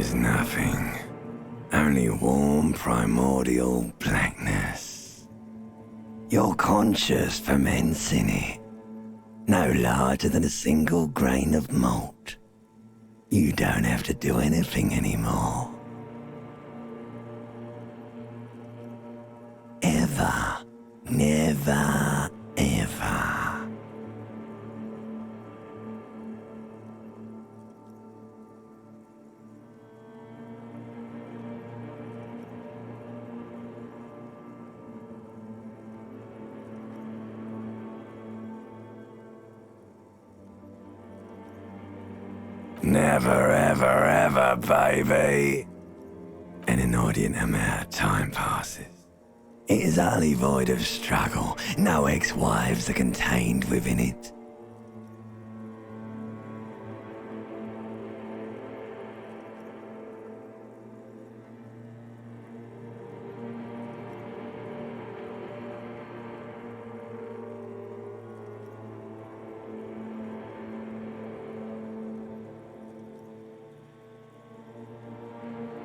is nothing. Only warm primordial blackness. Your conscious ferments in it. No larger than a single grain of malt. You don't have to do anything anymore. Ever. Never, ever. Never, ever, ever, baby. An inordinate amount of time passes. It is utterly void of struggle. No ex-wives are contained within it.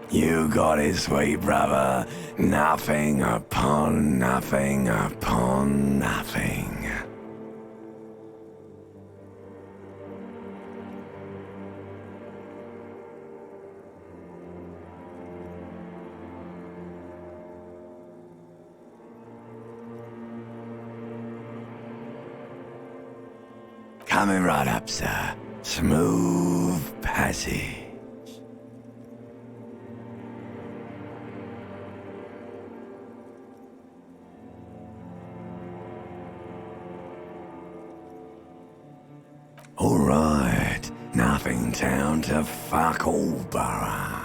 You got it, sweet brother. Nothing upon nothing upon nothing. Coming right up, sir. Smooth passage. Alright, nothing town to fuck all borough.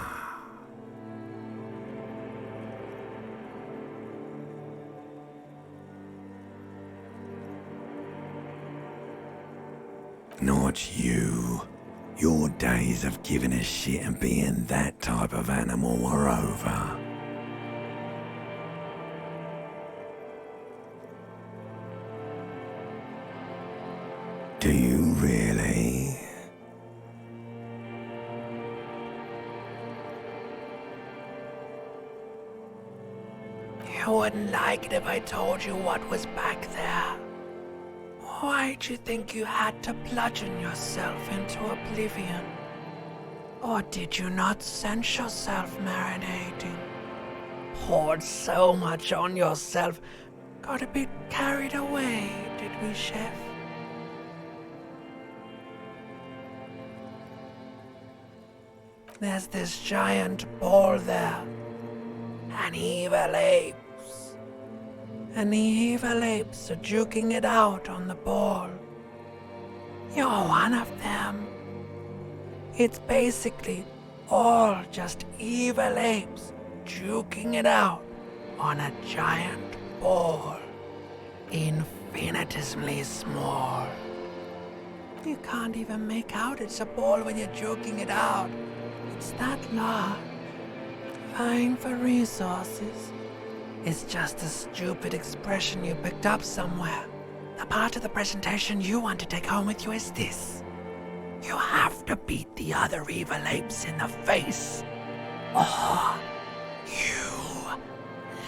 Not you. Your days of giving a shit and being that type of animal are over. Do you really? You wouldn't like it if I told you what was back there. Why'd you think you had to bludgeon yourself into oblivion? Or did you not sense yourself marinating? Poured so much on yourself, got a bit carried away, did we, Chef? There's this giant ball there. An evil apes. And the evil apes are juking it out on the ball. You're one of them. It's basically all just evil apes juking it out on a giant ball. Infinitesimally small. You can't even make out it's a ball when you're joking it out. It's that large. Vying for resources. It's just a stupid expression you picked up somewhere. The part of the presentation you want to take home with you is this. You have to beat the other evil apes in the face. Or you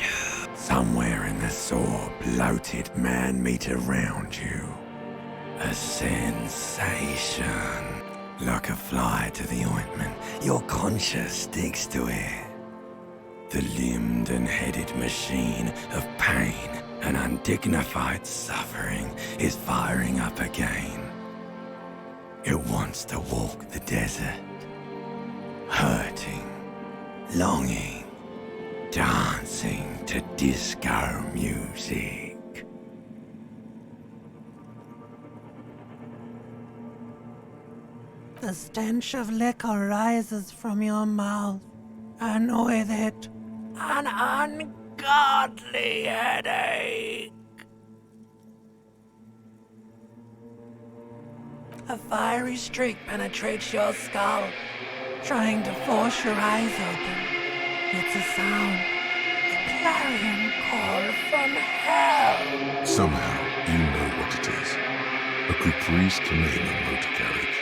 lose. Somewhere in the sore, bloated man-meat around you. A sensation. Like a fly to the ointment, your conscience sticks to it. The limbed and headed machine of pain and undignified suffering is firing up again. It wants to walk the desert, hurting, longing, dancing to disco music. The stench of liquor rises from your mouth, and with it, an ungodly headache. A fiery streak penetrates your skull, trying to force your eyes open. It's a sound, a clarion call from hell. Somehow, you know what it is. A caprice Canadian motor carriage.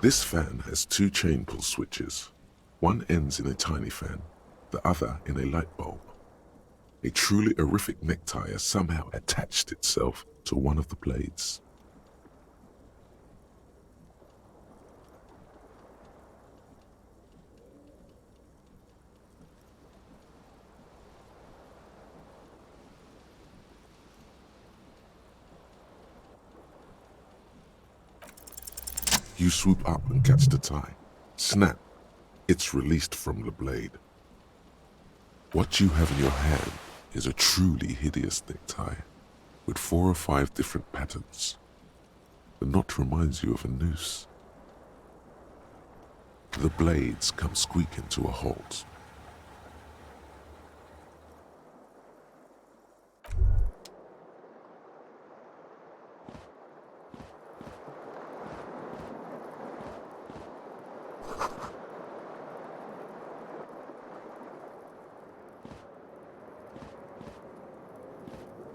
This fan has two chain pull switches. One ends in a tiny fan, the other in a light bulb. A truly horrific necktie has somehow attached itself to one of the blades. You swoop up and catch the tie. Snap! It's released from the blade. What you have in your hand is a truly hideous necktie, with 4 or 5 different patterns. The knot reminds you of a noose. The blades come squeaking to a halt.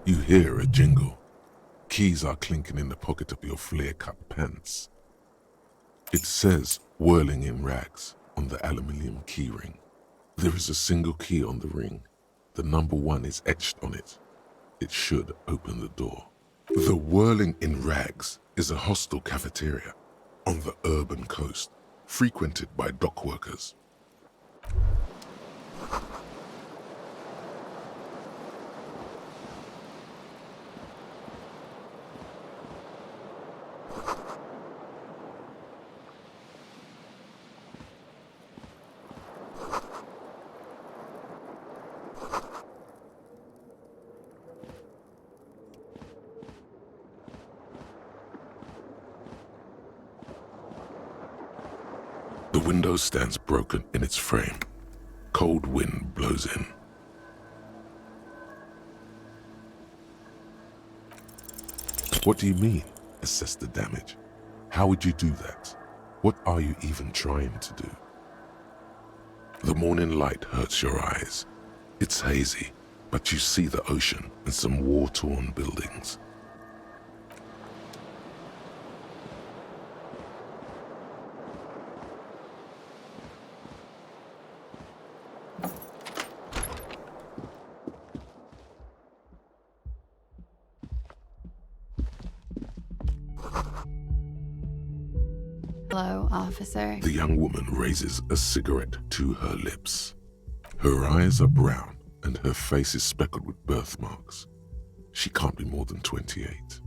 You hear a jingle. Keys are clinking in the pocket of your flare-cut pants. It says "whirling in rags" on the aluminium keyring. There is a single key on the ring. The number 1 is etched on it. It should open the door. The Whirling in Rags is a hostel cafeteria on the urban coast, frequented by dock workers. The window stands broken in its frame. Cold wind blows in. What do you mean, assess the damage? How would you do that? What are you even trying to do? The morning light hurts your eyes. It's hazy, but you see the ocean and some war-torn buildings. Hello, officer. The young woman raises a cigarette to her lips. Her eyes are brown and her face is speckled with birthmarks. She can't be more than 28.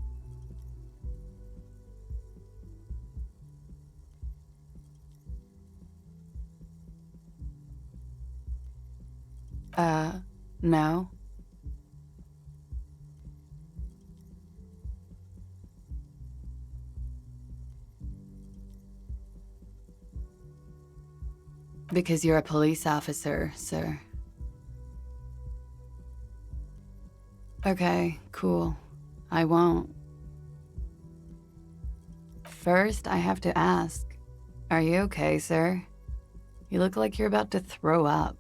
No. Because you're a police officer, sir. Okay, cool. I won't. First, I have to ask, are you okay, sir? You look like you're about to throw up.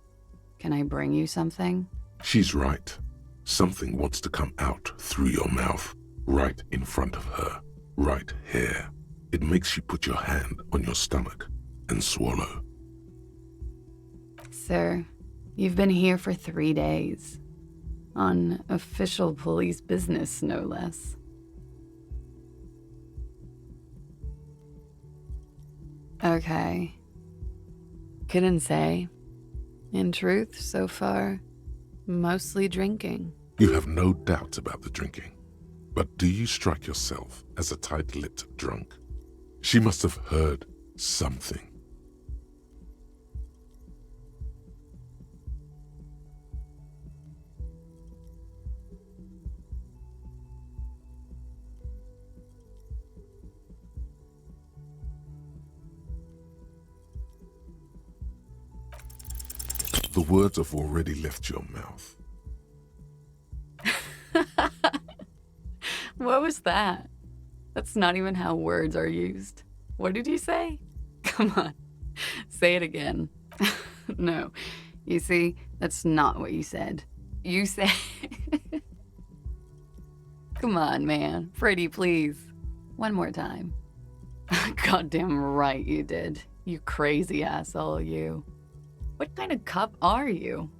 Can I bring you something? She's right. Something wants to come out through your mouth, right in front of her, right here. It makes you put your hand on your stomach and swallow. Sir, you've been here for 3 days. On official police business, no less. Okay. Couldn't say. In truth, so far, mostly drinking. You have no doubt about the drinking. But do you strike yourself as a tight-lipped drunk? She must have heard something. The words have already left your mouth. What was that? That's not even how words are used. What did you say? Come on, say it again. No, you see, that's not what you said. You said... Come on, man. Pretty, please. One more time. Goddamn right you did. You crazy asshole, you. What kind of cup are you?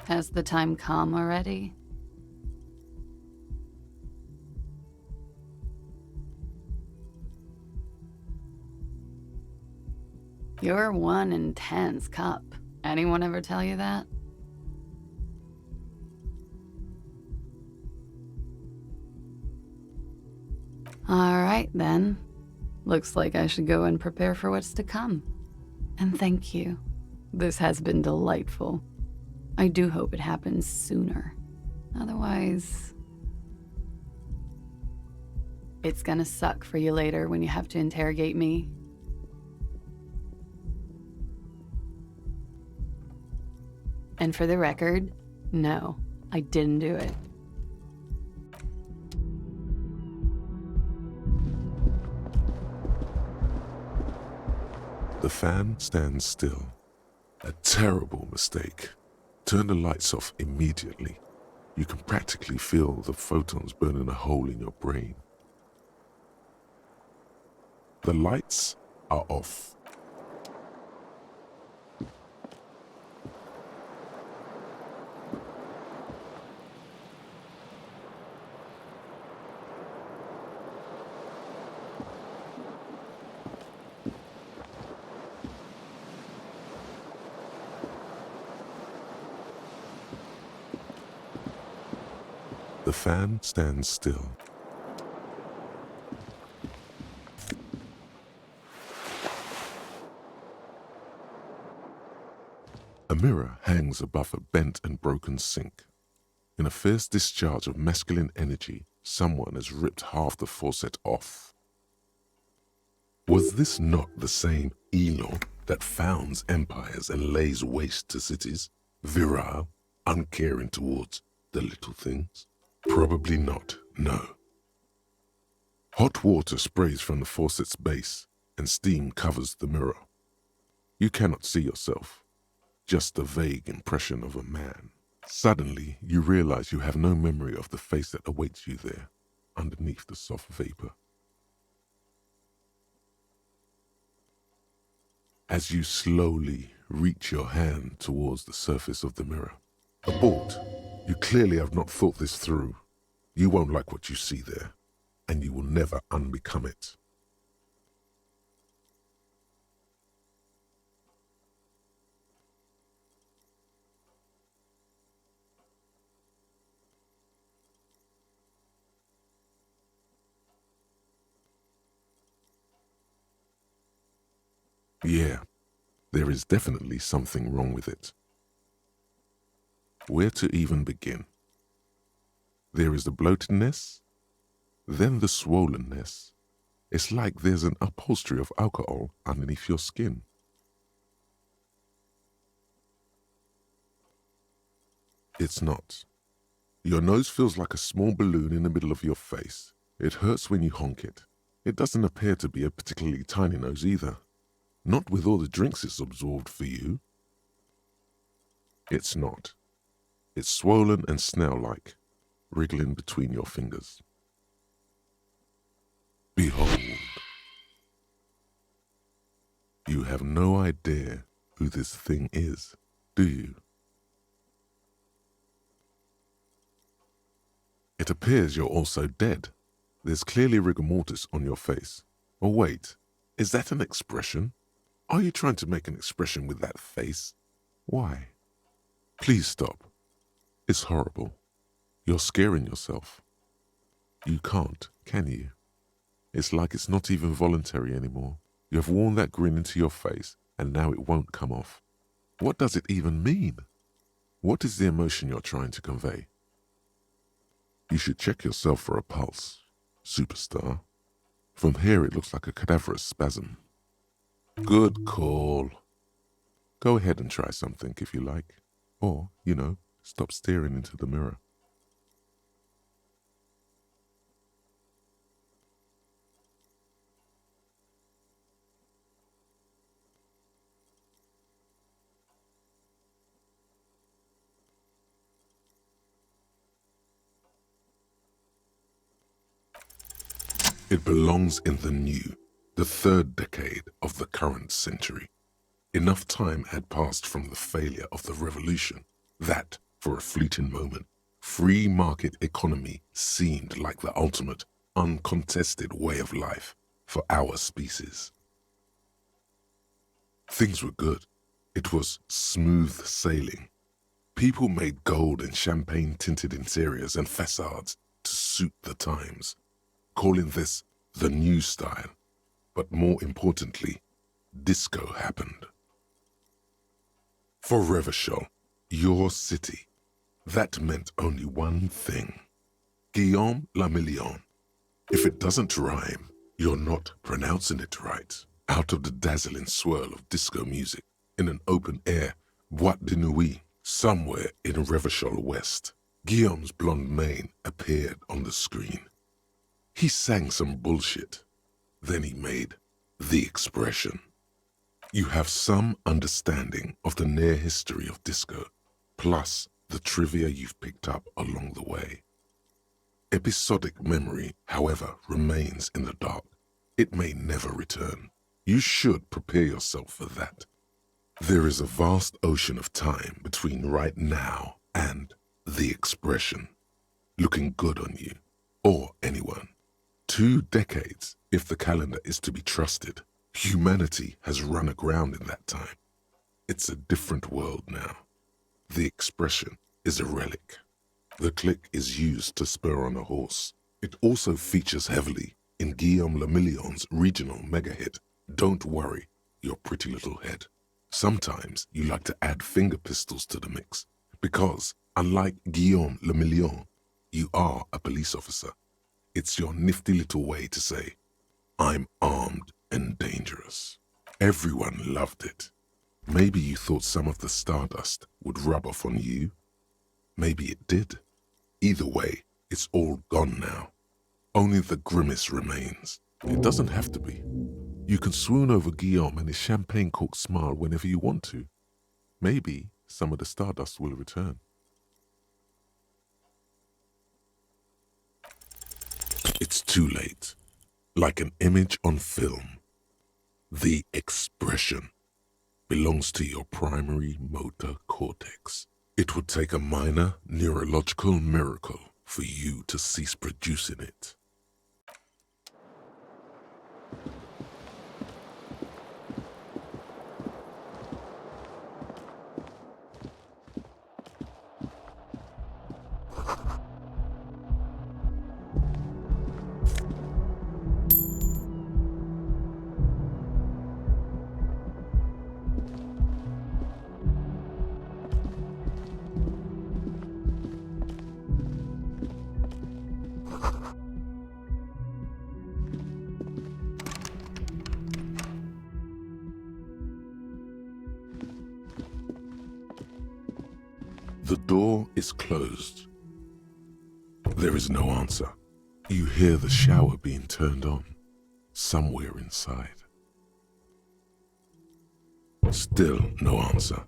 Has the time come already? You're one intense cup. Anyone ever tell you that? All right, then. Looks like I should go and prepare for what's to come. And thank you. This has been delightful. I do hope it happens sooner. Otherwise, it's gonna suck for you later when you have to interrogate me. And for the record, no, I didn't do it. The fan stands still. A terrible mistake. Turn the lights off immediately. You can practically feel the photons burning a hole in your brain. The lights are off. The fan stands still. A mirror hangs above a bent and broken sink. In a fierce discharge of masculine energy, someone has ripped half the faucet off. Was this not the same Elon that founds empires and lays waste to cities? Virile, uncaring towards the little things? Probably not, no. Hot water sprays from the faucet's base, and steam covers the mirror. You cannot see yourself, just a vague impression of a man. Suddenly, you realize you have no memory of the face that awaits you there, underneath the soft vapor. As you slowly reach your hand towards the surface of the mirror. Abort. You clearly have not thought this through. You won't like what you see there, and you will never unbecome it. Yeah, there is definitely something wrong with it. Where to even begin? There is the bloatedness, then the swollenness. It's like there's an upholstery of alcohol underneath your skin. It's not. Your nose feels like a small balloon in the middle of your face. It hurts when you honk it. It doesn't appear to be a particularly tiny nose either. Not with all the drinks it's absorbed for you. It's not. It's swollen and snail-like, wriggling between your fingers. Behold. You have no idea who this thing is, do you? It appears you're also dead. There's clearly rigor mortis on your face. Oh wait, is that an expression? Are you trying to make an expression with that face? Why? Please stop. It's horrible. You're scaring yourself. You can't, can you? It's like it's not even voluntary anymore. You have worn that grin into your face, and now it won't come off. What does it even mean? What is the emotion you're trying to convey? You should check yourself for a pulse, superstar. From here it looks like a cadaverous spasm. Good call. Go ahead and try something if you like. Or, stop staring into the mirror. It belongs in the new, the third decade of the current century. Enough time had passed from the failure of the revolution that, for a fleeting moment, free market economy seemed like the ultimate, uncontested way of life for our species. Things were good. It was smooth sailing. People made gold and champagne-tinted interiors and facades to suit the times, calling this the new style. But more importantly, disco happened. For Revachol, your city, that meant only one thing. Guillaume le Million. If it doesn't rhyme, you're not pronouncing it right. Out of the dazzling swirl of disco music, in an open-air boîte de nuit, somewhere in Revachol West, Guillaume's blonde mane appeared on the screen. He sang some bullshit. Then he made the expression. You have some understanding of the near history of disco, plus the trivia you've picked up along the way. Episodic memory, however, remains in the dark. It may never return. You should prepare yourself for that. There is a vast ocean of time between right now and the expression. Looking good on you, or anyone. 2 decades, if the calendar is to be trusted. Humanity has run aground in that time. It's a different world now. The expression is a relic. The click is used to spur on a horse. It also features heavily in Guillaume le Million's regional mega hit, Don't Worry, Your Pretty Little Head. Sometimes you like to add finger pistols to the mix, because, unlike Guillaume le Million, you are a police officer. It's your nifty little way to say, I'm armed and dangerous. Everyone loved it. Maybe you thought some of the stardust would rub off on you. Maybe it did. Either way, it's all gone now. Only the grimace remains. It doesn't have to be. You can swoon over Guillaume and his champagne-corked smile whenever you want to. Maybe some of the stardust will return. It's too late. Like an image on film. The expression belongs to your primary motor cortex. It would take a minor neurological miracle for you to cease producing it. The door is closed. There is no answer. You hear the shower being turned on, somewhere inside. Still no answer.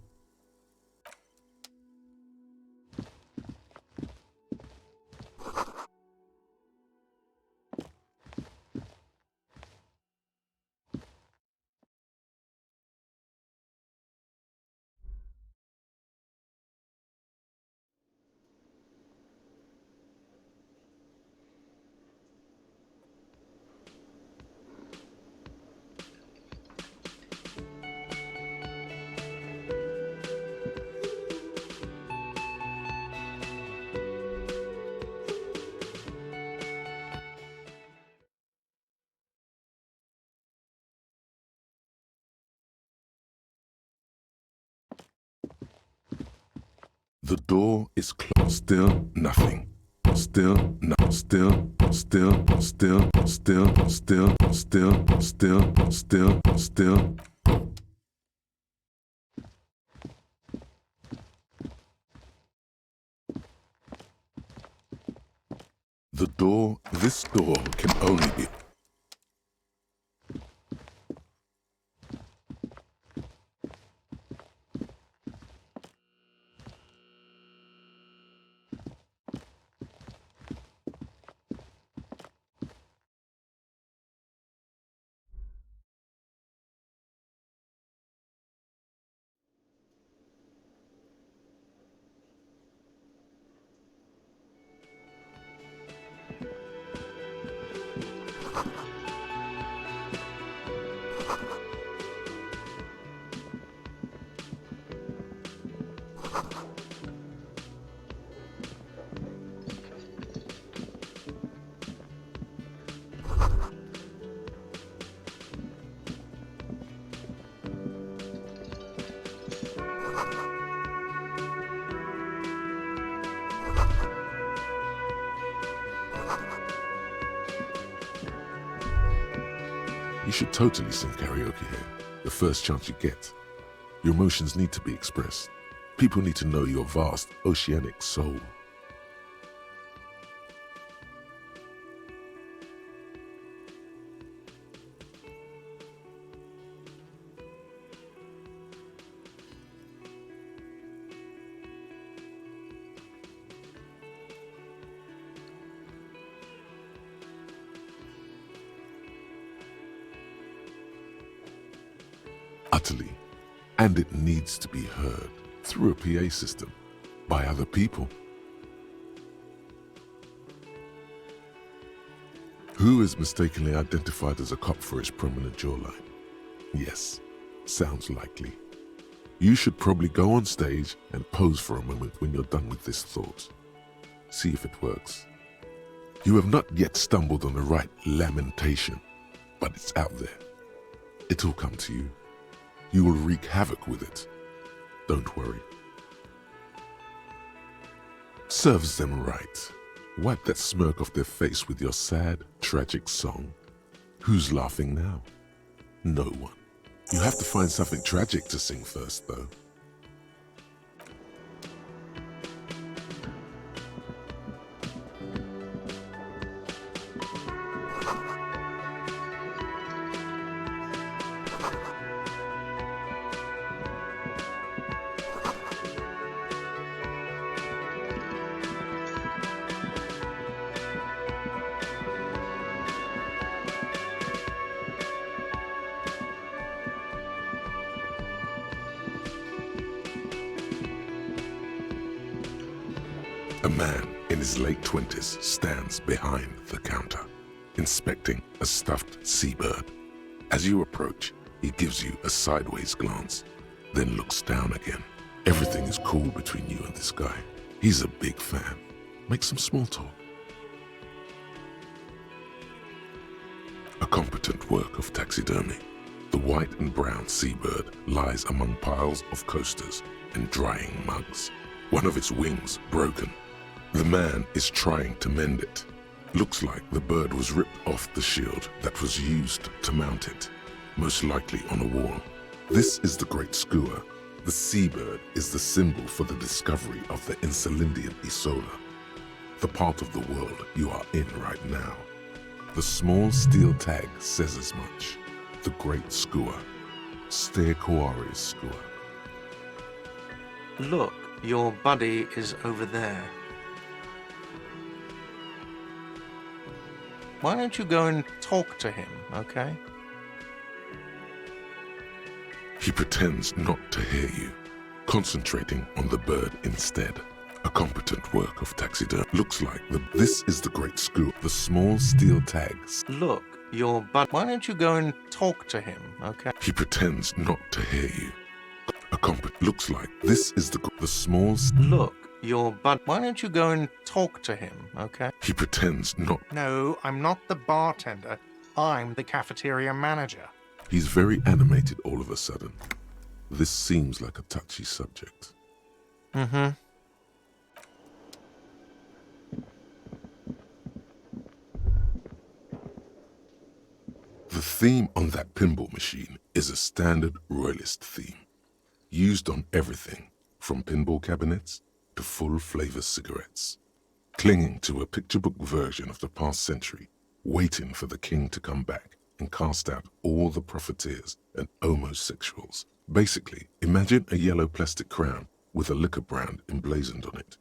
The door is closed. Still nothing. Still no. Still. This door can only be You should totally sing karaoke here, the first chance you get. Your emotions need to be expressed. People need to know your vast, oceanic soul. Utterly. And it needs to be heard through a PA system by other people. Who is mistakenly identified as a cop for his prominent jawline? Yes, sounds likely. You should probably go on stage and pose for a moment when you're done with this thought. See if it works. You have not yet stumbled on the right lamentation, but it's out there. It'll come to you. You will wreak havoc with it. Don't worry. Serves them right. Wipe that smirk off their face with your sad, tragic song. Who's laughing now? No one. You have to find something tragic to sing first, though. A man in his late 20s stands behind the counter, inspecting a stuffed seabird. As you approach, he gives you a sideways glance, then looks down again. Everything is cool between you and this guy. He's a big fan. Make some small talk. A competent work of taxidermy. The white and brown seabird lies among piles of coasters and drying mugs. One of its wings broken. The man is trying to mend it. Looks like the bird was ripped off the shield that was used to mount it, most likely on a wall. This is the Great Skua. The seabird is the symbol for the discovery of the Insulindian Isola, the part of the world you are in right now. The small steel tag says as much. The Great Skua. Steakoaris Skua. Look, your buddy is over there. Why don't you go and talk to him, okay? He pretends not to hear you, concentrating on the bird instead. A competent work of taxidermy. Looks like this is the Great Skua. The small steel tags. Look, your buddy. Why don't you go and talk to him, okay? He pretends not to hear you. Looks like this is the small. Look, your buddy. Why don't you go and talk to him, okay? He pretends not. No, I'm not the bartender. I'm the cafeteria manager. He's very animated all of a sudden. This seems like a touchy subject. Mm-hmm. The theme on that pinball machine is a standard royalist theme, used on everything from pinball cabinets to full-flavor cigarettes, clinging to a picture book version of the past century, waiting for the king to come back and cast out all the profiteers and homosexuals. Basically, imagine a yellow plastic crown with a liquor brand emblazoned on it.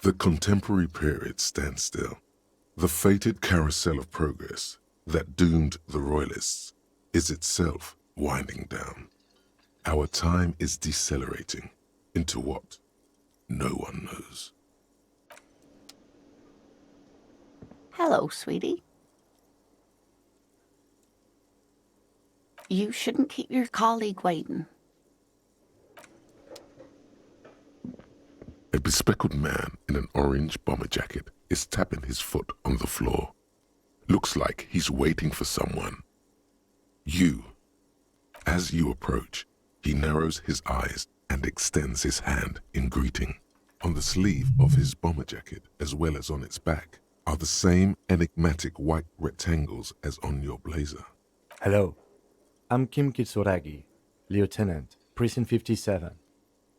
The contemporary period stands still. The fated carousel of progress that doomed the royalists is itself winding down. Our time is decelerating into what no one knows. Hello, sweetie. You shouldn't keep your colleague waiting. A bespectacled man in an orange bomber jacket is tapping his foot on the floor. Looks like he's waiting for someone. You. As you approach, he narrows his eyes and extends his hand in greeting. On the sleeve of his bomber jacket, as well as on its back, are the same enigmatic white rectangles as on your blazer. Hello, I'm Kim Kitsuragi, Lieutenant, Precinct 57.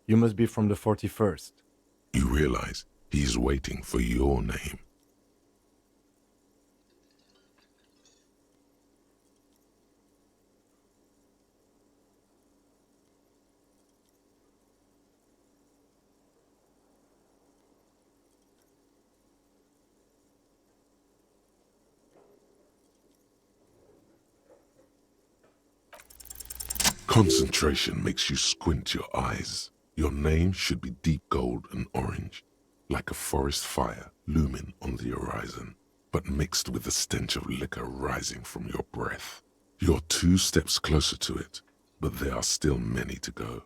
You must be from the 41st. You realize he's waiting for your name. Concentration makes you squint your eyes. Your name should be deep gold and orange, like a forest fire looming on the horizon, but mixed with the stench of liquor rising from your breath. You're 2 steps closer to it, but there are still many to go.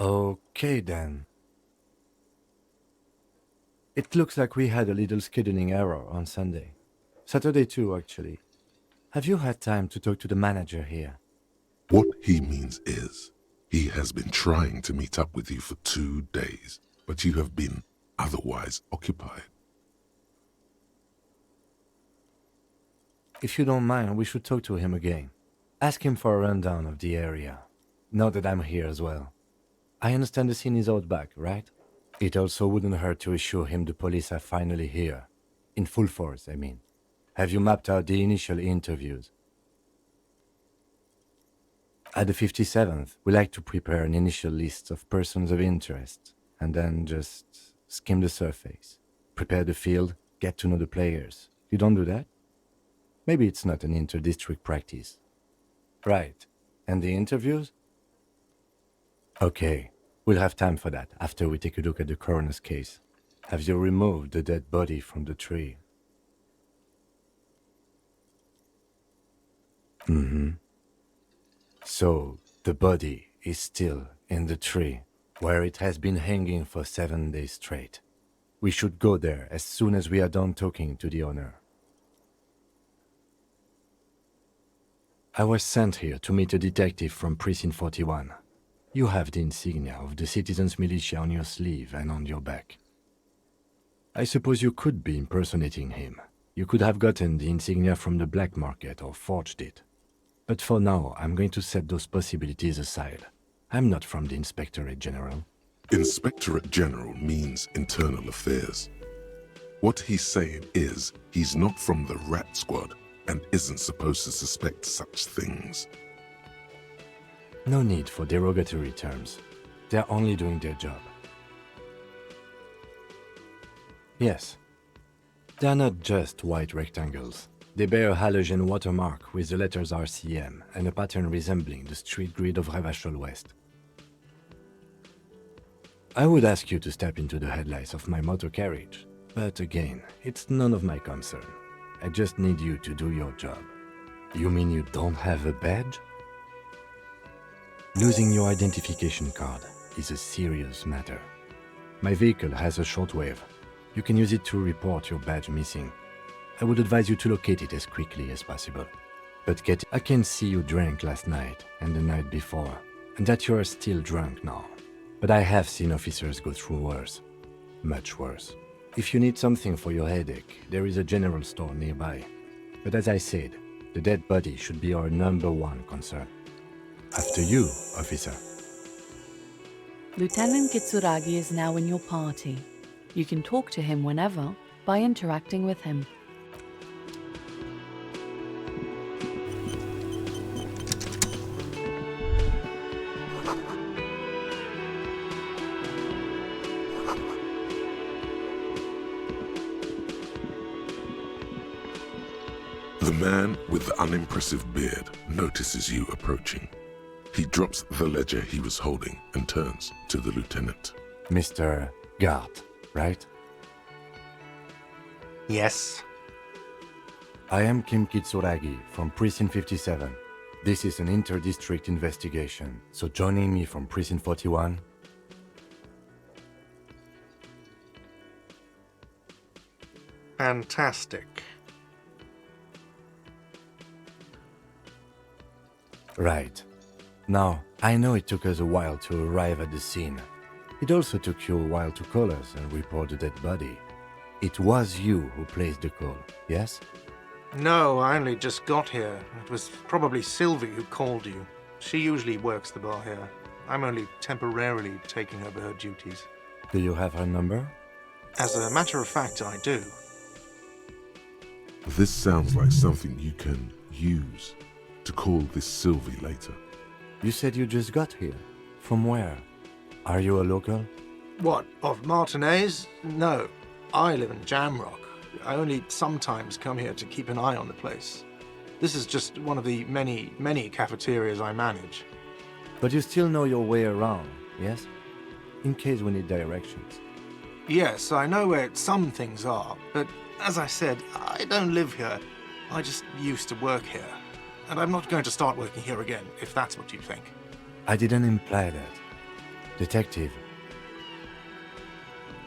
Okay then. It looks like we had a little scheduling error on Sunday. Saturday too, actually. Have you had time to talk to the manager here? What he means is, he has been trying to meet up with you for 2 days, but you have been otherwise occupied. If you don't mind, we should talk to him again. Ask him for a rundown of the area. Now that I'm here as well. I understand the scene is out back, right? It also wouldn't hurt to assure him the police are finally here. In full force, I mean. Have you mapped out the initial interviews? At the 57th, we like to prepare an initial list of persons of interest, and then just skim the surface. Prepare the field, get to know the players. You don't do that? Maybe it's not an inter-district practice. Right. And the interviews? Okay, we'll have time for that after we take a look at the coroner's case. Have you removed the dead body from the tree? So, the body is still in the tree, where it has been hanging for 7 days straight. We should go there as soon as we are done talking to the owner. I was sent here to meet a detective from Precinct 41. You have the insignia of the Citizens Militia on your sleeve and on your back. I suppose you could be impersonating him. You could have gotten the insignia from the black market or forged it. But for now, I'm going to set those possibilities aside. I'm not from the Inspectorate General. Inspectorate General means internal affairs. What he's saying is, he's not from the rat squad and isn't supposed to suspect such things. No need for derogatory terms. They're only doing their job. Yes. They're not just white rectangles. They bear a halogen watermark with the letters RCM and a pattern resembling the street grid of Revachol West. I would ask you to step into the headlights of my motor carriage, but again, it's none of my concern. I just need you to do your job. You mean you don't have a badge? Losing your identification card is a serious matter. My vehicle has a shortwave. You can use it to report your badge missing. I would advise you to locate it as quickly as possible. But I can see you drank last night and the night before, and that you are still drunk now. But I have seen officers go through worse. Much worse. If you need something for your headache, there is a general store nearby. But as I said, the dead body should be our #1 concern. After you, officer. Lieutenant Kitsuragi is now in your party. You can talk to him whenever by interacting with him. The man with the unimpressive beard notices you approaching. He drops the ledger he was holding and turns to the lieutenant. Mr. Gart, right? Yes. I am Kim Kitsuragi from Precinct 57. This is an inter-district investigation, so joining me from Precinct 41... Fantastic. Right. Now, I know it took us a while to arrive at the scene, It also took you a while to call us and report the dead body. It was you who placed the call, yes? No, I only just got here. It was probably Sylvie who called you. She usually works the bar here. I'm only temporarily taking over her duties. Do you have her number? As a matter of fact, I do. This sounds like something you can use to call this Sylvie later. You said you just got here. From where? Are you a local? What, of Martinez? No, I live in Jamrock. I only sometimes come here to keep an eye on the place. This is just one of the many cafeterias I manage. But you still know your way around, yes? In case we need directions. Yes, I know where some things are, but as I said, I don't live here. I just used to work here. And I'm not going to start working here again, if that's what you think. I didn't imply that. Detective,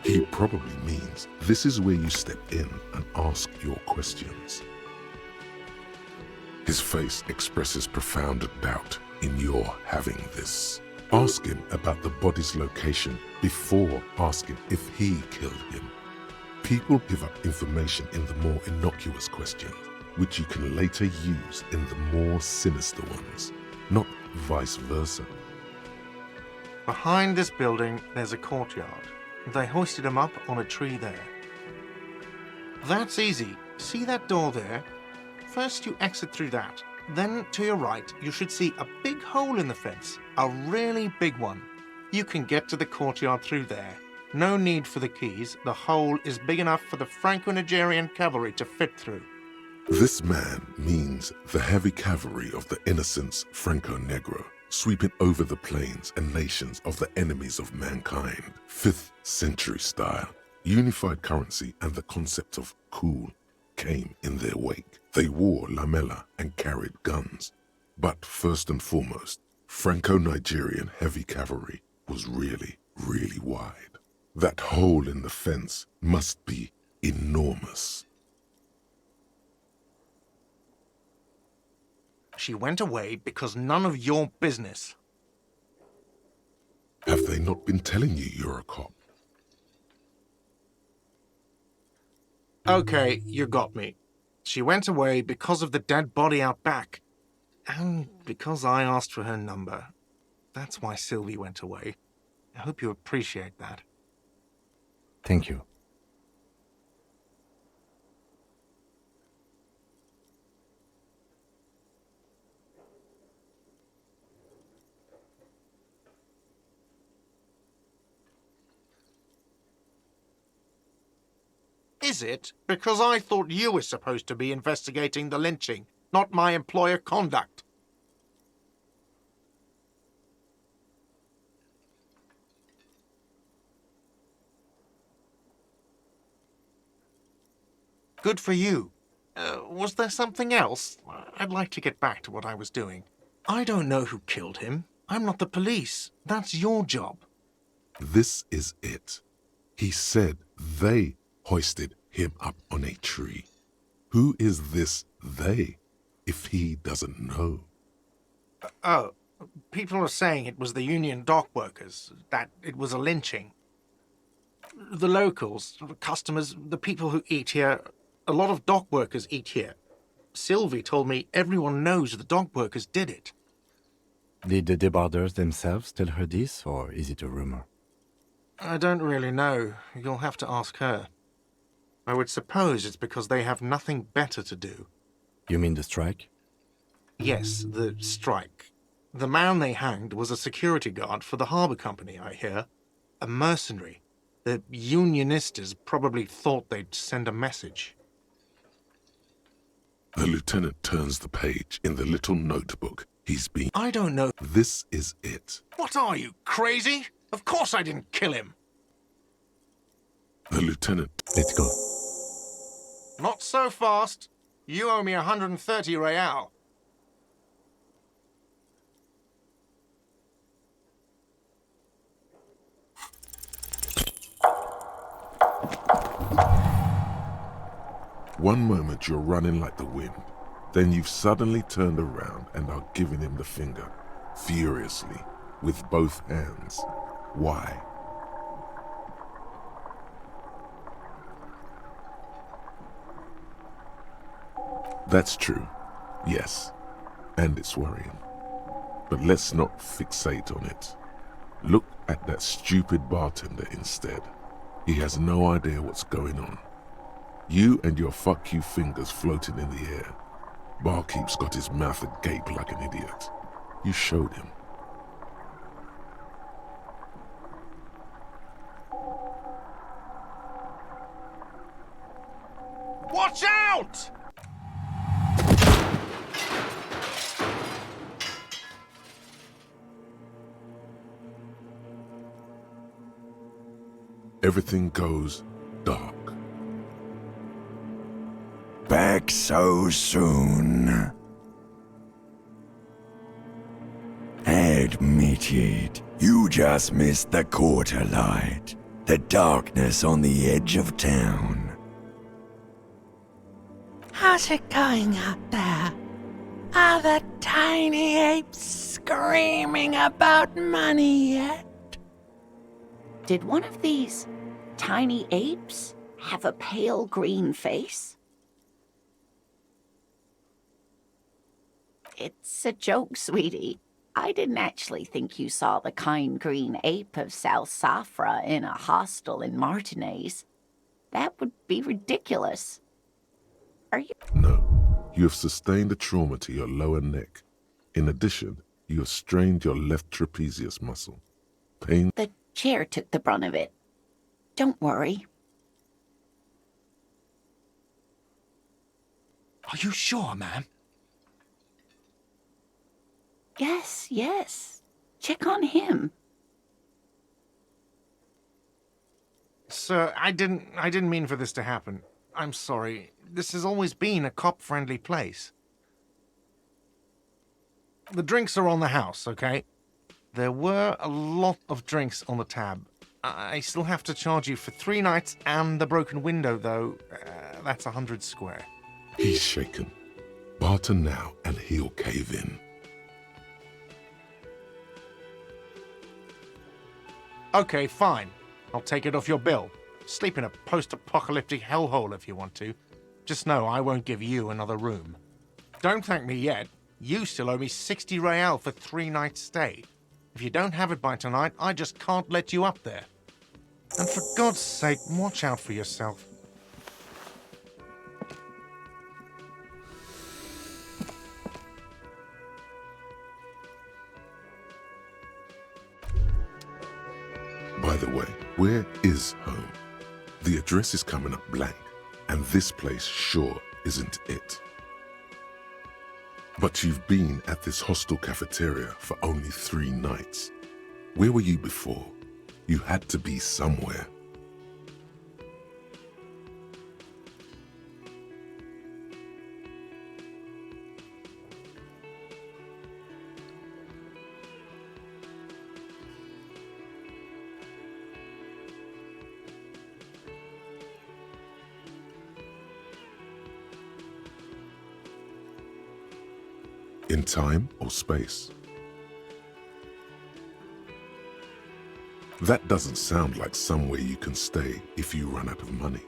He probably means this is where you step in and ask your questions. His face expresses profound doubt in your having this. Ask him about the body's location before asking if he killed him. People give up information in the more innocuous questions, which you can later use in the more sinister ones, not vice versa. Behind this building, there's a courtyard. They hoisted him up on a tree there. That's easy. See that door there? First you exit through that. Then to your right, you should see a big hole in the fence. A really big one. You can get to the courtyard through there. No need for the keys. The hole is big enough for the Franco-Nigerian cavalry to fit through. This man means the heavy cavalry of the innocents Franco-Negro, sweeping over the plains and nations of the enemies of mankind. 5th century style, unified currency and the concept of cool came in their wake. They wore lamella and carried guns. But first and foremost, Franco-Nigerian heavy cavalry was really wide. That hole in the fence must be enormous. She went away because none of your business. Have they not been telling you you're a cop? Okay, you got me. She went away because of the dead body out back. And because I asked for her number. That's why Sylvie went away. I hope you appreciate that. thank you. Is it? Because I thought you were supposed to be investigating the lynching, not my employer conduct. Good for you. Was there something else? I'd like to get back to what I was doing. I don't know who killed him. I'm not the police. That's your job. This is it. He said they hoisted him up on a tree. Who is this they, if he doesn't know? Oh, people are saying it was the union dock workers, that it was a lynching. The locals, the customers, the people who eat here, a lot of dock workers eat here. Sylvie told me everyone knows the dock workers did it. Did the debarders themselves tell her this, or is it a rumor? I don't really know. You'll have to ask her. I would suppose it's because they have nothing better to do. You mean the strike? Yes, the strike. The man they hanged was a security guard for the harbour company, I hear. A mercenary. The unionistas probably thought they'd send a message. The lieutenant turns the page in the little notebook he's been... I don't know. This is it. What are you, crazy? Of course I didn't kill him. The lieutenant... Let's go. Not so fast. You owe me 130 real. One moment you're running like the wind. Then you've suddenly turned around and are giving him the finger, furiously, with both hands. Why? That's true, yes, and it's worrying. But let's not fixate on it. Look at that stupid bartender instead. He has no idea what's going on. You and your fuck you fingers floating in the air. Barkeep's got his mouth agape like an idiot. You showed him. Watch out! Everything goes dark. Back so soon. Admit it, you just missed the quarter light. The darkness on the edge of town. How's it going out there? Are the tiny apes screaming about money yet? Did one of these tiny apes have a pale green face? It's a joke, sweetie. I didn't actually think you saw the kind green ape of South Safra in a hostel in Martinez. That would be ridiculous. Are you? No, you have sustained a trauma to your lower neck. In addition, you have strained your left trapezius muscle. Pain. The chair took the brunt of it. Don't worry. Are you sure, ma'am? Yes. Check on him. Sir, I didn't mean for this to happen. I'm sorry. This has always been a cop-friendly place. The drinks are on the house, okay? There were a lot of drinks on the tab. I still have to charge you for 3 nights and the broken window, though. That's 100 square. He's shaken. Barter now and he'll cave in. Okay, fine. I'll take it off your bill. Sleep in a post-apocalyptic hellhole if you want to. Just know I won't give you another room. Don't thank me yet. You still owe me 60 real for 3 nights stay. If you don't have it by tonight, I just can't let you up there. And for God's sake, watch out for yourself. By the way, where is home? The address is coming up blank, and this place sure isn't it. But you've been at this hostel cafeteria for only 3 nights. Where were you before? You had to be somewhere. In time or space? That doesn't sound like somewhere you can stay if you run out of money.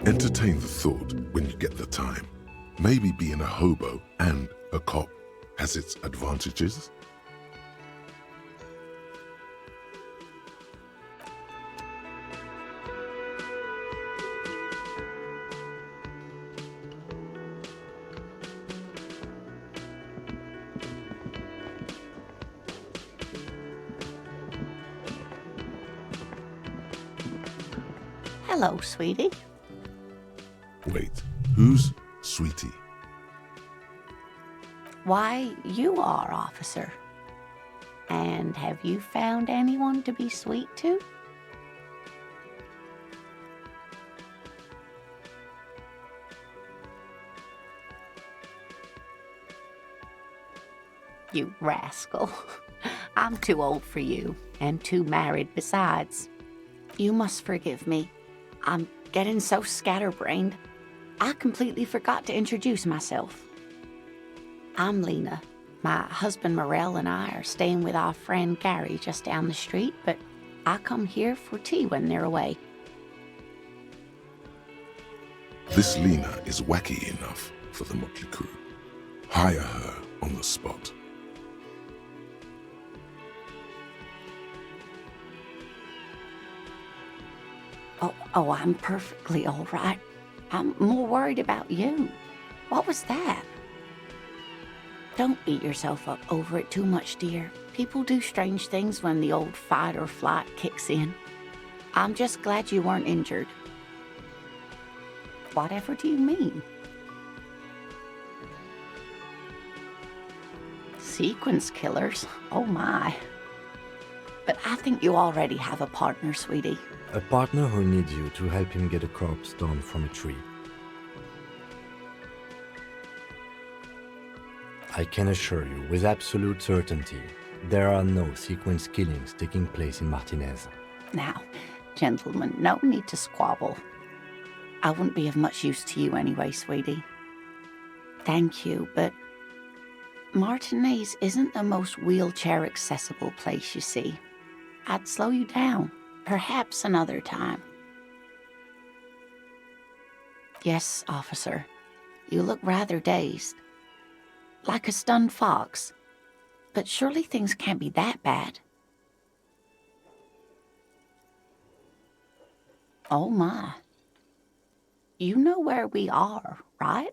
Entertain the thought when you get the time. Maybe being a hobo and a cop has its advantages. Hello, sweetie. Wait, who's Sweetie? Why, you are, officer. And have you found anyone to be sweet to? You rascal. I'm too old for you, and too married besides. You must forgive me. I'm getting so scatterbrained. I completely forgot to introduce myself. I'm Lena. My husband Morel and I are staying with our friend Gary just down the street, but I come here for tea when they're away. This Lena is wacky enough for the motley crew. Hire her on the spot. Oh, I'm perfectly all right. I'm more worried about you. What was that? Don't beat yourself up over it too much, dear. People do strange things when the old fight or flight kicks in. I'm just glad you weren't injured. Whatever do you mean? Sequence killers? Oh my. But I think you already have a partner, sweetie. A partner who needs you to help him get a corpse down from a tree. I can assure you with absolute certainty, there are no sequence killings taking place in Martinez. Now, gentlemen, no need to squabble. I wouldn't be of much use to you anyway, sweetie. Thank you, but Martinez isn't the most wheelchair-accessible place, you see. I'd slow you down. Perhaps another time. Yes, officer. You look rather dazed. Like a stunned fox. But surely things can't be that bad. Oh my. You know where we are, right?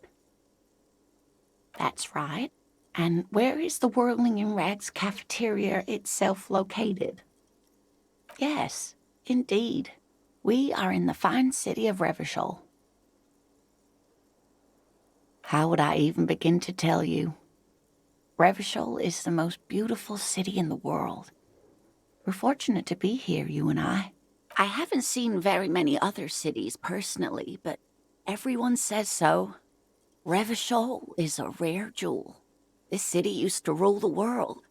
That's right. And where is the Whirling in Rags cafeteria itself located? Yes, indeed. We are in the fine city of Revachol. How would I even begin to tell you? Revachol is the most beautiful city in the world. We're fortunate to be here, you and I. I haven't seen very many other cities personally, but everyone says so. Revachol is a rare jewel. This city used to rule the world,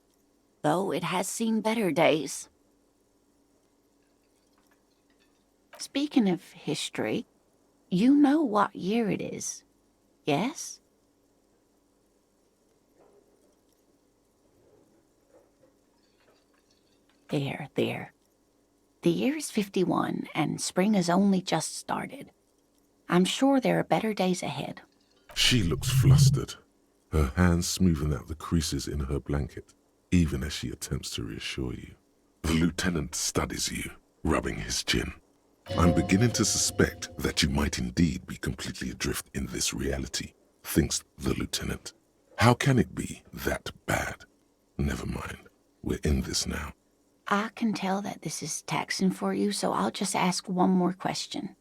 though it has seen better days. Speaking of history, you know what year it is, yes? There. The year is 51, and spring has only just started. I'm sure there are better days ahead. She looks flustered, her hands smoothing out the creases in her blanket, even as she attempts to reassure you. The lieutenant studies you, rubbing his chin. I'm beginning to suspect that you might indeed be completely adrift in this reality, thinks the lieutenant. How can it be that bad? Never mind, we're in this now. I can tell that this is taxing for you, so I'll just ask one more question.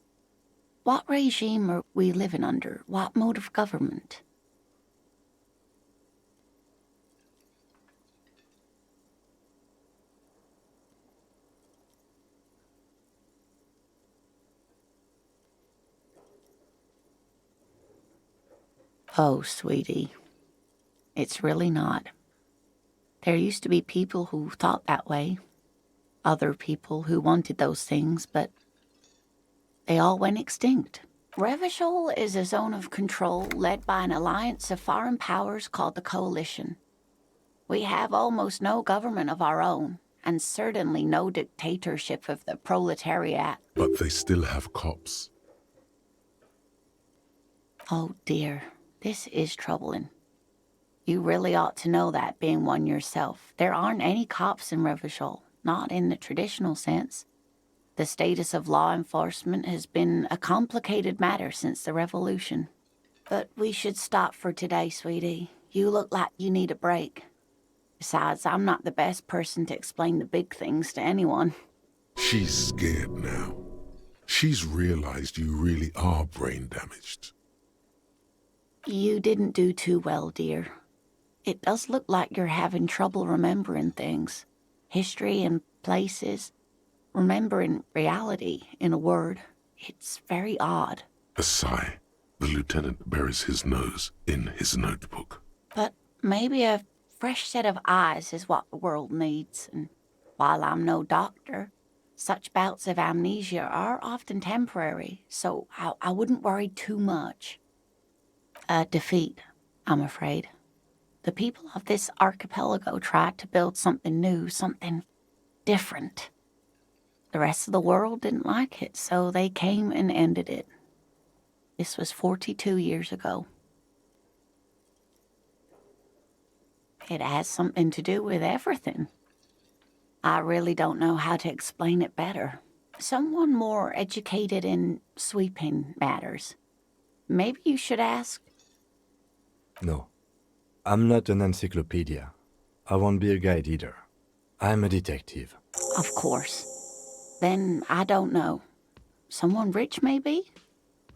What regime are we living under? What mode of government? Oh, sweetie, it's really not. There used to be people who thought that way. Other people who wanted those things, but they all went extinct. Revachol is a zone of control led by an alliance of foreign powers called the Coalition. We have almost no government of our own, and certainly no dictatorship of the proletariat. But they still have cops. Oh dear, this is troubling. You really ought to know that, being one yourself. There aren't any cops in Revachol, not in the traditional sense. The status of law enforcement has been a complicated matter since the revolution. But we should stop for today, sweetie. You look like you need a break. Besides, I'm not the best person to explain the big things to anyone. She's scared now. She's realized you really are brain damaged. You didn't do too well, dear. It does look like you're having trouble remembering things. History and places. Remembering reality, in a word. It's very odd. A sigh. The lieutenant buries his nose in his notebook. But maybe a fresh set of eyes is what the world needs. And while I'm no doctor, such bouts of amnesia are often temporary, so I wouldn't worry too much. A defeat, I'm afraid. The people of this archipelago tried to build something new, something different. The rest of the world didn't like it, so they came and ended it. This was 42 years ago. It has something to do with everything. I really don't know how to explain it better. Someone more educated in sweeping matters. Maybe you should ask. No, I'm not an encyclopedia. I won't be a guide either. I'm a detective. Of course. Then I don't know. Someone rich, maybe?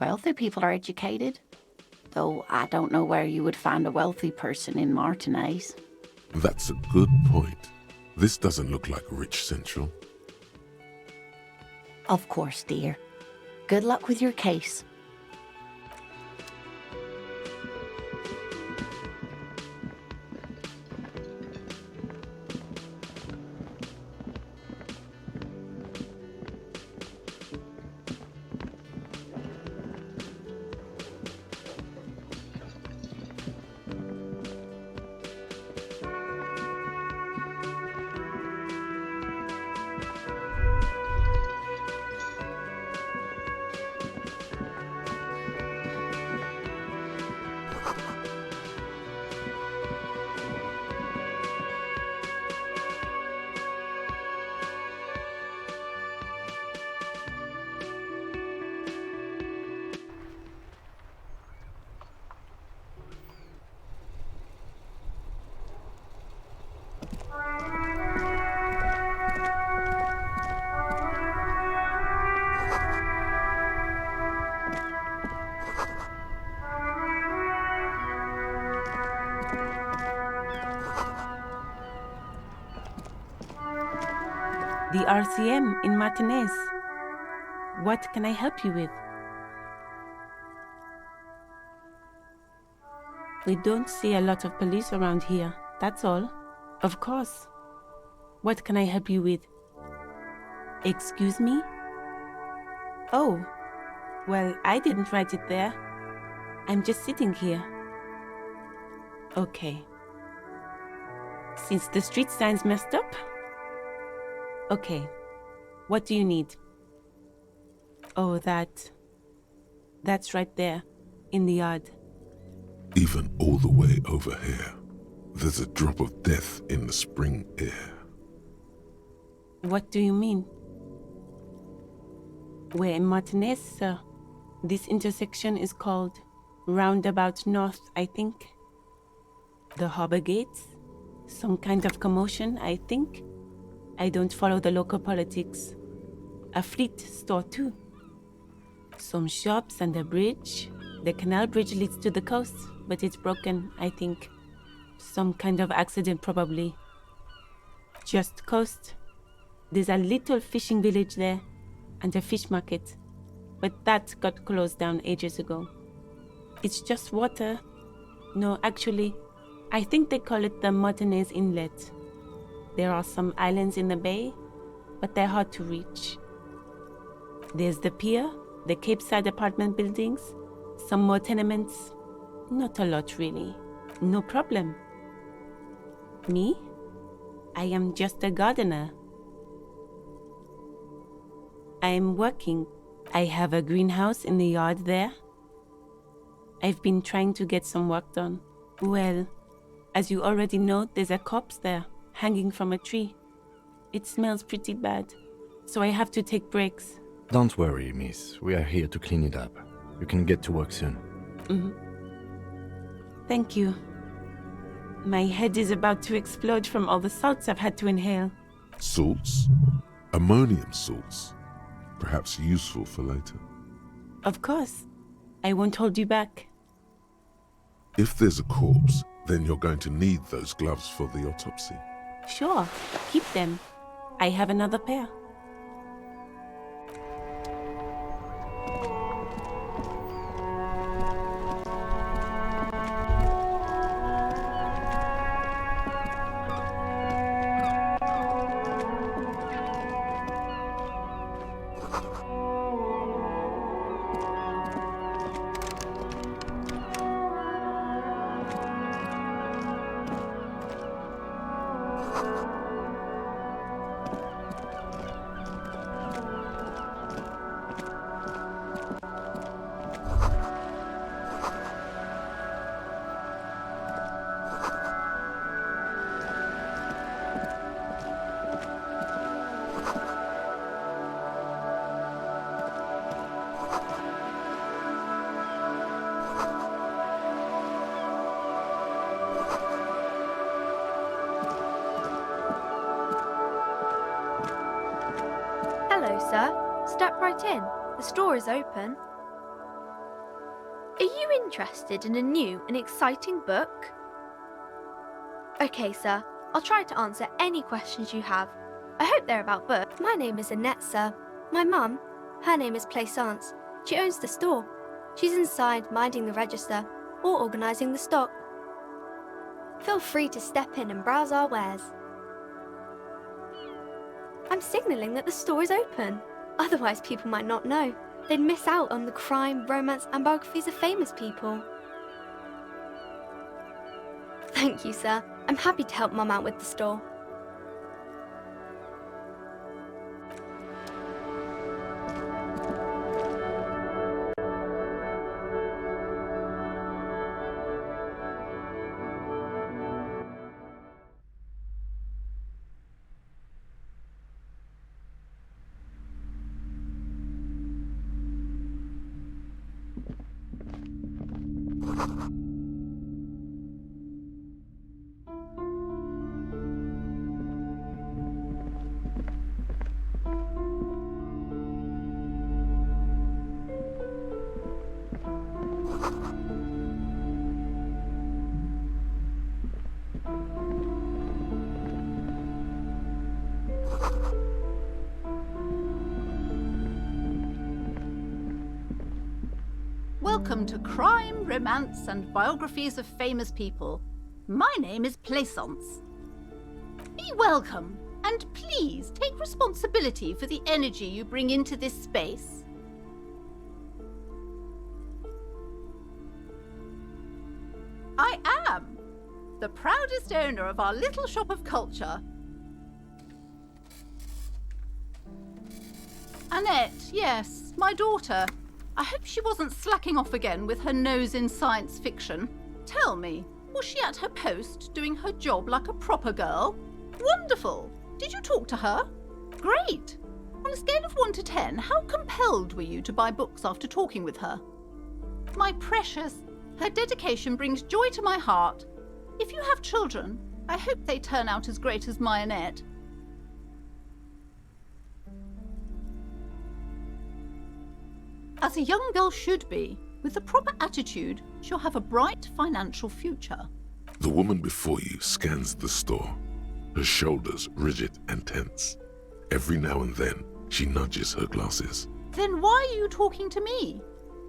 Wealthy people are educated. Though I don't know where you would find a wealthy person in Martinez. That's a good point. This doesn't look like Rich Central. Of course, dear. Good luck with your case. The RCM in Martinez. What can I help you with? We don't see a lot of police around here, that's all. Of course. What can I help you with? Excuse me? Oh, well, I didn't write it there. I'm just sitting here. Okay. Since the street sign's messed up? Okay. What do you need? Oh, that's right there, in the yard. Even all the way over here, there's a drop of death in the spring air. What do you mean? We're in Martinez, sir. This intersection is called Roundabout North, I think. The harbor gates? Some kind of commotion, I think. I don't follow the local politics. A fleet store, too. Some shops and a bridge. The canal bridge leads to the coast, but it's broken, I think. Some kind of accident, probably. Just coast. There's a little fishing village there, and a fish market. But that got closed down ages ago. It's just water. No, actually, I think they call it the Martinez Inlet. There are some islands in the bay, but they're hard to reach. There's the pier, the Cape Side apartment buildings, some more tenements. Not a lot, really. No problem. Me? I am just a gardener. I am working. I have a greenhouse in the yard there. I've been trying to get some work done. Well, as you already know, there's a corpse there, hanging from a tree. It smells pretty bad, so I have to take breaks. Don't worry, miss. We are here to clean it up. You can get to work soon. Thank you. My head is about to explode from all the salts I've had to inhale. Salts? Ammonium salts. Perhaps useful for later. Of course. I won't hold you back. If there's a corpse, then you're going to need those gloves for the autopsy. Sure, keep them. I have another pair. sir. Step right in. The store is open. Are you interested in a new and exciting book? Okay, sir. I'll try to answer any questions you have. I hope they're about books. My name is Annette, sir. My mum, her name is Plaisance. She owns the store. She's inside minding the register or organising the stock. Feel free to step in and browse our wares. I'm signalling that the store is open. Otherwise, people might not know. They'd miss out on the crime, romance, and biographies of famous people. Thank you, sir. I'm happy to help Mum out with the store. Welcome to Crime, Romance, and Biographies of Famous People. My name is Plaisance. Be welcome, and please take responsibility for the energy you bring into this space. I am the proudest owner of our little shop of culture. Annette, yes, my daughter. I hope she wasn't slacking off again with her nose in science fiction. Tell me, was she at her post doing her job like a proper girl? Wonderful! Did you talk to her? Great! On a scale of 1 to 10, how compelled were you to buy books after talking with her? My precious, her dedication brings joy to my heart. If you have children, I hope they turn out as great as my Annette. As a young girl should be, with the proper attitude, she'll have a bright financial future. The woman before you scans the store, her shoulders rigid and tense. Every now and then, she nudges her glasses. Then why are you talking to me?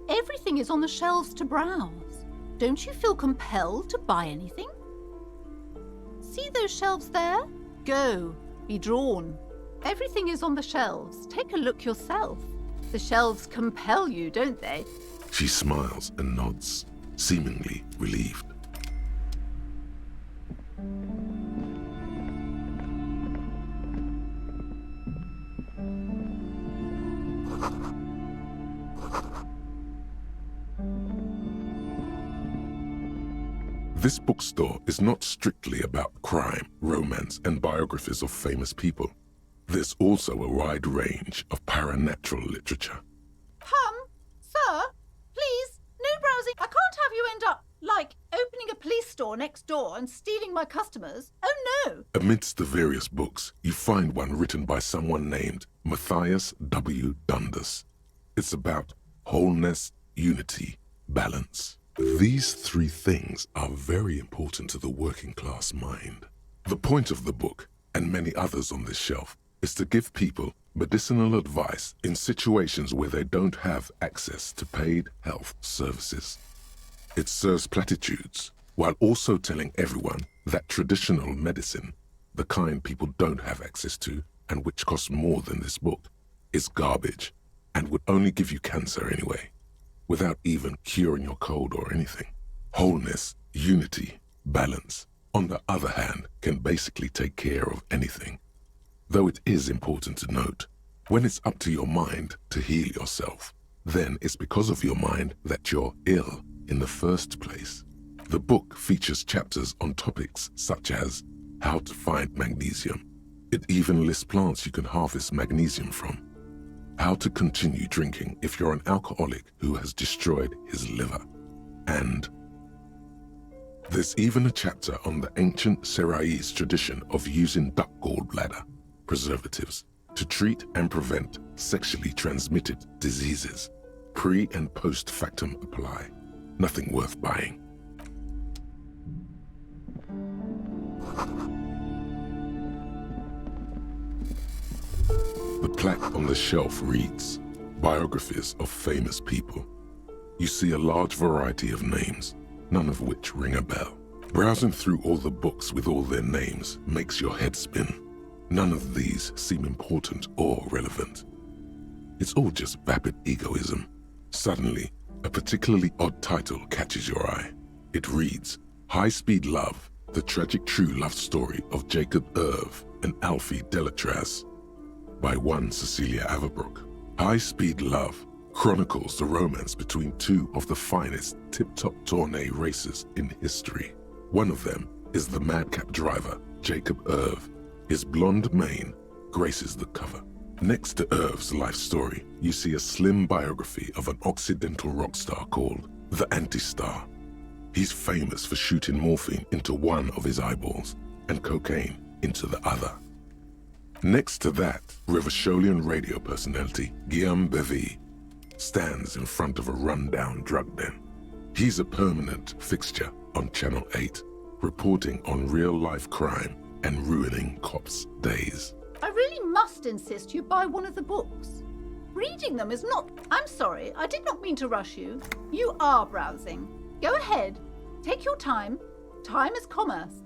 Everything is on the shelves to browse. Don't you feel compelled to buy anything? See those shelves there? Go, be drawn. Everything is on the shelves. Take a look yourself. The shelves compel you, don't they? She smiles and nods, seemingly relieved. This bookstore is not strictly about crime, romance, and biographies of famous people. There's also a wide range of paranatural literature. Sir, please, no browsing. I can't have you end up, like, opening a police store next door and stealing my customers. Oh no! Amidst the various books, you find one written by someone named Matthias W. Dundas. It's about wholeness, unity, balance. These three things are very important to the working class mind. The point of the book, and many others on this shelf, is to give people medicinal advice in situations where they don't have access to paid health services. It serves platitudes, while also telling everyone that traditional medicine, the kind people don't have access to and which costs more than this book, is garbage and would only give you cancer anyway, without even curing your cold or anything. Wholeness, unity, balance, on the other hand, can basically take care of anything. Though it is important to note, when it's up to your mind to heal yourself, then it's because of your mind that you're ill in the first place. The book features chapters on topics such as how to find magnesium. It even lists plants you can harvest magnesium from. How to continue drinking if you're an alcoholic who has destroyed his liver. And there's even a chapter on the ancient Seraïs tradition of using duck gallbladder preservatives to treat and prevent sexually transmitted diseases. Pre and post factum apply. Nothing worth buying. The plaque on the shelf reads, Biographies of Famous People. You see a large variety of names, none of which ring a bell. Browsing through all the books with all their names makes your head spin. None of these seem important or relevant. It's all just vapid egoism. Suddenly, a particularly odd title catches your eye. It reads, High Speed Love, the tragic true love story of Jacob Irv and Alfie Delatraz, by one Cecilia Averbrook. High Speed Love chronicles the romance between two of the finest tip-top tourney racers in history. One of them is the madcap driver, Jacob Irv. His blonde mane graces the cover. Next to Irv's life story, you see a slim biography of an Occidental rock star called the Anti-Star. He's famous for shooting morphine into one of his eyeballs and cocaine into the other. Next to that, Revacholian radio personality Guillaume Bevy stands in front of a rundown drug den. He's a permanent fixture on Channel 8, reporting on real-life crime and ruining cops' days. I really must insist you buy one of the books. Reading them is not... I'm sorry, I did not mean to rush you. You are browsing. Go ahead. Take your time. Time is commerce.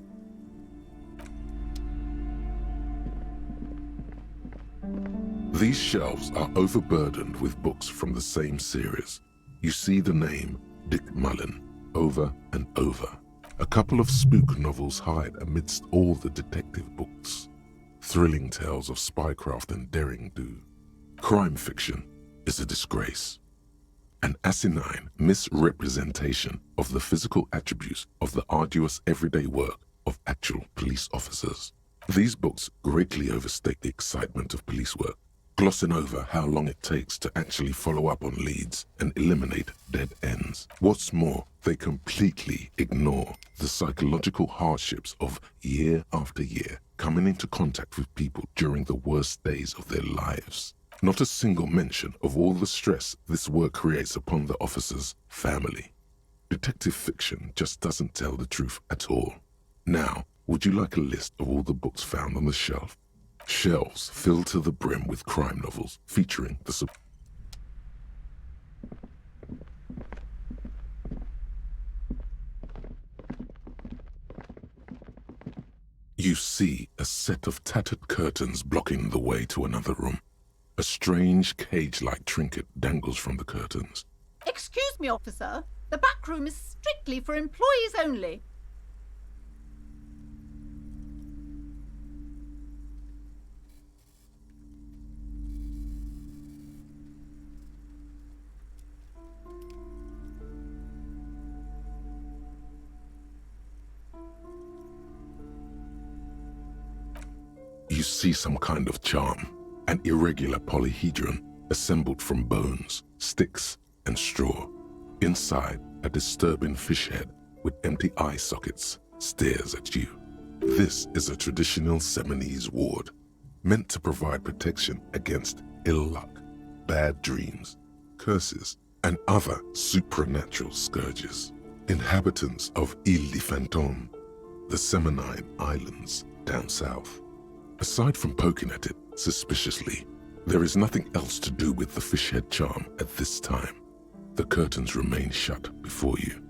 These shelves are overburdened with books from the same series. You see the name Dick Mullen over and over. A couple of spook novels hide amidst all the detective books. Thrilling tales of spycraft and daring do. Crime fiction is a disgrace. An asinine misrepresentation of the physical attributes of the arduous everyday work of actual police officers. These books greatly overstate the excitement of police work, glossing over how long it takes to actually follow up on leads and eliminate dead ends. What's more, they completely ignore the psychological hardships of year after year coming into contact with people during the worst days of their lives. Not a single mention of all the stress this work creates upon the officer's family. Detective fiction just doesn't tell the truth at all. Now, would you like a list of all the books found on the shelf? Shelves filled to the brim with crime novels featuring the You see a set of tattered curtains blocking the way to another room. A strange cage-like trinket dangles from the curtains. Excuse me, officer. The back room is strictly for employees only. You see some kind of charm, an irregular polyhedron assembled from bones, sticks, and straw. Inside, a disturbing fish head with empty eye sockets stares at you. This is a traditional Seminese ward, meant to provide protection against ill luck, bad dreams, curses, and other supernatural scourges. Inhabitants of Ile de Fantôme, the Seminine Islands down south. Aside from poking at it suspiciously, there is nothing else to do with the fish head charm at this time. The curtains remain shut before you.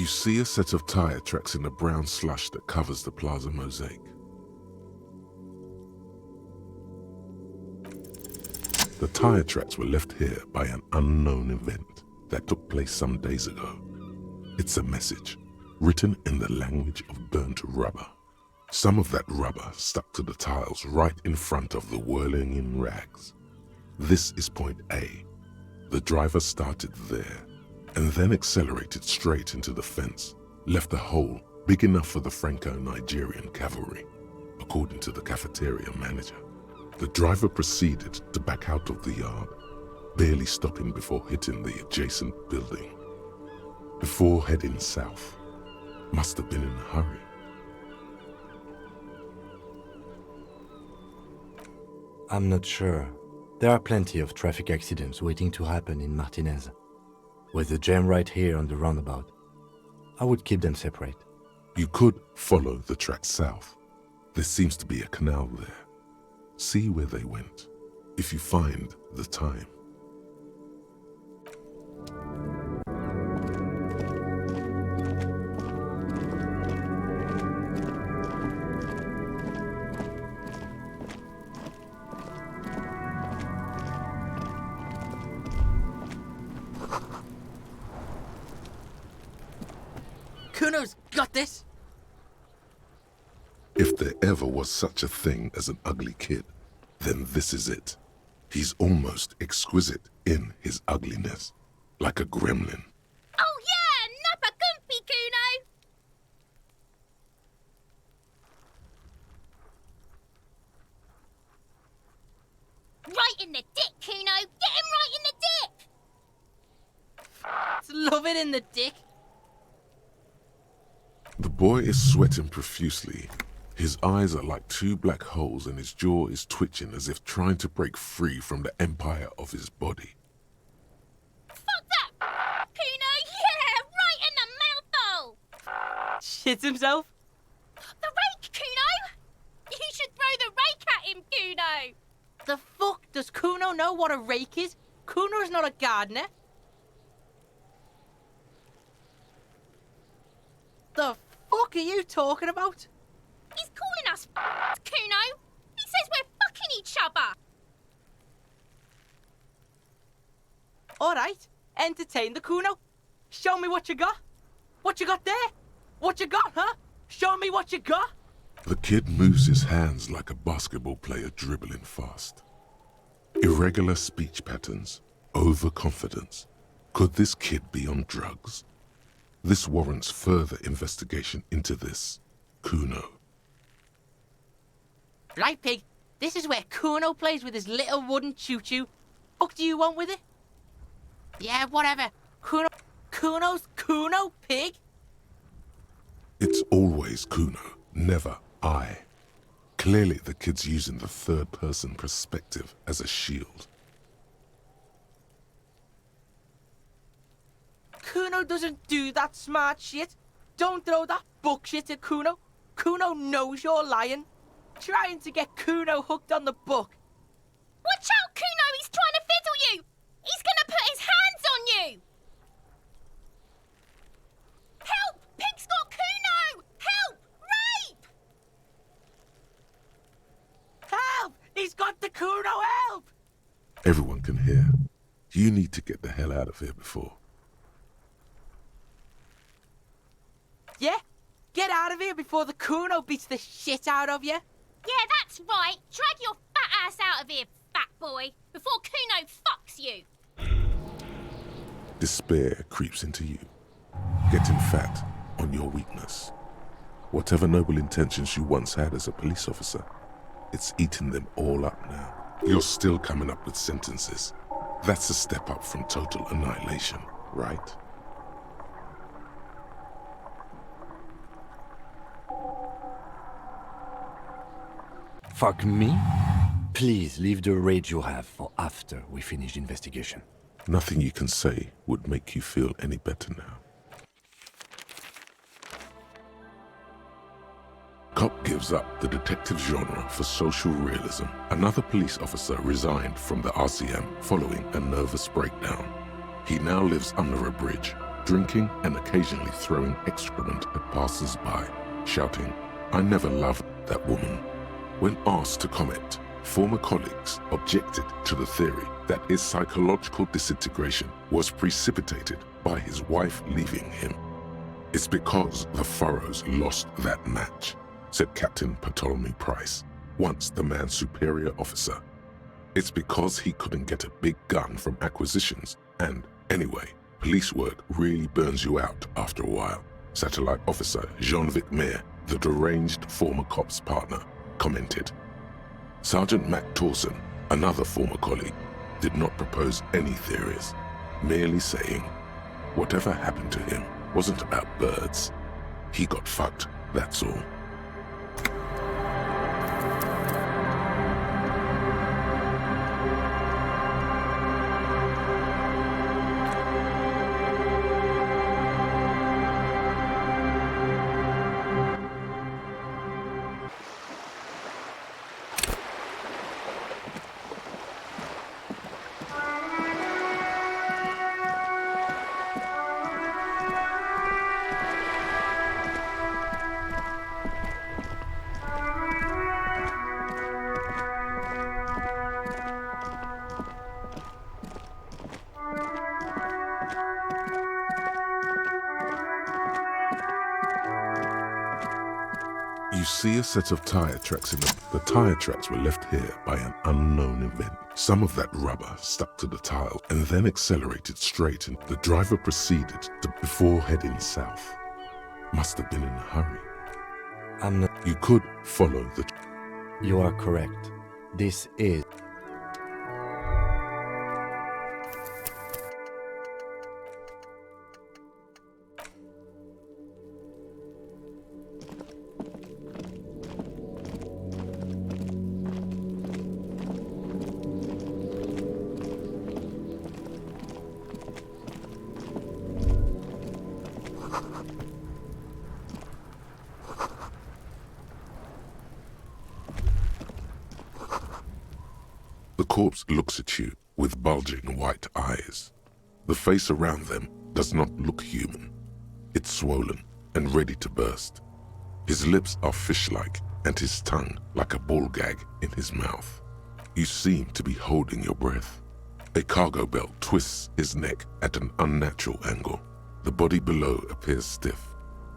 You see a set of tire tracks in the brown slush that covers the plaza mosaic. The tire tracks were left here by an unknown event that took place some days ago. It's a message, written in the language of burnt rubber. Some of that rubber stuck to the tiles right in front of the whirling in rags. This is point A. The driver started there, and then accelerated straight into the fence, left a hole big enough for the Franco-Nigerian cavalry, according to the cafeteria manager. The driver proceeded to back out of the yard, barely stopping before hitting the adjacent building. Before heading south, must have been in a hurry. I'm not sure. There are plenty of traffic accidents waiting to happen in Martinez. With the jam right here on the roundabout, I would keep them separate. You could follow the track south. There seems to be a canal there. See where they went, if you find the time. Kuno's got this. If there ever was such a thing as an ugly kid, then this is it. He's almost exquisite in his ugliness, like a gremlin. Oh yeah, nappa gumpy, Kuno! Right in the dick, Kuno! Get him right in the dick! Love it in the dick. The boy is sweating profusely. His eyes are like two black holes and his jaw is twitching as if trying to break free from the empire of his body. Fuck that! Kuno, yeah! Right in the mouthhole! Shits himself. The rake, Kuno! You should throw the rake at him, Kuno! The fuck? Does Kuno know what a rake is? Kuno's not a gardener. The fuck are you talking about? He's calling us Kuno! He says we're fucking each other! Alright, entertain the Kuno. Show me what you got. What you got there? What you got, huh? Show me what you got. The kid moves his hands like a basketball player dribbling fast. Irregular speech patterns, overconfidence. Could this kid be on drugs? This warrants further investigation into this Kuno. Right, pig. This is where Kuno plays with his little wooden choo-choo. What do you want with it? Yeah, whatever. Kuno's Kuno, pig. It's always Kuno, never I. Clearly the kid's using the third-person perspective as a shield. Kuno doesn't do that smart shit. Don't throw that bullshit at Kuno. Kuno knows you're lying. Trying to get Kuno hooked on the book. Watch out, Kuno! He's trying to fiddle you! He's gonna put his hands on you! Help! Pig's got Kuno! Help! Rape! Help! He's got the Kuno, help! Everyone can hear. You need to get the hell out of here before. Yeah? Get out of here before the Kuno beats the shit out of you. Yeah, that's right. Drag your fat ass out of here, fat boy, before Kuno fucks you. Despair creeps into you, getting fat on your weakness. Whatever noble intentions you once had as a police officer, it's eating them all up now. You're still coming up with sentences. That's a step up from total annihilation, right? Fuck me? Please leave the rage you have for after we finish the investigation. Nothing you can say would make you feel any better now. Cop gives up the detective genre for social realism. Another police officer resigned from the RCM following a nervous breakdown. He now lives under a bridge, drinking and occasionally throwing excrement at passers-by, shouting, "I never loved that woman." When asked to comment, former colleagues objected to the theory that his psychological disintegration was precipitated by his wife leaving him. "It's because the Furrows lost that match," said Captain Ptolemy Price, once the man's superior officer. "It's because he couldn't get a big gun from acquisitions, and anyway, police work really burns you out after a while," Satellite Officer Jean-Vic Mayer, the deranged former cop's partner, commented. Sergeant Mac Torson, another former colleague, did not propose any theories, merely saying, "Whatever happened to him wasn't about birds. He got fucked, that's all." You see a set of tire tracks in them. The tire tracks were left here by an unknown event. Some of that rubber stuck to the tile and then accelerated straight, and the driver proceeded to before heading south. Must have been in a hurry. I'm not. You could follow the... You are correct. This is. The corpse looks at you with bulging white eyes. The face around them does not look human. It's swollen and ready to burst. His lips are fish-like and his tongue like a ball gag in his mouth. You seem to be holding your breath. A cargo belt twists his neck at an unnatural angle. The body below appears stiff.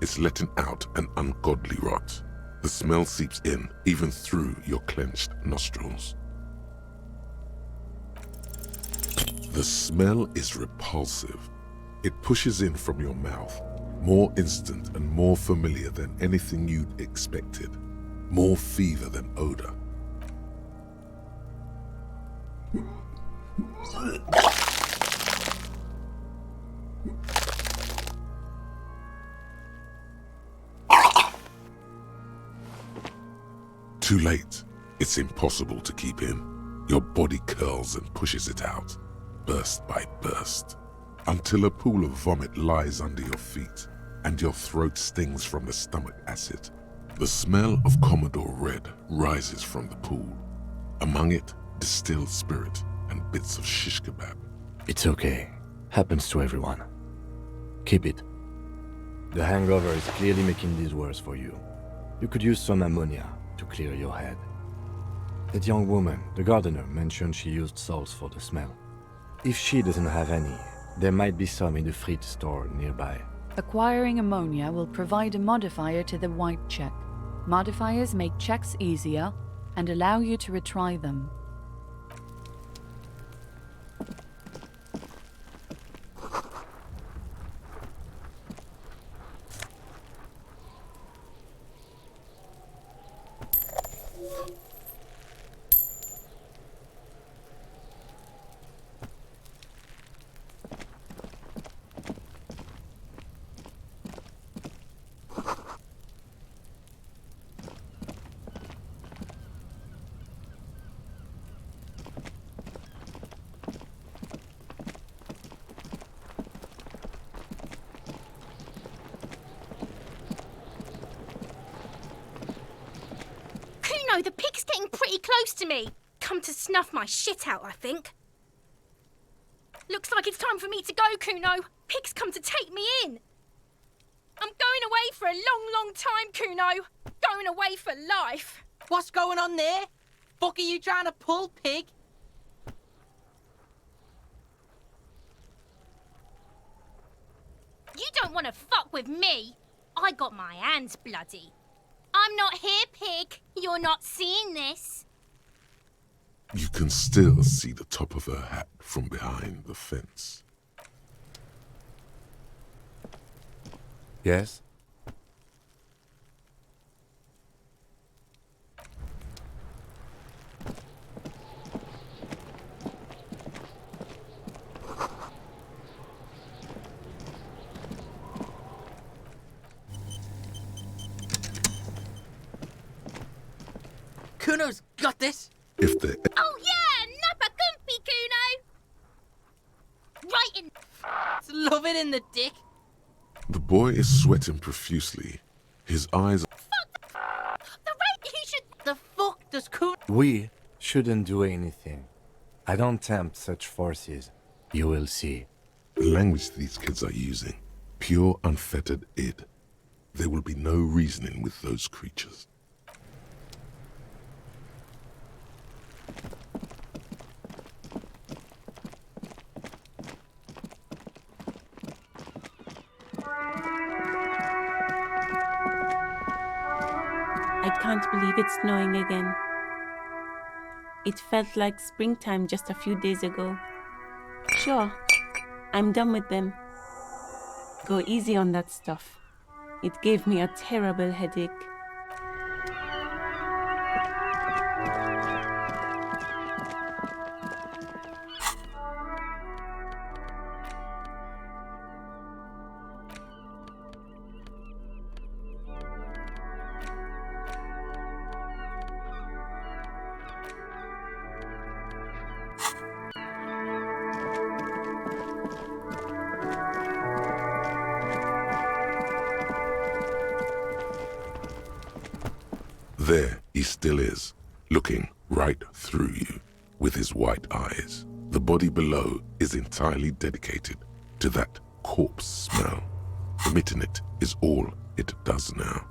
It's letting out an ungodly rot. The smell seeps in even through your clenched nostrils. The smell is repulsive. It pushes in from your mouth, more instant and more familiar than anything you'd expected, more fever than odor. Too late. It's impossible to keep in. Your body curls and pushes it out, burst by burst, until a pool of vomit lies under your feet and your throat stings from the stomach acid. The smell of Commodore Red rises from the pool. Among it, distilled spirit and bits of shish kebab. It's okay. Happens to everyone. Keep it. The hangover is clearly making this worse for you. You could use some ammonia to clear your head. That young woman, the gardener, mentioned she used salts for the smell. If she doesn't have any, there might be some in the fridge store nearby. Acquiring ammonia will provide a modifier to the white check. Modifiers make checks easier and allow you to retry them. Kuno, the pig's getting pretty close to me. Come to snuff my shit out, I think. Looks like it's time for me to go, Kuno. pigs come to take me in. I'm going away for a long, long time, Kuno. Going away for life. What's going on there? Fuck are you trying to pull, pig? You don't want to fuck with me. I got my hands bloody. I'm not here, pig. You're not seeing this. You can still see the top of her hat from behind the fence. Yes? Kuno's got this. If the Oh yeah, Nappa Gumpy, Kuno. Right in. Love it in the dick. The boy is sweating profusely. His eyes... The rate you should. The fuck does Kuno... We shouldn't do anything. I don't tempt such forces. You will see. The language these kids are using. Pure, unfettered id. There will be no reasoning with those creatures. I can't believe it's snowing again. It felt like springtime just a few days ago. Sure, I'm done with them. Go easy on that stuff. It gave me a terrible headache. There he still is, looking right through you with his white eyes. The body below is entirely dedicated to that corpse smell. Emitting it is all it does now.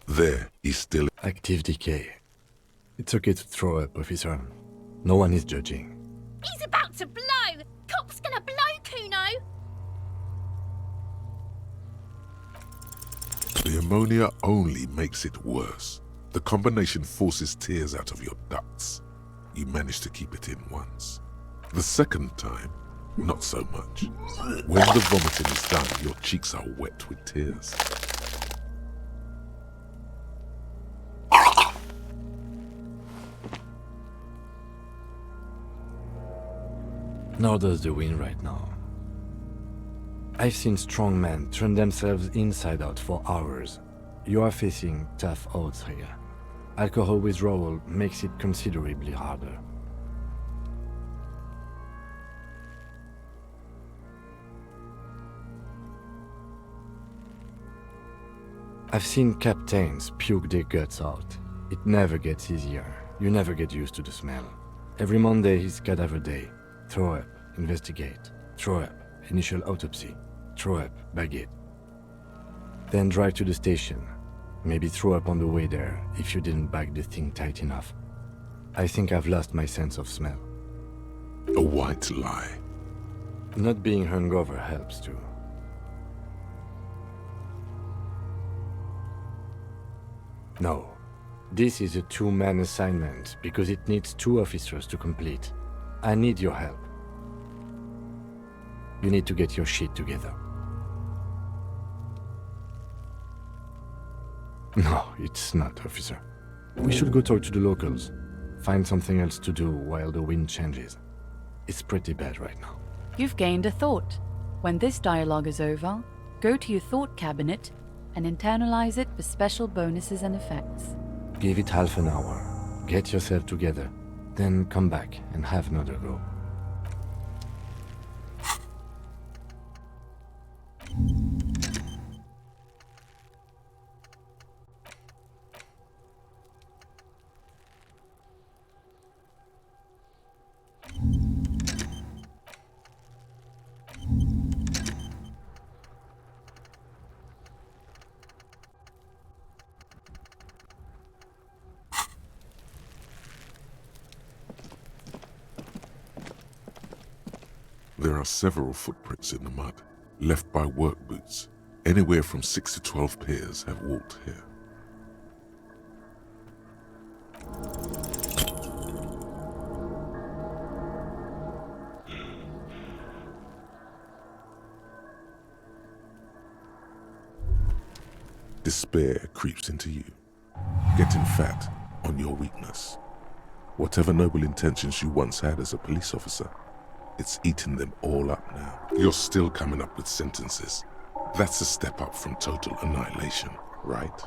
There he still... Active decay. It's okay to throw up, officer. No one is judging. He's about to blow. Cop's gonna blow, Kuno. The ammonia only makes it worse. The combination forces tears out of your ducts. You manage to keep it in once. The second time, not so much. When the vomiting is done, your cheeks are wet with tears. Nor does the wind right now. I've seen strong men turn themselves inside out for hours. You are facing tough odds here. Alcohol withdrawal makes it considerably harder. I've seen captains puke their guts out. It never gets easier. You never get used to the smell. Every Monday is cadaver day. Throw up, investigate. Throw up, initial autopsy. Throw up, bag it. Then drive to the station. Maybe throw up on the way there if you didn't bag the thing tight enough. I think I've lost my sense of smell. A white lie. Not being hungover helps too. No. This is a two-man assignment because it needs 2 officers to complete. I need your help. You need to get your shit together. No, it's not, officer. We should go talk to the locals. Find something else to do while the wind changes. It's pretty bad right now. You've gained a thought. When this dialogue is over, go to your thought cabinet and internalize it for special bonuses and effects. Give it half an hour. Get yourself together. Then come back and have another go. There are several footprints in the mud, left by work boots. Anywhere from 6 to 12 pairs have walked here. Despair creeps into you, getting fat on your weakness. Whatever noble intentions you once had as a police officer, it's eaten them all up now. You're still coming up with sentences. That's a step up from total annihilation, right?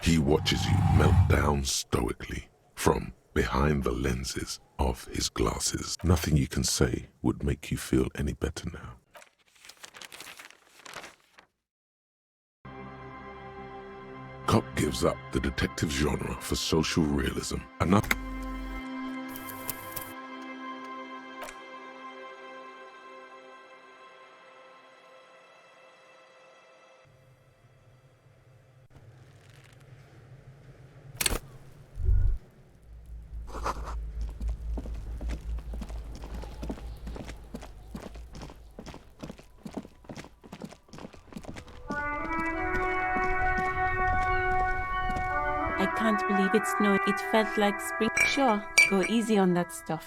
He watches you melt down stoically from behind the lenses of his glasses. Nothing you can say would make you feel any better now. Cop gives up the detective genre for social realism. Enough. I can't believe it snowed. It felt like spring. Sure, go easy on that stuff.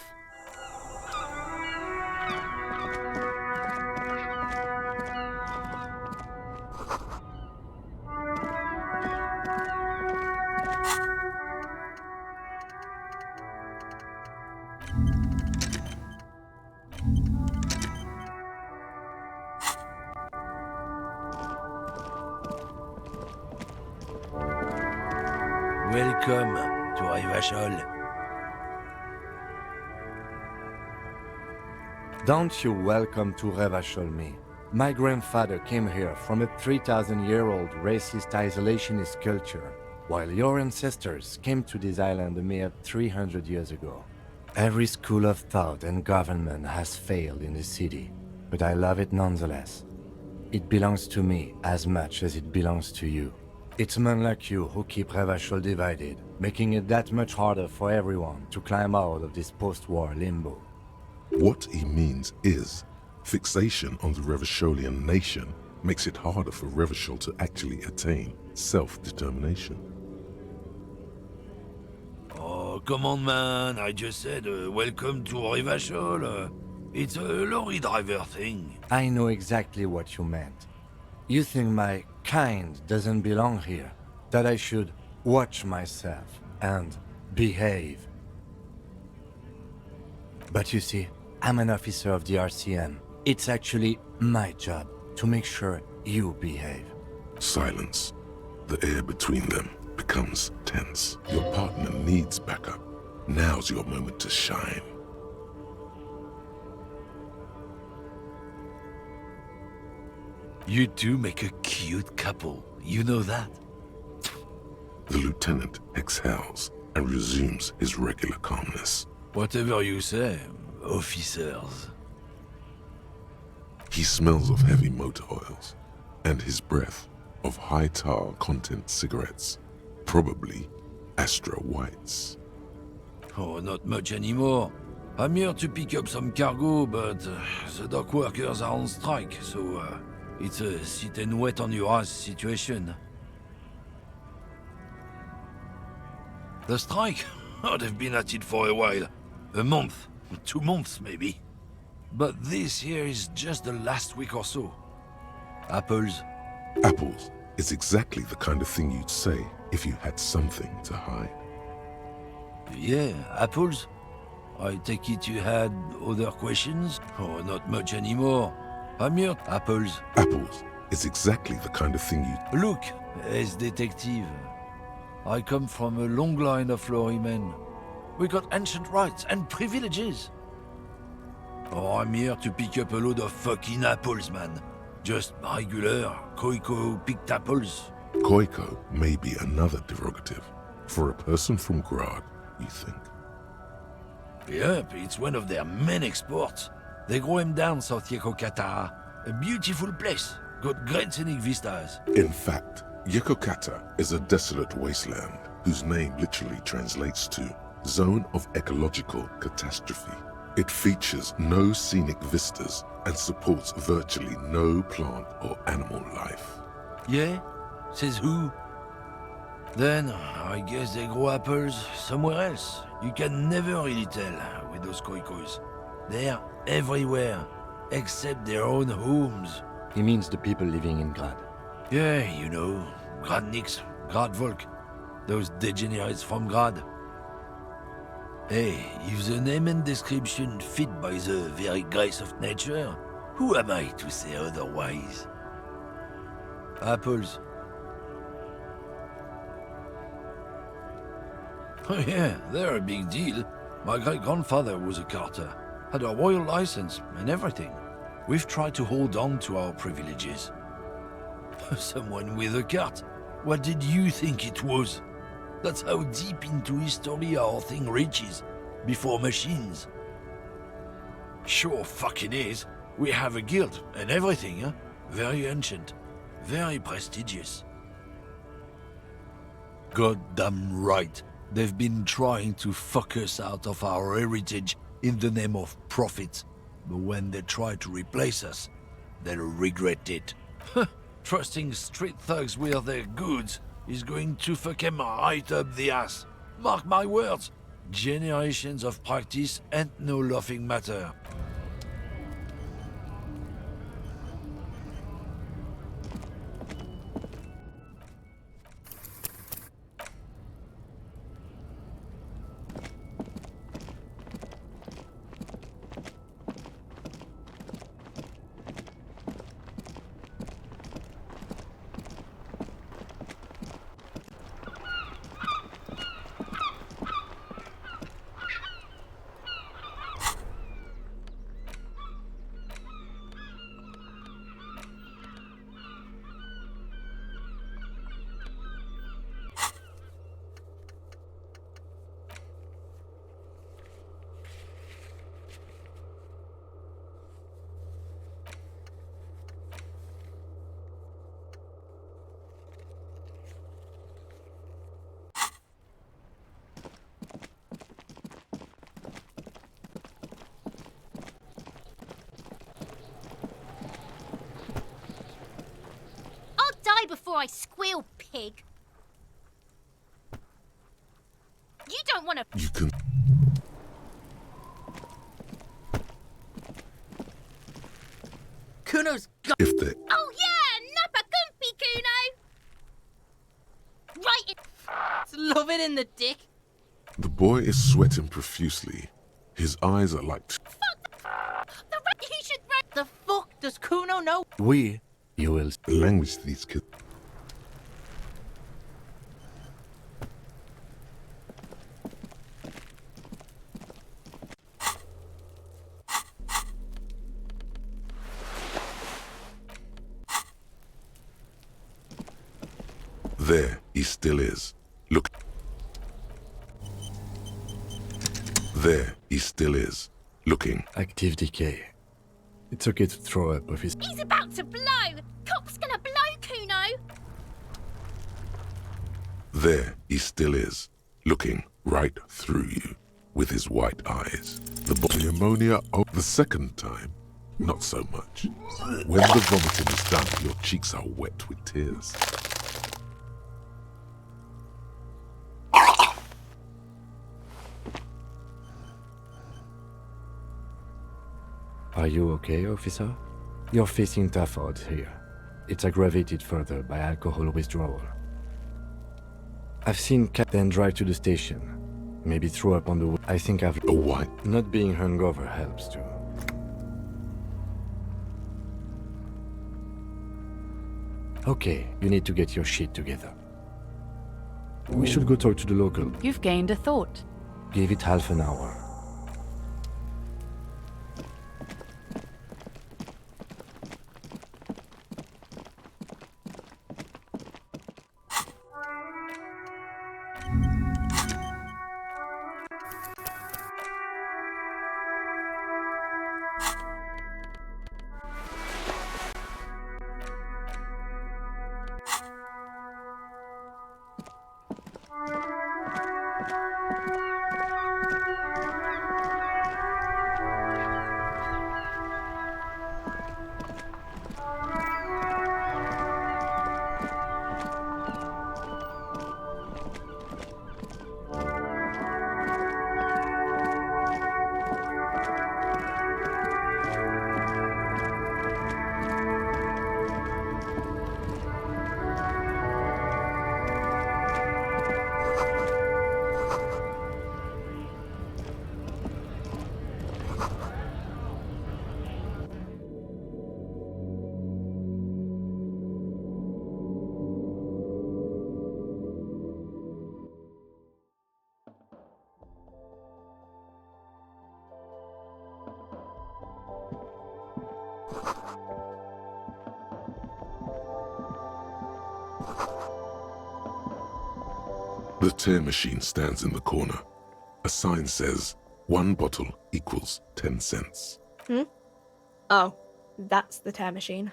Welcome to Revachol. Don't you welcome to Revachol me. My grandfather came here from a 3,000-year-old racist isolationist culture, while your ancestors came to this island a mere 300 years ago. Every school of thought and government has failed in the city, but I love it nonetheless. It belongs to me as much as it belongs to you. It's men like you who keep Revachol divided, making it that much harder for everyone to climb out of this post-war limbo. What he means is, fixation on the Revacholian nation makes it harder for Revachol to actually attain self-determination. Oh, come on, man. I just said welcome to Revachol. It's a lorry driver thing. I know exactly what you meant. You think my kind doesn't belong here, that I should watch myself and behave. But you see, I'm an officer of the RCM. It's actually my job to make sure you behave. Silence. The air between them becomes tense. Your partner needs backup. Now's your moment to shine. You two make a cute couple. You know that? The lieutenant exhales and resumes his regular calmness. Whatever you say, officers. He smells of heavy motor oils and his breath of high tar content cigarettes, probably Astra Whites. Oh, not much anymore. I'm here to pick up some cargo, but the dock workers are on strike, so it's a sit and wait on your ass situation. The strike? Oh, they've been at it for a while. A month, 2 months maybe. But this here is just the last week or so. Apples? Apples is exactly the kind of thing you'd say if you had something to hide. Yeah, apples? I take it you had other questions? Oh, not much anymore. I'm here. Apples. Apples is exactly the kind of thing you... Look, as detective, I come from a long line of lorrymen. We got ancient rights and privileges. Oh, I'm here to pick up a load of fucking apples, man. Just regular, Koiko picked apples. Koiko may be another derogative. For a person from Grad, you think? Yep, it's one of their main exports. They grow him down South Yekokata. A beautiful place. Got great scenic vistas. In fact, Yekokata is a desolate wasteland whose name literally translates to Zone of Ecological Catastrophe. It features no scenic vistas and supports virtually no plant or animal life. Yeah? Says who? Then, I guess they grow apples somewhere else. You can never really tell with those Koikos. They're everywhere, except their own homes. He means the people living in Grad. Yeah, you know, Gradniks, Gradvolk, those degenerates from Grad. Hey, if the name and description fit by the very grace of nature, who am I to say otherwise? Apples. Oh yeah, they're a big deal. My great-grandfather was a carter, had a royal license and everything. We've tried to hold on to our privileges. Someone with a cart? What did you think it was? That's how deep into history our thing reaches, before machines. Sure fucking is. We have a guild and everything, huh? Very ancient, very prestigious. Goddamn right. They've been trying to fuck us out of our heritage in the name of profit. But when they try to replace us, they'll regret it. Trusting street thugs with their goods is going to fuck them right up the ass. Mark my words. Generations of practice ain't no laughing matter. Before I squeal, pig. You don't want to. You can... Kuno's got. If they... Oh yeah, Nappa Gumpy, Kuno. Right in. Love it in the dick. The boy is sweating profusely. His eyes are like... He should. The fuck does Kuno know? We, you will... The language these kids... There he still is. Look. There he still is. Looking. Active decay. It's okay to throw up with his... He's about to blow. Cock's gonna blow, Kuno. There he still is. Looking right through you with his white eyes. The ammonia the second time, not so much. When the vomiting is done, your cheeks are wet with tears. Are you okay, officer? You're facing tough odds here. It's aggravated further by alcohol withdrawal. I've seen Cat then drive to the station. Maybe throw up on the way. I think I've... A what? Not being hungover helps too. Okay, you need to get your shit together. We should go talk to the local. You've gained a thought. Give it half an hour. The tear machine stands in the corner. A sign says, 1 bottle equals 10 cents. Oh, that's the tear machine.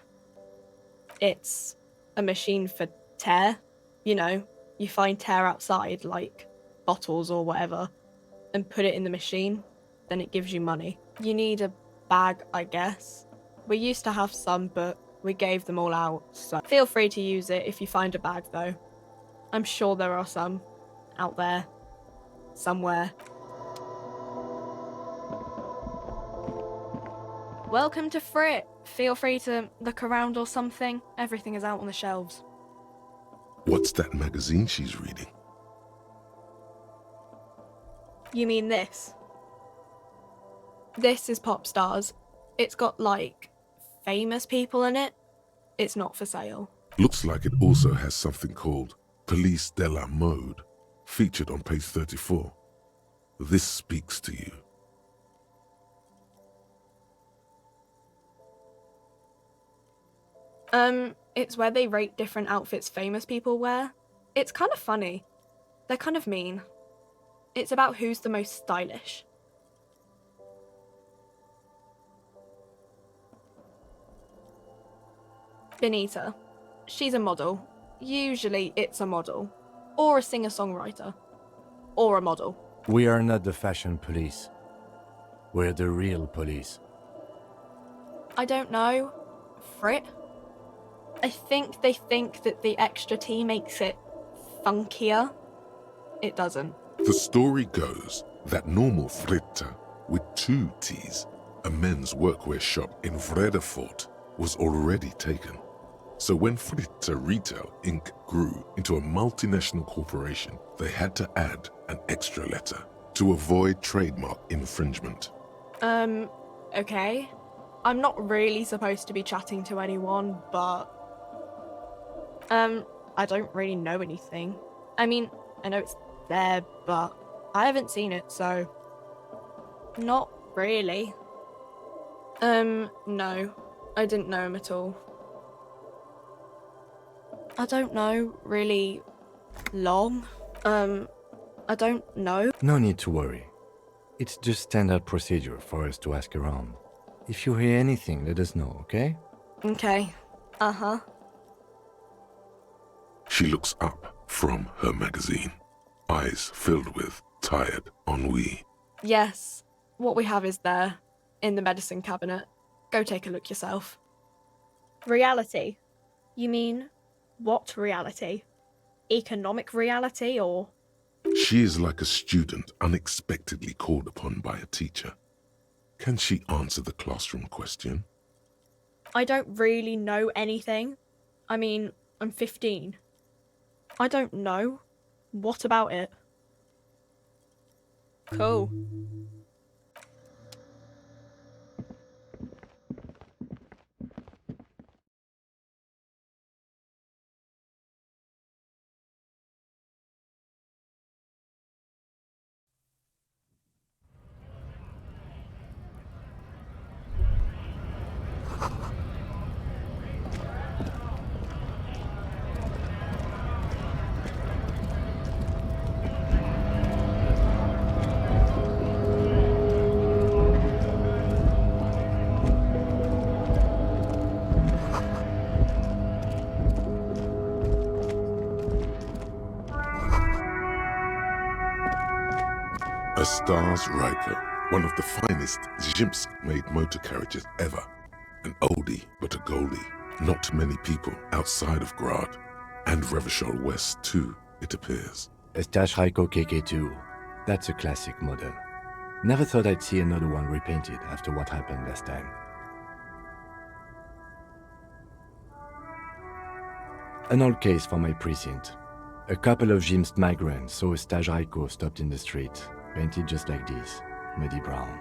It's a machine for tear. You know, you find tear outside, like bottles or whatever, and put it in the machine, then it gives you money. You need a bag, I guess. We used to have some, but we gave them all out, so feel free to use it if you find a bag, though. I'm sure there are some out there, somewhere. Welcome to Frit. Feel free to look around or something. Everything is out on the shelves. What's that magazine she's reading? You mean this? This is Pop Stars. It's got, like, famous people in it. It's not for sale. Looks like it also has something called Police de la Mode, featured on page 34. This speaks to you. It's where they rate different outfits famous people wear. It's kind of funny. They're kind of mean. It's about who's the most stylish. Benita. She's a model. Usually it's a model. Or a singer-songwriter. Or a model. We are not the fashion police. We're the real police. I don't know. Frit? I think they think that the extra T makes it funkier. It doesn't. The story goes that normal Fritta, with 2 T's, a men's workwear shop in Vredefort, was already taken. So when Fritta Retail Inc. grew into a multinational corporation, they had to add an extra letter to avoid trademark infringement. Okay. I'm not really supposed to be chatting to anyone, but... I don't really know anything. I mean, I know it's there, but I haven't seen it, so... Not really. No. I didn't know him at all. I don't know, really long. I don't know. No need to worry. It's just standard procedure for us to ask around. If you hear anything, let us know, okay? Okay. Uh-huh. She looks up from her magazine, eyes filled with tired ennui. Yes. What we have is there, in the medicine cabinet. Go take a look yourself. Reality? You mean, what reality? Economic reality, or...? She is like a student unexpectedly called upon by a teacher. Can she answer the classroom question? I don't really know anything. I mean, I'm 15. I don't know. What about it? Cool. A Stars Riker, one of the finest Zhimsk-made motor carriages ever. An oldie but a goldie. Not many people outside of Grad. And Revachol West too, it appears. A Stashraiko KK2. That's a classic model. Never thought I'd see another one repainted after what happened last time. An old case for my precinct. A couple of Zhimsk migrants saw a Stashraiko stopped in the street, painted just like this, muddy brown.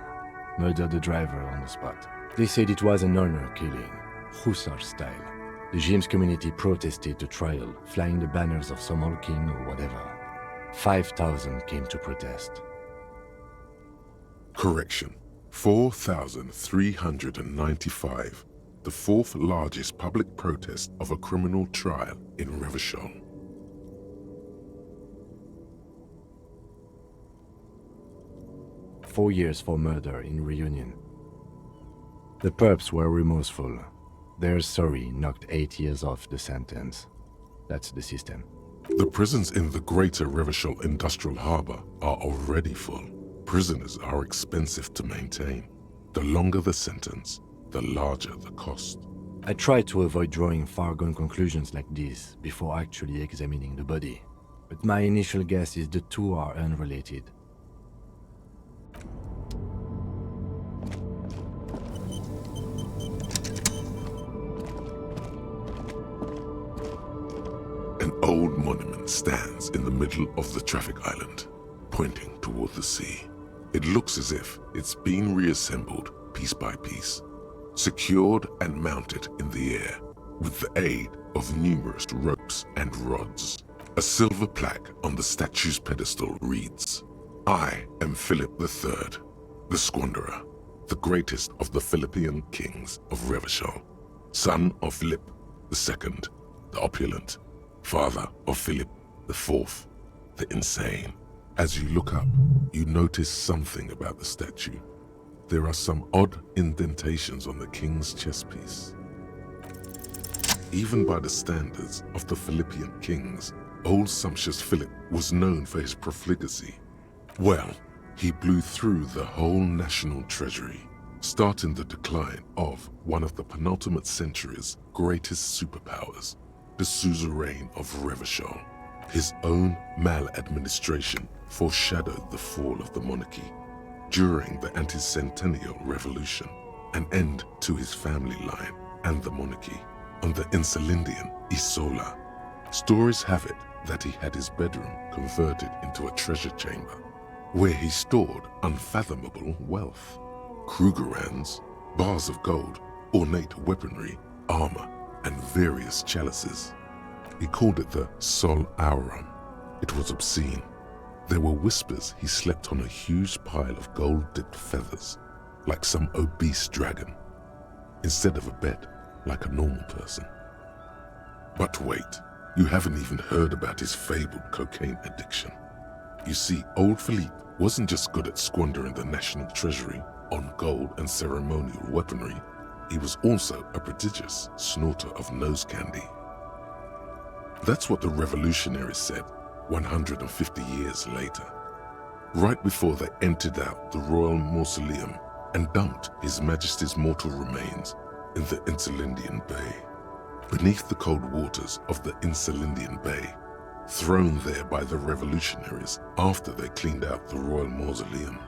Murdered the driver on the spot. They said it was an honor killing, Hussar style. The Zhimsk community protested the trial, flying the banners of some old king or whatever. 5,000 came to protest. Correction. 4,395. The fourth largest public protest of a criminal trial in Revachol. "4 years for murder in Reunion. The perps were remorseful. Their sorry knocked 8 years off the sentence. That's the system. The prisons in the greater Revachol Industrial Harbor are already full. Prisoners are expensive to maintain. The longer the sentence, the larger the cost. I tried to avoid drawing far-gone conclusions like this before actually examining the body. But my initial guess is the two are unrelated. An old monument stands in the middle of the traffic island, pointing toward the sea. It looks as if it's been reassembled piece by piece, secured and mounted in the air with the aid of numerous ropes and rods. A silver plaque on the statue's pedestal reads, "I am Philip III, the Squanderer, the greatest of the Philippian kings of Revachol, son of Philip II, the opulent, father of Philip IV, the insane." As you look up, you notice something about the statue. There are some odd indentations on the king's chestpiece. Even by the standards of the Philippian kings, old sumptuous Philip was known for his profligacy. Well, he blew through the whole national treasury, starting the decline of one of the penultimate century's greatest superpowers, the suzerain of Revachol. His own maladministration foreshadowed the fall of the monarchy. During the anti-centennial revolution, an end to his family line and the monarchy. On the Insulindian Isola, stories have it that he had his bedroom converted into a treasure chamber, where he stored unfathomable wealth. Krugerrands, bars of gold, ornate weaponry, armor, and various chalices. He called it the Sol Auron. It was obscene. There were whispers he slept on a huge pile of gold-dipped feathers, like some obese dragon, instead of a bed, like a normal person. But wait, you haven't even heard about his fabled cocaine addiction. You see, old Philippe wasn't just good at squandering the national treasury on gold and ceremonial weaponry, he was also a prodigious snorter of nose candy. That's what the revolutionaries said 150 years later, right before they emptied out the royal mausoleum and dumped His Majesty's mortal remains in the Insulindian Bay. Beneath the cold waters of the Insulindian Bay, thrown there by the revolutionaries after they cleaned out the royal mausoleum.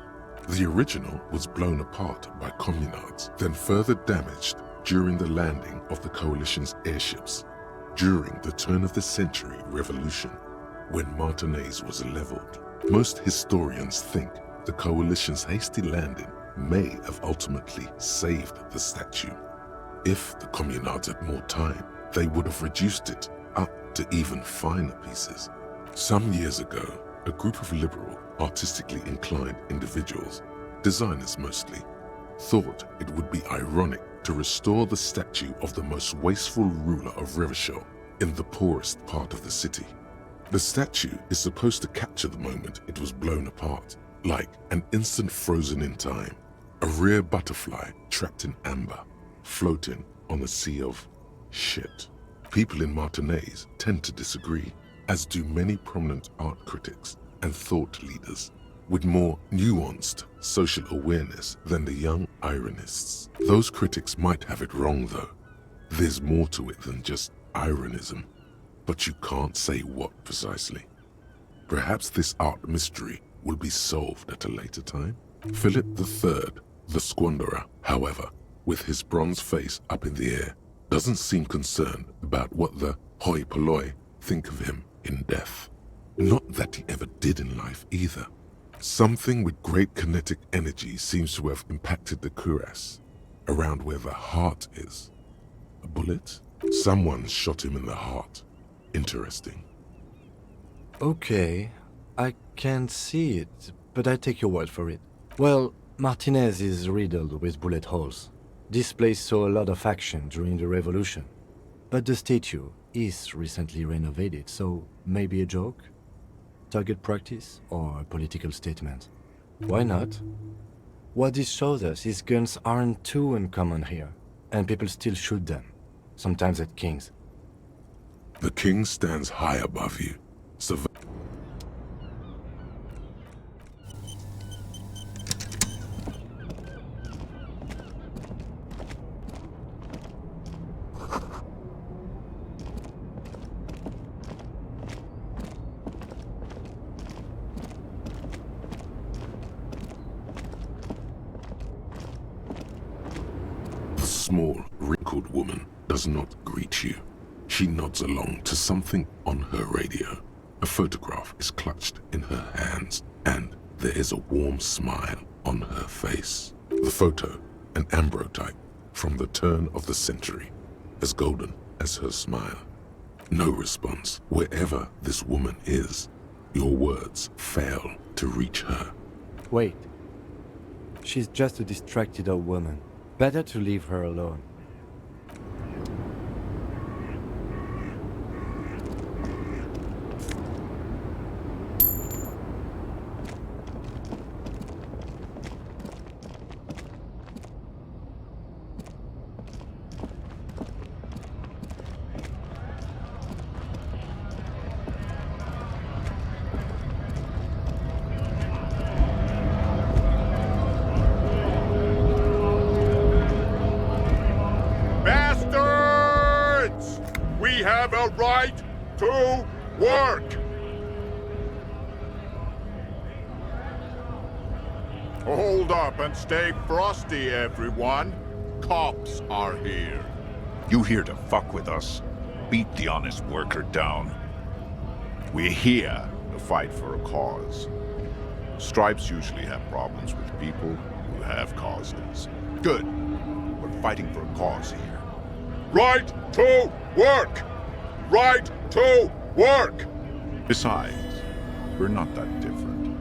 The original was blown apart by communards, then further damaged during the landing of the coalition's airships during the turn of the century revolution. when Martinez was leveled. Most historians think the coalition's hasty landing may have ultimately saved the statue. If the communards had more time, they would have reduced it up to even finer pieces. Some years ago, a group of liberal, artistically inclined individuals, designers mostly, thought it would be ironic to restore the statue of the most wasteful ruler of Revachol in the poorest part of the city. The statue is supposed to capture the moment it was blown apart, like an instant frozen in time, a rare butterfly trapped in amber, floating on a sea of shit. People in Martinez tend to disagree, as do many prominent art critics and thought leaders with more nuanced social awareness than the young ironists. Those critics might have it wrong though. There's more to it than just ironism, but you can't say what precisely. Perhaps this art mystery will be solved at a later time. Philip III, the Squanderer, however, with his bronze face up in the air, doesn't seem concerned about what the hoi polloi think of him in death. Not that he ever did in life either. Something with great kinetic energy seems to have impacted the cuirass, around where the heart is. A bullet? Someone shot him in the heart. Interesting. Okay, I can see it, but I take your word for it. Well, Martinez is riddled with bullet holes. This place saw a lot of action during the revolution. But the statue is recently renovated, so maybe a joke? Target practice or a political statement? Why not? What this shows us is guns aren't too uncommon here, and people still shoot them, sometimes at kings. The king stands high above you. The small, wrinkled woman does not greet you. She nods along to something on her radio. A photograph is clutched in her hands, and there is a warm smile on her face. The photo, an ambrotype from the turn of the century, as golden as her smile. No response. Wherever this woman is, your words fail to reach her. Wait. She's just a distracted old woman. Better to leave her alone. We have a right to work! Hold up and stay frosty, everyone. Cops are here. You here to fuck with us? Beat the honest worker down. We're here to fight for a cause. Stripes usually have problems with people who have causes. Good. We're fighting for a cause here. Right to work! Right to work! Besides, we're not that different.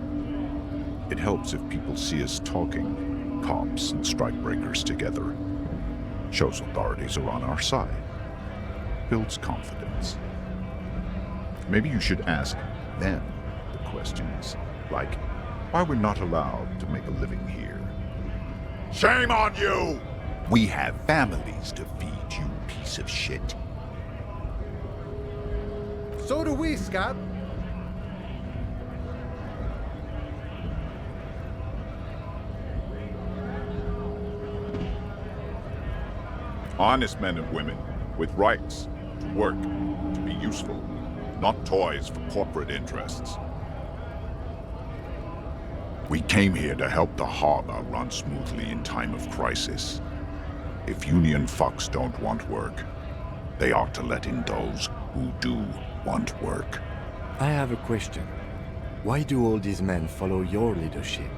It helps if people see us talking, cops and strikebreakers together. Shows authorities are on our side. Builds confidence. Maybe you should ask them the questions, like why we're not allowed to make a living here. Shame on you! We have families to feed, you piece of shit. So do we, Scott. Honest men and women with rights to work, to be useful, not toys for corporate interests. We came here to help the harbor run smoothly in time of crisis. If union fucks don't want work, they ought to let in those who do want work. I have a question. Why do all these men follow your leadership?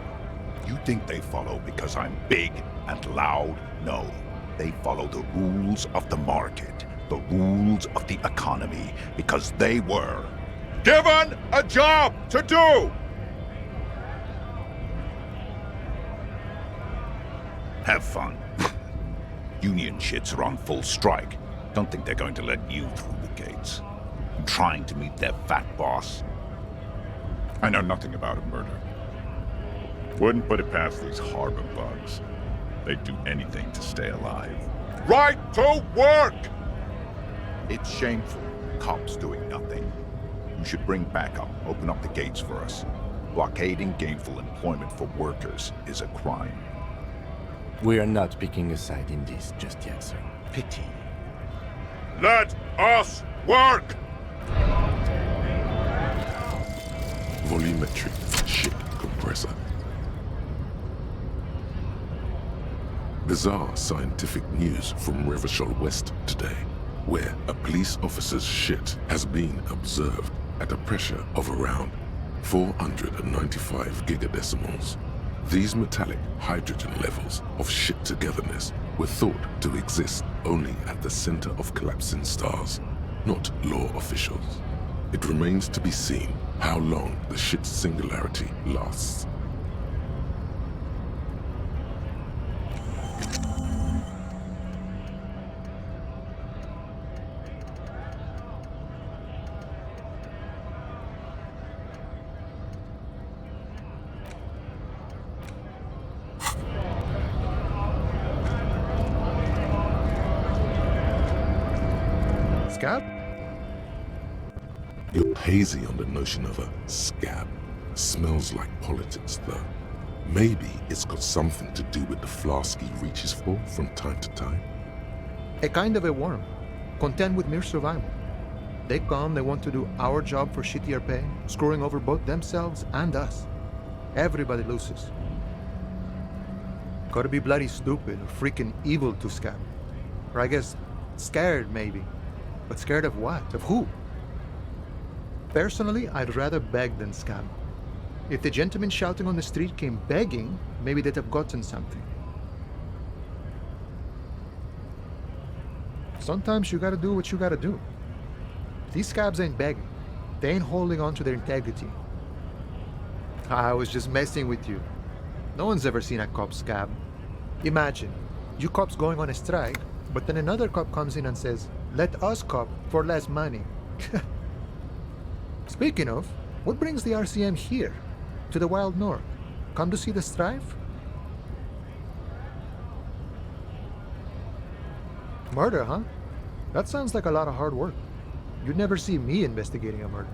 You think they follow because I'm big and loud? No. They follow the rules of the market, the rules of the economy, because they were given a job to do! Have fun. Union shits are on full strike. Don't think they're going to let you through the gates. I'm trying to meet their fat boss. I know nothing about a murder. Wouldn't put it past these harbor bugs. They'd do anything to stay alive. Right to work! It's shameful. Cops doing nothing. You should bring backup, open up the gates for us. Blockading gainful employment for workers is a crime. We are not picking a side in this just yet, sir. Pity. Let us work! Volumetric ship compressor. Bizarre scientific news from Revachol West today, where a police officer's shit has been observed at a pressure of around 495 gigadecimals. These metallic hydrogen levels of shit togetherness were thought to exist only at the center of collapsing stars, not law officials. It remains to be seen how long the shit's singularity lasts. Scab? You're hazy on the notion of a scab. Smells like politics, though. Maybe it's got something to do with the flask he reaches for from time to time. A kind of a worm, content with mere survival. They come, they want to do our job for shittier pay, screwing over both themselves and us. Everybody loses. Gotta be bloody stupid or freaking evil to scab. Or I guess, scared maybe. But scared of what? Of who? Personally, I'd rather beg than scab. If the gentleman shouting on the street came begging, maybe they'd have gotten something. Sometimes you gotta do what you gotta do. These scabs ain't begging. They ain't holding on to their integrity. I was just messing with you. No one's ever seen a cop scab. Imagine, you cops going on a strike, but then another cop comes in and says, "Let us cop for less money." Speaking of, what brings the RCM here? To the wild north? Come to see the strife? Murder, huh? That sounds like a lot of hard work. You'd never see me investigating a murder.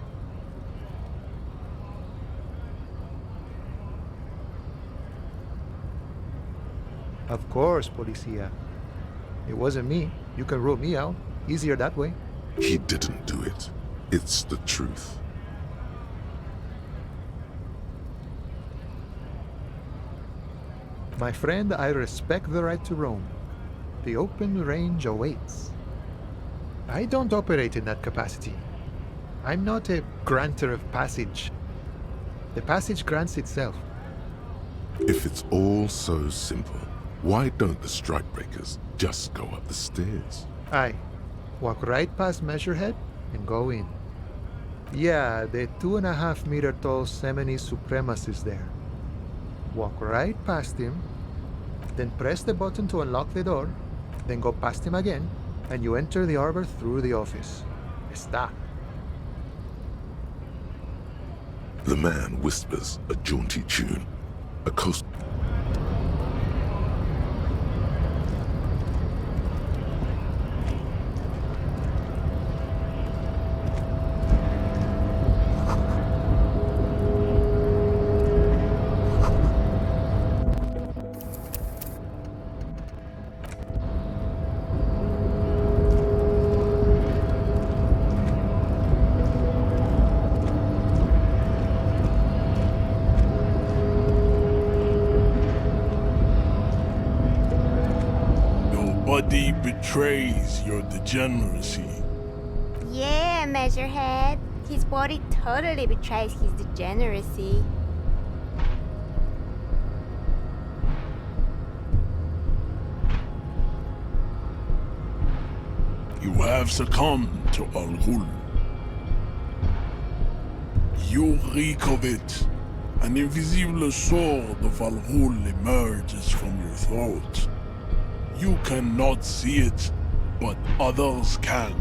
Of course, Policia. It wasn't me. You can rule me out. Easier that way. He didn't do it. It's the truth. My friend, I respect the right to roam. The open range awaits. I don't operate in that capacity. I'm not a granter of passage. The passage grants itself. If it's all so simple, why don't the strikebreakers just go up the stairs? Aye. Walk right past Measurehead and go in. Yeah, the 2.5 meter tall Semini supremacist there. Walk right past him, then press the button to unlock the door, then go past him again, and you enter the arbor through the office. Está. The man whispers a jaunty tune, a coast. Nobody betrays your degeneracy. Yeah, Measurehead. His body totally betrays his degeneracy. You have succumbed to Al Ghul. You reek of it. An invisible sword of Al Ghul emerges from your throat. You cannot see it, but others can.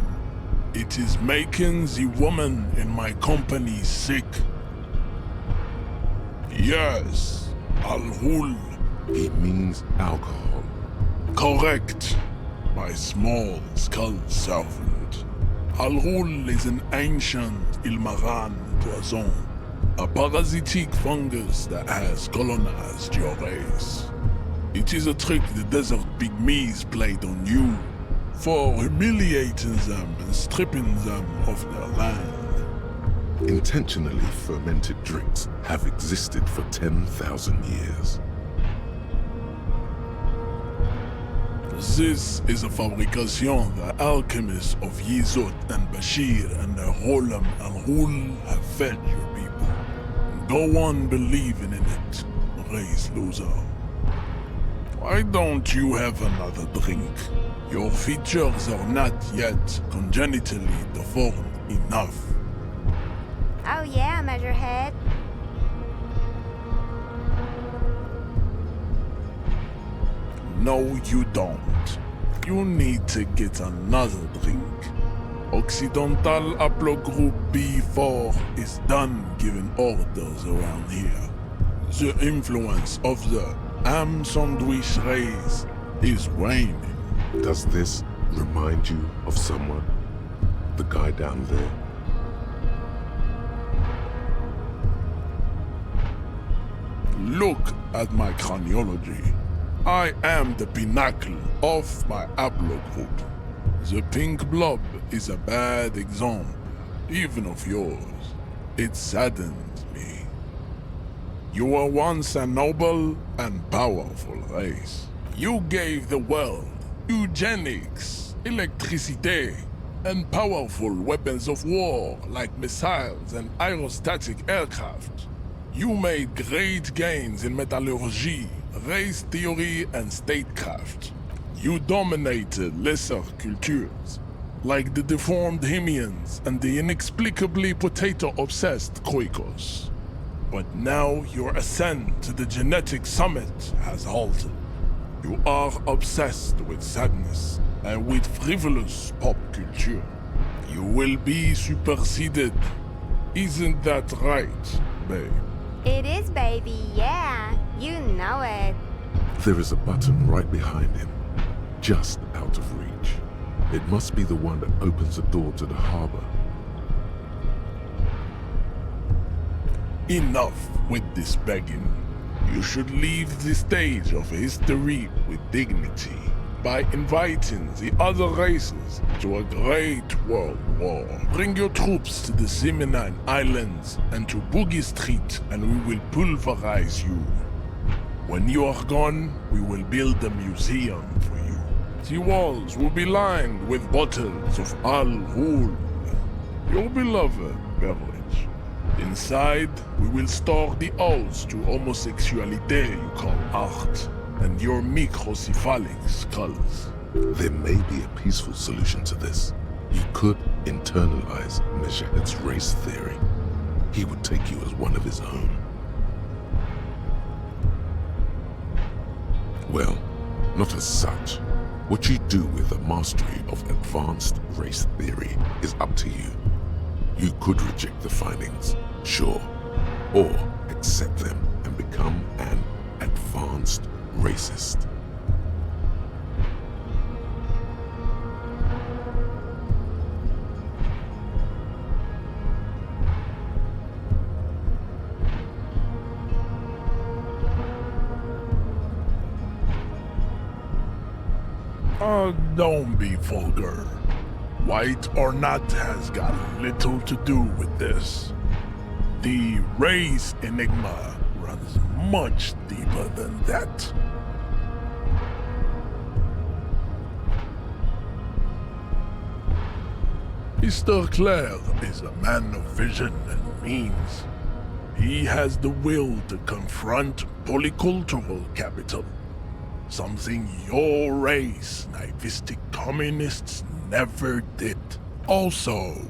It is making the woman in my company sick. Yes, Al Ghul. He means alcohol. Correct. My small skull servant. Al Ghul is an ancient Ilmaran poison, a parasitic fungus that has colonized your race. It is a trick the desert pygmies played on you, for humiliating them and stripping them of their land. Intentionally fermented drinks have existed for 10,000 years. This is a fabrication the alchemists of Yizot and Bashir and the Rolam Al Ghul have fed your people. Go on believing in it, race loser. Why don't you have another drink? Your features are not yet congenitally deformed enough. Oh yeah, Measurehead. No, you don't. You need to get another drink. Occidental Haplogroup B4 is done giving orders around here. The influence of the ham sandwich race is waning. Does this remind you of someone? The guy down there? Look at my craniology. I am the pinnacle of my haplogroup. The pink blob is a bad example, even of yours. It saddens me. You were once a noble and powerful race. You gave the world eugenics, electricity, and powerful weapons of war like missiles and aerostatic aircraft. You made great gains in metallurgy, race theory, and statecraft. You dominated lesser cultures, like the deformed Hemians and the inexplicably potato-obsessed Quakers. But now your ascent to the genetic summit has halted. You are obsessed with sadness and with frivolous pop culture. You will be superseded. Isn't that right, babe? It is, baby, yeah. You know it. There is a button right behind him, just out of reach. It must be the one that opens the door to the harbor. Enough with this begging. You should leave the stage of history with dignity by inviting the other races to a great world war. Bring your troops to the Simonine Islands and to Boogie Street, and we will pulverize you. When you are gone, we will build a museum for you. The walls will be lined with bottles of Al Ghul, your beloved beverage. Inside, we will store the odes to homosexuality you call art, and your microcephalic skulls. There may be a peaceful solution to this. You could internalize Measurehead's race theory. He would take you as one of his own. Well, not as such. What you do with the mastery of advanced race theory is up to you. You could reject the findings, sure, or accept them and become an advanced racist. Don't be vulgar. White or not has got little to do with this. The race enigma runs much deeper than that. Mr. Clare is a man of vision and means. He has the will to confront polycultural capital, something your race, naivistic communists, never did. Also,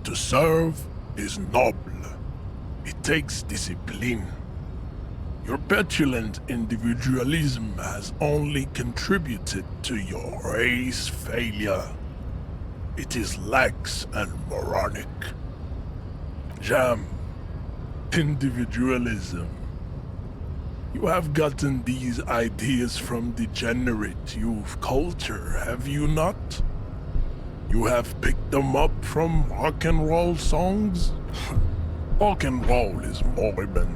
to serve is noble. It takes discipline. Your petulant individualism has only contributed to your race failure. It is lax and moronic. Jam. Individualism. You have gotten these ideas from degenerate youth culture, have you not? You have picked them up from rock and roll songs? Rock and roll is moribund.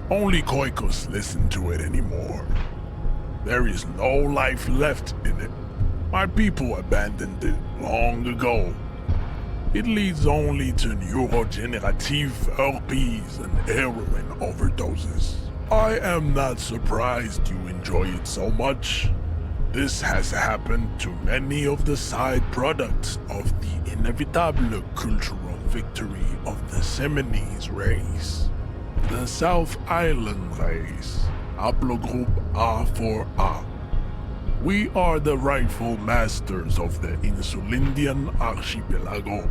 Only Koikos listen to it anymore. There is no life left in it. My people abandoned it long ago. It leads only to neurodegenerative herpes and heroin overdoses. I am not surprised you enjoy it so much. This has happened to many of the side products of the inevitable cultural victory of the Semines race. The South Island race, haplogroup A4A. We are the rightful masters of the Insulindian archipelago.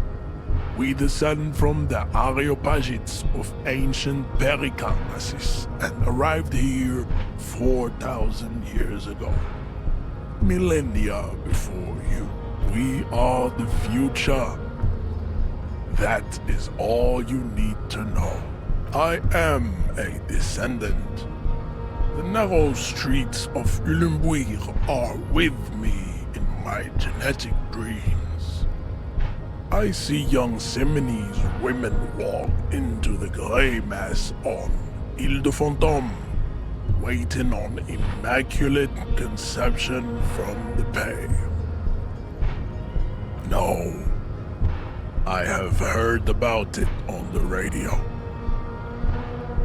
We descend from the Areopagites of ancient Pericarnassus and arrived here 4,000 years ago. Millennia before you. We are the future. That is all you need to know. I am a descendant. The narrow streets of Ulumbuir are with me in my genetic dreams. I see young Semines women walk into the grey mass on Ile de Fantôme, waiting on immaculate conception from the pale. No, I have heard about it on the radio.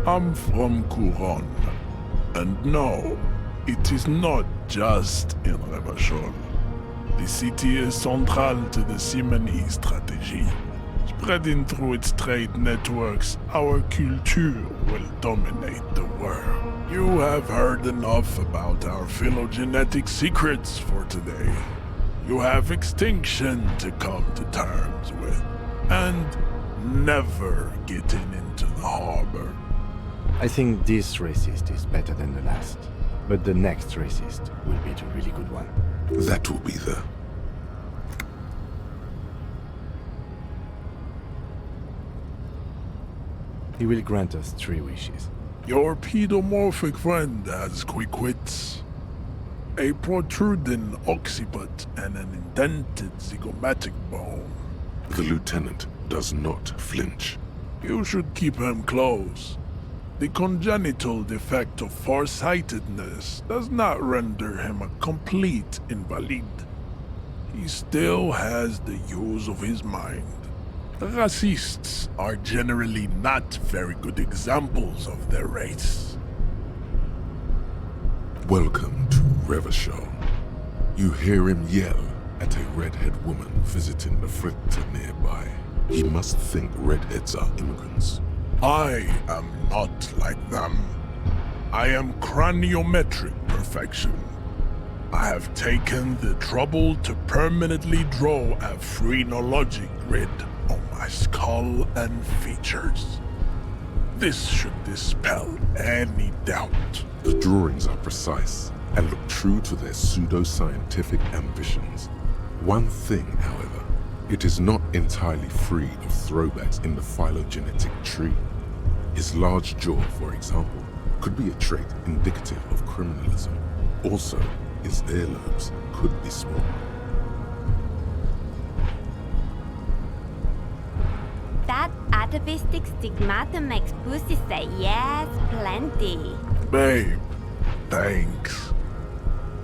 I'm from Couronne, and no, it is not just in Revachol. The city is central to the Simony strategy. Spreading through its trade networks, our culture will dominate the world. You have heard enough about our phylogenetic secrets for today. You have extinction to come to terms with, and never getting into the harbor. I think this racist is better than the last, but the next racist will be the really good one. That will be the... He will grant us 3 wishes. Your pedomorphic friend has quick wits. A protruding occiput and an indented zygomatic bone. The lieutenant does not flinch. You should keep him close. The congenital defect of farsightedness does not render him a complete invalid. He still has the use of his mind. Racists are generally not very good examples of their race. Welcome to Revachol. You hear him yell at a redhead woman visiting the fritter nearby. He must think redheads are immigrants. I am not like them. I am craniometric perfection. I have taken the trouble to permanently draw a phrenologic grid on my skull and features. This should dispel any doubt. The drawings are precise and look true to their pseudo-scientific ambitions. One thing, however, it is not entirely free of throwbacks in the phylogenetic tree. His large jaw, for example, could be a trait indicative of criminalism. Also, his earlobes could be small. That atavistic stigmata makes pussy say yes, plenty. Babe, thanks.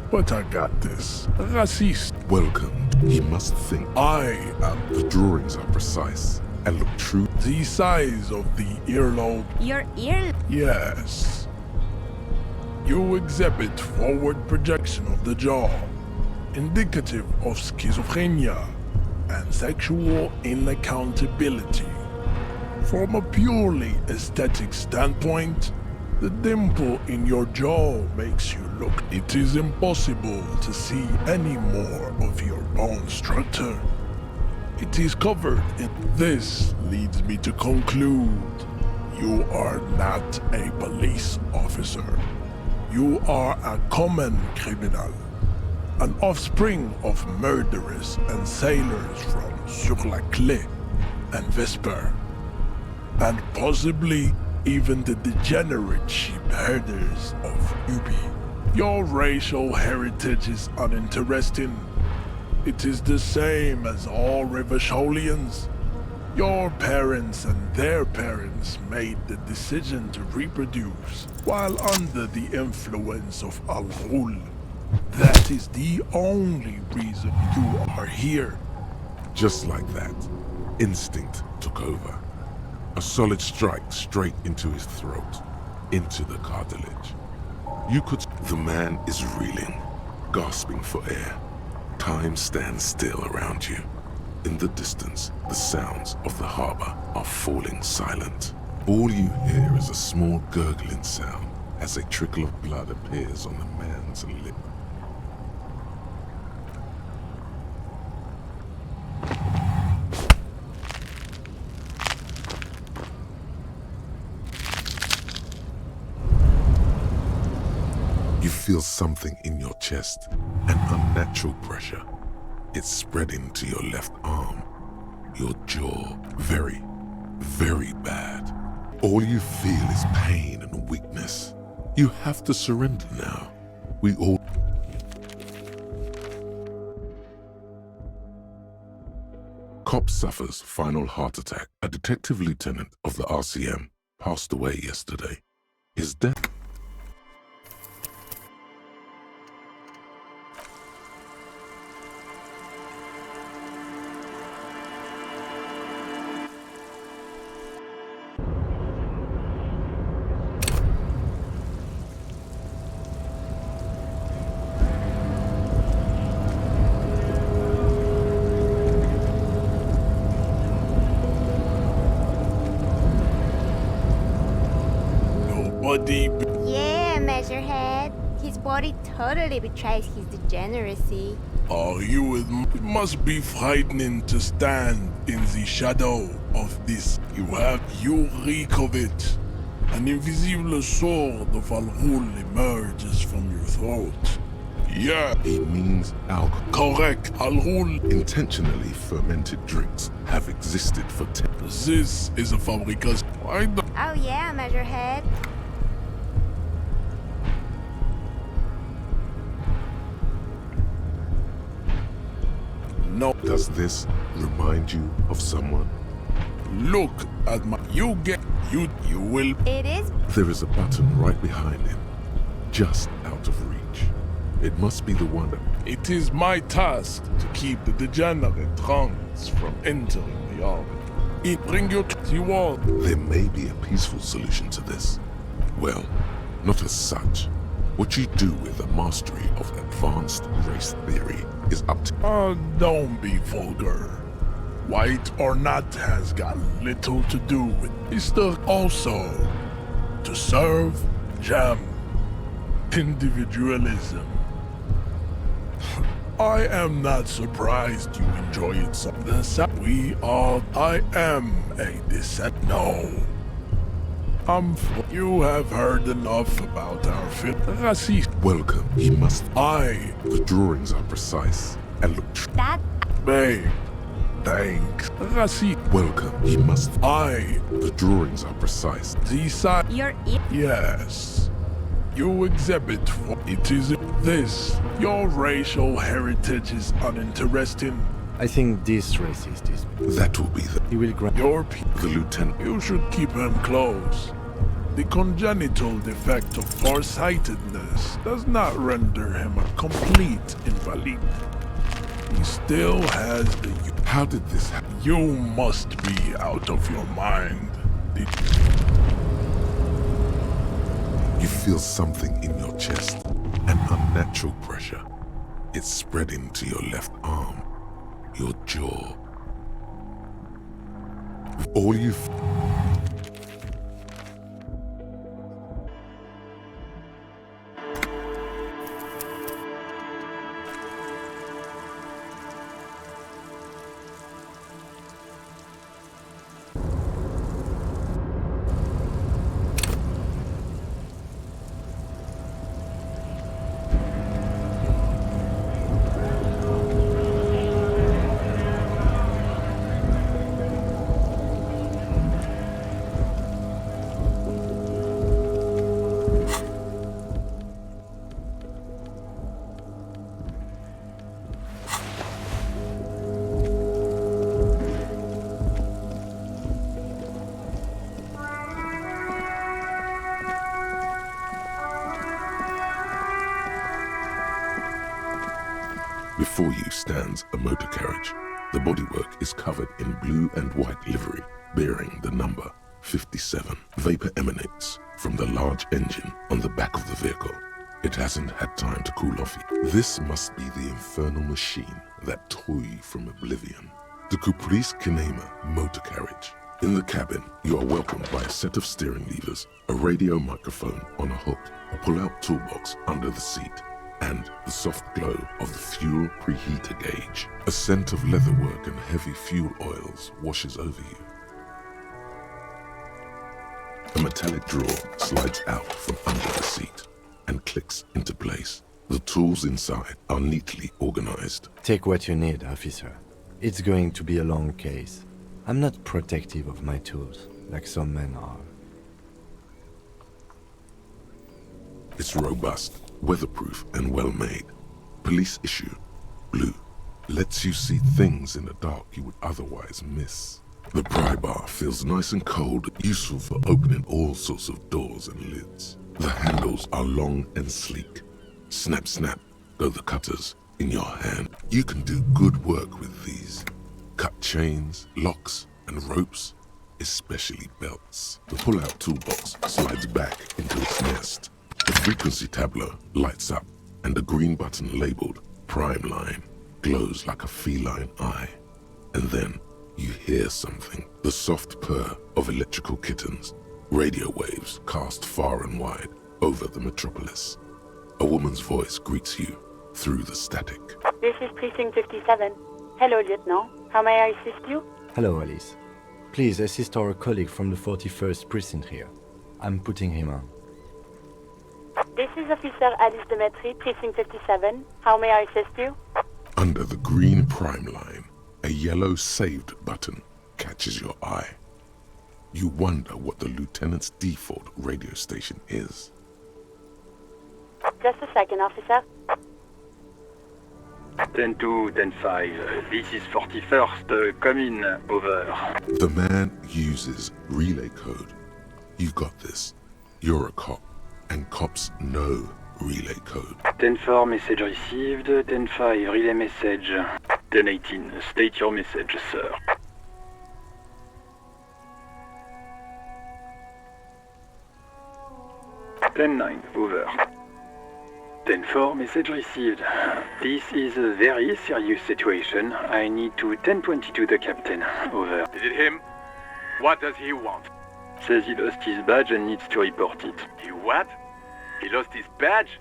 But I got this. Racist. Welcome. He must think. I am. The drawings are precise and look true. The size of the earlobe. Your ear? Yes. You exhibit forward projection of the jaw, indicative of schizophrenia, and sexual inaccountability. From a purely aesthetic standpoint, the dimple in your jaw makes you look. It is impossible to see any more of your bone structure. It is covered in. This leads me to conclude you are not a police officer. You are a common criminal, an offspring of murderers and sailors from Sur la Clé and Vesper, and possibly even the degenerate sheep herders of Ubi. Your racial heritage is uninteresting. It is the same as all Rivasholians. Your parents and their parents made the decision to reproduce while under the influence of Al-Ghul. That is the only reason you are here. Just like that, instinct took over. A solid strike straight into his throat, into the cartilage. You could... The man is reeling, gasping for air. Time stands still around you. In the distance, the sounds of the harbor are falling silent. All you hear is a small gurgling sound as a trickle of blood appears on the man's lip. You feel something in your chest, an unnatural pressure. It's spreading to your left arm, your jaw. Very, very bad. All you feel is pain and weakness. You have to surrender now. We all... Cop suffers final heart attack. A detective lieutenant of the RCM passed away yesterday. His death... Yeah, Measurehead. His body totally betrays his degeneracy. Are you with me? It must be frightening to stand in the shadow of this. You reek of it. An invisible sword of Al-Ghul emerges from your throat. Yeah. It means alcohol. Correct. Al-Ghul. Intentionally fermented drinks have existed for This is a fabrication. Oh yeah, Measurehead. No. Does this remind you of someone? Look at my... You will... It is... There is a button right behind him, just out of reach. It must be the one that... It is my task to keep the degenerate drunks from entering the army. Bring you to you all. There may be a peaceful solution to this. Well, not as such. What you do with the mastery of advanced race theory is up to... Don't be vulgar. White or not has got little to do with... Mr. Also, to serve jam, individualism. I am not surprised you enjoy it so. I am a descendant. No. You have heard enough about our racist. Welcome. He must... The drawings are precise and look... That... Babe. Thanks. Welcome. He must... The drawings are precise. You're... Yes. You exhibit what it is. This. Your racial heritage is uninteresting. I think this racist is... That will be the... He will grant... Your people. The lieutenant. You should keep him close. The congenital defect of farsightedness does not render him a complete invalid. He still has the... How did this happen? You must be out of your mind. You feel something in your chest, an unnatural pressure. It's spreading to your left arm, your jaw. All you've... Before you stands a motor carriage. The bodywork is covered in blue and white livery, bearing the number 57. Vapor emanates from the large engine on the back of the vehicle. It hasn't had time to cool off yet. This must be the infernal machine that tore you from oblivion. The Caprice Kinema motor carriage. In the cabin, you are welcomed by a set of steering levers, a radio microphone on a hook, a pull-out toolbox under the seat, and the soft glow of the fuel preheater gauge. A scent of leatherwork and heavy fuel oils washes over you. A metallic drawer slides out from under the seat and clicks into place. The tools inside are neatly organized. Take what you need, officer. It's going to be a long case. I'm not protective of my tools, like some men are. It's robust, weatherproof, and well-made. Police issue, blue, lets you see things in the dark you would otherwise miss. The pry bar feels nice and cold, useful for opening all sorts of doors and lids. The handles are long and sleek. Snap, snap, go the cutters in your hand. You can do good work with these. Cut chains, locks, and ropes, especially belts. The pull-out toolbox slides back into its nest. The frequency tableau lights up, and the green button labeled Prime Line glows like a feline eye. And then you hear something, the soft purr of electrical kittens, radio waves cast far and wide over the metropolis. A woman's voice greets you through the static. This is Precinct 57. Hello, Lieutenant. How may I assist you? Hello, Alice. Please assist our colleague from the 41st Precinct here. I'm putting him on. This is Officer Alice Demetri, Precinct 57. How may I assist you? Under the green Prime Line, a yellow saved button catches your eye. You wonder what the lieutenant's default radio station is. Just a second, officer. 10-2, 10-5. This is 41st. Come in. Over. The man uses relay code. You've got this. You're a cop, and cops know relay code. 10-4, message received. 10-5, relay message. 10-18, state your message, sir. 10-9, over. 10-4, message received. This is a very serious situation. I need to 10-22 the captain. Over. Is it him? What does he want? Says he lost his badge and needs to report it. He what? He lost his badge?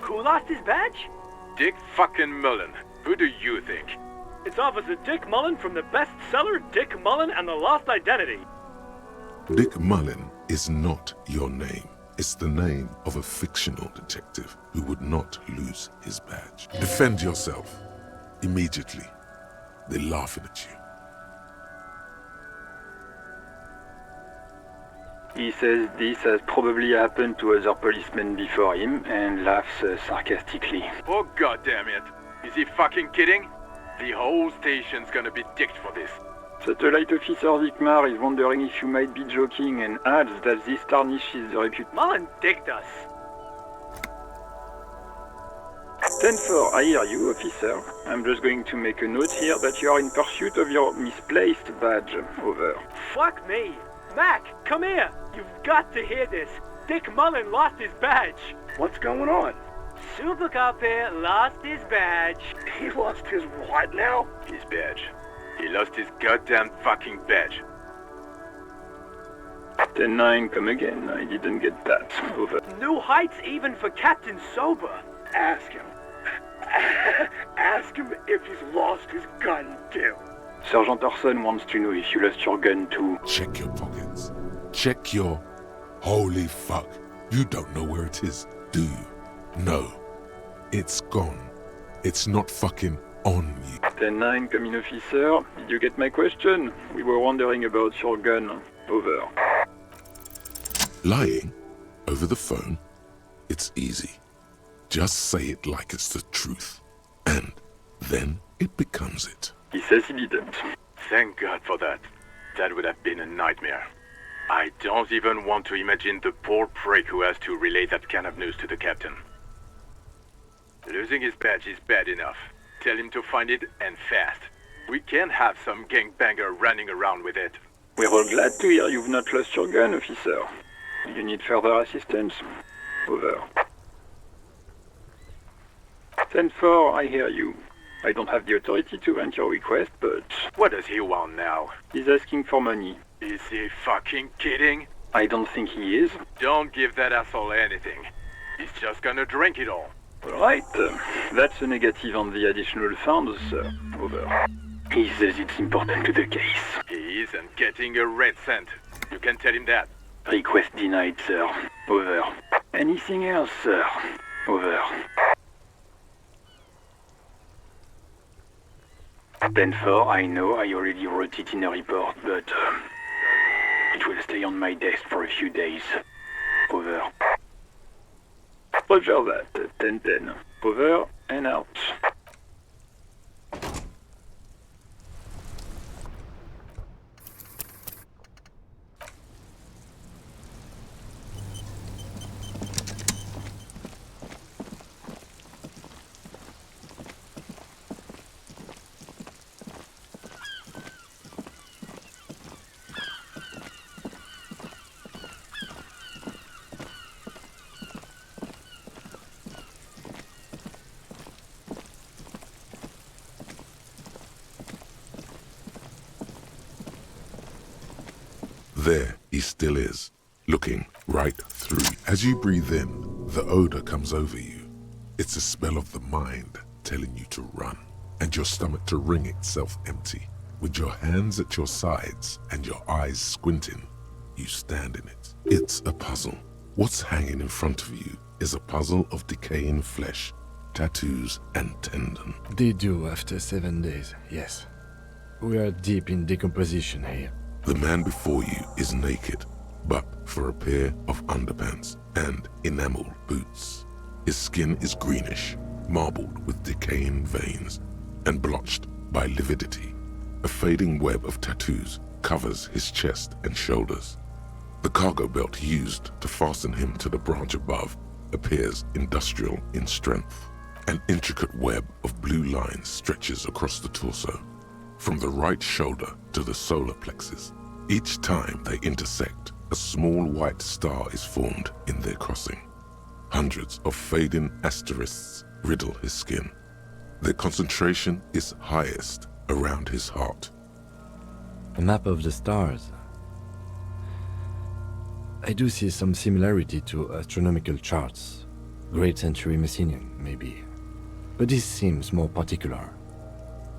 Who lost his badge? Dick fucking Mullen. Who do you think? It's Officer Dick Mullen from the bestseller Dick Mullen and the Lost Identity. Dick Mullen is not your name. It's the name of a fictional detective who would not lose his badge. Defend yourself. Immediately. They're laughing at you. He says this has probably happened to other policemen before him and laughs sarcastically. Oh goddamn it! Is he fucking kidding? The whole station's gonna be dicked for this. Satellite Officer Vikmar is wondering if you might be joking and adds that this tarnishes the reputation. Mullen dicked us. 10-4, I hear you, officer. I'm just going to make a note here that you are in pursuit of your misplaced badge. Over. Fuck me. Mac, come here. You've got to hear this. Dick Mullen lost his badge. What's going on? Super Cop here lost his badge. He lost his what now? His badge. He lost his goddamn fucking badge. 10-9, come again. I didn't get that. Over. New heights even for Captain Sober. Ask him. Ask him if he's lost his gun too. Sergeant Orson wants to know if you lost your gun too. Check your pockets. Check your... Holy fuck. You don't know where it is, do you? No. It's gone. It's not fucking on you. 10-9, come in, officer. Did you get my question? We were wondering about your gun. Over. Lying over the phone? It's easy. Just say it like it's the truth. And then it becomes it. He says he didn't. Thank God for that. That would have been a nightmare. I don't even want to imagine the poor prick who has to relay that kind of news to the captain. Losing his badge is bad enough. Tell him to find it, and fast. We can't have some gangbanger running around with it. We're all glad to hear you've not lost your gun, officer. You need further assistance? Over. 10-4, I hear you. I don't have the authority to grant your request, but... What does he want now? He's asking for money. Is he fucking kidding? I don't think he is. Don't give that asshole anything. He's just gonna drink it all. Alright, that's a negative on the additional funds, sir. Over. He says it's important to the case. He isn't getting a red cent. You can tell him that. Request denied, sir. Over. Anything else, sir? Over. 10-4, I know I already wrote it in a report, but it will stay on my desk for a few days. Over. Roger that, 10-10. Over and out. There he still is, looking right through. As you breathe in, the odor comes over you. It's a smell of the mind telling you to run, and your stomach to wring itself empty. With your hands at your sides and your eyes squinting, you stand in it. It's a puzzle. What's hanging in front of you is a puzzle of decaying flesh, tattoos, and tendon. They do after 7 days, yes. We are deep in decomposition here. The man before you is naked, but for a pair of underpants and enamel boots. His skin is greenish, marbled with decaying veins, and blotched by lividity. A fading web of tattoos covers his chest and shoulders. The cargo belt used to fasten him to the branch above appears industrial in strength. An intricate web of blue lines stretches across the torso, from the right shoulder to the solar plexus. Each time they intersect, a small white star is formed in their crossing. Hundreds of fading asterisks riddle his skin. Their concentration is highest around his heart. A map of the stars. I do see some similarity to astronomical charts. Great century Messinian, maybe. But this seems more particular.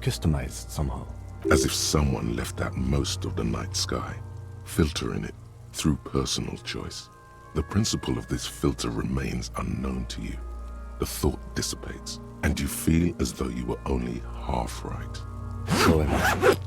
Customized somehow. As if someone left out most of the night sky, filtering it through personal choice. The principle of this filter remains unknown to you. The thought dissipates, and you feel as though you were only half right. So am I.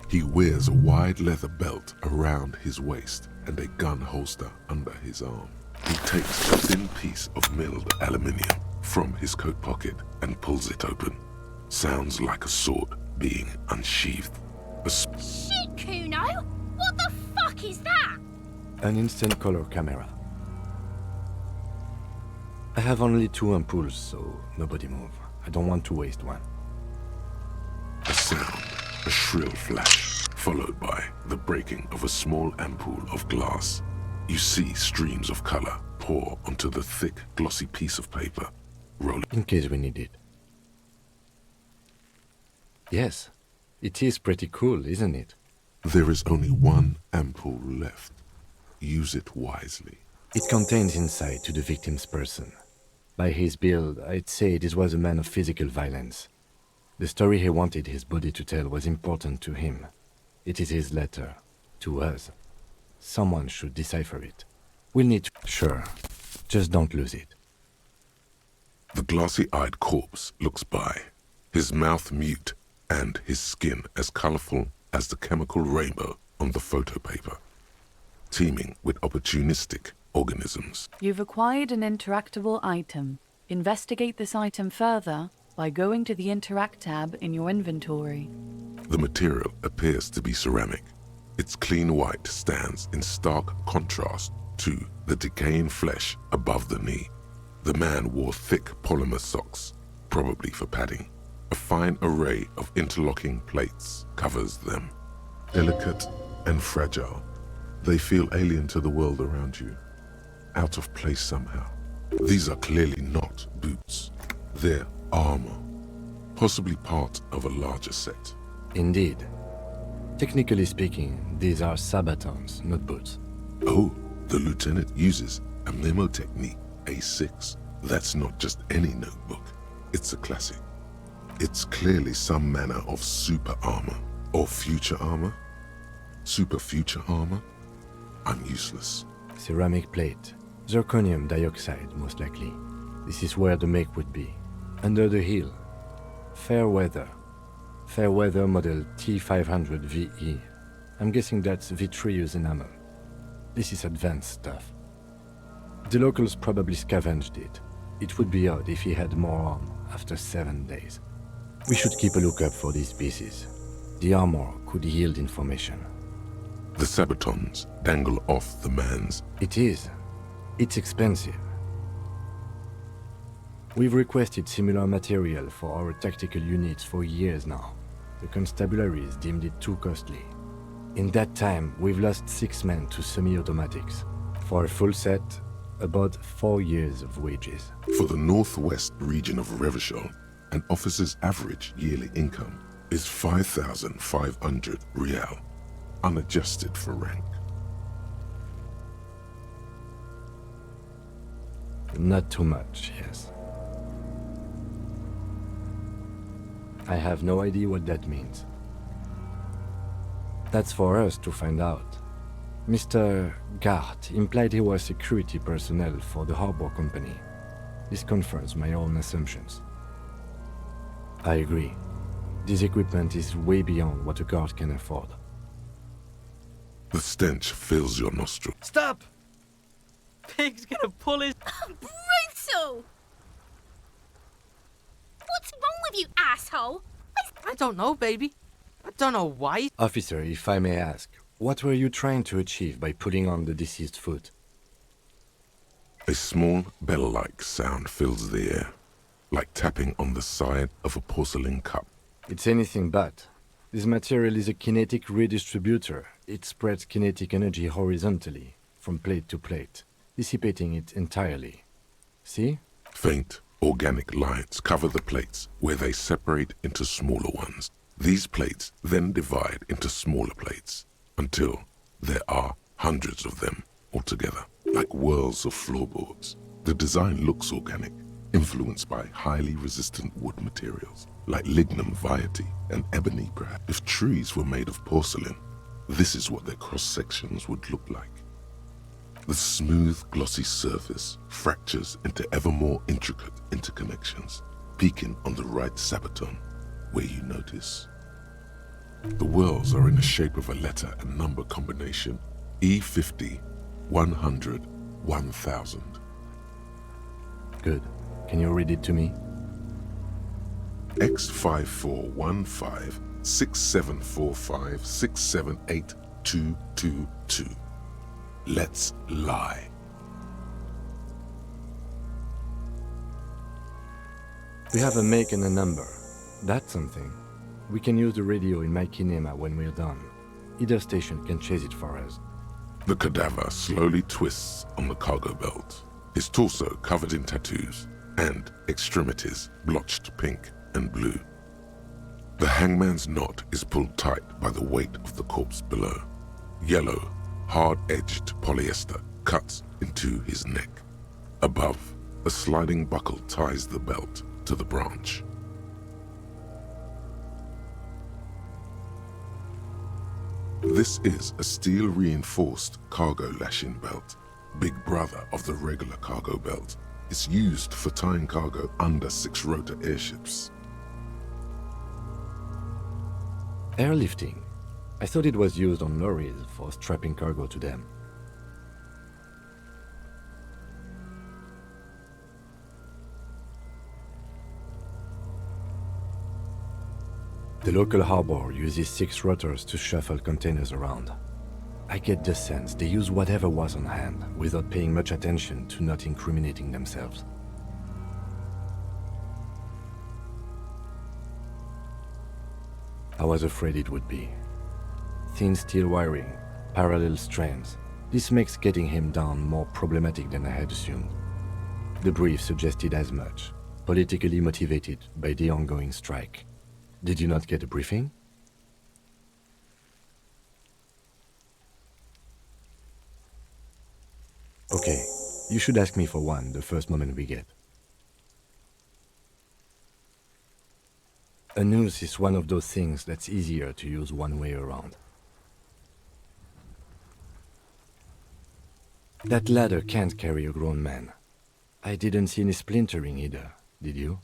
He wears a wide leather belt around his waist and a gun holster under his arm. He takes a thin piece of milled aluminium from his coat pocket and pulls it open. Sounds like a sword being unsheathed. Shit, Kuno! What the fuck is that? An instant color camera. I have only 2 ampoules, so nobody move. I don't want to waste one. A sound, a shrill flash, followed by the breaking of a small ampoule of glass. You see streams of color pour onto the thick, glossy piece of paper, rolling. In case we need it. Yes, it is pretty cool, isn't it? There is only one ampoule left. Use it wisely. It contains insight to the victim's person. By his build, I'd say this was a man of physical violence. The story he wanted his body to tell was important to him. It is his letter. To us. Someone should decipher it. We'll need to... Sure. Just don't lose it. The glassy-eyed corpse looks by, his mouth mute and his skin as colorful as the chemical rainbow on the photo paper, teeming with opportunistic organisms. You've acquired an interactable item. Investigate this item further by going to the Interact tab in your inventory. The material appears to be ceramic. Its clean white stands in stark contrast to the decaying flesh above the knee. The man wore thick polymer socks, probably for padding. A fine array of interlocking plates covers them. Delicate and fragile, they feel alien to the world around you, out of place somehow. These are clearly not boots. They're armor, possibly part of a larger set. Indeed. Technically speaking, these are sabatons, not boots. Oh, the lieutenant uses a memo technique, A6. That's not just any notebook. It's a classic. It's clearly some manner of super armor. Or future armor? Super future armor? I'm useless. Ceramic plate. Zirconium dioxide, most likely. This is where the make would be. Under the heel. Fair weather. Fair weather model T500 VE. I'm guessing that's vitreous enamel. This is advanced stuff. The locals probably scavenged it. It would be odd if he had more on after 7 days. We should keep a lookout for these pieces. The armor could yield information. The sabatons dangle off the man's. It is. It's expensive. We've requested similar material for our tactical units for years now. The constabularies deemed it too costly. In that time, we've lost 6 men to semi-automatics. For a full set, about 4 years of wages. For the northwest region of Revachol, an officer's average yearly income is 5,500 real, unadjusted for rank. Not too much, yes. I have no idea what that means. That's for us to find out. Mr. Gart implied he was security personnel for the harbor company. This confirms my own assumptions. I agree. This equipment is way beyond what a guard can afford. The stench fills your nostrils. Stop! Pig's gonna pull his... Brutal! What's wrong with you, asshole? I don't know, baby. I don't know why. Officer, if I may ask, what were you trying to achieve by putting on the deceased foot? A small bell-like sound fills the air, like tapping on the side of a porcelain cup. It's anything but. This material is a kinetic redistributor. It spreads kinetic energy horizontally, from plate to plate, dissipating it entirely. See? Faint, organic lines cover the plates where they separate into smaller ones. These plates then divide into smaller plates until there are hundreds of them altogether, like whirls of floorboards. The design looks organic, influenced by highly resistant wood materials, like lignum vitae and ebony perhaps. If trees were made of porcelain, this is what their cross-sections would look like. The smooth, glossy surface fractures into ever more intricate interconnections, peaking on the right sabaton, where you notice. The whirls are in the shape of a letter and number combination, E50, 100, 1000. Good. Can you read it to me? X5415 6745 678222. Let's lie. We have a make and a number. That's something. We can use the radio in my kinema when we're done. Either station can chase it for us. The cadaver slowly twists on the cargo belt, his torso covered in tattoos, and extremities blotched pink and blue. The hangman's knot is pulled tight by the weight of the corpse below. Yellow, hard-edged polyester cuts into his neck. Above, a sliding buckle ties the belt to the branch. This is a steel-reinforced cargo lashing belt. Big brother of the regular cargo belt. It's used for tying cargo under 6-rotor airships. Airlifting. I thought it was used on lorries for strapping cargo to them. The local harbor uses 6 rotors to shuffle containers around. I get the sense they use whatever was on hand without paying much attention to not incriminating themselves. I was afraid it would be. Thin steel wiring, parallel strands. This makes getting him down more problematic than I had assumed. The brief suggested as much, politically motivated by the ongoing strike. Did you not get a briefing? Okay, you should ask me for one the first moment we get. A noose is one of those things that's easier to use one way around. That ladder can't carry a grown man. I didn't see any splintering either, did you?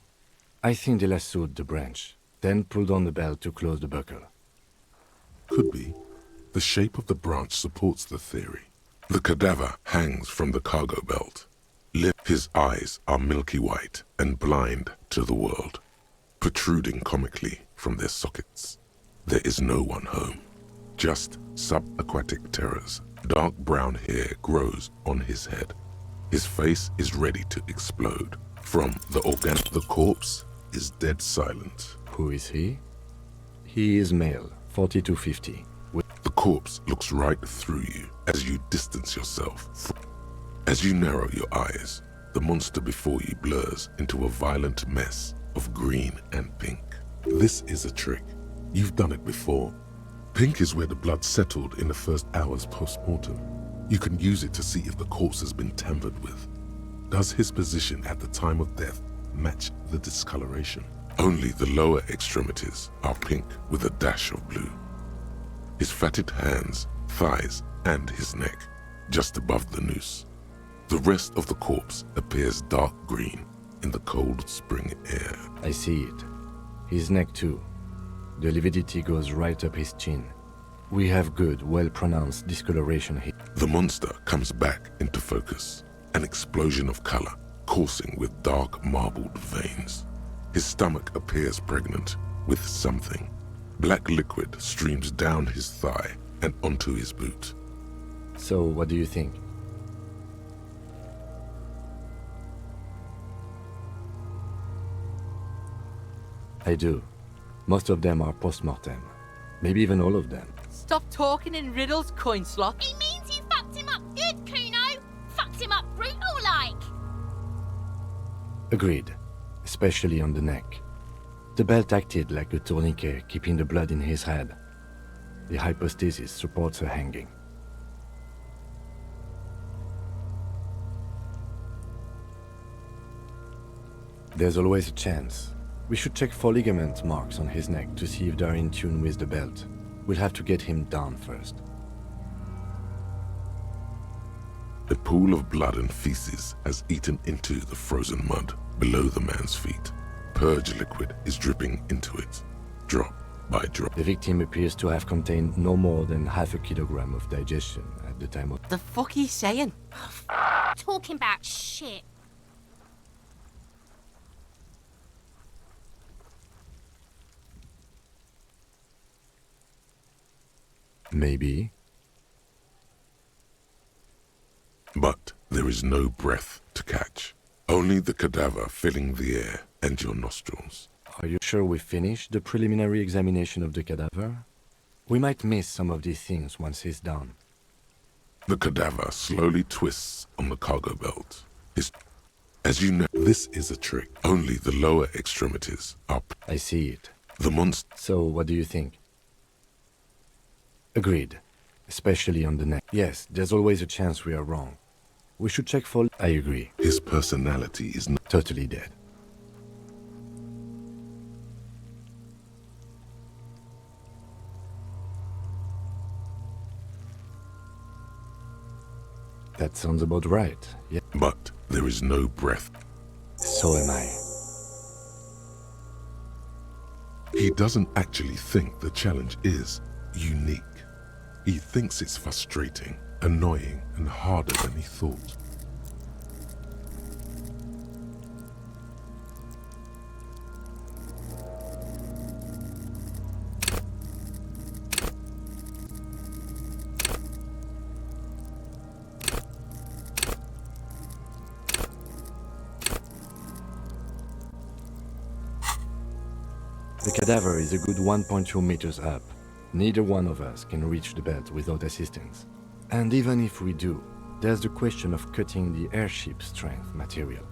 I think they lassoed the branch, then pulled on the belt to close the buckle. Could be. The shape of the branch supports the theory. The cadaver hangs from the cargo belt. His eyes are milky white and blind to the world, protruding comically from their sockets. There is no one home, just subaquatic terrors. Dark brown hair grows on his head. His face is ready to explode. From the corpse is dead silent. Who is he? He is male, 40 to 50. The corpse looks right through you as you distance yourself. As you narrow your eyes, the monster before you blurs into a violent mess of green and pink. This is a trick. You've done it before. Pink is where the blood settled in the first hours post-mortem. You can use it to see if the corpse has been tampered with. Does his position at the time of death match the discoloration? Only the lower extremities are pink with a dash of blue. His fatted hands, thighs, and his neck, just above the noose. The rest of the corpse appears dark green in the cold spring air. I see it. His neck too. The lividity goes right up his chin. We have good, well-pronounced discoloration here. The monster comes back into focus, an explosion of color, coursing with dark marbled veins. His stomach appears pregnant with something. Black liquid streams down his thigh and onto his boot. So, what do you think? I do. Most of them are post-mortem. Maybe even all of them. Stop talking in riddles, coin slot. He means you fucked him up good, Kuno. Fucked him up brutal-like. Agreed. Especially on the neck. The belt acted like a tourniquet, keeping the blood in his head. The hypostasis supports a hanging. There's always a chance. We should check for ligament marks on his neck to see if they're in tune with the belt. We'll have to get him down first. A pool of blood and feces has eaten into the frozen mud below the man's feet. Purge liquid is dripping into it, drop by drop. The victim appears to have contained no more than half a kilogram of digestion at the time of... The fuck he's saying? Talking about shit. Maybe. But there is no breath to catch. Only the cadaver filling the air and your nostrils. Are you sure we finished the preliminary examination of the cadaver? We might miss some of these things once he's done. The cadaver slowly twists on the cargo belt. As you know, this is a trick. Only the lower extremities are... I see it. The monster... So, what do you think? Agreed. Especially on the neck. Yes, there's always a chance we are wrong. We should check for... I agree. His personality is not... Totally dead. That sounds about right, yeah. But there is no breath. So am I. He doesn't actually think the challenge is unique. He thinks it's frustrating, annoying, and harder than he thought. The cadaver is a good 1.2 meters up. Neither one of us can reach the belt without assistance. And even if we do, there's the question of cutting the airship strength material.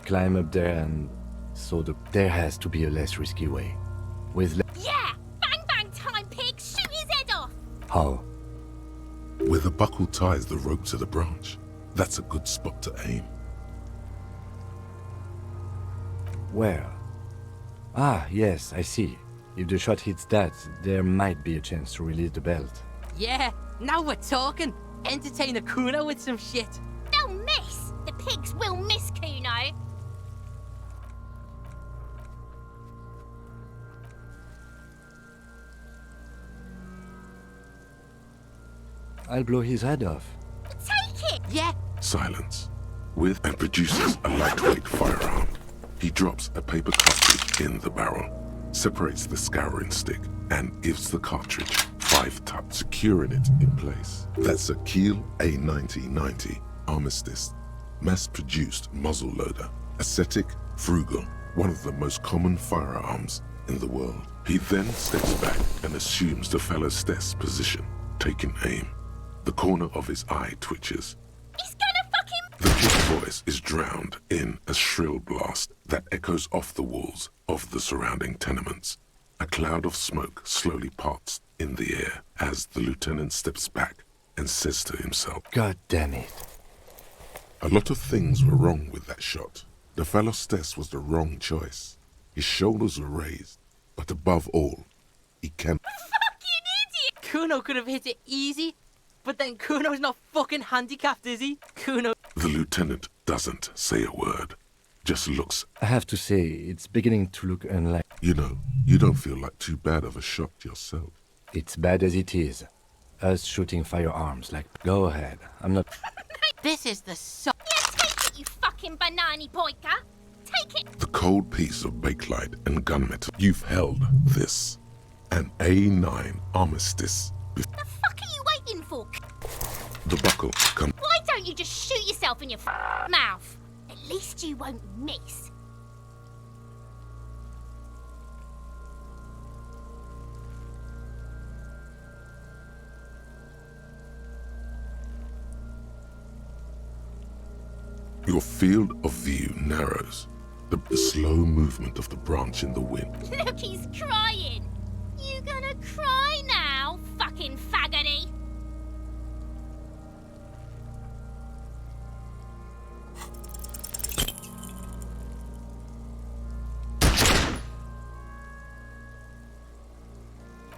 Climb up there and... so there has to be a less risky way. With Yeah! Bang bang time, pig! Shoot his head off! How? Where the buckle ties the rope to the branch. That's a good spot to aim. Where? Ah, yes, I see. If the shot hits that, there might be a chance to release the belt. Yeah, now we're talking. Entertain a Kuno with some shit. They'll miss! The pigs will miss Kuno! I'll blow his head off. Take it! Yeah! Silence. With and produces a lightweight firearm. He drops a paper cartridge in the barrel, separates the scouring stick, and gives the cartridge 5 taps, securing it in place. That's a Kiel A9090 Armistice, mass-produced muzzle loader. Ascetic, frugal, one of the most common firearms in the world. He then steps back and assumes the fellow's desk position, taking aim. The corner of his eye twitches. He's gonna fuck him! The kid's voice is drowned in a shrill blast that echoes off the walls of the surrounding tenements. A cloud of smoke slowly parts in the air as the lieutenant steps back and says to himself, God damn it. A lot of things were wrong with that shot. The fellow's desk was the wrong choice. His shoulders were raised, but above all, he can... Fucking idiot! Kuno could have hit it easy. But then Kuno's not fucking handicapped, is he? Kuno... The lieutenant doesn't say a word, just looks. I have to say, it's beginning to look unlike... You know, you don't feel like too bad of a shot yourself. It's bad as it is. Us shooting firearms like... Go ahead, I'm not... This is the so... Yeah, take it, you fucking banani boyka! Take it! The cold piece of bakelite and gunmetal. You've held this. An A9 Armistice. The fuck are you waiting for? The buckle comes. Why don't you just shoot yourself in your mouth? At least you won't miss. Your field of view narrows. The slow movement of the branch in the wind. Look, he's crying. You gonna cry now, fucking faggoty?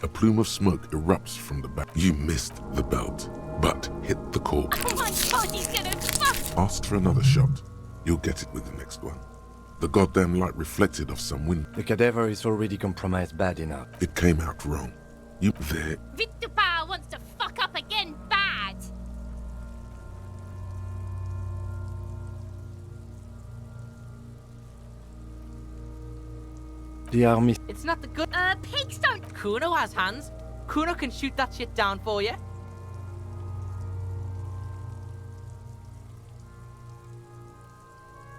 A plume of smoke erupts from the back. You missed the belt, but hit the corpse. Oh my god, he's gonna fuck! Asked for another shot. You'll get it with the next one. The goddamn light reflected off some wind. The cadaver is already compromised bad enough. It came out wrong. You there. Vittupa wants to fuck up again bad. The army... It's not the good... Pigs don't... Kuno has hands. Kuno can shoot that shit down for you.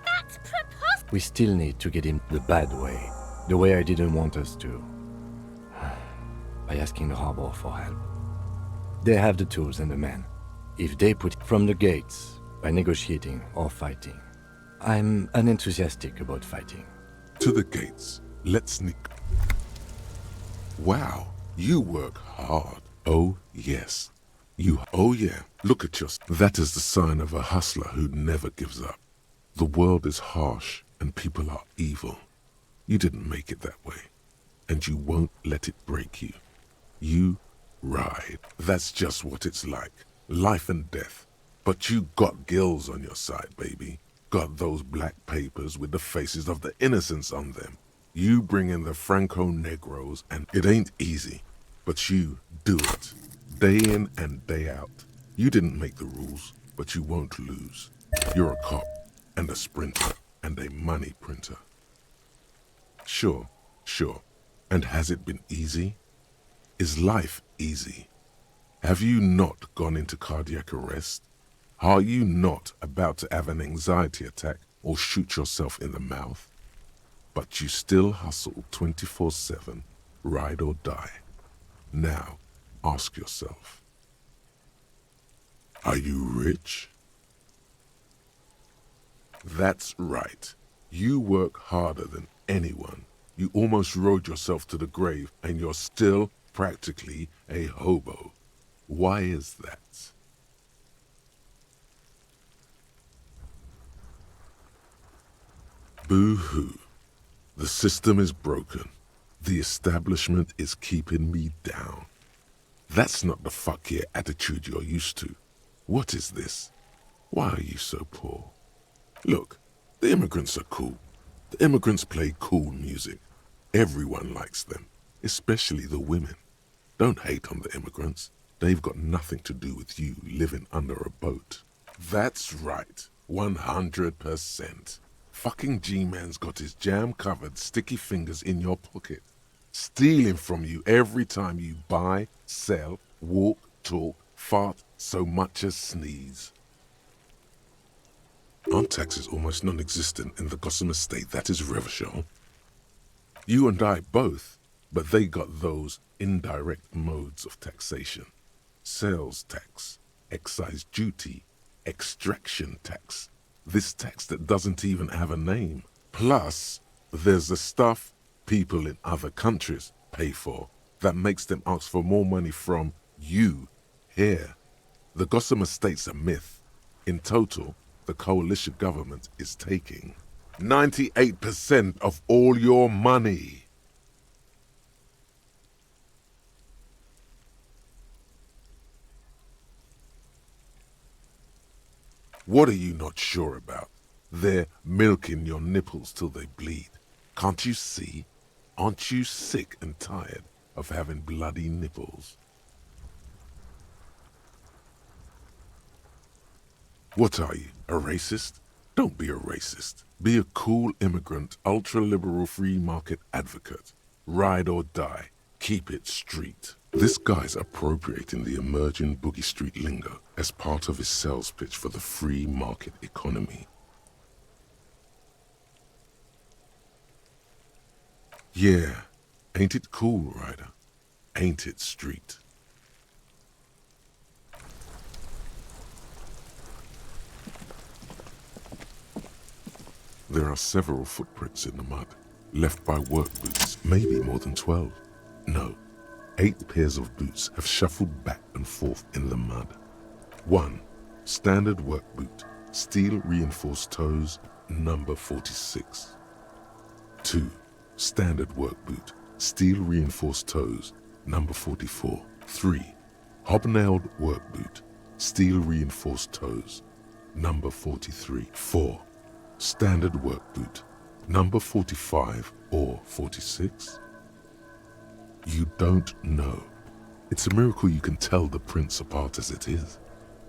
That's preposterous. We still need to get him the bad way. The way I didn't want us to. By asking the harbor for help. They have the tools and the men. if they put from the gates by negotiating or fighting. I'm unenthusiastic about fighting. To the gates. Let's sneak. Wow, you work hard. Oh, yes. Oh yeah, look at your... That is the sign of a hustler who never gives up. The world is harsh and people are evil. You didn't make it that way. And you won't let it break you. You ride. That's just what it's like. Life and death. But you got gills on your side, baby. Got those black papers with the faces of the innocents on them. You bring in the Franco-Negros and it ain't easy. But you do it. Day in and day out. You didn't make the rules, but you won't lose. You're a cop, and a sprinter, and a money printer. Sure. And has it been easy? Is life easy? Have you not gone into cardiac arrest? Are you not about to have an anxiety attack or shoot yourself in the mouth? But you still hustle 24/7, ride or die. Now, ask yourself, are you rich? That's right. You work harder than anyone. You almost rode yourself to the grave and you're still practically a hobo. Why is that? Boo-hoo. The system is broken. The establishment is keeping me down. That's not the fuck yeah attitude you're used to. What is this? Why are you so poor? Look, the immigrants are cool. The immigrants play cool music. Everyone likes them, especially the women. Don't hate on the immigrants. They've got nothing to do with you living under a boat. That's right, 100%. Fucking G-Man's got his jam-covered sticky fingers in your pocket, stealing from you every time you buy, sell, walk, talk, fart, so much as sneeze. Aren't taxes almost non-existent in the Gossamer state that is Revachol? You and I both, but they got those indirect modes of taxation. Sales tax, excise duty, extraction tax. This tax that doesn't even have a name. Plus, there's the stuff people in other countries pay for that makes them ask for more money from you here. The Gossamer state's a myth. In total, the coalition government is taking 98% of all your money. What are you not sure about? They're milking your nipples till they bleed. Can't you see? Aren't you sick and tired of having bloody nipples? What are you, a racist? Don't be a racist. Be a cool immigrant, ultra-liberal free market advocate. Ride or die. Keep it street. This guy's appropriating the emerging Boogie Street lingo as part of his sales pitch for the free market economy. Yeah, ain't it cool, Ryder? Ain't it street? There are several footprints in the mud, left by work boots, maybe more than 12. No, 8 pairs of boots have shuffled back and forth in the mud. 1. Standard work boot, steel reinforced toes, number 46. 2. Standard work boot, steel reinforced toes, number 44. 3. Hobnailed work boot, steel reinforced toes, number 43. 4. Standard work boot, number 45 or 46? You don't know. It's a miracle you can tell the prints apart as it is.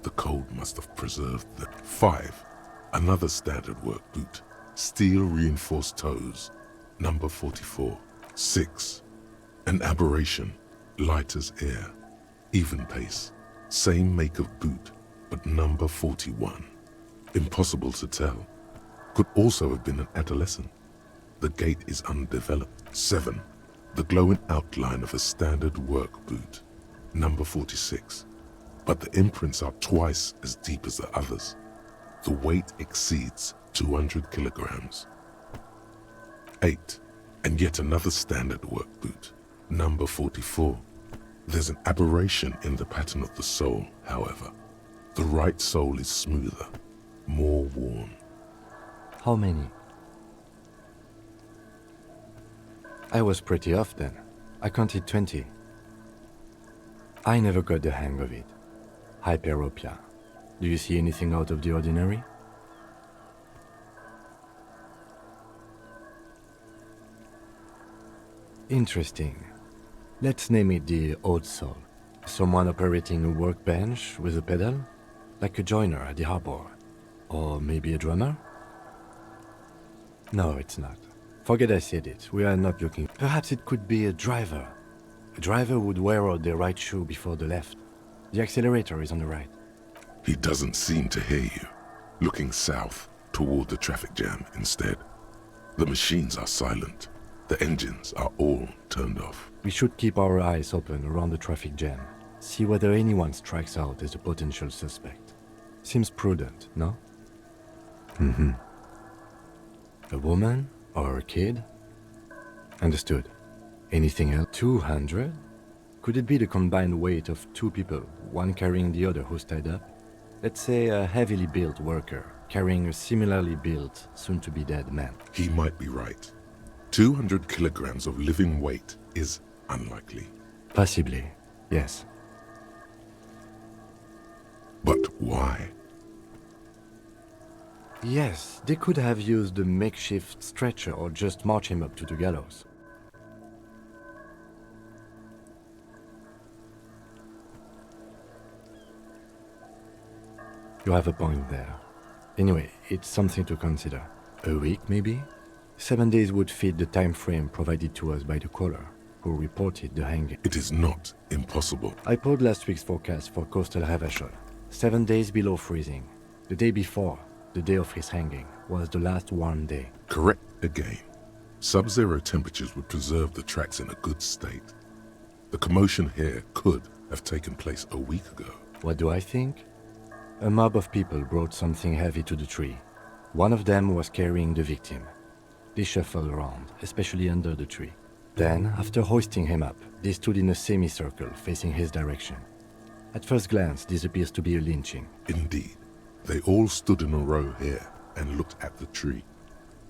The cold must have preserved them. 5. Another standard work boot, steel reinforced toes, number 44. 6. An aberration, light as air, even pace, same make of boot, but number 41. Impossible to tell. Could also have been an adolescent. The gait is undeveloped. 7. The glowing outline of a standard work boot, number 46. but the imprints are twice as deep as the others. The weight exceeds 200 kilograms. 8. And yet another standard work boot, number 44. There's an aberration in the pattern of the sole, however. The right sole is smoother, more worn. How many? I was pretty off then. I counted 20. I never got the hang of it. Hyperopia. Do you see anything out of the ordinary? Interesting. Let's name it the odd soul. Someone operating a workbench with a pedal? Like a joiner at the harbor. Or maybe a drummer? No, it's not. Forget I said it. We are not looking. Perhaps it could be a driver. A driver would wear out the right shoe before the left. The accelerator is on the right. He doesn't seem to hear you, looking south toward the traffic jam instead. The machines are silent. The engines are all turned off. We should keep our eyes open around the traffic jam. See whether anyone strikes out as a potential suspect. Seems prudent, no? Mm-hmm. A woman or a kid? Understood. Anything else? 200? Could it be the combined weight of two people, one carrying the other who's tied up? Let's say a heavily built worker carrying a similarly built, soon-to-be-dead man. He might be right. 200 kilograms of living weight is unlikely. Possibly, yes. But why? Yes, they could have used a makeshift stretcher or just march him up to the gallows. You have a point there. Anyway, it's something to consider. A week, maybe? 7 days would fit the time frame provided to us by the caller, who reported the hanging. It is not impossible. I pulled last week's forecast for coastal Havashol. 7 days below freezing. The day before, the day of his hanging, was the last warm day. Correct again. Sub-zero temperatures would preserve the tracks in a good state. The commotion here could have taken place a week ago. What do I think? A mob of people brought something heavy to the tree. One of them was carrying the victim. They shuffled around, especially under the tree. Then, after hoisting him up, they stood in a semicircle facing his direction. At first glance, this appears to be a lynching. Indeed. They all stood in a row here and looked at the tree.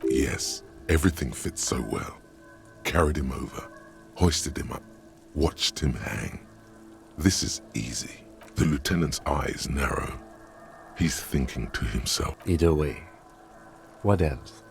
Yes, everything fits so well. Carried him over, hoisted him up, watched him hang. This is easy. The lieutenant's eyes narrow. He's thinking to himself. Either way. What else?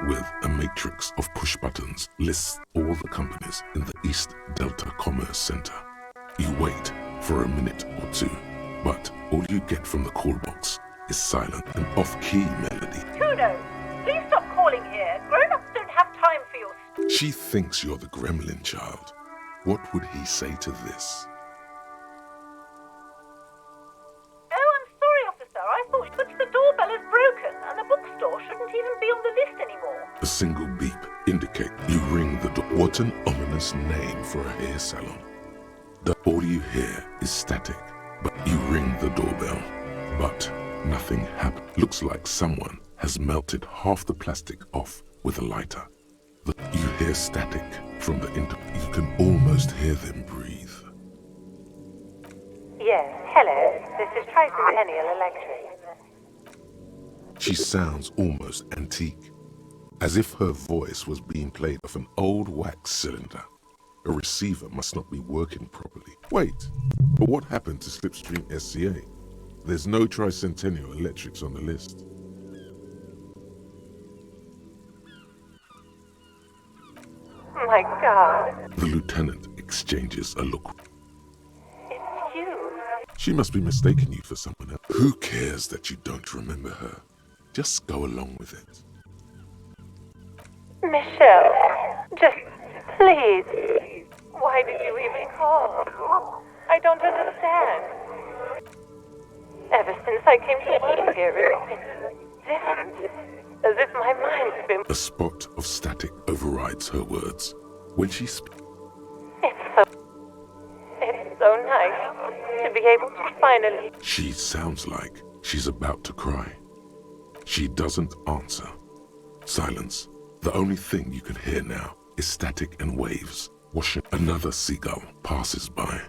With a matrix of push buttons lists all the companies in the East Delta Commerce Center. You wait for a minute or two, but all you get from the call box is silent and off-key melody. Kuno, please stop calling here. Grown-ups don't have time for your... She thinks you're the gremlin child. What would he say to this? Oh, I'm sorry, officer. I thought the doorbell is broken and the bookstore shouldn't even be on the list anymore. A single beep indicates you ring the door. What an ominous name for a hair salon. All you hear is static, but you ring the doorbell. But nothing happens. Looks like someone has melted half the plastic off with a lighter. You hear static from the You can almost hear them breathe. Yes, hello. This is Tricentennial Electric. She sounds almost antique, as if her voice was being played off an old wax cylinder. A receiver must not be working properly. Wait, but what happened to Slipstream SCA? There's no Tricentennial Electrics on the list. My God. The lieutenant exchanges a look. It's you. She must be mistaking you for someone someone else. Who cares that you don't remember her? Just go along with it. Michelle, just please. Why did you even call? I don't understand. Ever since I came to work here, it's been different. As if my mind's been... A spot of static overrides her words. When she speaks, It's so nice to be able to finally... she sounds like she's about to cry. She doesn't answer. Silence. The only thing you can hear now is static and waves washing. Another seagull passes by.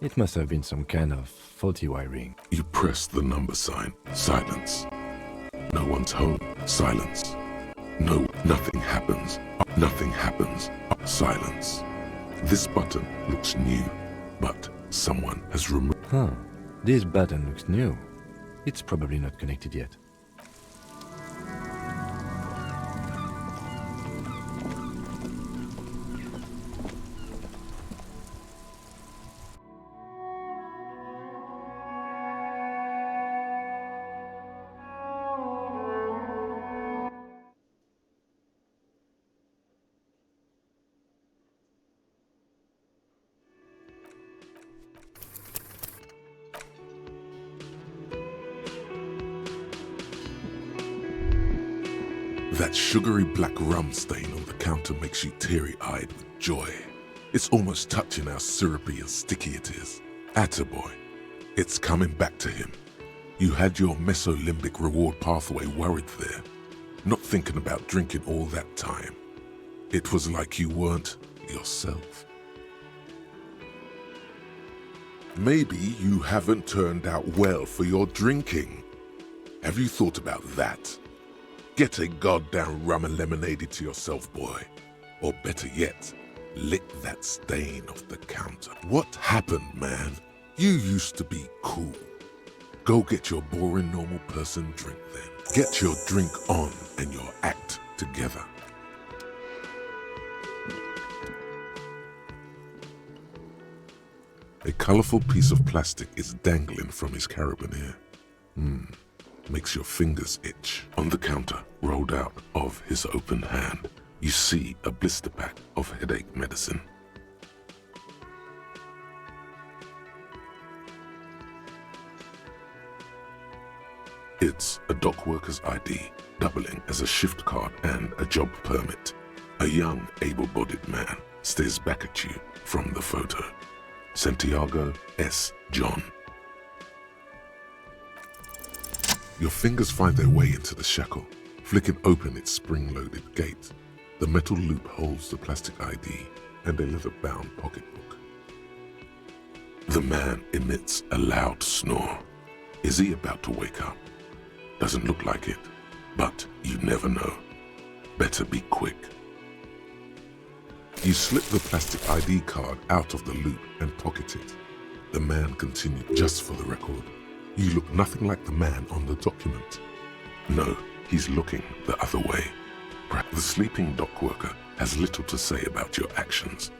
It must have been some kind of faulty wiring. You press the number sign. Silence. No one's home. Silence. No, nothing happens. Nothing happens. Silence. This button looks new, but someone has removed... Huh. This button looks new. It's probably not connected yet. That sugary black rum stain on the counter makes you teary-eyed with joy. It's almost touching how syrupy and sticky it is. Attaboy. It's coming back to him. You had your mesolimbic reward pathway worried there, not thinking about drinking all that time. It was like you weren't yourself. Maybe you haven't turned out well for your drinking. Have you thought about that? Get a goddamn rum and lemonade to yourself, boy. Or better yet, lick that stain off the counter. What happened, man? You used to be cool. Go get your boring normal person drink then. Get your drink on and your act together. A colourful piece of plastic is dangling from his carabiner. Makes your fingers itch. On the counter, rolled out of his open hand, you see a blister pack of headache medicine. It's a dock worker's ID, doubling as a shift card and a job permit. A young, able-bodied man stares back at you from the photo. Santiago S. John. Your fingers find their way into the shackle, flicking open its spring-loaded gate. The metal loop holds the plastic ID and a leather-bound pocketbook. The man emits a loud snore. Is he about to wake up? Doesn't look like it, but you never know. Better be quick. You slip the plastic ID card out of the loop and pocket it. The man continued. Just for the record, you look nothing like the man on the document. No, he's looking the other way. The sleeping dock worker has little to say about your actions.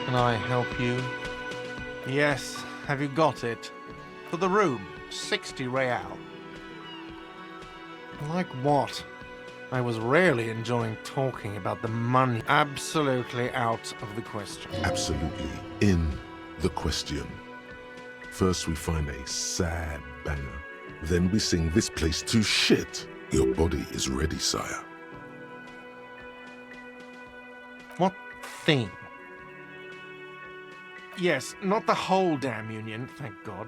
Can I help you? Yes, have you got it? For the room, 60 real. Like what? I was rarely enjoying talking about the money. Absolutely out of the question. Absolutely in the question. First we find a sad banger. Then we sing this place to shit. Your body is ready, sire. What thing? Yes, not the whole damn union, thank God.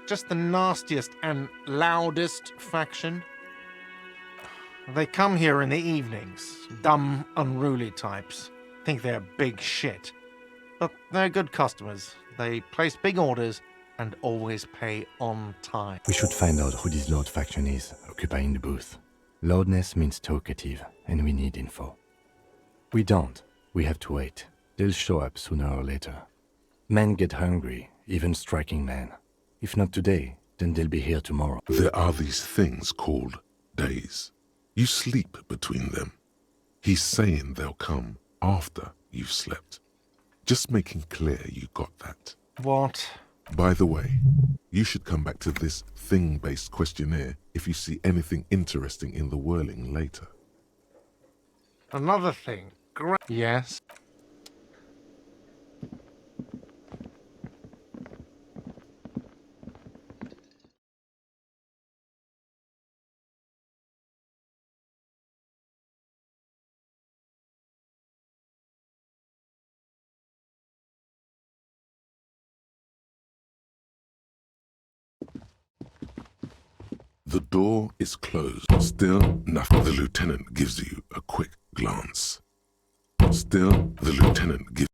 Just the nastiest and loudest faction. They come here in the evenings. Dumb, unruly types. Think they're big shit. But they're good customers. They place big orders and always pay on time. We should find out who this Lord faction is, occupying the booth. Loudness means talkative, and we need info. We don't. We have to wait. They'll show up sooner or later. Men get hungry, even striking men. If not today, Then they'll be here tomorrow. There are these things called days. You sleep between them. He's saying they'll come after you've slept. Just making clear you got that. What? By the way, you should come back to this thing-based questionnaire if you see anything interesting in the whirling later. Another thing. Yes? The door is closed. Still nothing. The lieutenant gives you a quick glance. Still, the lieutenant gives...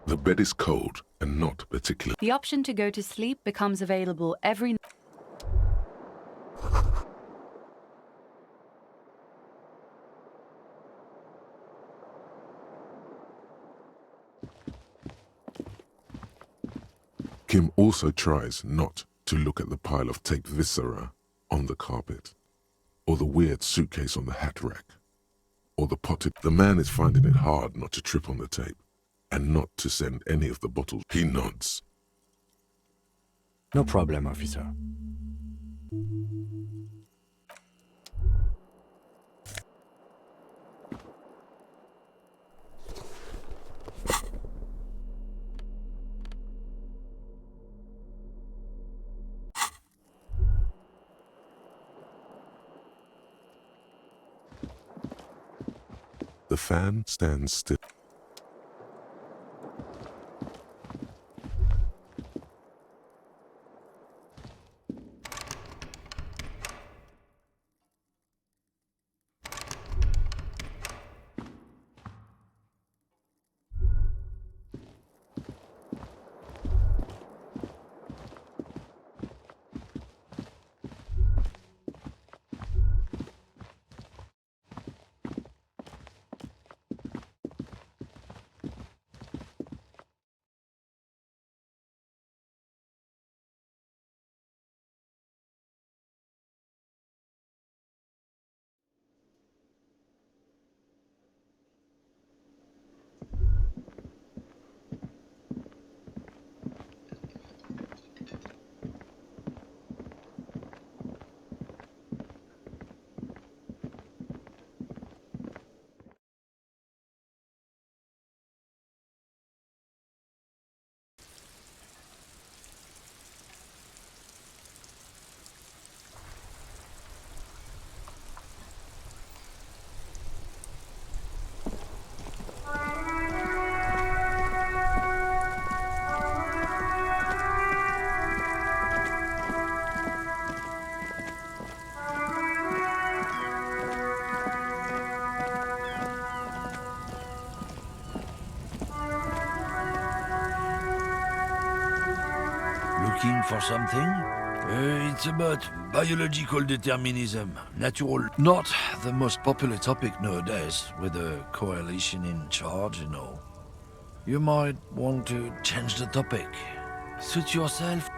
The bed is cold and not particular. The option to go to sleep becomes available every... Kim also tries not to look at the pile of taped viscera on the carpet, or the weird suitcase on the hat rack, or the potted... The man is finding it hard not to trip on the tape, and not to send any of the bottles. He nods. No problem, officer. The fan stands still. Looking for something? It's about biological determinism, natural. Not the most popular topic nowadays, with a coalition in charge, you know. You might want to change the topic. Suit yourself.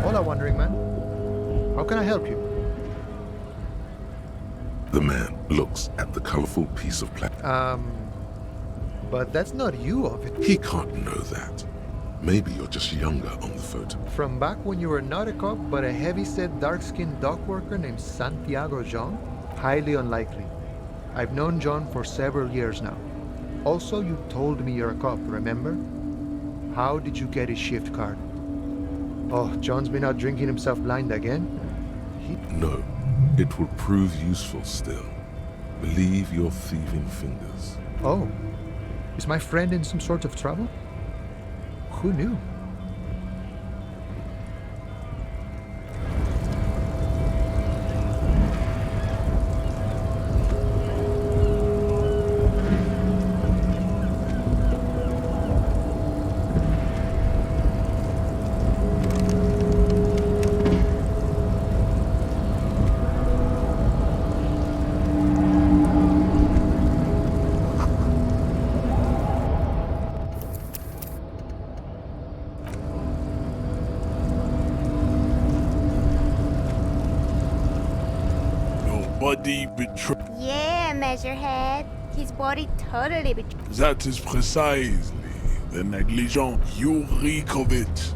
Hola, wandering man. How can I help you? The man looks at the colorful piece of plastic. But that's not you, of it. He can't know that. Maybe you're just younger on the photo. From back when you were not a cop, but a heavy-set, dark-skinned dock worker named Santiago John? Highly unlikely. I've known John for several years now. Also, you told me you're a cop, remember? How did you get his shift card? Oh, John's been out drinking himself blind again? No, It will prove useful still. Believe your thieving fingers. Oh, is my friend in some sort of trouble? Who knew? Body betrayed. Yeah, Measurehead. His body totally betrayed. That is precisely the negligence. You reek of it.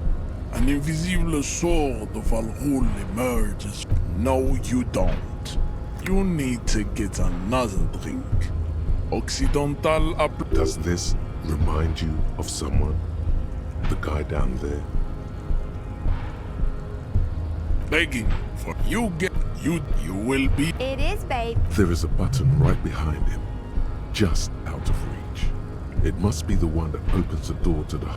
An invisible sword of Al Ghul emerges. No, you don't. You need to get another drink. Occidental up. Does this remind you of someone? The guy down there? Begging for you get you will be. It is, babe. There is a button right behind him, just out of reach. It must be the one that opens the door to the...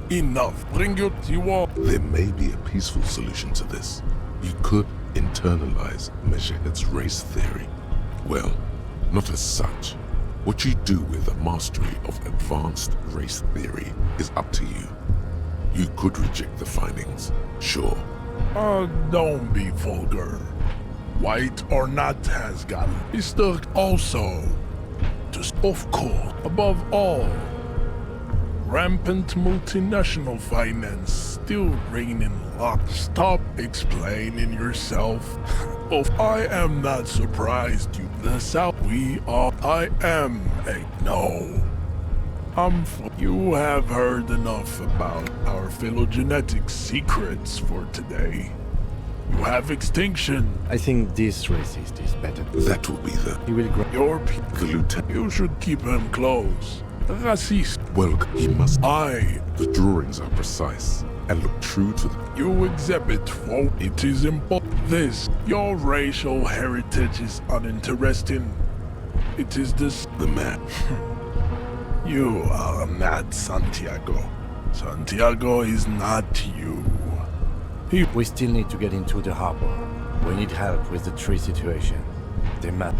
Enough. Bring your tea. There may be a peaceful solution to this. You could internalize Measurehead's race theory. Well, not as such. What you do with a mastery of advanced race theory is up to you. You could reject the findings, sure. Don't be vulgar. White or not has got Mr. Also. Just of course, above all, rampant multinational finance still reigning large. Stop explaining yourself. Oh, I am not surprised you. The South we are. I am a no. You have heard enough about our phylogenetic secrets for today. You have extinction. I think this racist is better. That will be the... He will grab your people. The lieutenant. You should keep him close. Racist. Well, he must... The drawings are precise and look true to the... You exhibit for... It is important. This, your racial heritage is uninteresting. It is this... The man. You are not Santiago. Santiago is not you. We still need to get into the harbor. We need help with the tree situation. They map.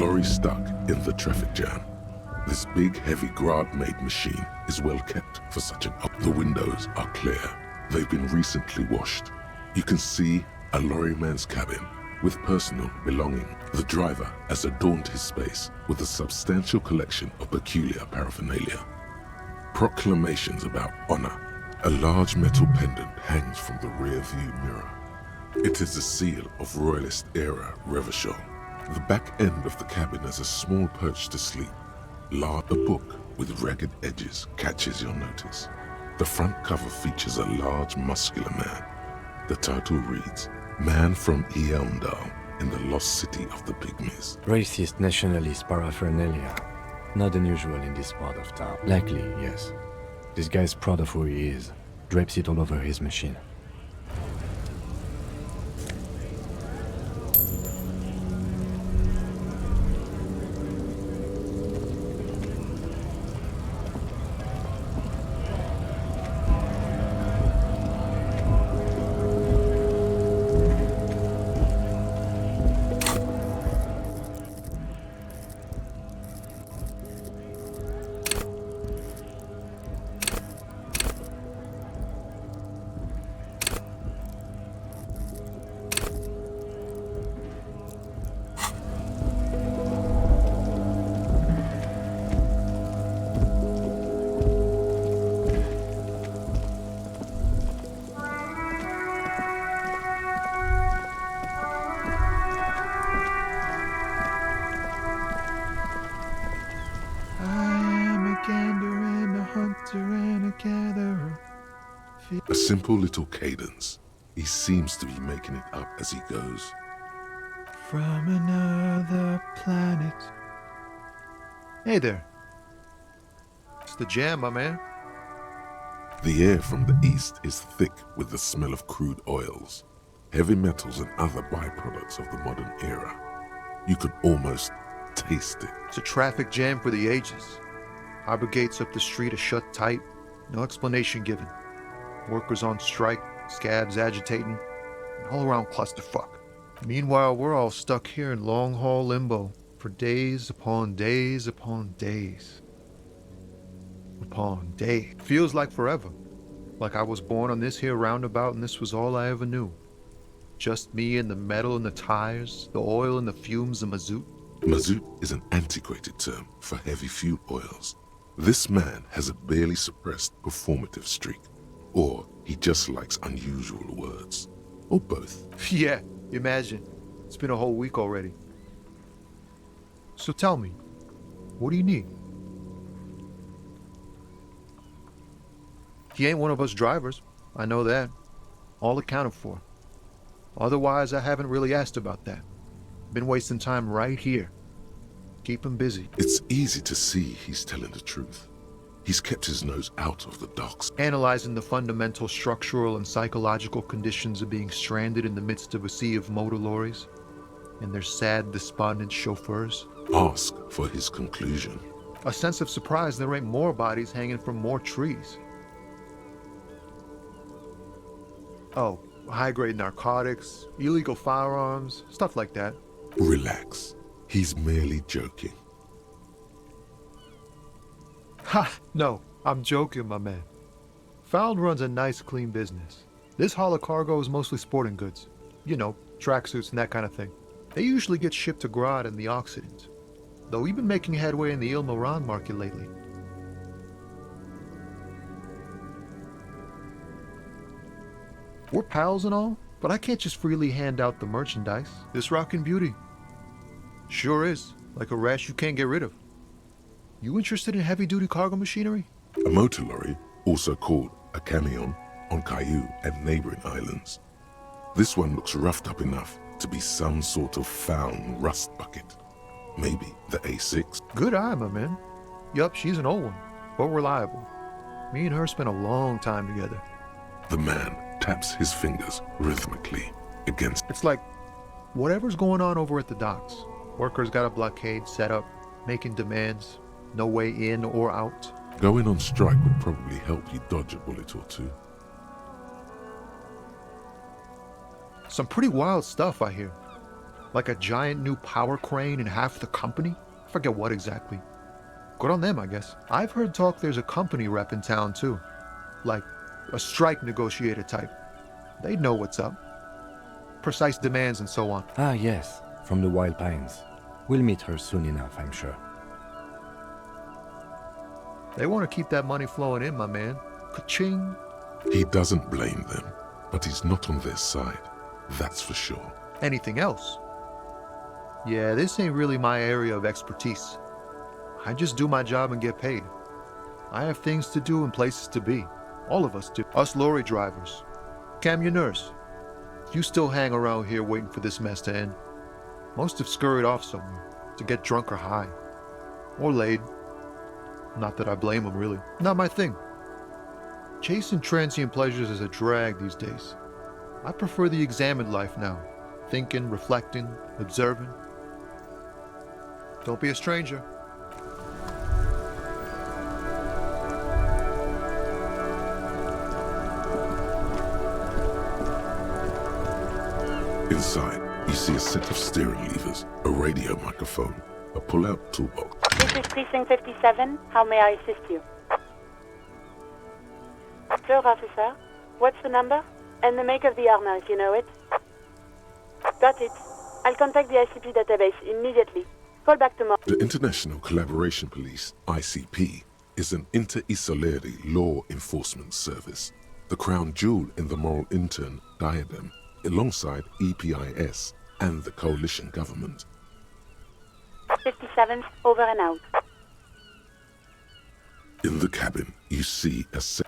Lorry stuck in the traffic jam. This big, heavy Grad-made machine is well kept for such an... The windows are clear. They've been recently washed. You can see a lorryman's cabin with personal belonging. The driver has adorned his space with a substantial collection of peculiar paraphernalia. Proclamations about honor. A large metal pendant hangs from the rear view mirror. It is the seal of Royalist-era Revachol. The back end of the cabin has a small perch to sleep. A book with ragged edges catches your notice. The front cover features a large, muscular man. The title reads, Man from Eelmdal in the Lost City of the Pygmies. Racist nationalist paraphernalia. Not unusual in this part of town. Likely, yes. This guy's proud of who he is. drapes it all over his machine. A simple little cadence. He seems to be making it up as he goes. From another planet. Hey there. It's the jam, my man. The air from the east is thick with the smell of crude oils, heavy metals and other byproducts of the modern era. You could almost taste it. It's a traffic jam for the ages. Harbor gates up the street are shut tight. No explanation given. Workers on strike, scabs agitating, an all-around clusterfuck. Meanwhile, we're all stuck here in long-haul limbo for days upon days upon days. Upon days. Feels like forever. Like I was born on this here roundabout and this was all I ever knew. Just me and the metal and the tires, the oil and the fumes of mazout. Mazout is an antiquated term for heavy fuel oils. This man has a barely suppressed performative streak. Or he just likes unusual words. Or both. Yeah, imagine. It's been a whole week already. So tell me, what do you need? He ain't one of us drivers. I know that. All accounted for. Otherwise, I haven't really asked about that. Been wasting time right here. Keep him busy. It's easy to see he's telling the truth. He's kept his nose out of the docks. Analyzing the fundamental structural and psychological conditions of being stranded in the midst of a sea of motor lorries and their sad, despondent chauffeurs. Ask for his conclusion. A sense of surprise there ain't more bodies hanging from more trees. Oh, high-grade narcotics, illegal firearms, stuff like that. Relax. He's merely joking. Ha! No, I'm joking, my man. Found runs a nice, clean business. This haul of cargo is mostly sporting goods. You know, tracksuits and that kind of thing. They usually get shipped to Grodd and the Occident. Though we've been making headway in the Il-Moran market lately. We're pals and all, but I can't just freely hand out the merchandise. This rockin' beauty. Sure is, like a rash you can't get rid of. You interested in heavy-duty cargo machinery? A motor lorry, also called a camion, on Caillou and neighboring islands. This one looks roughed up enough to be some sort of found rust bucket. Maybe the A6. Good eye, my man. Yup, she's an old one, but reliable. Me and her spent a long time together. The man taps his fingers rhythmically against... It's like whatever's going on over at the docks. Workers got a blockade set up, making demands. No way in or out. Going on strike would probably help you dodge a bullet or two. Some pretty wild stuff, I hear. Like a giant new power crane in half the company? I forget what exactly. Good on them, I guess. I've heard talk there's a company rep in town, too. Like a strike negotiator type. They'd know what's up. Precise demands and so on. Ah, yes. From the Wild Pines. We'll meet her soon enough, I'm sure. They want to keep that money flowing in, my man. Ka-ching. He doesn't blame them, but he's not on their side. That's for sure. Anything else? Yeah, this ain't really my area of expertise. I just do my job and get paid. I have things to do and places to be. All of us do. Us lorry drivers. Camionneurs. You still hang around here waiting for this mess to end. Most have scurried off somewhere to get drunk or high. Or laid. Not that I blame them, really. Not my thing. Chasing transient pleasures is a drag these days. I prefer the examined life now. Thinking, reflecting, observing. Don't be a stranger. Inside, you see a set of steering levers, a radio microphone, a pull-out toolbox. This is Precinct 57. How may I assist you? Sure, officer. What's the number? And the make of the armor, if you know it. Got it. I'll contact the ICP database immediately. Call back tomorrow. The International Collaboration Police, ICP, is an inter-Isolari law enforcement service, the crown jewel in the moral intern diadem, alongside EPIS and the coalition government. 57, over and out. In the cabin, you see a set.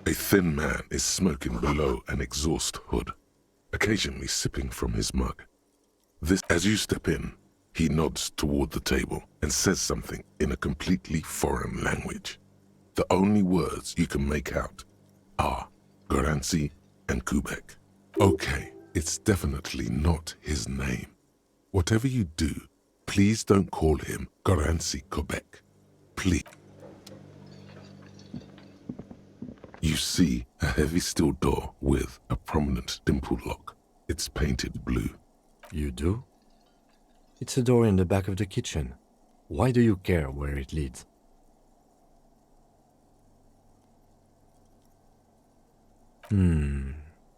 A thin man is smoking below an exhaust hood, occasionally sipping from his mug. As you step in, he nods toward the table and says something in a completely foreign language. The only words you can make out are Goranci and Kubek. Okay, it's definitely not his name. Whatever you do, please don't call him Goranci Kubek. Please. You see a heavy steel door with a prominent dimple lock. It's painted blue. You do? It's a door in the back of the kitchen. Why do you care where it leads?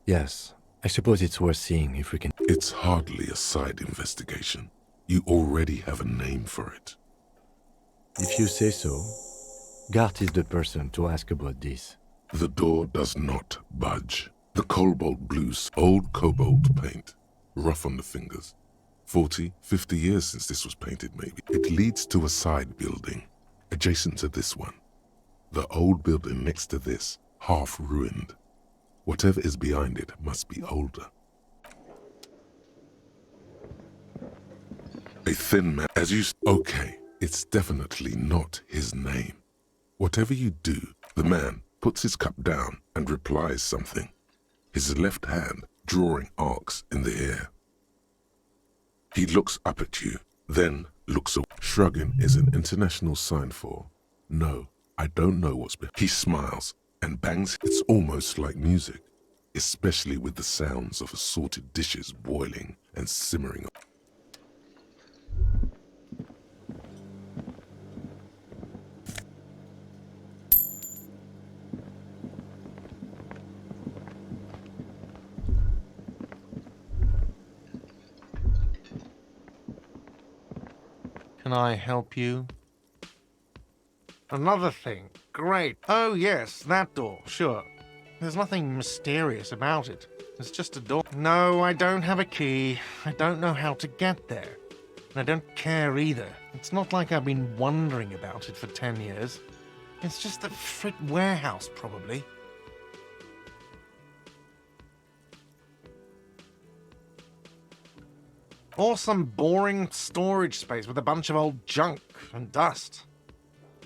Yes. I suppose it's worth seeing if we can... It's hardly a side investigation. You already have a name for it. If you say so, Gart is the person to ask about this. The door does not budge. The cobalt blue's old cobalt paint, rough on the fingers. 40, 50 years since this was painted, maybe. It leads to a side building, adjacent to this one. The old building next to this, half ruined. Whatever is behind it must be older. A thin man, Okay, it's definitely not his name. Whatever you do, the man puts his cup down and replies something, his left hand drawing arcs in the air. He looks up at you, then looks away. Shrugging is an international sign for, no, I don't know what's behind. He smiles and bangs. It's almost like music, especially with the sounds of assorted dishes boiling and simmering. Can I help you? Another thing. Great. Oh, yes, that door. Sure. There's nothing mysterious about it. It's just a door. No, I don't have a key. I don't know how to get there. And I don't care either. It's not like I've been wondering about it for 10 years. It's just a frick warehouse, probably. Or some boring storage space with a bunch of old junk and dust.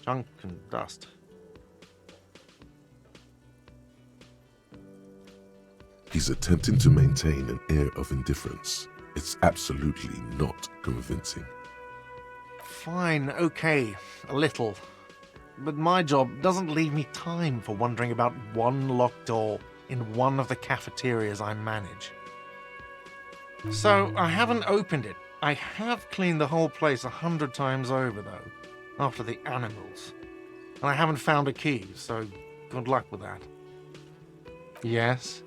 Junk and dust. He's attempting to maintain an air of indifference. It's absolutely not convincing. Fine, okay, a little. But my job doesn't leave me time for wondering about one locked door in one of the cafeterias I manage. So I haven't opened it. I have cleaned the whole place 100 times over, though, after the animals. And I haven't found a key, so good luck with that. Yes?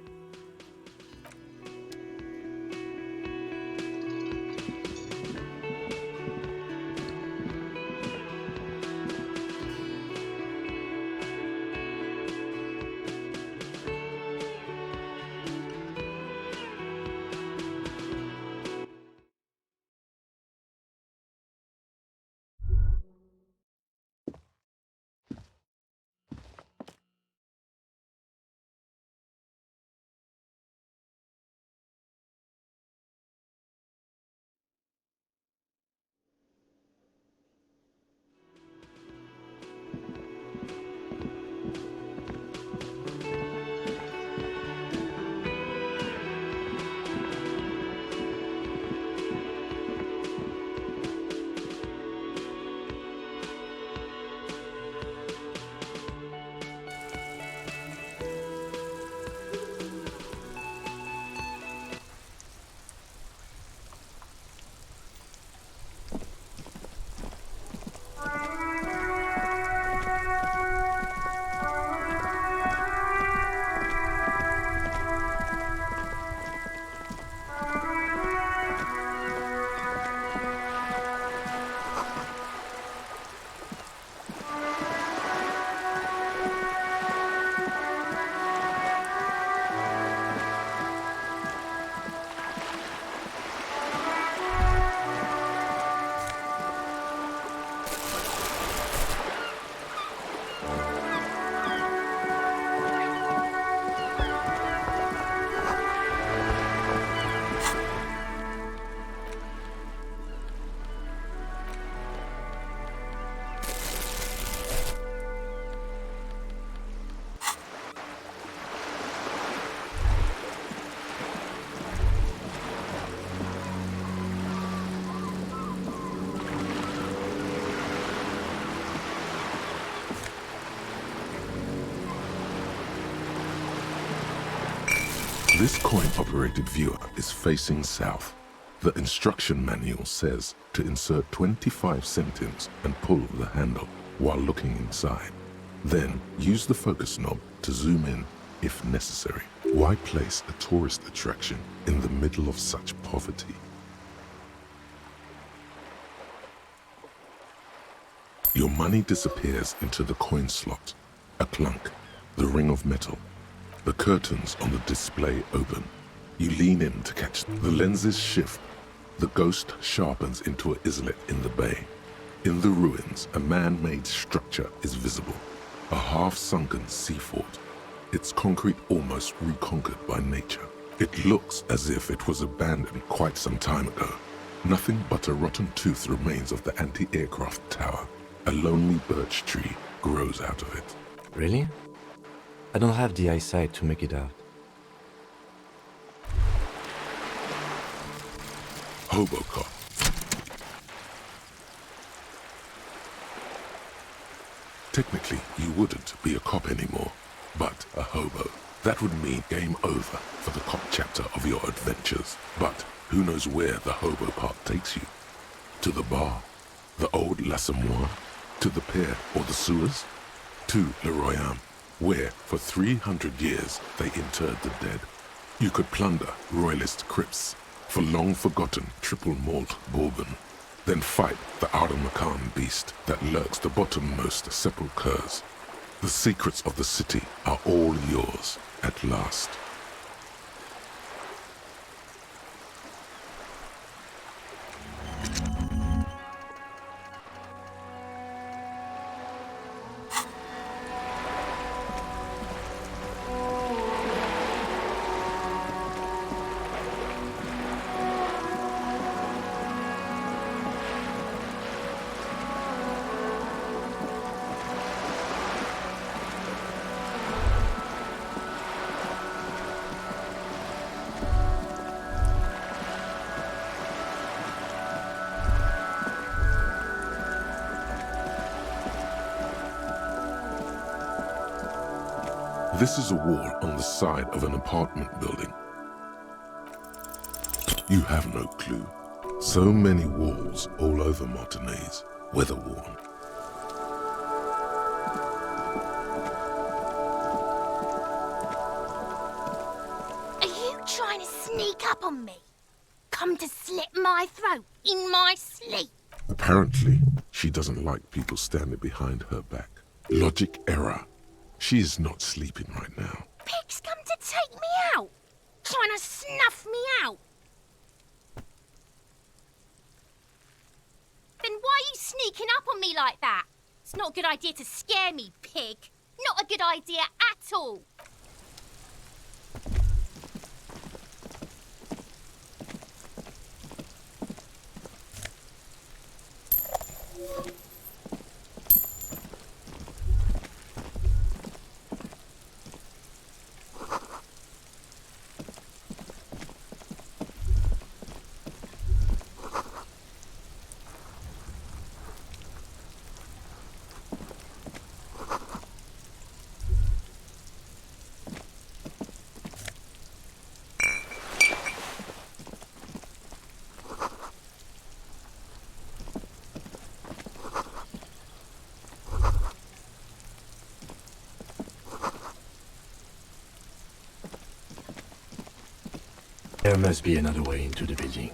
This coin-operated viewer is facing south. The instruction manual says to insert 25 centimes and pull the handle while looking inside. Then use the focus knob to zoom in if necessary. Why place a tourist attraction in the middle of such poverty? Your money disappears into the coin slot. A clunk, the ring of metal. The curtains on the display open. You lean in to catch the lenses shift. The ghost sharpens into an islet in the bay. In the ruins, a man-made structure is visible. A half-sunken sea fort. Its concrete almost reconquered by nature. It looks as if it was abandoned quite some time ago. Nothing but a rotten tooth remains of the anti-aircraft tower. A lonely birch tree grows out of it. Really? I don't have the eyesight to make it out. Hobocop. Technically, you wouldn't be a cop anymore, but a hobo. That would mean game over for the cop chapter of your adventures. But who knows where the hobo part takes you? To the bar? The old L'Assommoir? To the pier or the sewers? To Le Royaume, where for 300 years they interred the dead. You could plunder royalist crypts for long-forgotten triple malt bourbon, then fight the Aramakan beast that lurks the bottommost sepulchres. The secrets of the city are all yours at last. This is a wall on the side of an apartment building. You have no clue. So many walls all over Martinaise, weather-worn. Are you trying to sneak up on me? Come to slit my throat in my sleep? Apparently, she doesn't like people standing behind her back. Logic error. She is not sleeping right now. Pig's come to take me out, trying to snuff me out. Then why are you sneaking up on me like that? It's not a good idea to scare me, pig. Not a good idea at all. There must be another way into the building.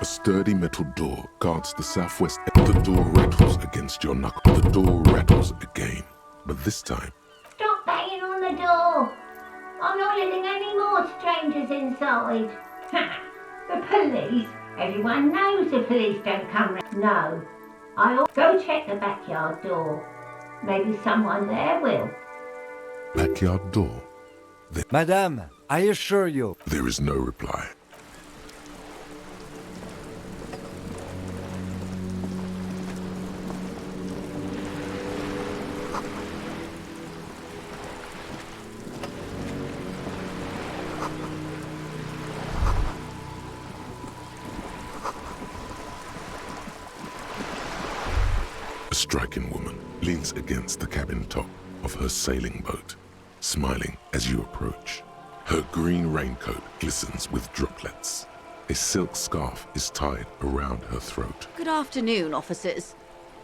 A sturdy metal door guards the southwest end. The door rattles against your knuckle. The door rattles again, but this time... Stop banging on the door! I'm not letting any more strangers inside. Ha! The police? Everyone knows the police don't come round. No. I'll go check the backyard door. Maybe someone there will. Backyard door? Madame, I assure you. There is no reply. A striking woman leans against the cabin top of her sailing boat, smiling as you approach. Her green raincoat glistens with droplets. A silk scarf is tied around her throat. Good afternoon, officers.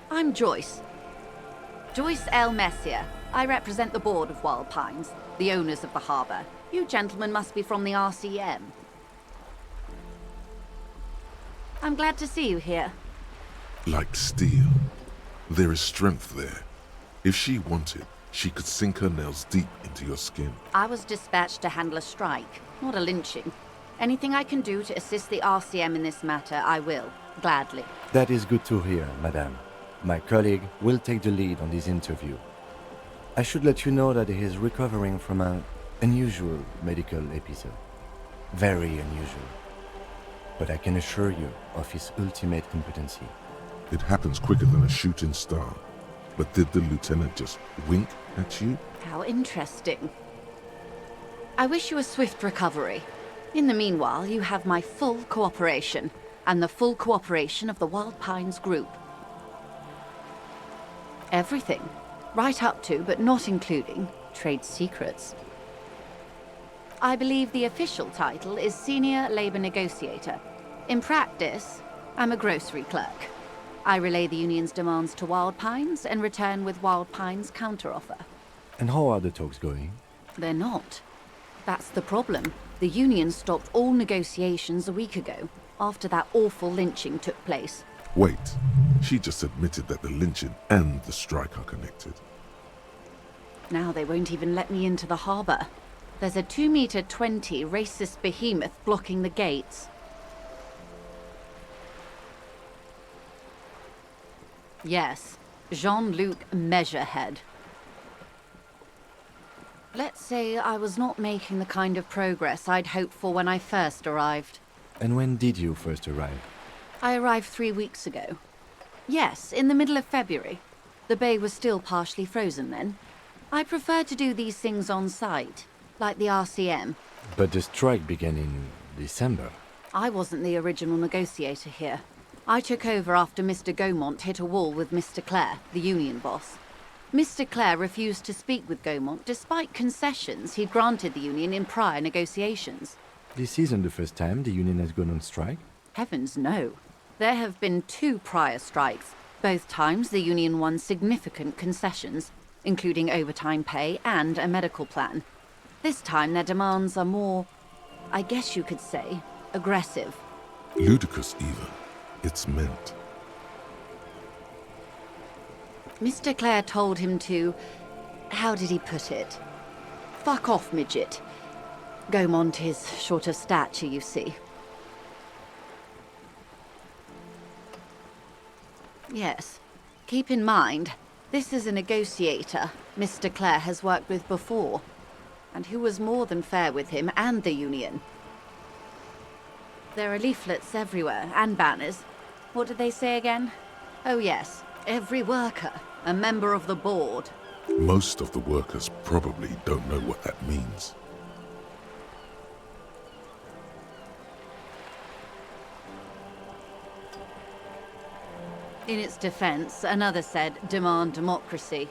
I'm Joyce. Joyce L. Messier. I represent the board of Wild Pines, the owners of the harbour. You gentlemen must be from the RCM. I'm glad to see you here. Like steel, there is strength there. If she wanted, she could sink her nails deep into your skin. I was dispatched to handle a strike, not a lynching. Anything I can do to assist the RCM in this matter, I will, gladly. That is good to hear, madame. My colleague will take the lead on this interview. I should let you know that he is recovering from an unusual medical episode. Very unusual. But I can assure you of his ultimate competency. It happens quicker than a shooting star. But did the lieutenant just wink at you? How interesting. I wish you a swift recovery. In the meanwhile, you have my full cooperation, and the full cooperation of the Wild Pines group. Everything. Right up to, but not including, trade secrets. I believe the official title is Senior Labor Negotiator. In practice, I'm a grocery clerk. I relay the union's demands to Wild Pines and return with Wild Pines' counteroffer. And how are the talks going? They're not. That's the problem. The union stopped all negotiations a week ago, after that awful lynching took place. Wait. She just admitted that the lynching and the strike are connected. Now they won't even let me into the harbour. There's a 2-meter 20 racist behemoth blocking the gates. Yes, Jean-Luc Measurehead. Let's say I was not making the kind of progress I'd hoped for when I first arrived. And when did you first arrive? I arrived 3 weeks ago. Yes, in the middle of February. The bay was still partially frozen then. I prefer to do these things on site, like the RCM. But the strike began in December. I wasn't the original negotiator here. I took over after Mr. Gaumont hit a wall with Mr. Clare, the union boss. Mr. Clare refused to speak with Gaumont despite concessions he'd granted the union in prior negotiations. This isn't the first time the union has gone on strike? Heavens no. There have been 2 prior strikes. Both times the union won significant concessions, including overtime pay and a medical plan. This time their demands are more, I guess you could say, aggressive. Ludicrous even. It's meant. Mr. Clare told him to... how did he put it? Fuck off, midget. Gaumont is short of stature, you see. Yes. Keep in mind, this is a negotiator Mr. Clare has worked with before, and who was more than fair with him and the union. There are leaflets everywhere, and banners. What did they say again? Oh yes, every worker, a member of the board. Most of the workers probably don't know what that means. In its defense, another said, demand democracy.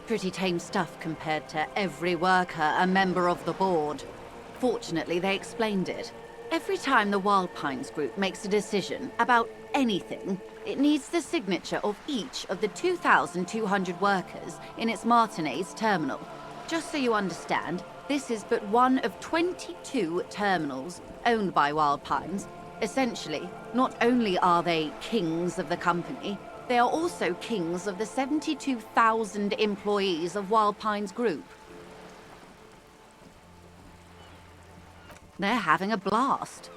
Pretty tame stuff compared to every worker, a member of the board. Fortunately, they explained it. Every time the Wild Pines group makes a decision about anything, it needs the signature of each of the 2,200 workers in its Martinez terminal. Just so you understand, this is but one of 22 terminals owned by Wild Pines. Essentially, not only are they kings of the company, they are also kings of the 72,000 employees of Wild Pines Group. They're having a blast.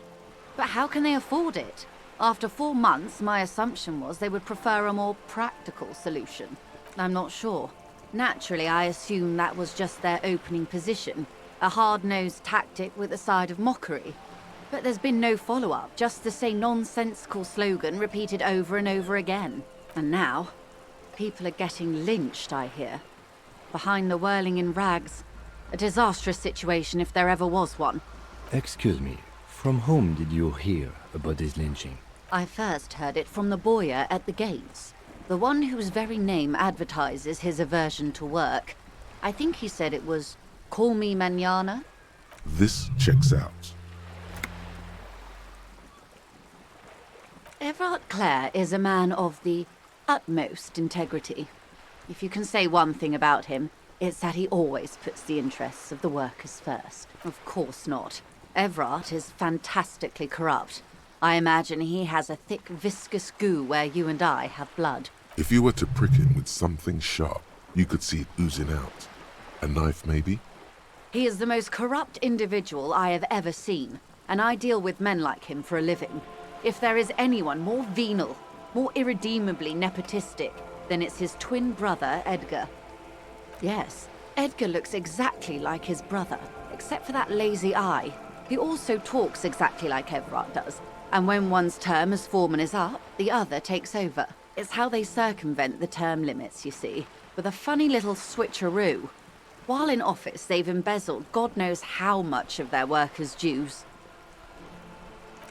But how can they afford it? After 4 months, my assumption was they would prefer a more practical solution. I'm not sure. Naturally, I assumed that was just their opening position, a hard-nosed tactic with a side of mockery. But there's been no follow-up, just the same nonsensical slogan repeated over and over again. And now, people are getting lynched, I hear. Behind the whirling in rags. A disastrous situation if there ever was one. Excuse me, from whom did you hear about this lynching? I first heard it from the bowyer at the gates. The one whose very name advertises his aversion to work. I think he said it was, "Call me mañana." This checks out. Everard Clare is a man of the utmost integrity. If you can say one thing about him, it's that he always puts the interests of the workers first. Of course not. Everard is fantastically corrupt. I imagine he has a thick, viscous goo where you and I have blood. If you were to prick him with something sharp, you could see it oozing out. A knife, maybe? He is the most corrupt individual I have ever seen, and I deal with men like him for a living. If there is anyone more venal, more irredeemably nepotistic, then it's his twin brother, Edgar. Yes, Edgar looks exactly like his brother, except for that lazy eye. He also talks exactly like Everard does, and when one's term as foreman is up, the other takes over. It's how they circumvent the term limits, you see, with a funny little switcheroo. While in office, they've embezzled God knows how much of their workers' dues.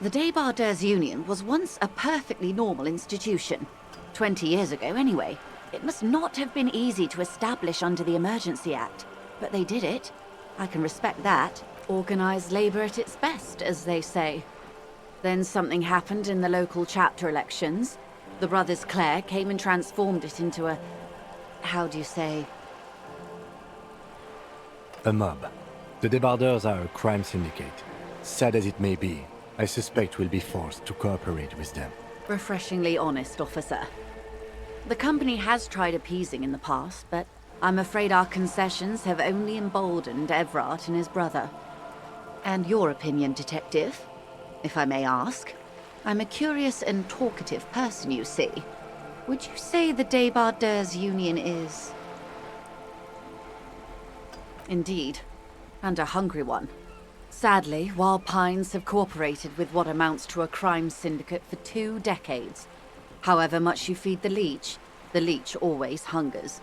The Débardeurs Union was once a perfectly normal institution. 20 years ago, anyway. It must not have been easy to establish under the Emergency Act, but they did it. I can respect that. Organised labour at its best, as they say. Then something happened in the local chapter elections. The brothers Clare came and transformed it into a... how do you say? A mob. The Débardeurs are a crime syndicate. Sad as it may be, I suspect we'll be forced to cooperate with them. Refreshingly honest, officer. The company has tried appeasing in the past, but I'm afraid our concessions have only emboldened Everard and his brother. And your opinion, detective, if I may ask? I'm a curious and talkative person, you see. Would you say the Débardeurs Union is... Indeed, and a hungry one. Sadly, Wild Pines have cooperated with what amounts to a crime syndicate for 2 decades. However much you feed the leech always hungers.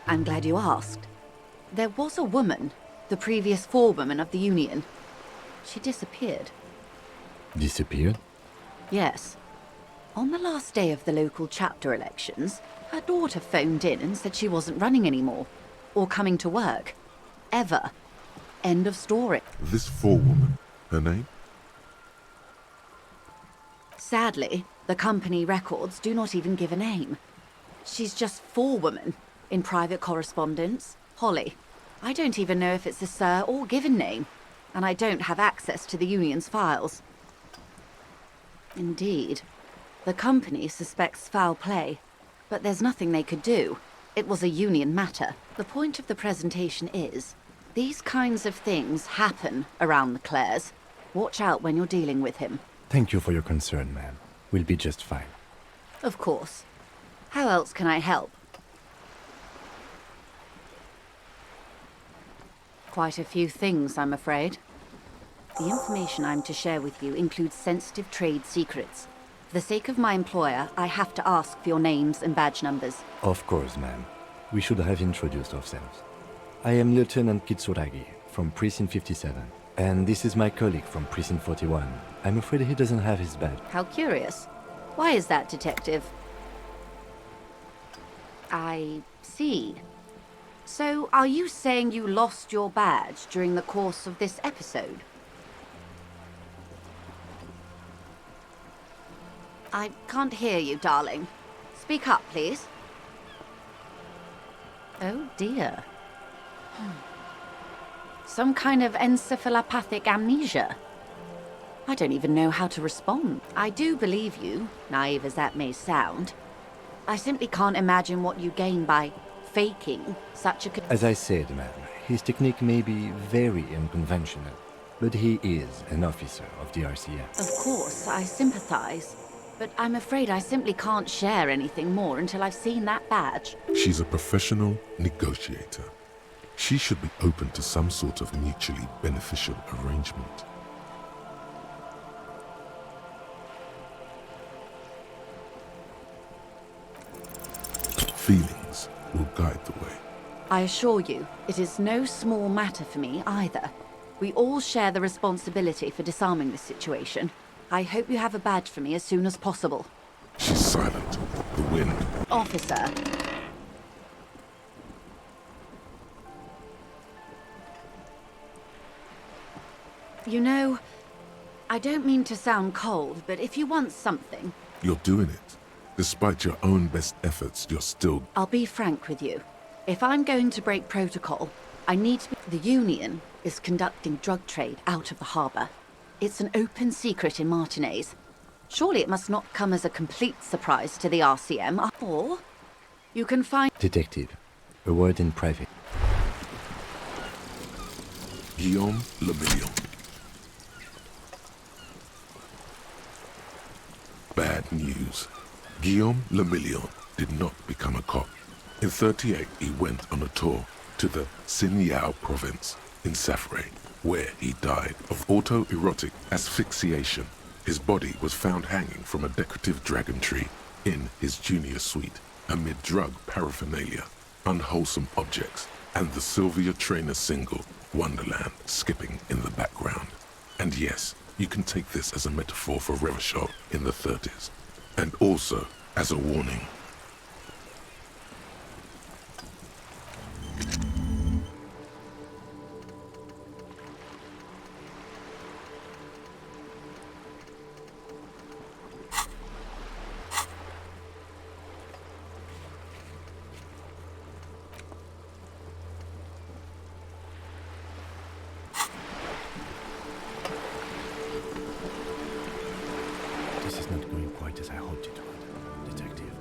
I'm glad you asked. There was a woman, the previous forewoman of the Union. She disappeared. Disappeared? Yes. On the last day of the local chapter elections, her daughter phoned in and said she wasn't running anymore, or coming to work. Ever. End of story. This forewoman, her name? Sadly, the company records do not even give a name. She's just forewoman in private correspondence. Holly. I don't even know if it's a sir or given name, and I don't have access to the Union's files. Indeed. The company suspects foul play, but there's nothing they could do. It was a Union matter. The point of the presentation is, these kinds of things happen around the Clares. Watch out when you're dealing with him. Thank you for your concern, ma'am. We'll be just fine. Of course. How else can I help? Quite a few things, I'm afraid. The information I'm to share with you includes sensitive trade secrets. For the sake of my employer, I have to ask for your names and badge numbers. Of course, ma'am. We should have introduced ourselves. I am Lieutenant Kitsuragi from Precinct 57, and this is my colleague from Precinct 41. I'm afraid he doesn't have his badge. How curious. Why is that, Detective? I see. So, are you saying you lost your badge during the course of this episode? I can't hear you, darling. Speak up, please. Oh, dear. Some kind of encephalopathic amnesia. I don't even know how to respond. I do believe you, naive as that may sound. I simply can't imagine what you gain by faking such a... As I said, ma'am, his technique may be very unconventional, but he is an officer of the RCM. Of course, I sympathize. But I'm afraid I simply can't share anything more until I've seen that badge. She's a professional negotiator. She should be open to some sort of mutually beneficial arrangement. Feelings will guide the way. I assure you, it is no small matter for me either. We all share the responsibility for disarming this situation. I hope you have a badge for me as soon as possible. She's silent. The wind. Officer. You know, I don't mean to sound cold, but if you want something... You're doing it. Despite your own best efforts, you're still... I'll be frank with you. If I'm going to break protocol, I need to be... The Union is conducting drug trade out of the harbour. It's an open secret in Martinez. Surely it must not come as a complete surprise to the RCM, or you can find... Detective, a word in private. Guillaume Le Million. Bad news. Guillaume Le Million did not become a cop. In 38, he went on a tour to the Sinyao province in Safre, where he died of autoerotic asphyxiation. His body was found hanging from a decorative dragon tree in his junior suite, amid drug paraphernalia, unwholesome objects, and the Sylvia Trainer single, Wonderland, skipping in the background. And yes, you can take this as a metaphor for Revachol in the 30s, and also as a warning. This is not going quite quite as I hoped it would, Detective.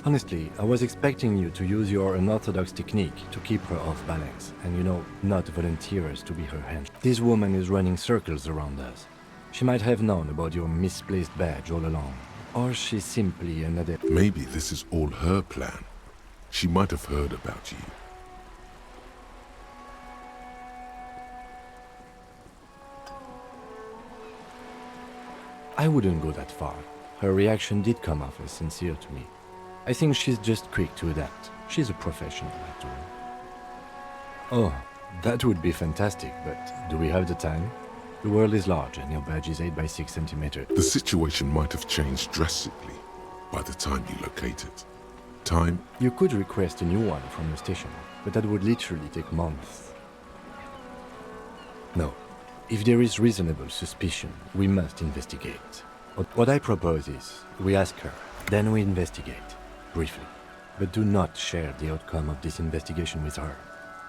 Honestly, I was expecting you to use your unorthodox technique to keep her off balance, and not volunteer us to be her hand. This woman is running circles around us. She might have known about your misplaced badge all along, or she's simply another... Maybe this is all her plan. She might have heard about you. I wouldn't go that far. Her reaction did come off as sincere to me. I think she's just quick to adapt. She's a professional, after all. Oh, that would be fantastic, but do we have the time? The world is large and your badge is 8 by 6 centimeters. The situation might have changed drastically by the time you locate it. Time? You could request a new one from the station, but that would literally take months. No. If there is reasonable suspicion, we must investigate. What I propose is, we ask her, then we investigate, briefly. But do not share the outcome of this investigation with her.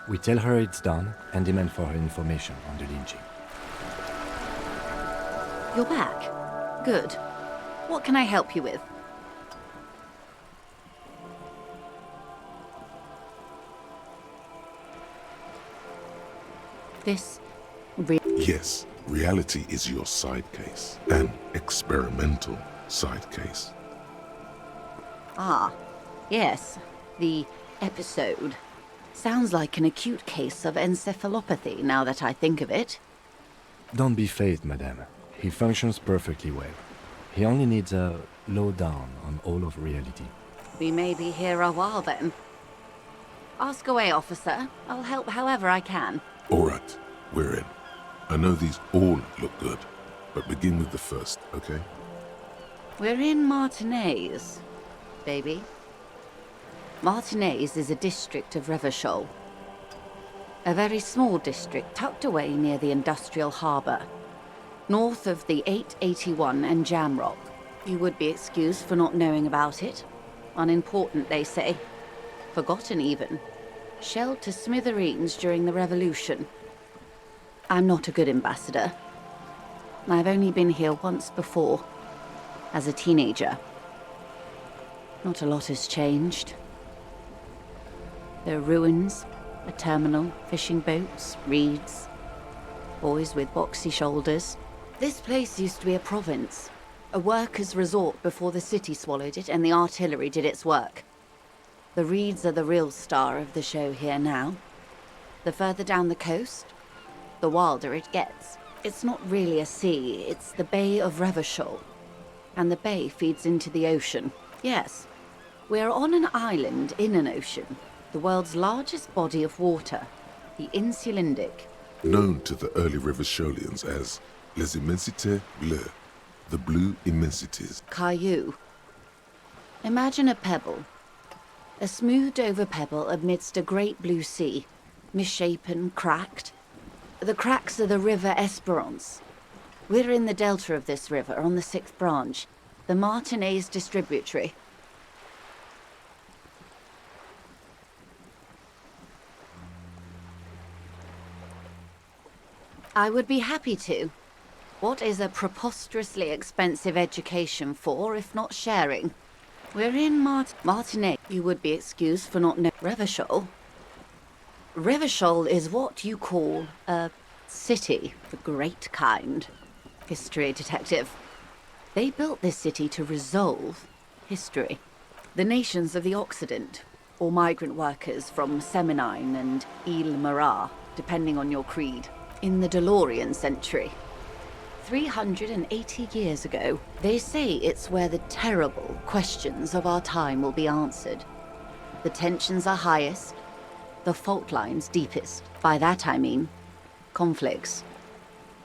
We tell her it's done and demand for her information on the lynching. You're back. Good. What can I help you with? This... Yes, reality is your side case. An experimental side case. Ah, yes. The episode. Sounds like an acute case of encephalopathy, now that I think of it. Don't be phased, madame. He functions perfectly well. He only needs a lowdown on all of reality. We may be here a while then. Ask away, officer. I'll help however I can. All right, we're in. I know these all look good, but begin with the first, okay? We're in Martinez, baby. Martinez is a district of Revachol. A very small district tucked away near the industrial harbour, north of the 881 and Jamrock. You would be excused for not knowing about it. Unimportant, they say. Forgotten even. Shelled to smithereens during the revolution. I'm not a good ambassador. I've only been here once before, as a teenager. Not a lot has changed. There are ruins, a terminal, fishing boats, reeds, boys with boxy shoulders. This place used to be a province, a workers' resort before the city swallowed it and the artillery did its work. The reeds are the real star of the show here now. The further down the coast, the wilder it gets. It's not really a sea, it's the Bay of Revachol. And the bay feeds into the ocean. Yes, we're on an island in an ocean, the world's largest body of water, the Insulindic. Known to the early Revacholians as Les Immensités Bleues, the blue immensities. Caillou. Imagine a pebble. A smoothed-over pebble amidst a great blue sea, misshapen, cracked. The cracks are the River Esperance. We're in the delta of this river, on the 6th branch, the Martinez distributary. I would be happy to. What is a preposterously expensive education for, if not sharing? We're in Martinez. You would be excused for not knowing Revachol. Revachol is what you call a city, the great kind. History detective. They built this city to resolve history. The nations of the Occident, or migrant workers from Seminine and Ile-Marat, depending on your creed, in the DeLorean century. 380 years ago, they say it's where the terrible questions of our time will be answered. The tensions are highest, the fault lines deepest. By that I mean conflicts.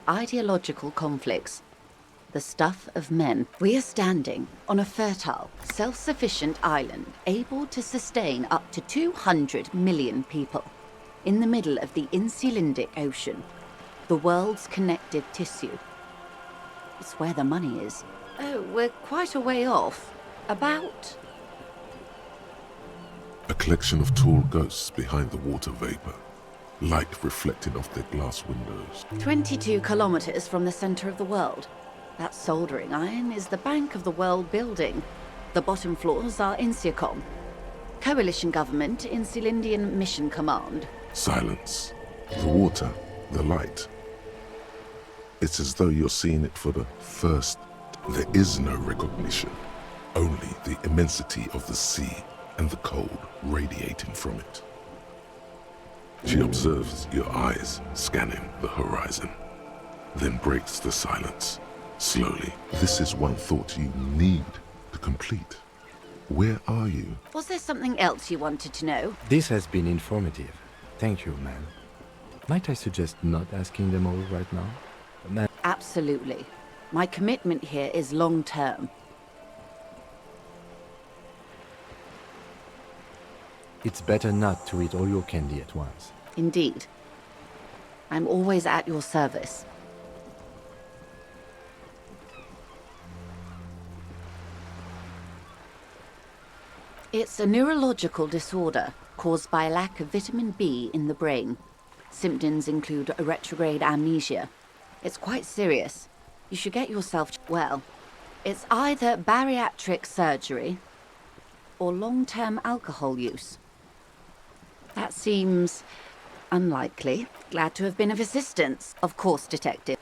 Ideological conflicts. The stuff of men. We are standing on a fertile, self-sufficient island able to sustain up to 200 million people in the middle of the Insulindic Ocean, the world's connective tissue. It's where the money is. Oh, we're quite a way off. About... A collection of tall ghosts behind the water vapor, light reflecting off their glass windows. 22 kilometers from the center of the world. That soldering iron is the bank of the world building. The bottom floors are Insiacom. Coalition government in Cylindian Mission Command. Silence. The water, the light. It's as though you're seeing it for the first. There is no recognition, only the immensity of the sea and the cold radiating from it. She observes your eyes scanning the horizon, then breaks the silence. Slowly, this is one thought you need to complete. Where are you? Was there something else you wanted to know? This has been informative. Thank you, ma'am. Might I suggest not asking them all right now? Ma'am. Absolutely. My commitment here is long-term. It's better not to eat all your candy at once. Indeed. I'm always at your service. It's a neurological disorder caused by a lack of vitamin B in the brain. Symptoms include a retrograde amnesia. It's quite serious. You should get yourself well. It's either bariatric surgery or long-term alcohol use. That seems unlikely. Glad to have been of assistance. Of course, Detective.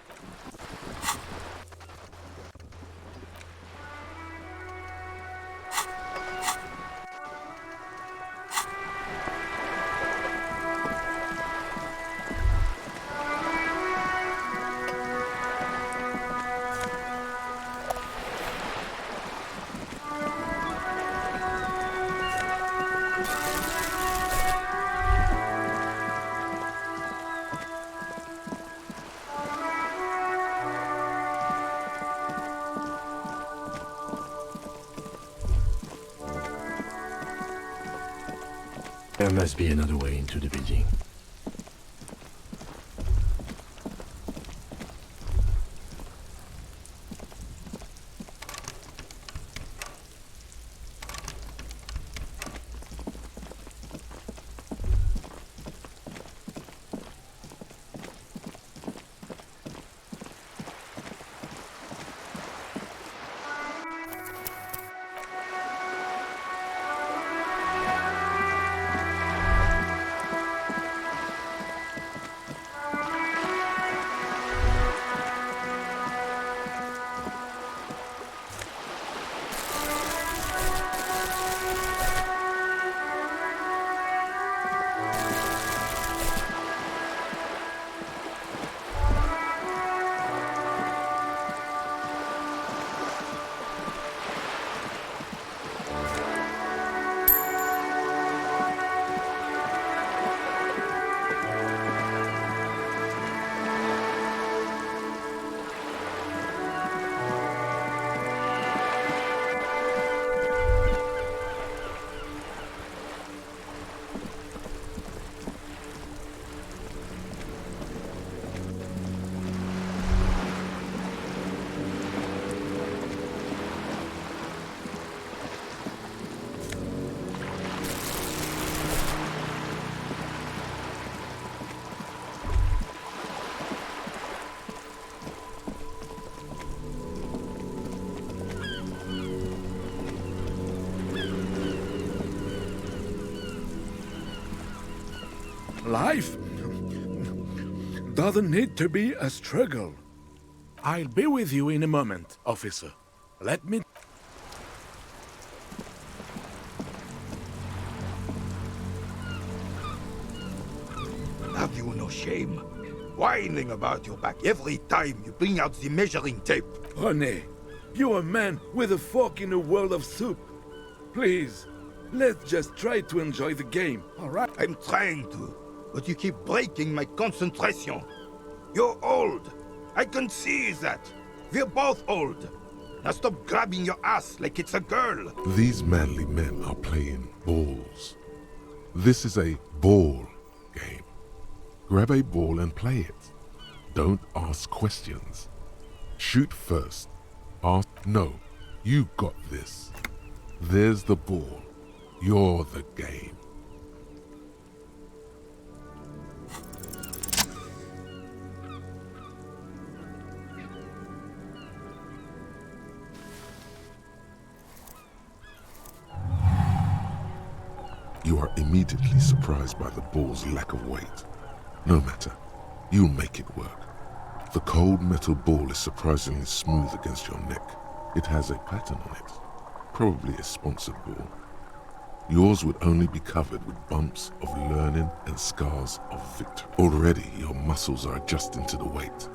There must be another way into the building. Life doesn't need to be a struggle. I'll be with you in a moment, officer. Let me... Have you no shame? Whining about your back every time you bring out the measuring tape. Honey, you're a man with a fork in a world of soup. Please, let's just try to enjoy the game, all right? I'm trying to, but you keep breaking my concentration. You're old. I can see that. We're both old. Now stop grabbing your ass like it's a girl. These manly men are playing balls. This is a ball game. Grab a ball and play it. Don't ask questions. Shoot first. Ask, no, you got this. There's the ball. You're the game. immediately surprised by the ball's lack of weight. No matter, you'll make it work. The cold metal ball is surprisingly smooth against your neck. It has a pattern on it, probably a sponsored ball. Yours would only be covered with bumps of learning and scars of victory. Already your muscles are adjusting to the weight,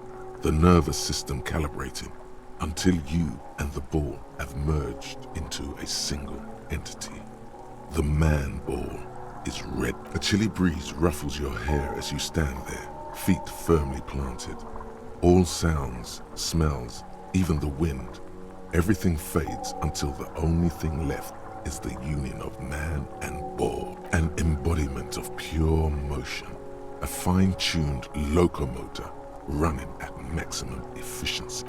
the nervous system calibrating, until you and the ball have merged into a single entity. The man ball is red. A chilly breeze ruffles your hair as you stand there, feet firmly planted. All sounds, smells, even the wind, everything fades until the only thing left is the union of man and ball, an embodiment of pure motion, a fine-tuned locomotor running at maximum efficiency.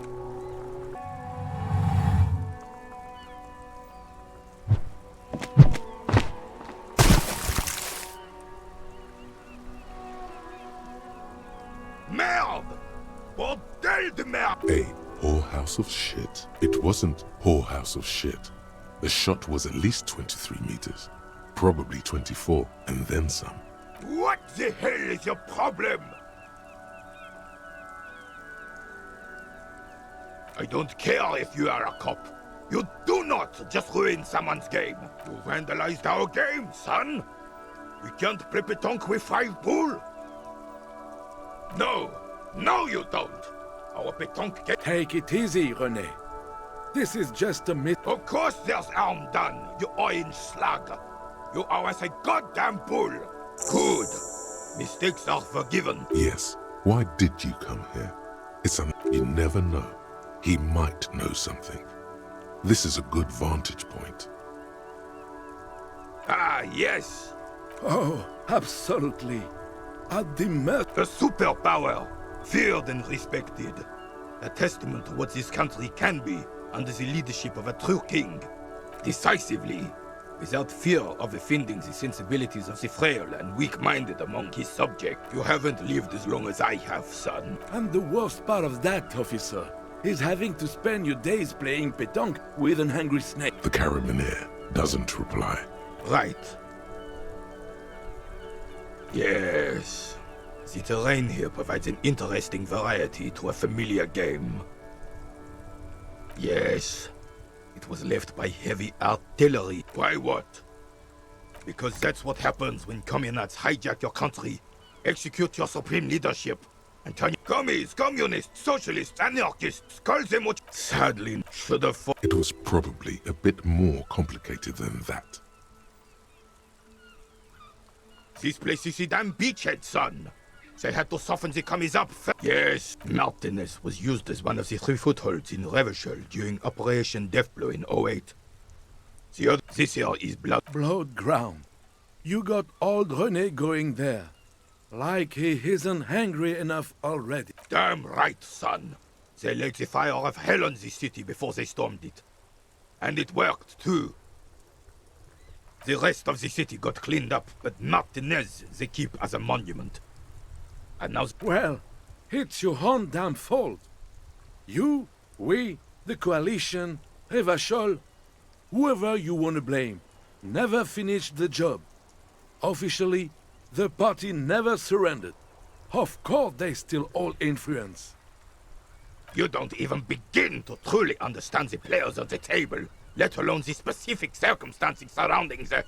Merde! Bordel de merde! A whorehouse of shit? It wasn't whorehouse of shit. The shot was at least 23 meters, probably 24, and then some. What the hell is your problem? I don't care if you are a cop. You do not just ruin someone's game. You vandalized our game, son. We can't play pétanque with 5 bull. No, you don't. Our pétanque game... Take it easy, René. This is just a myth. Of course there's harm done, you orange slug. You are as a goddamn bull. Good. Mistakes are forgiven. Yes. Why did you come here? You never know. He might know something. This is a good vantage point. Ah, yes. Oh, absolutely. At the mercy. A superpower, feared and respected. A testament to what this country can be under the leadership of a true king. Decisively, without fear of offending the sensibilities of the frail and weak-minded among his subjects. You haven't lived as long as I have, son. And the worst part of that, officer, is having to spend your days playing pétanque with an angry snake. The carabinier doesn't reply. Right. Yes. The terrain here provides an interesting variety to a familiar game. Yes. It was left by heavy artillery. Why what? Because that's what happens when communists hijack your country, execute your supreme leadership, and turn commies, communists, socialists, anarchists, call them what... Sadly, should have fought. It was probably a bit more complicated than that. This place is a damn beachhead, son. They had to soften the commies up. Yes, Martinez was used as one of the 3 footholds in Revachol during Operation Deathblow in 08. This here is Blood ground. You got old René going there. Like he isn't hungry enough already. Damn right, son. They laid the fire of hell on the city before they stormed it. And it worked, too. The rest of the city got cleaned up, but Martinez they keep as a monument. And now... Well, it's your own damn fault. You, we, the coalition, Revachol, whoever you want to blame, never finished the job. Officially, the party never surrendered. Of course they still all influence. You don't even begin to truly understand the players on the table, let alone the specific circumstances surrounding the...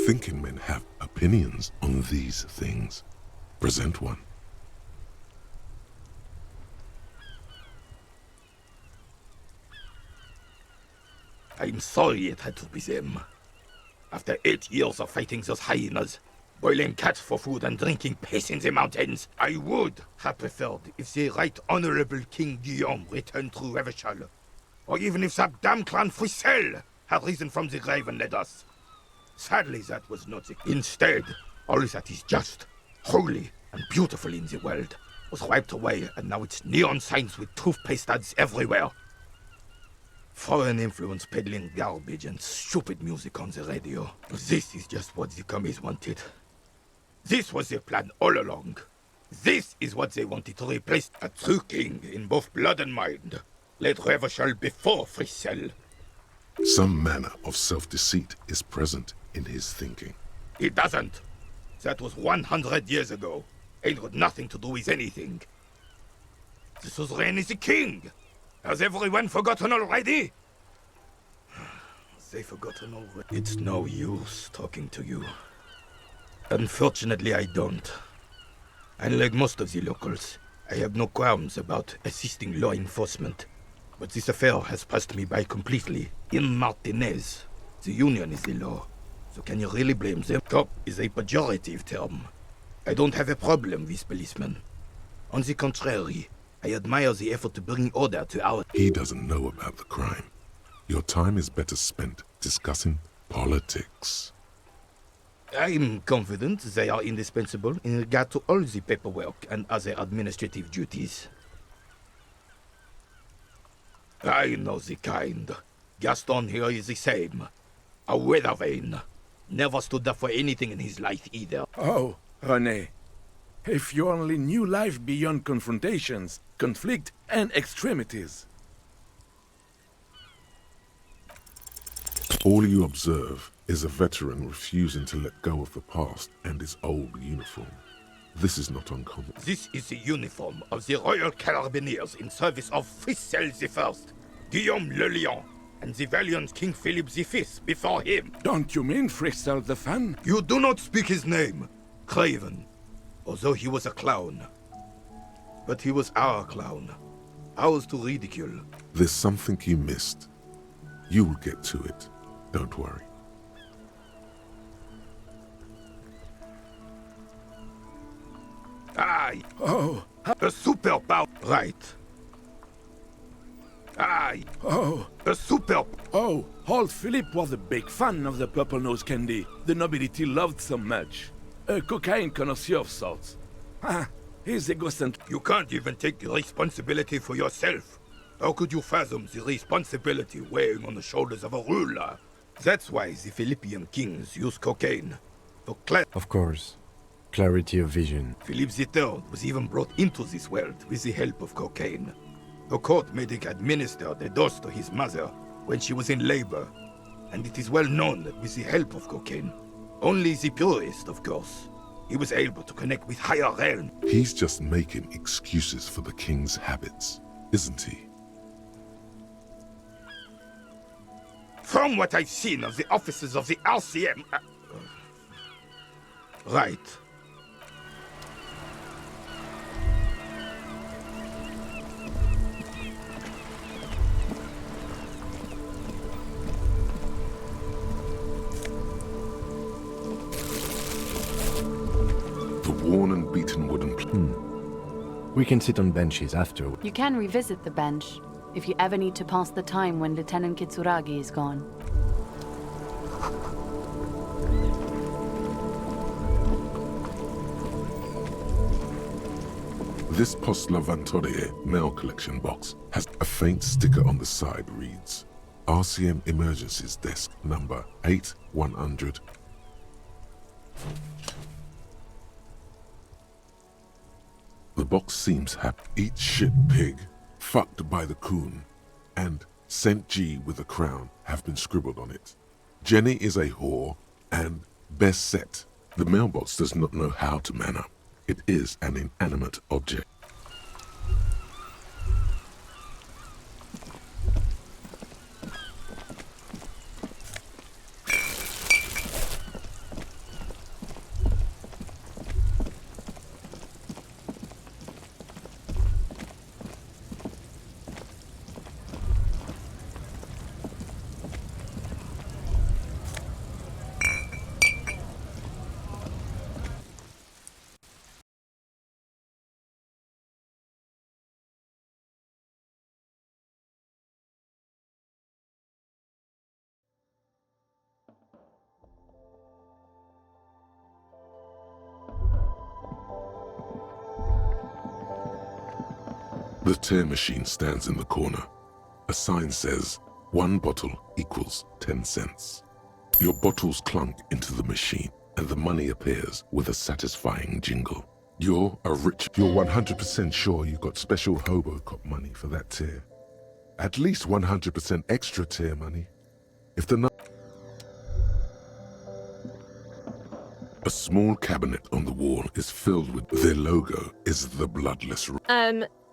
Thinking men have opinions on these things. Present one. I'm sorry it had to be them. After 8 years of fighting those hyenas, boiling cats for food and drinking piss in the mountains, I would have preferred if the Right Honorable King Guillaume returned through Revachol, or even if that damn clan Frissel had risen from the grave and led us. Sadly, that was not the... Instead, all that is just, holy, and beautiful in the world was wiped away, and now it's neon signs with toothpaste ads everywhere. Foreign influence peddling garbage and stupid music on the radio. This is just what the commies wanted. This was their plan all along. This is what they wanted to replace a true king in both blood and mind. Let Revachol before Frissel. Some manner of self-deceit is present in his thinking. It doesn't. That was 100 years ago. Ain't got nothing to do with anything. This was reign as a king. Has everyone forgotten already? They forgotten already. It's no use talking to you. Unfortunately, I don't. Unlike most of the locals, I have no qualms about assisting law enforcement. But this affair has passed me by completely. In Martinez, the union is the law. So can you really blame them? Cop is a pejorative term. I don't have a problem with policemen. On the contrary, I admire the effort to bring order to our... He doesn't know about the crime. Your time is better spent discussing politics. I'm confident they are indispensable in regard to all the paperwork and other administrative duties. I know the kind. Gaston here is the same. A weather vane. Never stood up for anything in his life either. Oh, René. If you only knew life beyond confrontations, conflict, and extremities. All you observe is a veteran refusing to let go of the past and his old uniform. This is not uncommon. This is the uniform of the Royal Carabineers in service of Frissel I, Guillaume le Lion, and the valiant King Philip V before him. Don't you mean Frissel the Fan? You do not speak his name, Craven, although he was a clown. But he was our clown, ours to ridicule. There's something you missed. You will get to it. Don't worry. Aye. Oh. A superpower. Right. Aye. Oh. A super... Oh, old Philip was a big fan of the purple nose candy the nobility loved so much. A cocaine connoisseur of sorts. Ah, he's egocentric. You can't even take the responsibility for yourself. How could you fathom the responsibility weighing on the shoulders of a ruler? That's why the Philippian kings use cocaine. For Of course. Clarity of vision. Philip III was even brought into this world with the help of cocaine. The court made him administer the dose to his mother when she was in labor. And it is well known that with the help of cocaine, only the purest, of course, he was able to connect with higher realms. He's just making excuses for the king's habits, isn't he? From what I've seen of the officers of the Elysium... Right. The worn and beaten wooden... We can sit on benches after. You can revisit the bench if you ever need to pass the time when Lieutenant Kitsuragi is gone. This Post Lavantorie mail collection box has a faint sticker on the side reads, RCM Emergencies Desk number 8100. The box seems happy. Eat shit pig, fucked by the coon, and St. G with a crown have been scribbled on it. Jenny is a whore, and best set. The mailbox does not know how to man up. It is an inanimate object. The tear machine stands in the corner. A sign says, 1 bottle equals 10 cents. Your bottles clunk into the machine, and the money appears with a satisfying jingle. You're 100% sure you got special hobo cop money for that tear. At least 100% extra tear money. If the A small cabinet on the wall is filled with their logo is the bloodless.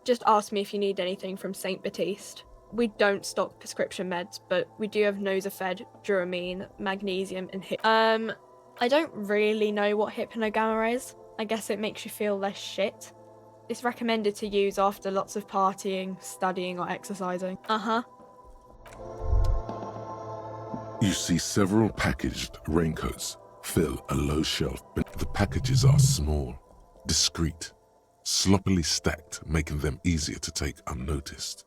Just ask me if you need anything from St. Baptiste. We don't stock prescription meds, but we do have Nosafed, Duramine, magnesium, and I don't really know what hypnogamma is. I guess it makes you feel less shit. It's recommended to use after lots of partying, studying, or exercising. You see several packaged raincoats fill a low shelf, but the packages are small, discreet, sloppily stacked, making them easier to take unnoticed.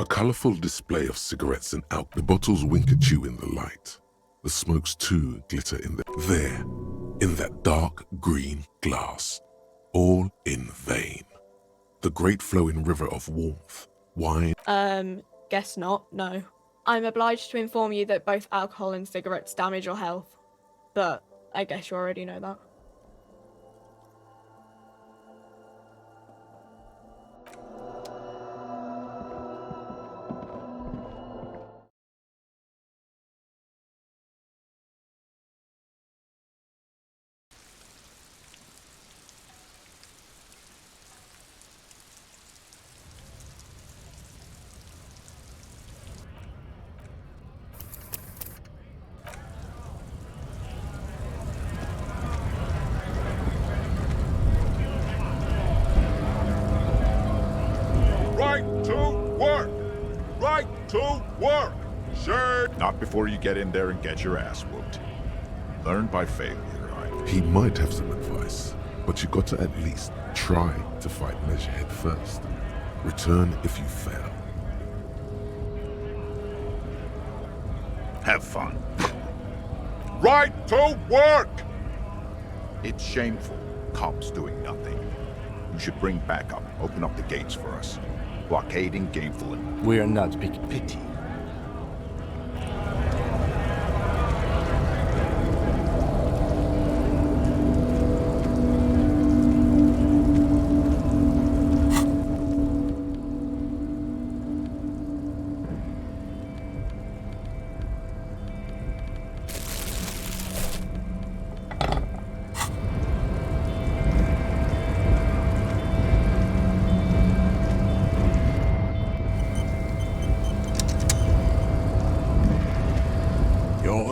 A colorful display of cigarettes and alcohol. The bottles wink at you in the light. The smokes too glitter in that dark green glass. All in vain. The great flowing river of warmth, wine. Guess not, no. I'm obliged to inform you that both alcohol and cigarettes damage your health. But I guess you already know that. Right to work! Right to work! Sure! Not before you get in there and get your ass whooped. Learn by failure, right? He might have some advice, but you got to at least try to fight Measurehead first. Return if you fail. Have fun. Right to work! It's shameful. Cops doing nothing. You should bring backup. Open up the gates for us. Blockading Gameful and... We're not big pity.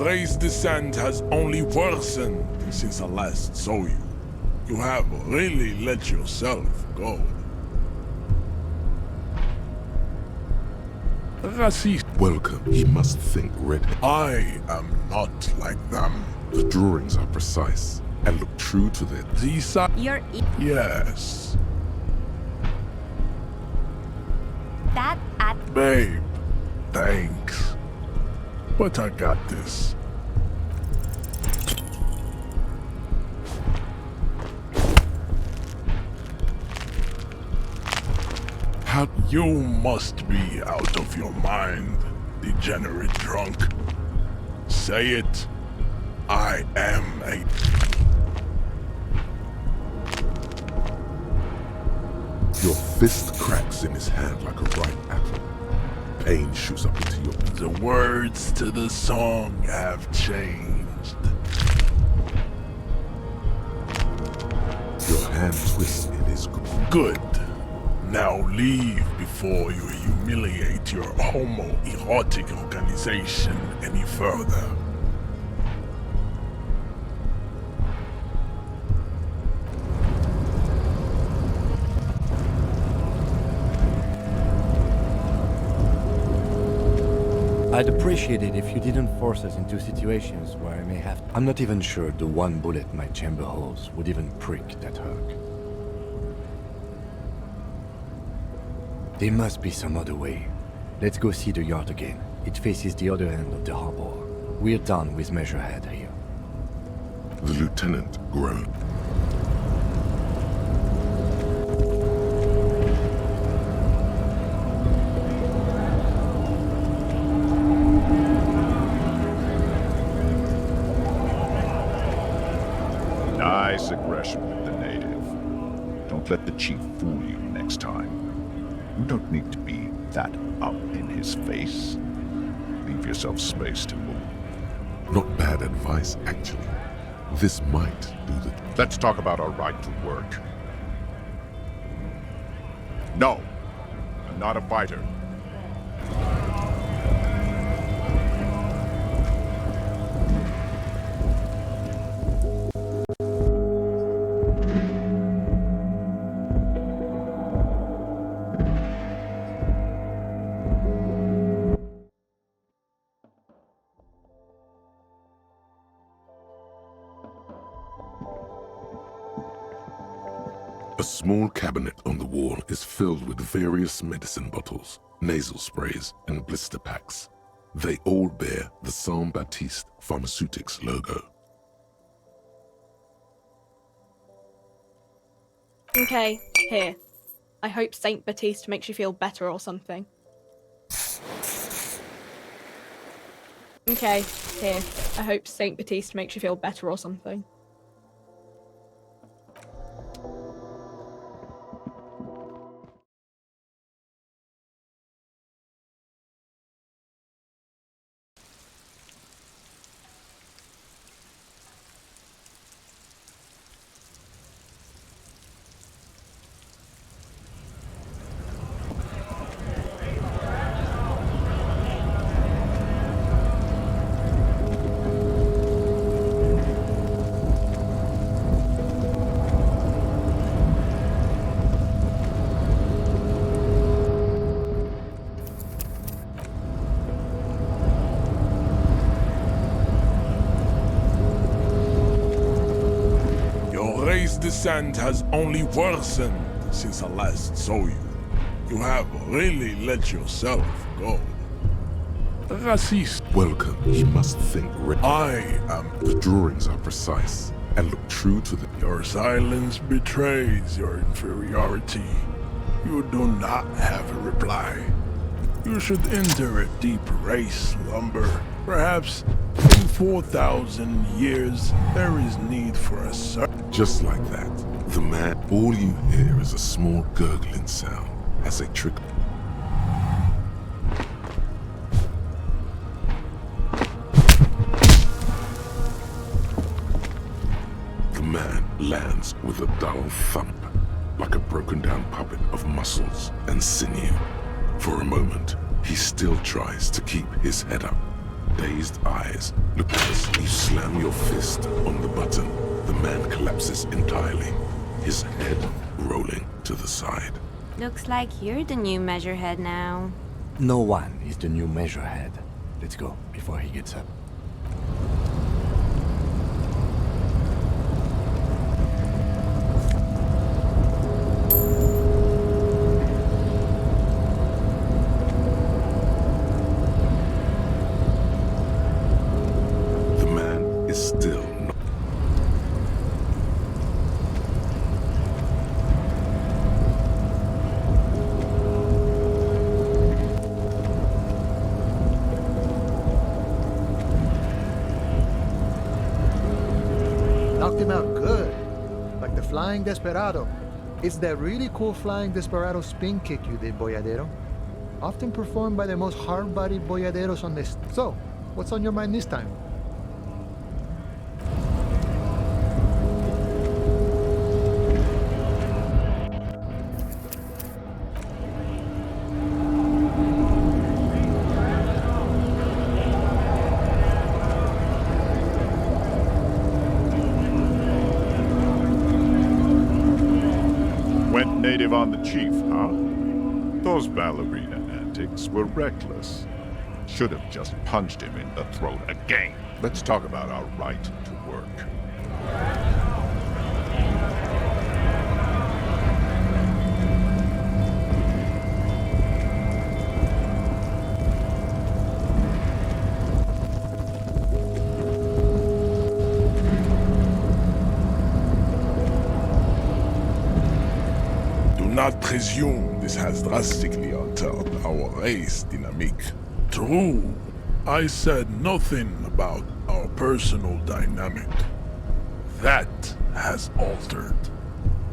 Race descent has only worsened since I last saw you. You have really let yourself go. Racist. Welcome. He must think red. I am not like them. The drawings are precise and look true to their... These are... You're... Yes. That at... Babe, thanks. But I got this. How you must be out of your mind, degenerate drunk. Say it. I am a... Your fist cracks in his hand like a ripe apple. Pain shoots up into your... The words to the song have changed. Your hand twists in his grip. Good. Now leave before you humiliate your homoerotic organization any further. I'd appreciate it if you didn't force us into situations where I may have... I'm not even sure the one bullet my chamber holds would even prick that hug. There must be some other way. Let's go see the yard again. It faces the other end of the harbor. We're done with Measurehead here. The lieutenant groaned. Nice aggression with the native. Don't let the chief fool you next time. You don't need to be that up in his face. Leave yourself space to move. Not bad advice, actually. This might do the... Let's talk about our right to work. No, I'm not a fighter. A small cabinet on the wall is filled with various medicine bottles, nasal sprays, and blister packs. They all bear the Saint Baptiste Pharmaceutics logo. Okay, here. I hope Saint Baptiste makes you feel better or something. Okay, here. I hope Saint Baptiste makes you feel better or something. Descent has only worsened since I last saw you. You have really let yourself go. Racist. Welcome, he must think... I am... The drawings are precise and look true to the... Your silence betrays your inferiority. You do not have a reply. You should enter a deep race slumber. Perhaps in 4,000 years, there is need for a search. Just like that, the man, all you hear is a small gurgling sound as they trickle. The man lands with a dull thump, like a broken down puppet of muscles and sinew. For a moment, he still tries to keep his head up. Dazed eyes look as you slam your fist on the button. The man collapses entirely, his head rolling to the side. Looks like you're the new measurehead now. No one is the new measurehead. Let's go before he gets up. The man is still not... Knocked him out good. Like the flying desperado. It's that really cool flying desperado spin kick you did, Boyadero. Often performed by the most hard-bodied boyaderos on this. So, what's on your mind this time? Went native on the chief, huh? Those ballerina antics were reckless. Should have just punched him in the throat again. Let's talk about our right to work. Do not presume this has drastically altered our race dynamic. True, I said nothing about our personal dynamic. That has altered.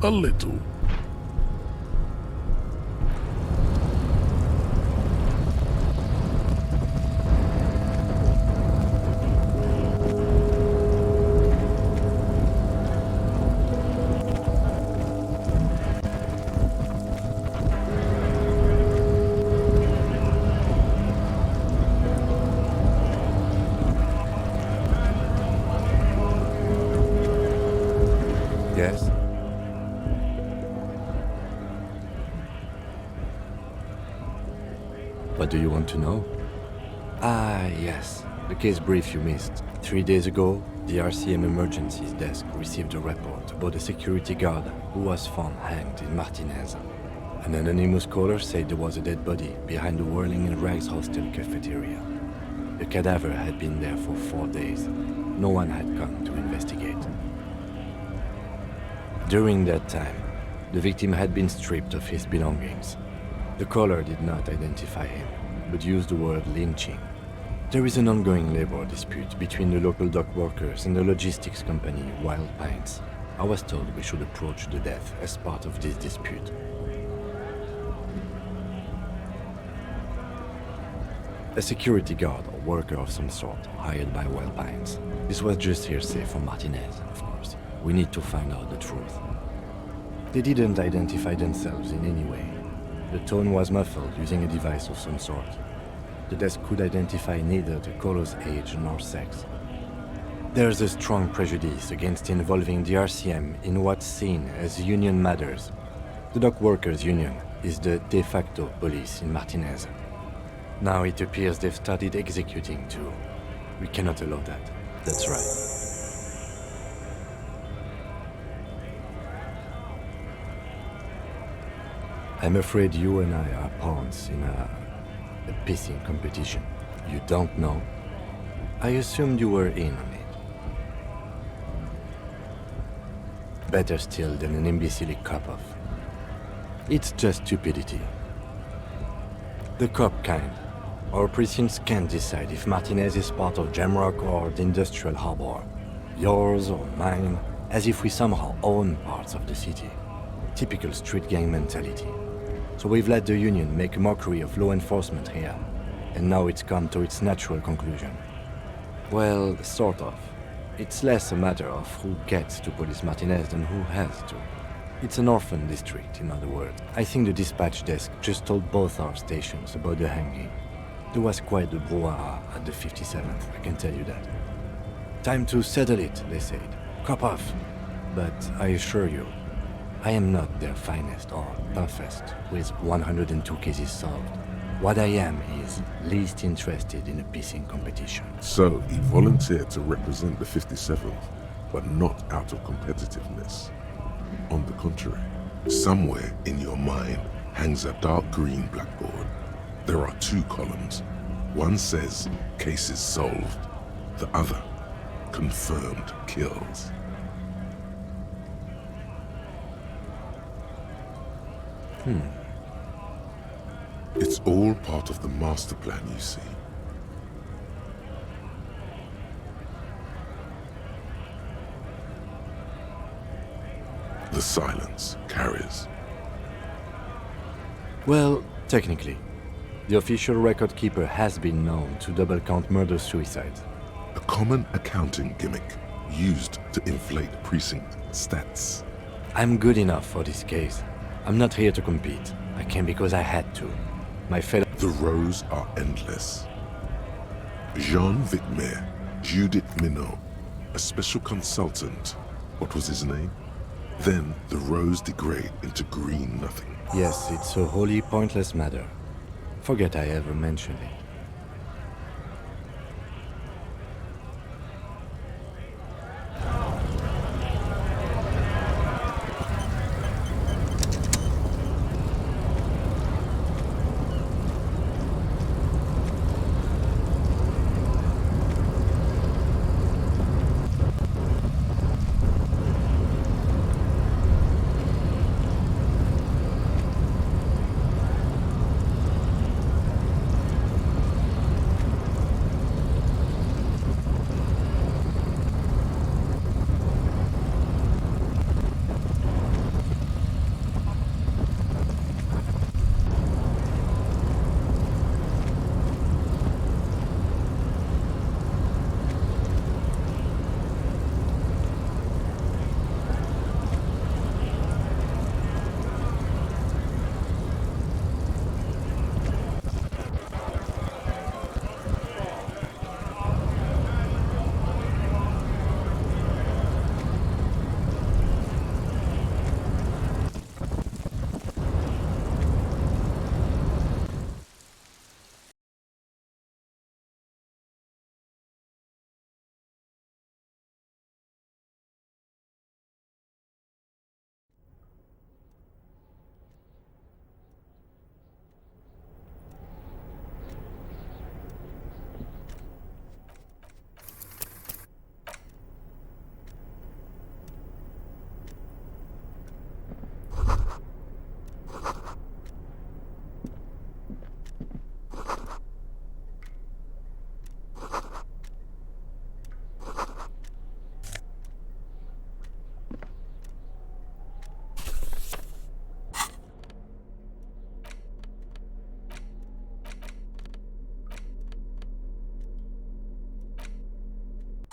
A little. Yes? What do you want to know? Ah, yes. The case brief you missed. 3 days ago, the RCM Emergencies Desk received a report about a security guard who was found hanged in Martinez. An anonymous caller said there was a dead body behind the Whirling in Rags hostel cafeteria. The cadaver had been there for 4 days. No one had come to investigate. During that time, the victim had been stripped of his belongings. The caller did not identify him, but used the word lynching. There is an ongoing labor dispute between the local dock workers and the logistics company Wild Pines. I was told we should approach the death as part of this dispute. A security guard or worker of some sort, hired by Wild Pines. This was just hearsay from Martinez, of course. We need to find out the truth. They didn't identify themselves in any way. The tone was muffled using a device of some sort. The desk could identify neither the caller's age nor sex. There's a strong prejudice against involving the RCM in what's seen as union matters. The dock workers' union is the de facto police in Martinez. Now it appears they've started executing too. We cannot allow that. That's right. I'm afraid you and I are pawns in a pissing competition. You don't know? I assumed you were in on it. Better still than an imbecilic cop-off. It's just stupidity. The cop kind. Our precincts can't decide if Martinez is part of Jamrock or the Industrial Harbor. Yours or mine, as if we somehow own parts of the city. Typical street gang mentality. So we've let the Union make a mockery of law enforcement here, and now it's come to its natural conclusion. Well, sort of. It's less a matter of who gets to police Martinez than who has to. It's an orphan district, in other words. I think the dispatch desk just told both our stations about the hanging. There was quite the brouhaha at the 57th, I can tell you that. Time to settle it, they said. Cop off. But I assure you, I am not their finest or toughest, with 102 cases solved. What I am is least interested in a pissing competition. So, he volunteered to represent the 57th, but not out of competitiveness. On the contrary, somewhere in your mind hangs a dark green blackboard. There are 2 columns. One says, cases solved. The other, confirmed kills. It's all part of the master plan, you see. The silence carries. Well, technically. The official record keeper has been known to double-count murder-suicides. A common accounting gimmick used to inflate precinct stats. I'm good enough for this case. I'm not here to compete. I came because I had to. My fellow... The rows are endless. Jean Vicmer, Judith Minot, a special consultant. What was his name? Then the rows degrade into green nothing. Yes, it's a wholly pointless matter. Forget I ever mentioned it.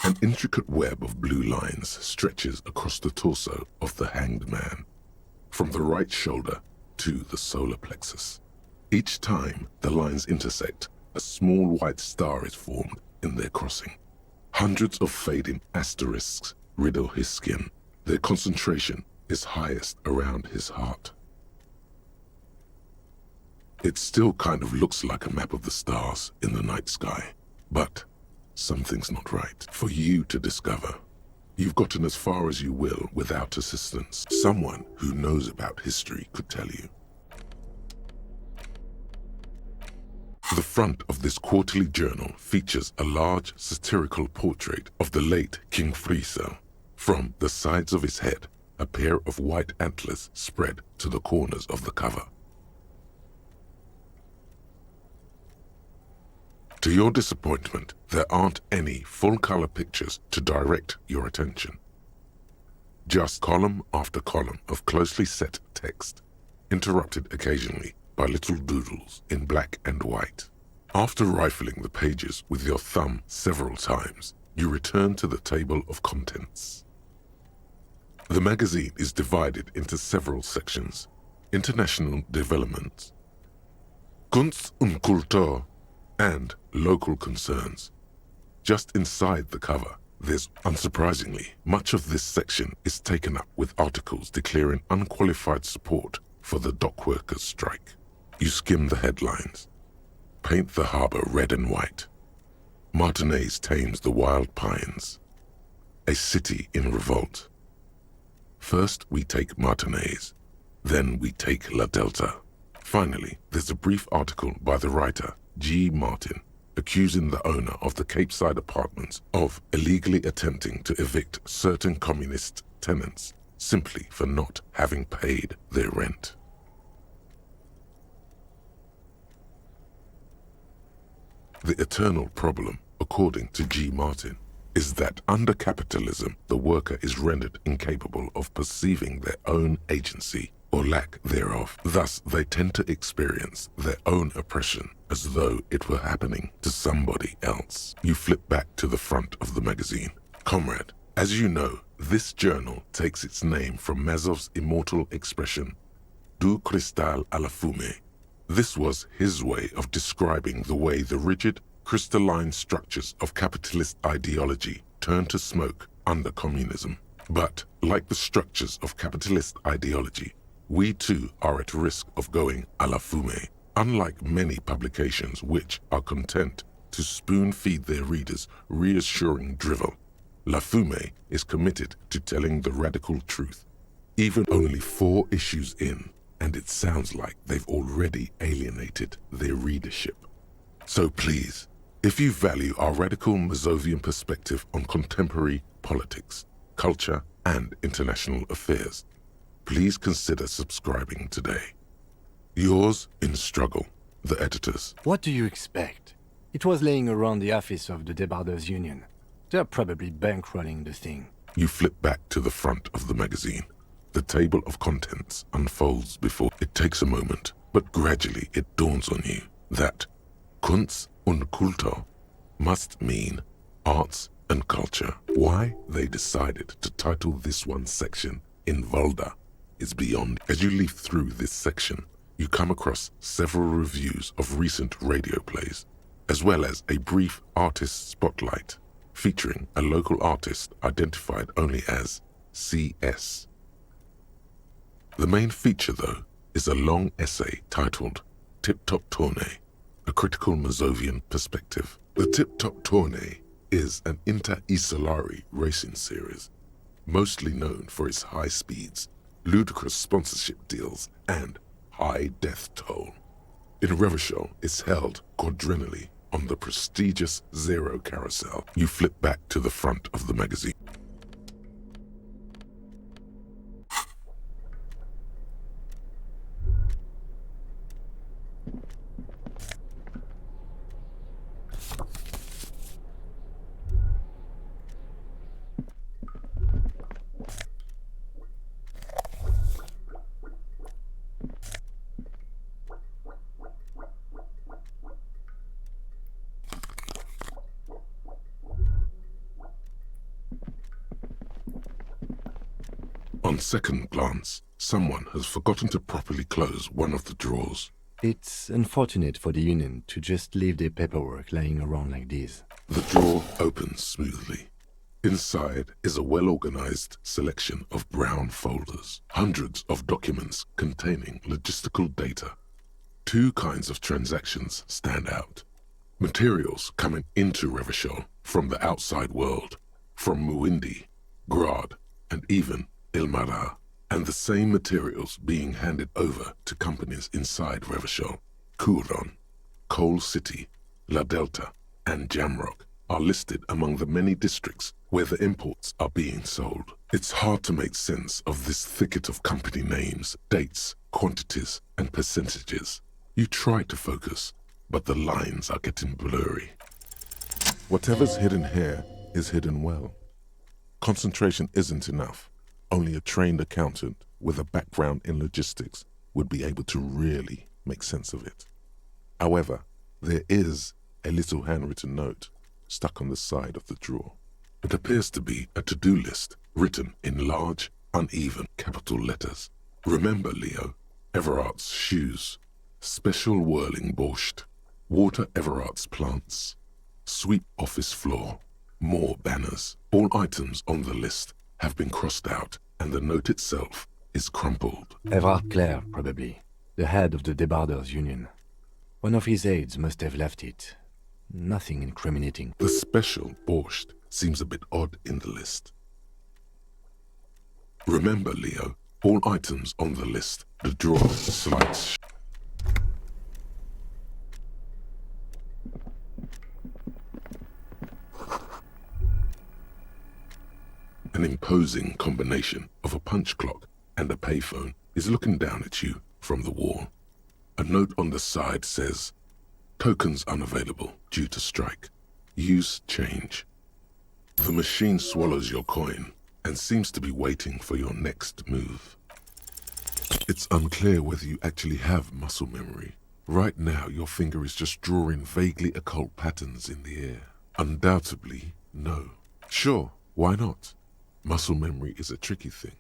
An intricate web of blue lines stretches across the torso of the hanged man, from the right shoulder to the solar plexus. Each time the lines intersect, a small white star is formed in their crossing. Hundreds of fading asterisks riddle his skin. Their concentration is highest around his heart. It still kind of looks like a map of the stars in the night sky, but something's not right for you to discover. You've gotten as far as you will without assistance. Someone who knows about history could tell you. The front of this quarterly journal features a large satirical portrait of the late King Friesel. From the sides of his head, a pair of white antlers spread to the corners of the cover. To your disappointment, there aren't any full-color pictures to direct your attention. Just column after column of closely set text, interrupted occasionally by little doodles in black and white. After rifling the pages with your thumb several times, you return to the table of contents. The magazine is divided into several sections: international developments, Kunst und Kultur, and local concerns. Just inside the cover, there's, unsurprisingly, much of this section is taken up with articles declaring unqualified support for the dock workers' strike. You skim the headlines. Paint the harbor red and white. Martinez tames the wild pines. A city in revolt. First we take Martinez, then we take La Delta. Finally, there's a brief article by the writer, G. Martin, accusing the owner of the Capeside apartments of illegally attempting to evict certain communist tenants simply for not having paid their rent. The eternal problem, according to G. Martin, is that under capitalism, the worker is rendered incapable of perceiving their own agency or lack thereof. Thus, they tend to experience their own oppression as though it were happening to somebody else. You flip back to the front of the magazine. Comrade, as you know, this journal takes its name from Mazov's immortal expression, du cristal à la fumée. This was his way of describing the way the rigid, crystalline structures of capitalist ideology turn to smoke under communism. But, like the structures of capitalist ideology, we too are at risk of going à la fumée. Unlike many publications which are content to spoon-feed their readers reassuring drivel, La Fumée is committed to telling the radical truth. Even only 4 issues in, and it sounds like they've already alienated their readership. So please, if you value our radical Mazovian perspective on contemporary politics, culture, and international affairs, please consider subscribing today. Yours in struggle, the editors. What do you expect? It was laying around the office of the Debarders Union. They're probably bankrolling the thing. You flip back to the front of the magazine. The table of contents unfolds before. It takes a moment, but gradually it dawns on you that Kunst und Kultur must mean arts and culture. Why they decided to title this one section in Volda is beyond. As you leaf through this section, you come across several reviews of recent radio plays, as well as a brief artist spotlight featuring a local artist identified only as CS. The main feature, though, is a long essay titled Tip Top Tournée, a critical Mazovian perspective. The Tip Top Tournée is an inter-Isolari racing series, mostly known for its high speeds, ludicrous sponsorship deals, and high death toll. In Revachol, it's held quadrennially on the prestigious Zero Carousel. You flip back to the front of the magazine. On second glance, someone has forgotten to properly close one of the drawers. It's unfortunate for the Union to just leave their paperwork lying around like this. The drawer opens smoothly. Inside is a well-organized selection of brown folders, hundreds of documents containing logistical data. Two kinds of transactions stand out. Materials coming into Revachol from the outside world, from Muindi, Grad, and even Ilmara, and the same materials being handed over to companies inside Revachol. Kuron, Coal City, La Delta, and Jamrock are listed among the many districts where the imports are being sold. It's hard to make sense of this thicket of company names, dates, quantities, and percentages. You try to focus, but the lines are getting blurry. Whatever's hidden here is hidden well. Concentration isn't enough. Only a trained accountant with a background in logistics would be able to really make sense of it. However, there is a little handwritten note stuck on the side of the drawer. It appears to be a to-do list written in large, uneven capital letters. Remember, Leo, Everard's shoes, special whirling borscht, water Everard's plants, sweep office floor, more banners. All items on the list have been crossed out, and the note itself is crumpled. Everard Clare, probably. The head of the Debarders Union. One of his aides must have left it. Nothing incriminating. The special borscht seems a bit odd in the list. Remember, Leo, all items on the list, the drawer slides. An imposing combination of a punch clock and a payphone is looking down at you from the wall. A note on the side says, "Tokens unavailable due to strike. Use change." The machine swallows your coin and seems to be waiting for your next move. It's unclear whether you actually have muscle memory. Right now, your finger is just drawing vaguely occult patterns in the air. Undoubtedly, no. Sure, why not? Muscle memory is a tricky thing.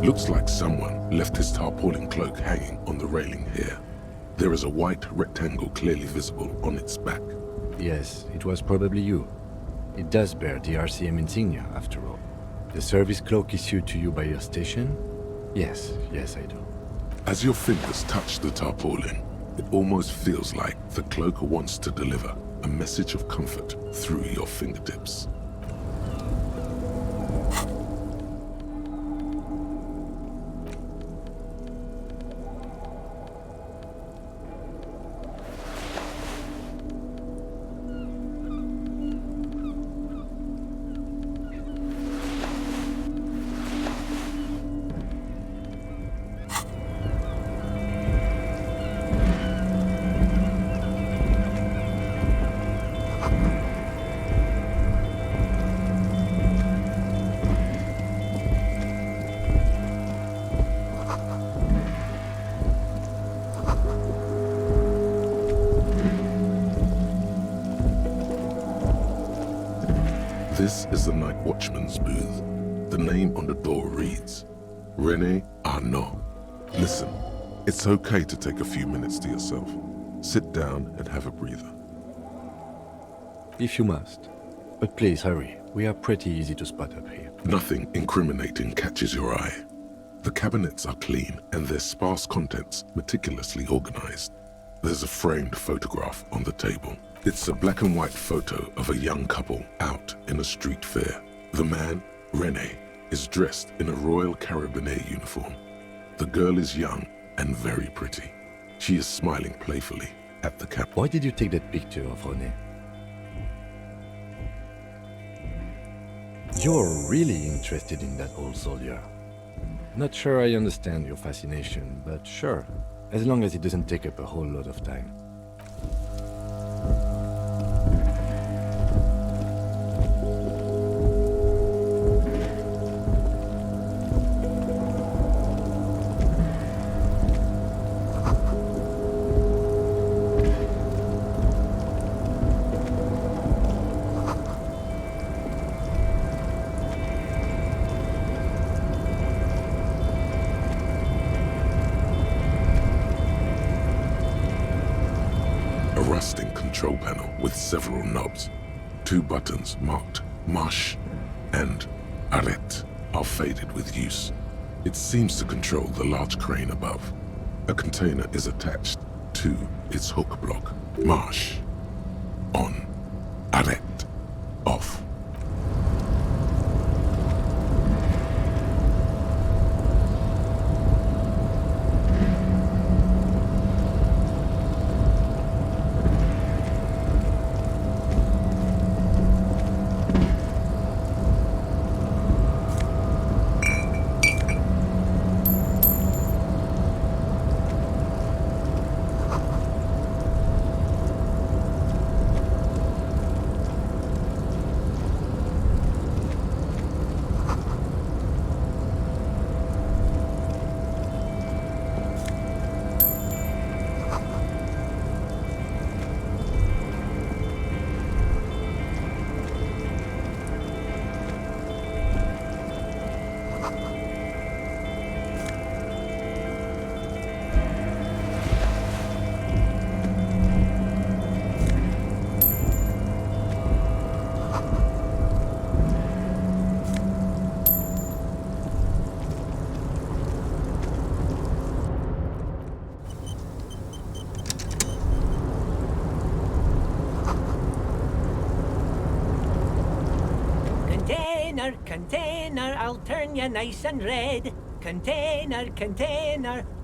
Looks like someone left his tarpaulin cloak hanging on the railing here. There is a white rectangle clearly visible on its back. Yes, it was probably you. It does bear the RCM insignia, after all. The service cloak issued to you by your station? Yes, I do. As your fingers touch the tarpaulin, it almost feels like the cloak wants to deliver a message of comfort through your fingertips. This is the night watchman's booth. The name on the door reads, René Arnaud. Listen, it's okay to take a few minutes to yourself. Sit down and have a breather. If you must. But please hurry. We are pretty easy to spot up here. Nothing incriminating catches your eye. The cabinets are clean and their sparse contents meticulously organized. There's a framed photograph on the table. It's a black and white photo of a young couple out in a street fair. The man, René, is dressed in a Royal Carabinier uniform. The girl is young and very pretty. She is smiling playfully at the camera. Why did you take that picture of René? You're really interested in that old soldier. Not sure I understand your fascination, but sure, as long as it doesn't take up a whole lot of time. A rusting control panel with several knobs. 2 buttons marked Marche and Arrête are faded with use. It seems to control the large crane above. A container is attached to its hook block. Marche. On. Arrête. Off. Container, I'll turn you nice and red. Container,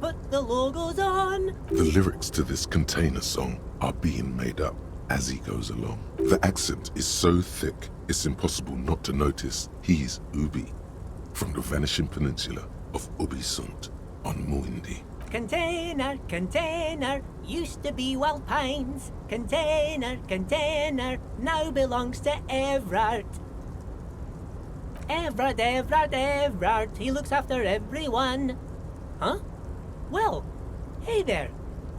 put the logos on. The lyrics to this container song are being made up as he goes along. The accent is so thick, it's impossible not to notice he's Ubi, from the vanishing peninsula of Ubisunt on Muindi. Container, used to be Wild Pines. Container, now belongs to Everard. Everard, he looks after everyone. Huh? Well, hey there.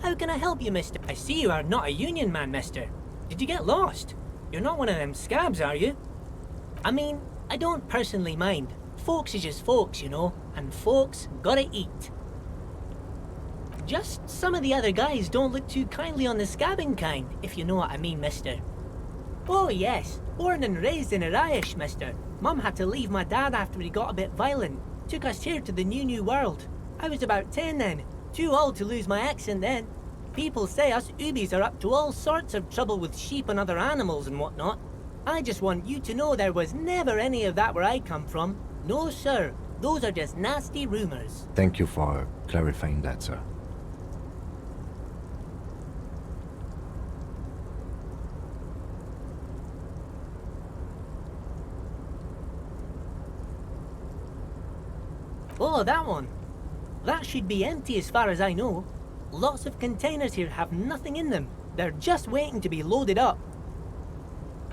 How can I help you, mister? I see you are not a union man, mister. Did you get lost? You're not one of them scabs, are you? I mean, I don't personally mind. Folks is just folks, you know, and folks gotta eat. Just some of the other guys don't look too kindly on the scabbing kind, if you know what I mean, mister. Oh yes, born and raised in Irish, mister. Mum had to leave my dad after he got a bit violent. Took us here to the new world. I was about 10 then. Too old to lose my accent then. People say us Ubis are up to all sorts of trouble with sheep and other animals and whatnot. I just want you to know there was never any of that where I come from. No sir, those are just nasty rumors. Thank you for clarifying that, sir. Oh, that one. That should be empty as far as I know. Lots of containers here have nothing in them. They're just waiting to be loaded up.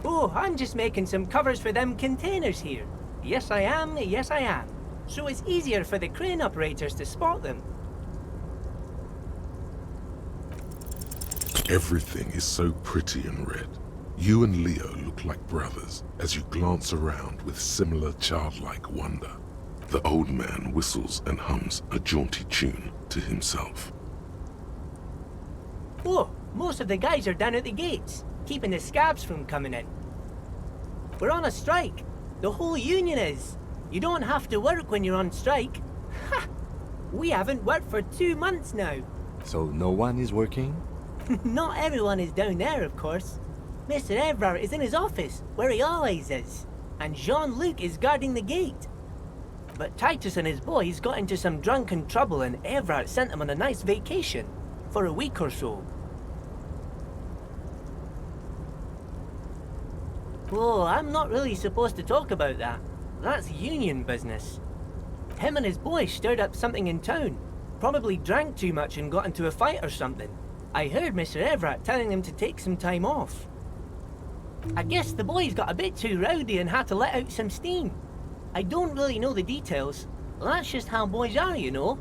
Oh, I'm just making some covers for them containers here. Yes, I am. So it's easier for the crane operators to spot them. Everything is so pretty and red. You and Leo look like brothers as you glance around with similar childlike wonder. The old man whistles and hums a jaunty tune to himself. Oh, most of the guys are down at the gates, keeping the scabs from coming in. We're on a strike. The whole union is. You don't have to work when you're on strike. Ha! We haven't worked for 2 months now. So no one is working? Not everyone is down there, of course. Mr. Everard is in his office, where he always is. And Jean-Luc is guarding the gate. But Titus and his boys got into some drunken trouble and Everard sent them on a nice vacation. For a week or so. Oh, I'm not really supposed to talk about that. That's union business. Him and his boy stirred up something in town. Probably drank too much and got into a fight or something. I heard Mr. Everett telling them to take some time off. I guess the boys got a bit too rowdy and had to let out some steam. I don't really know the details. That's just how boys are, you know.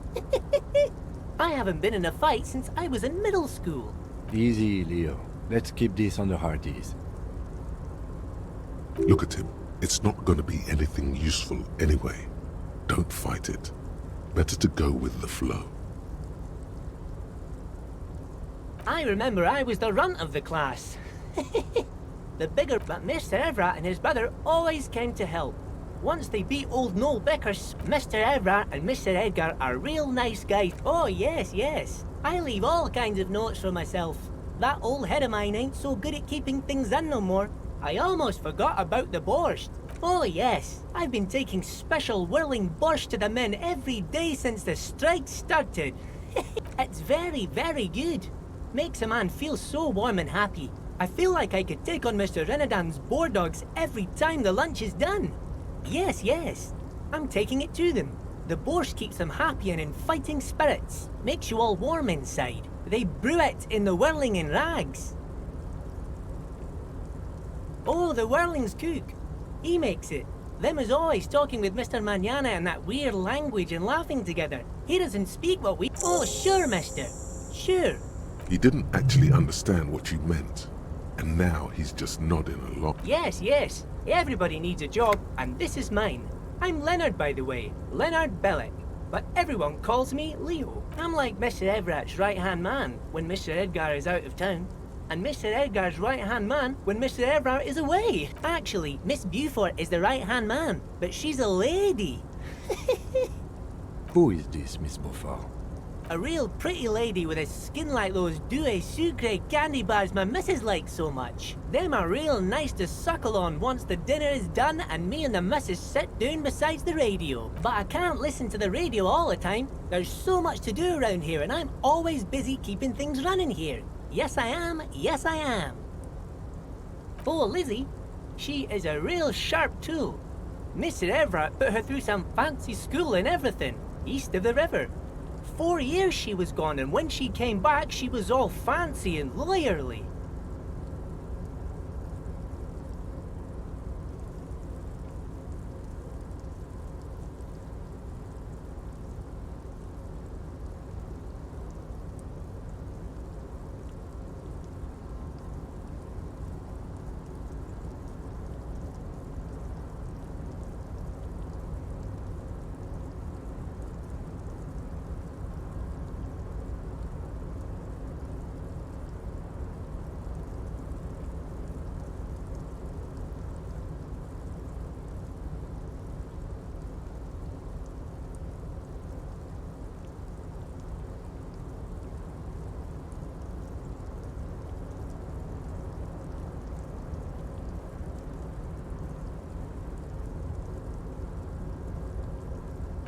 I haven't been in a fight since I was in middle school. Easy, Leo. Let's keep this on the hard ease. Look at him. It's not going to be anything useful anyway. Don't fight it. Better to go with the flow. I remember I was the runt of the class. The bigger, but Mr. Everett and his brother always came to help. Once they beat old Noel Bickers, Mr. Everett and Mr. Edgar are real nice guys. Oh yes, yes. I leave all kinds of notes for myself. That old head of mine ain't so good at keeping things in no more. I almost forgot about the borscht. Oh yes, I've been taking special whirling borscht to the men every day since the strike started. It's very, very good. Makes a man feel so warm and happy. I feel like I could take on Mr. Renadan's boar dogs every time the lunch is done. Yes, yes. I'm taking it to them. The borscht keeps them happy and in fighting spirits. Makes you all warm inside. They brew it in the whirling in rags. Oh, the whirling's cook. He makes it. Them is always talking with Mr. Manana in that weird language and laughing together. He doesn't speak what we... Oh, sure, mister. Sure. He didn't actually understand what you meant. And now he's just nodding along. Yes, yes. Everybody needs a job, and this is mine. I'm Leonard, by the way. Leonard Bellick. But everyone calls me Leo. I'm like Mr. Everett's right-hand man when Mr. Edgar is out of town. And Mr. Edgar's right-hand man when Mr. Everett is away. Actually, Miss Beaufort is the right-hand man, but she's a lady. Who is this, Miss Beaufort? A real pretty lady with a skin like those Douai Sucre candy bars my missus likes so much. Them are real nice to suckle on once the dinner is done and me and the missus sit down beside the radio. But I can't listen to the radio all the time. There's so much to do around here and I'm always busy keeping things running here. Yes I am, yes I am. Oh, Lizzie, she is a real sharp tool. Mr. Everett put her through some fancy school and everything, east of the river. 4 years she was gone, and when she came back, she was all fancy and lawyerly.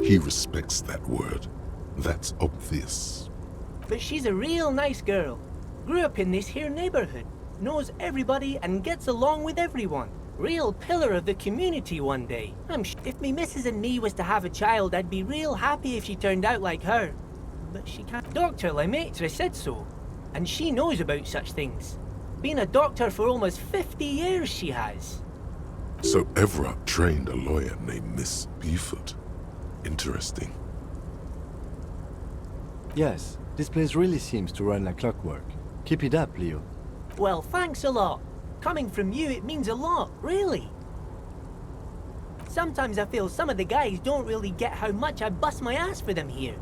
He respects that word. That's obvious. But she's a real nice girl. Grew up in this here neighborhood. Knows everybody and gets along with everyone. Real pillar of the community one day. If me missus and me was to have a child, I'd be real happy if she turned out like her. But she can't. Dr. Lemaitre said so. And she knows about such things. Been a doctor for almost 50 years she has. So Everett trained a lawyer named Miss Beaufort. Interesting. Yes, this place really seems to run like clockwork. Keep it up, Leo. Well, thanks a lot. Coming from you, it means a lot, really. Sometimes I feel some of the guys don't really get how much I bust my ass for them here.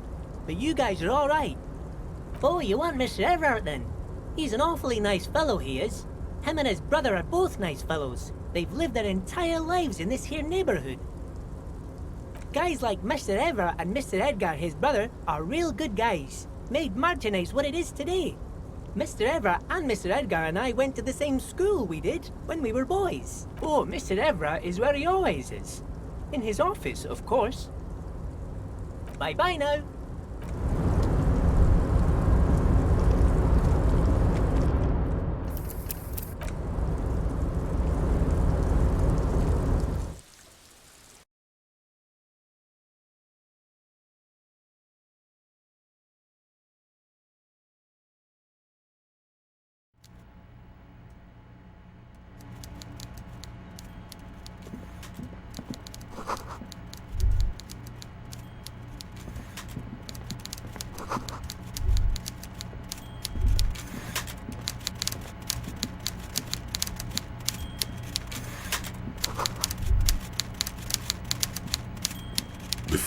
But you guys are alright. Oh, you want Mr. Everett then? He's an awfully nice fellow, he is. Him and his brother are both nice fellows. They've lived their entire lives in this here neighborhood. Guys like Mr. Everett and Mr. Edgar, his brother, are real good guys. Made Martinez what it is today. Mr. Everett and Mr. Edgar and I went to the same school we did when we were boys. Oh, Mr. Everett is where he always is. In his office, of course. Bye-bye now.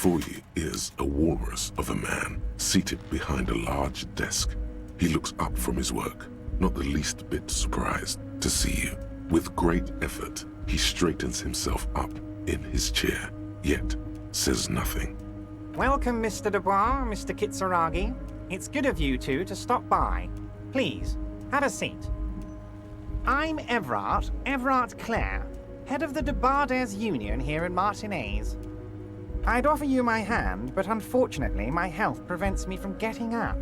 Before you is a walrus of a man seated behind a large desk. He looks up from his work, not the least bit surprised to see you. With great effort, he straightens himself up in his chair, yet says nothing. Welcome, Mr. Dubois, Mr. Kitsuragi. It's good of you two to stop by. Please, have a seat. I'm Everard Clare, head of the Debarders Union here in Martinez. I'd offer you my hand, but unfortunately my health prevents me from getting up.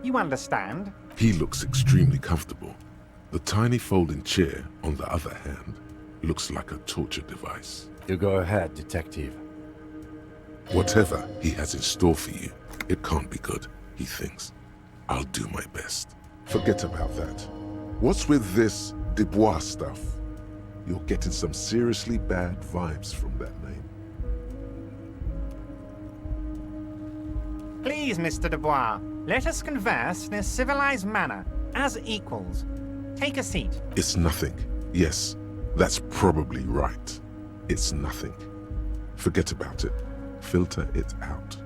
You understand? He looks extremely comfortable. The tiny folding chair, on the other hand, looks like a torture device. You go ahead, detective. Whatever he has in store for you, it can't be good, he thinks. I'll do my best. Forget about that. What's with this Dubois stuff? You're getting some seriously bad vibes from that name. Please, Mr. Dubois, let us converse in a civilized manner, as equals. Take a seat. It's nothing. Yes, that's probably right. It's nothing. Forget about it. Filter it out.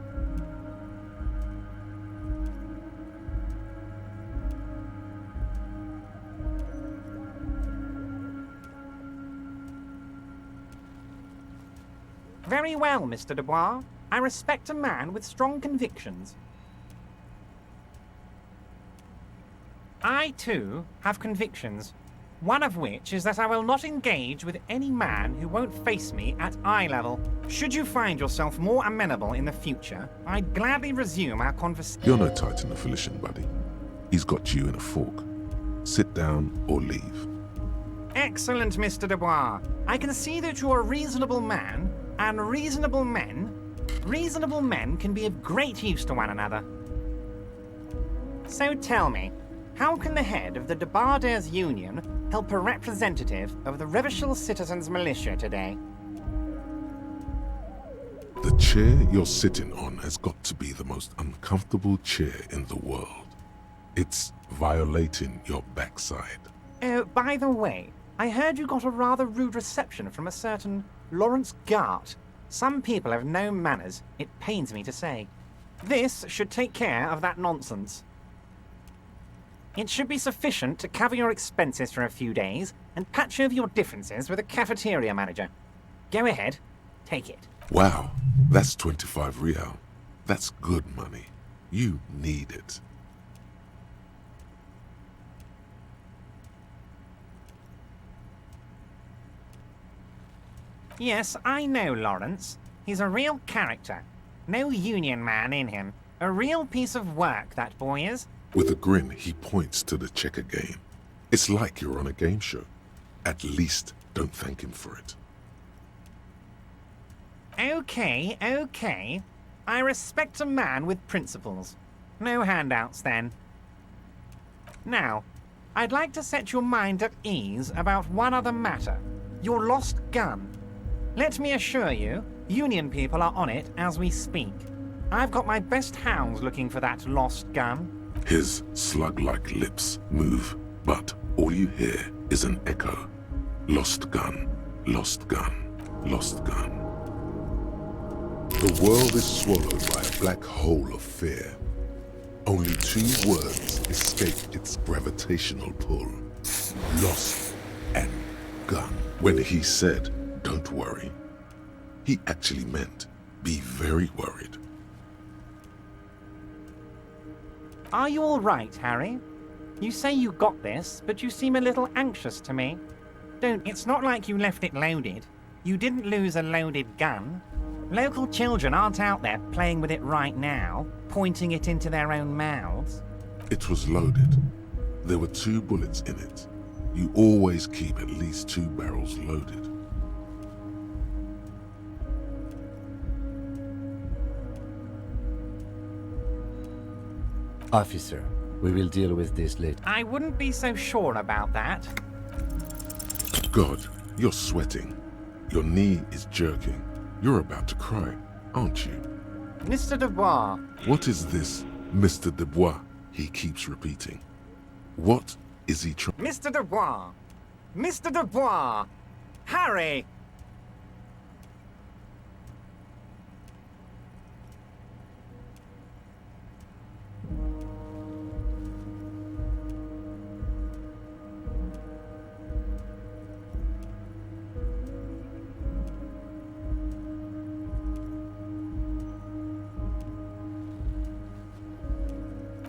Very well, Mr. Dubois. I respect a man with strong convictions. I, too, have convictions. One of which is that I will not engage with any man who won't face me at eye level. Should you find yourself more amenable in the future, I'd gladly resume our conversation. You're no Titan of Elysium, buddy. He's got you in a fork. Sit down or leave. Excellent, Mr. Dubois. I can see that you're a reasonable man, and reasonable men can be of great use to one another. So tell me, how can the head of the Debarders Union help a representative of the Revachol Citizens Militia today? The chair you're sitting on has got to be the most uncomfortable chair in the world. It's violating your backside. Oh, by the way, I heard you got a rather rude reception from a certain Lawrence Gart. Some people have no manners, it pains me to say. This should take care of that nonsense. It should be sufficient to cover your expenses for a few days and patch over your differences with a cafeteria manager. Go ahead, take it. Wow, that's 25 real. That's good money. You need it. Yes, I know Lawrence. He's a real character. No union man in him. A real piece of work, that boy is. With a grin, he points to the checker game. It's like you're on a game show. At least don't thank him for it. Okay. I respect a man with principles. No handouts, then. Now, I'd like to set your mind at ease about one other matter. Your lost gun. Let me assure you, Union people are on it as we speak. I've got my best hounds looking for that lost gun. His slug-like lips move, but all you hear is an echo. Lost gun, lost gun, lost gun. The world is swallowed by a black hole of fear. Only two words escape its gravitational pull. Lost and gun. When he said, "Don't worry," he actually meant, be very worried. Are you all right, Harry? You say you got this, but you seem a little anxious to me. It's not like you left it loaded. You didn't lose a loaded gun. Local children aren't out there playing with it right now, pointing it into their own mouths. It was loaded. There were 2 bullets in it. You always keep at least 2 barrels loaded. Officer, we will deal with this later. I wouldn't be so sure about that. God, you're sweating. Your knee is jerking. You're about to cry, aren't you? Mr. Dubois. What is this Mr. Dubois he keeps repeating? What is he trying? Mr. Dubois! Mr. Dubois! Harry!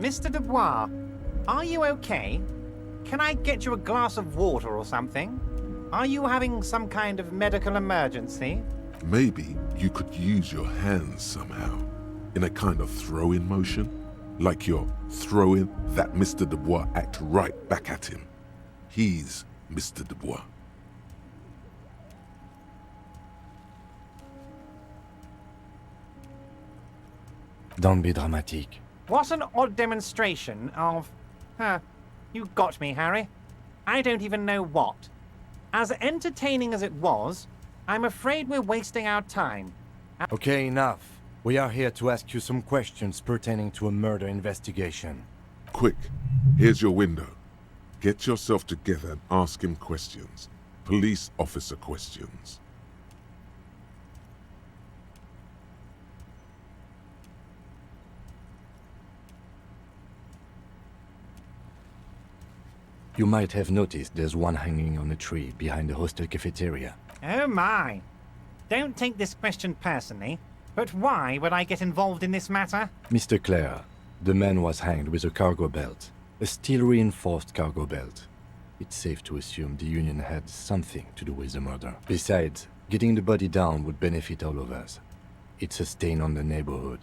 Mr. Dubois, are you okay? Can I get you a glass of water or something? Are you having some kind of medical emergency? Maybe you could use your hands somehow, in a kind of throw-in motion, like you're throwing that Mr. Dubois act right back at him. He's Mr. Dubois. Don't be dramatic. What an odd demonstration of... you got me, Harry. I don't even know what. As entertaining as it was, I'm afraid we're wasting our time. Okay, enough. We are here to ask you some questions pertaining to a murder investigation. Quick, here's your window. Get yourself together and ask him questions. Police officer questions. You might have noticed there's one hanging on a tree behind the hostel cafeteria. Oh my. Don't take this question personally, but why would I get involved in this matter? Mr. Clare, the man was hanged with a cargo belt. A steel-reinforced cargo belt. It's safe to assume the Union had something to do with the murder. Besides, getting the body down would benefit all of us. It's a stain on the neighborhood.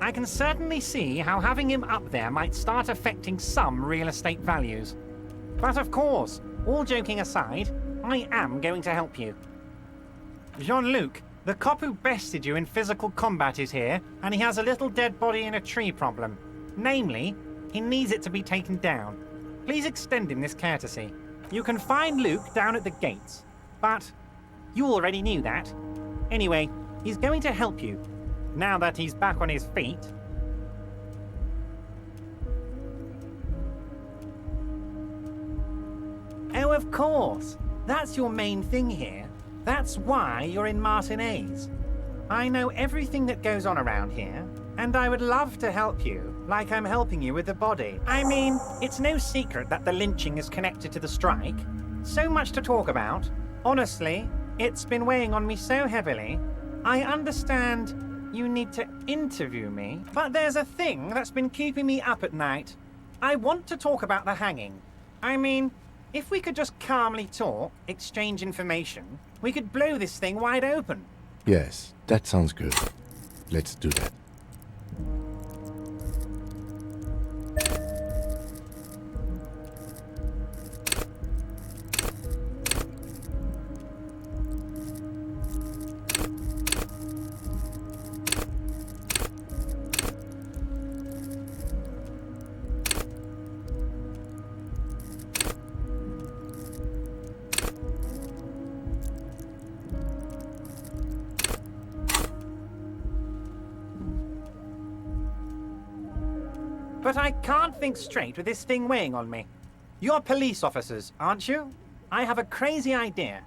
I can certainly see how having him up there might start affecting some real estate values. But of course, all joking aside, I am going to help you. Jean-Luc, the cop who bested you in physical combat is here, and he has a little dead body in a tree problem. Namely, he needs it to be taken down. Please extend him this courtesy. You can find Luke down at the gates, but you already knew that. Anyway, he's going to help you. Now that he's back on his feet. Oh, of course. That's your main thing here. That's why you're in Martinez. I know everything that goes on around here, and I would love to help you, like I'm helping you with the body. I mean, it's no secret that the lynching is connected to the strike. So much to talk about. Honestly, it's been weighing on me so heavily. I understand you need to interview me, but there's a thing that's been keeping me up at night. I want to talk about the hanging. I mean, if we could just calmly talk, exchange information, we could blow this thing wide open. Yes, that sounds good. Let's do that. But I can't think straight with this thing weighing on me. You're police officers, aren't you? I have a crazy idea.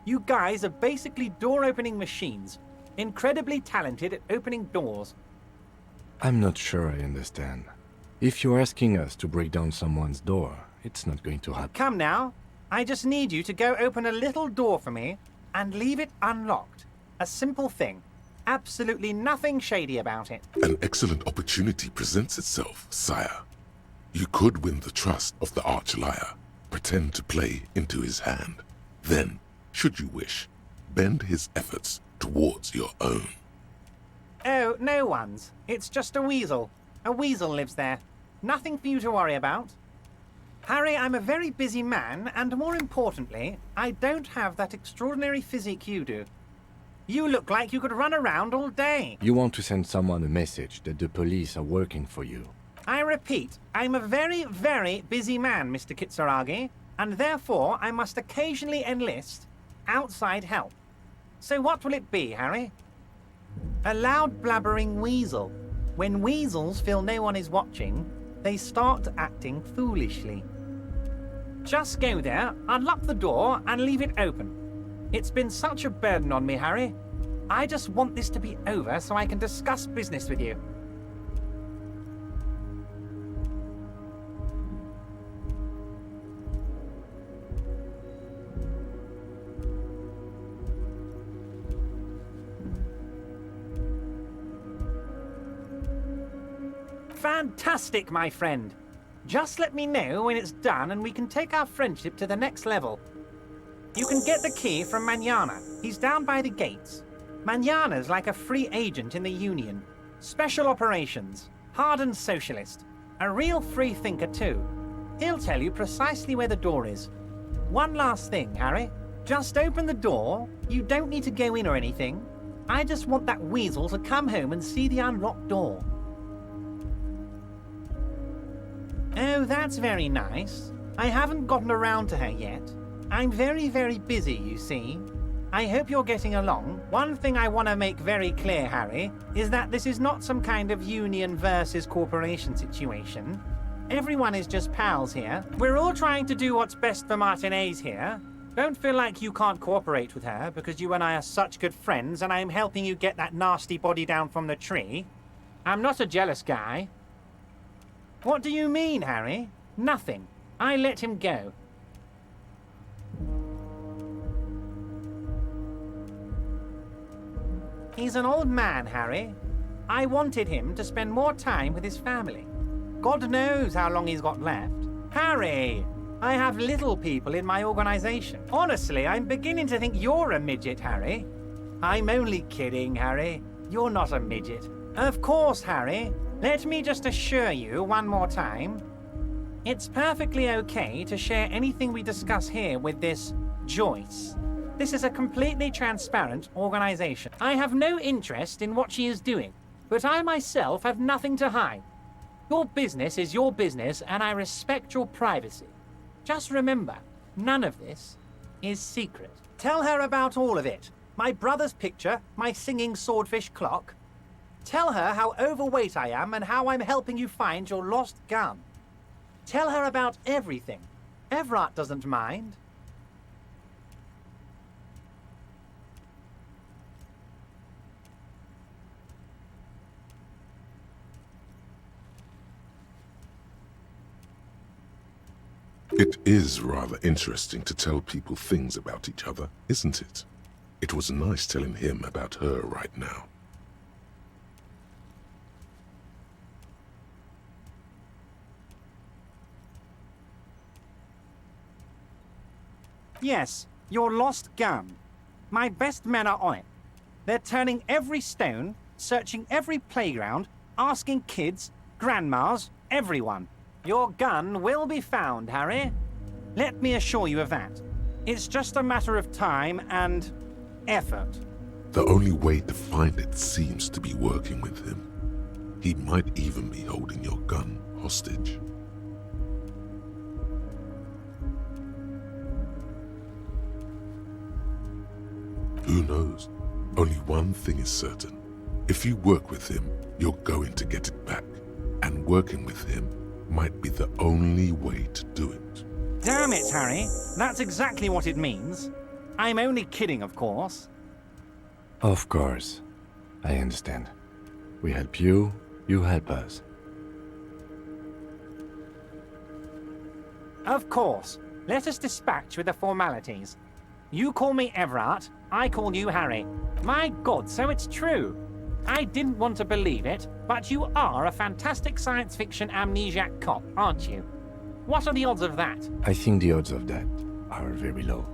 You guys are basically door-opening machines, incredibly talented at opening doors. I'm not sure I understand. If you're asking us to break down someone's door, it's not going to happen. Come now. I just need you to go open a little door for me and leave it unlocked. A simple thing. Absolutely nothing shady about it. An excellent opportunity presents itself, sire. You could win the trust of the arch-liar, pretend to play into his hand. Then, should you wish, bend his efforts towards your own. Oh, no one's. It's just a weasel. A weasel lives there. Nothing for you to worry about. Harry, I'm a very busy man, and more importantly, I don't have that extraordinary physique you do. You look like you could run around all day. You want to send someone a message that the police are working for you. I repeat, I'm a very, very busy man, Mr. Kitsuragi, and therefore I must occasionally enlist outside help. So what will it be, Harry? A loud blabbering weasel. When weasels feel no one is watching, they start acting foolishly. Just go there, unlock the door, and leave it open. It's been such a burden on me, Harry. I just want this to be over so I can discuss business with you. Fantastic, my friend. Just let me know when it's done and we can take our friendship to the next level. You can get the key from Manana. He's down by the gates. Manana's like a free agent in the Union. Special operations. Hardened socialist. A real free thinker too. He'll tell you precisely where the door is. One last thing, Harry. Just open the door. You don't need to go in or anything. I just want that weasel to come home and see the unlocked door. Oh, that's very nice. I haven't gotten around to her yet. I'm very, very busy, you see. I hope you're getting along. One thing I want to make very clear, Harry, is that this is not some kind of union versus corporation situation. Everyone is just pals here. We're all trying to do what's best for Martinez here. Don't feel like you can't cooperate with her because you and I are such good friends and I'm helping you get that nasty body down from the tree. I'm not a jealous guy. What do you mean, Harry? Nothing. I let him go. He's an old man, Harry. I wanted him to spend more time with his family. God knows how long he's got left. Harry! I have little people in my organization. Honestly, I'm beginning to think you're a midget, Harry. I'm only kidding, Harry. You're not a midget. Of course, Harry. Let me just assure you one more time. It's perfectly okay to share anything we discuss here with this Joyce. This is a completely transparent organization. I have no interest in what she is doing, but I myself have nothing to hide. Your business is your business, and I respect your privacy. Just remember, none of this is secret. Tell her about all of it. My brother's picture, my singing swordfish clock. Tell her how overweight I am and how I'm helping you find your lost gun. Tell her about everything. Everett doesn't mind. It is rather interesting to tell people things about each other, isn't it? It was nice telling him about her right now. Yes, your lost gun. My best men are on it. They're turning every stone, searching every playground, asking kids, grandmas, everyone. Your gun will be found, Harry. Let me assure you of that. It's just a matter of time and effort. The only way to find it seems to be working with him. He might even be holding your gun hostage. Who knows? Only one thing is certain. If you work with him, you're going to get it back. And working with him might be the only way to do it. Damn it, Harry. That's exactly what it means. I'm only kidding, of course. Of course. I understand. We help you, you help us. Of course. Let us dispatch with the formalities. You call me Everett, I call you Harry. My God, so it's true. I didn't want to believe it, but you are a fantastic science fiction amnesiac cop, aren't you? What are the odds of that? I think the odds of that are very low.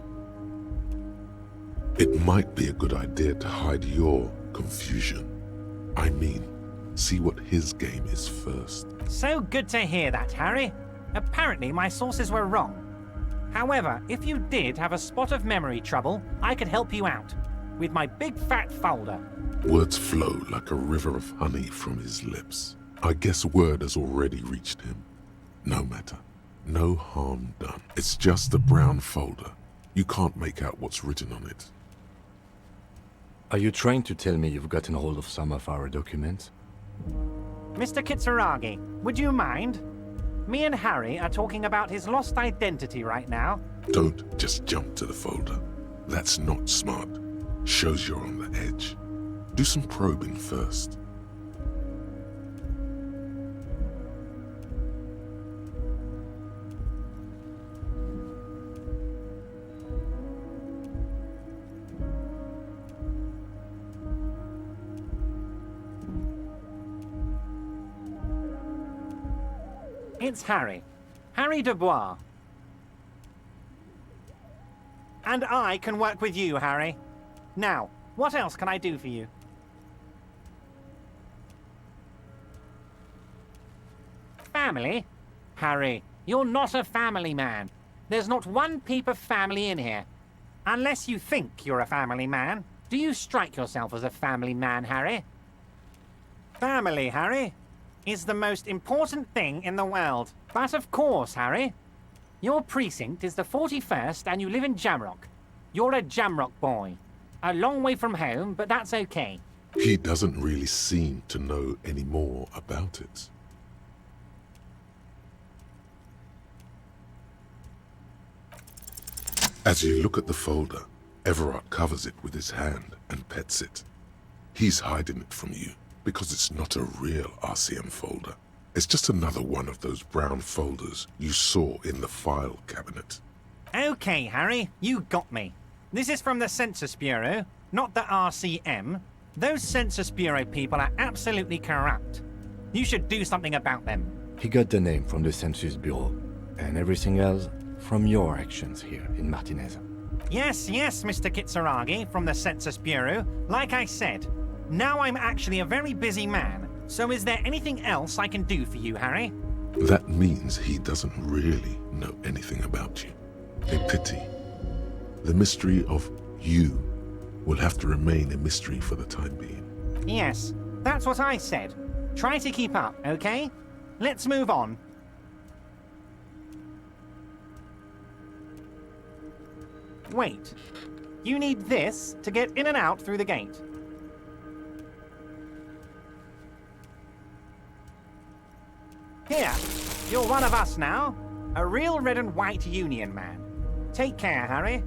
It might be a good idea to hide your confusion. I mean, see what his game is first. So good to hear that, Harry. Apparently my sources were wrong. However, if you did have a spot of memory trouble, I could help you out. With my big fat folder. Words flow like a river of honey from his lips. I guess word has already reached him. No matter. No harm done. It's just a brown folder. You can't make out what's written on it. Are you trying to tell me you've gotten hold of some of our documents? Mr. Kitsuragi, would you mind? Me and Harry are talking about his lost identity right now. Don't just jump to the folder. That's not smart. Shows you're on the edge. Do some probing first. It's Harry. Harry Dubois. And I can work with you, Harry. Now, what else can I do for you? Family? Harry, you're not a family man. There's not one peep of family in here. Unless you think you're a family man. Do you strike yourself as a family man, Harry? Family, Harry, is the most important thing in the world. But of course, Harry, your precinct is the 41st and you live in Jamrock. You're a Jamrock boy. A long way from home, but that's okay. He doesn't really seem to know any more about it. As you look at the folder, Everard covers it with his hand and pets it. He's hiding it from you because it's not a real RCM folder. It's just another one of those brown folders you saw in the file cabinet. Okay, Harry, you got me. This is from the Census Bureau, not the RCM. Those Census Bureau people are absolutely corrupt. You should do something about them. He got the name from the Census Bureau, and everything else from your actions here in Martinez. Yes, Mr. Kitsuragi from the Census Bureau. Like I said, now I'm actually a very busy man, so is there anything else I can do for you, Harry? That means he doesn't really know anything about you. A pity. The mystery of you will have to remain a mystery for the time being. Yes, that's what I said. Try to keep up, okay? Let's move on. Wait. You need this to get in and out through the gate. Here, you're one of us now. A real red and white Union man. Take care, Harry.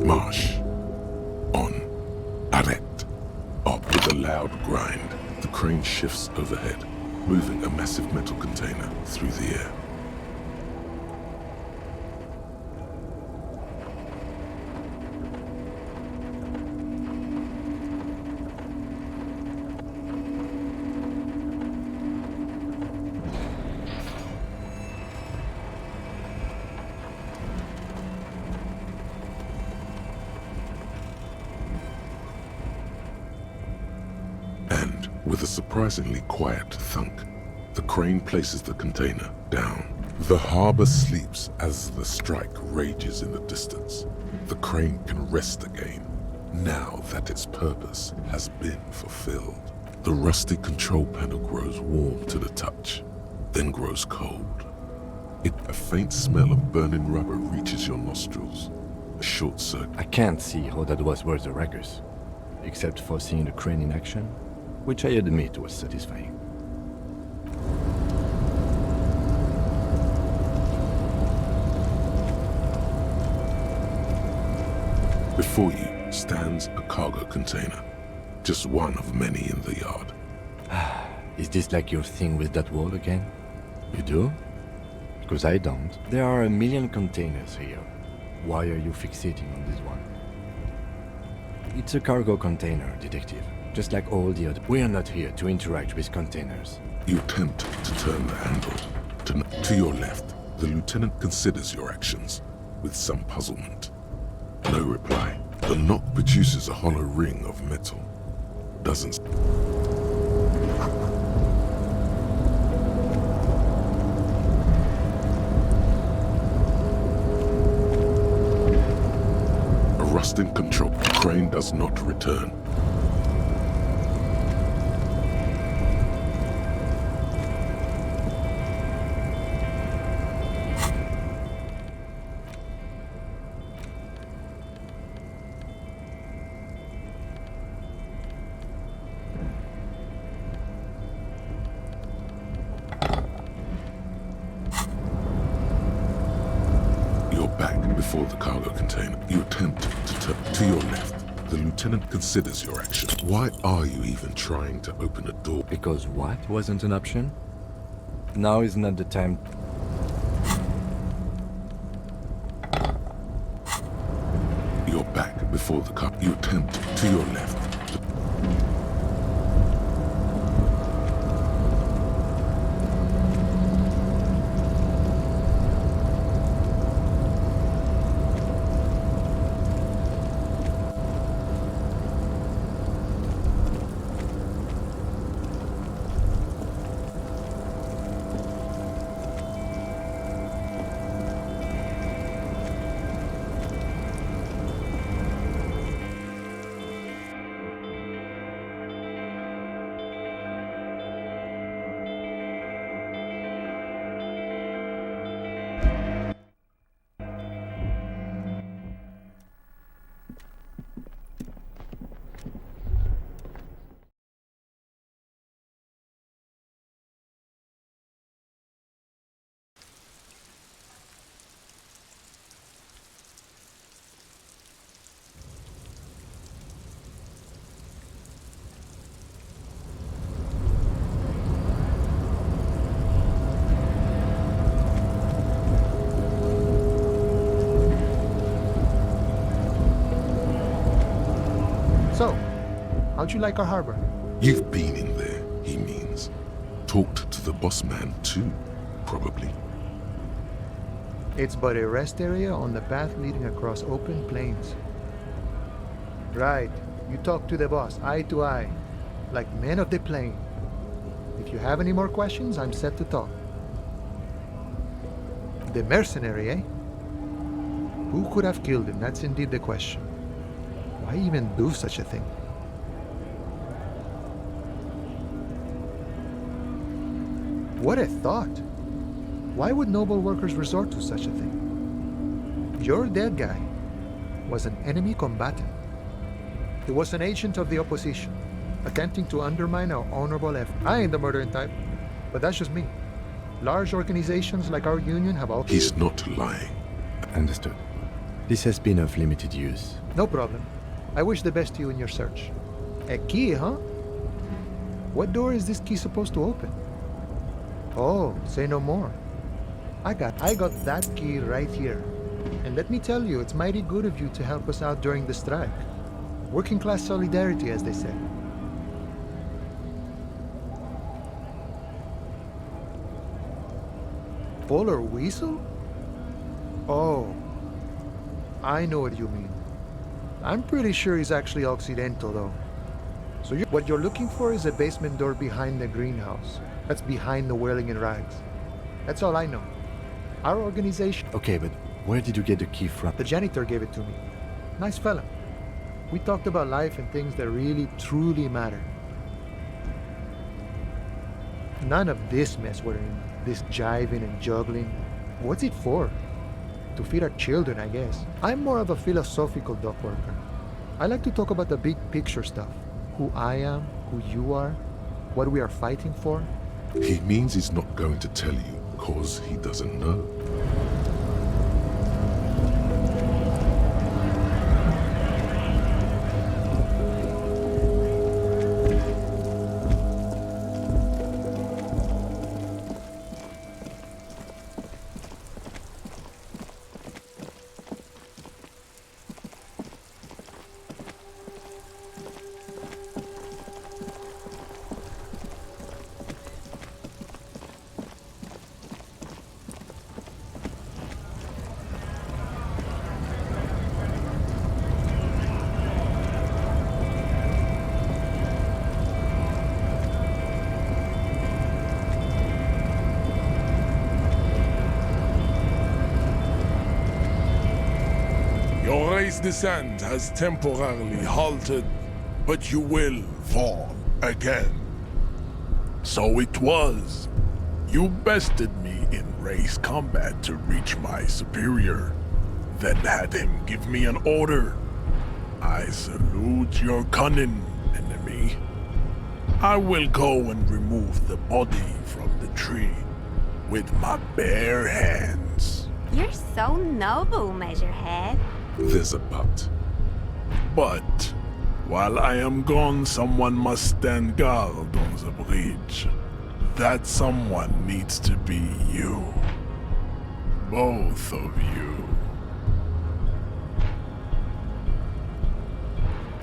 Marsh. On. Arrête. Up with a loud grind. The crane shifts overhead, moving a massive metal container through the air. With a surprisingly quiet thunk, the crane places the container down. The harbor sleeps as the strike rages in the distance. The crane can rest again, now that its purpose has been fulfilled. The rusty control panel grows warm to the touch. then grows cold. A faint smell of burning rubber reaches your nostrils. A short circuit. I can't see how that was worth the ruckus, except for seeing the crane in action, which I admit was satisfying. Before you stands a cargo container, just one of many in the yard. Is this like your thing with that wall again? You do? Because I don't. There are a million containers here. Why are you fixating on this one? It's a cargo container, detective. Just like all the other. We are not here to interact with containers. You attempt to turn the handle. To your left, the lieutenant considers your actions with some puzzlement. No reply. The knock produces a hollow ring of metal. Doesn't. A rusting control. The crane does not return. Before the cargo container, you attempt to turn to your left. The lieutenant considers your action. Why are you even trying to open a door? Because what wasn't an option? Now is not the time. You're back before the car. You attempt to your left. So, how'd you like our harbor? You've been in there, he means. Talked to the boss man too, probably. It's but a rest area on the path leading across open plains. Right, you talk to the boss, eye to eye, like men of the plain. If you have any more questions, I'm set to talk. The mercenary, eh? Who could have killed him? That's indeed the question. Why even do such a thing? What a thought! Why would noble workers resort to such a thing? Your dead guy was an enemy combatant. He was an agent of the opposition, attempting to undermine our honorable effort. I ain't the murdering type, but that's just me. Large organizations like our union have all... He's not lying. Understood. This has been of limited use. No problem. I wish the best to you in your search. A key, huh? What door is this key supposed to open? Oh, say no more. I got that key right here. And let me tell you, it's mighty good of you to help us out during the strike. Working class solidarity, as they say. Polar weasel? Oh, I know what you mean. I'm pretty sure he's actually Occidental, though. So what you're looking for is a basement door behind the greenhouse. That's behind the whirling in rags. That's all I know. Our organization... Okay, but where did you get the key from? The janitor gave it to me. Nice fella. We talked about life and things that really, truly matter. None of this mess we're in. This jiving and juggling, what's it for? To feed our children, I guess. I'm more of a philosophical dock worker. I like to talk about the big picture stuff. Who I am, who you are, what we are fighting for. He means he's not going to tell you because he doesn't know. Your race descent has temporarily halted, but you will fall again. So it was. You bested me in race combat to reach my superior, then had him give me an order. I salute your cunning, enemy. I will go and remove the body from the tree with my bare hands. You're so noble, Measurehead. There's a but. But while I am gone, someone must stand guard on the bridge. That someone needs to be you. Both of you.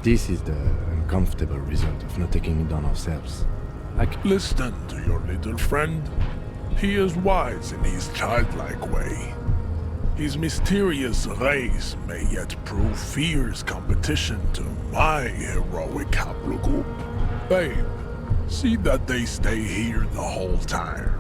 This is the uncomfortable result of not taking it on ourselves. Listen to your little friend. He is wise in his childlike way. His mysterious race may yet prove fierce competition to my heroic haplogroup. Babe, see that they stay here the whole time.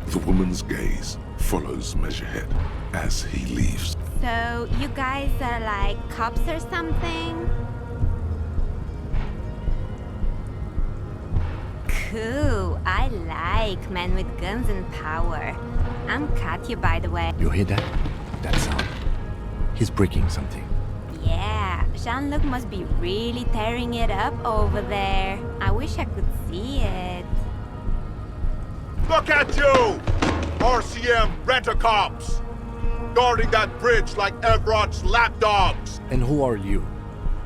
The woman's gaze follows Measurehead as he leaves. So, you guys are like cops or something? Cool. I like men with guns and power. I'm Katya, by the way. You hear that? That sound? He's breaking something. Yeah, Jean-Luc must be really tearing it up over there. I wish I could see it. Look at you! RCM rent-a-cops! Guarding that bridge like Everott's lapdogs! And who are you?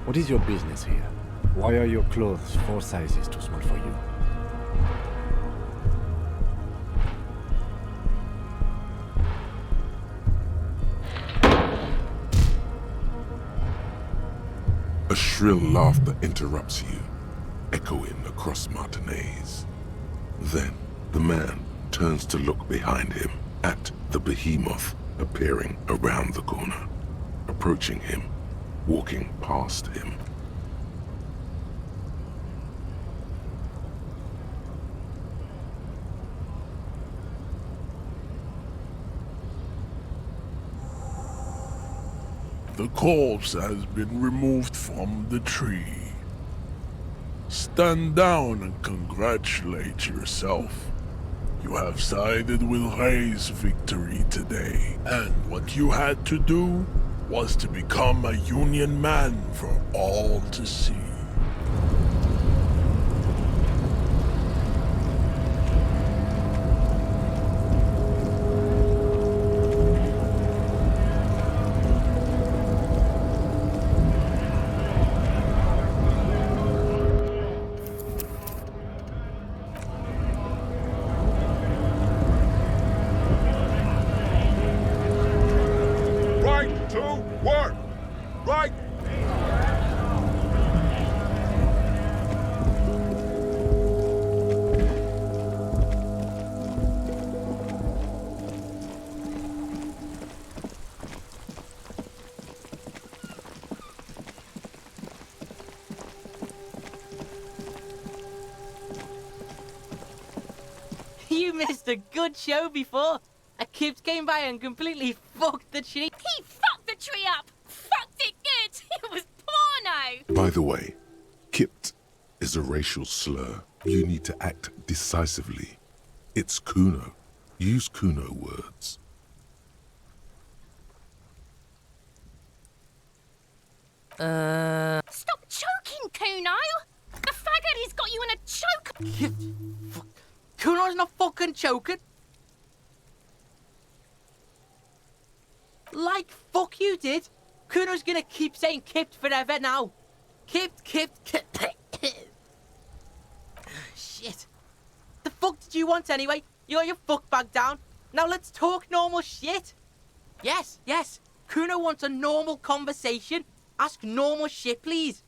What is your business here? Why are your clothes 4 sizes too small for you? A shrill laughter interrupts you, echoing across Martinez. Then, the man turns to look behind him at the behemoth appearing around the corner, approaching him, walking past him. The corpse has been removed from the tree. Stand down and congratulate yourself. You have sided with Ray's victory today, and what you had to do was to become a Union man for all to see. Right to work! Right! You missed a good show before. A kid came by and completely fucked the tree. He fucked the tree up! Fucked it good! It was porno! By the way, Kipt is a racial slur. You need to act decisively. It's Kuno. Use Kuno words. Stop choking, Kuno! The faggot, he's got you in a choke! Kuno's not fucking choking. Like fuck you did. Kuno's gonna keep saying Kipt forever now. Kipt. Shit. The fuck did you want anyway? You got your fuck bag down. Now let's talk normal shit. Yes. Kuno wants a normal conversation. Ask normal shit, please.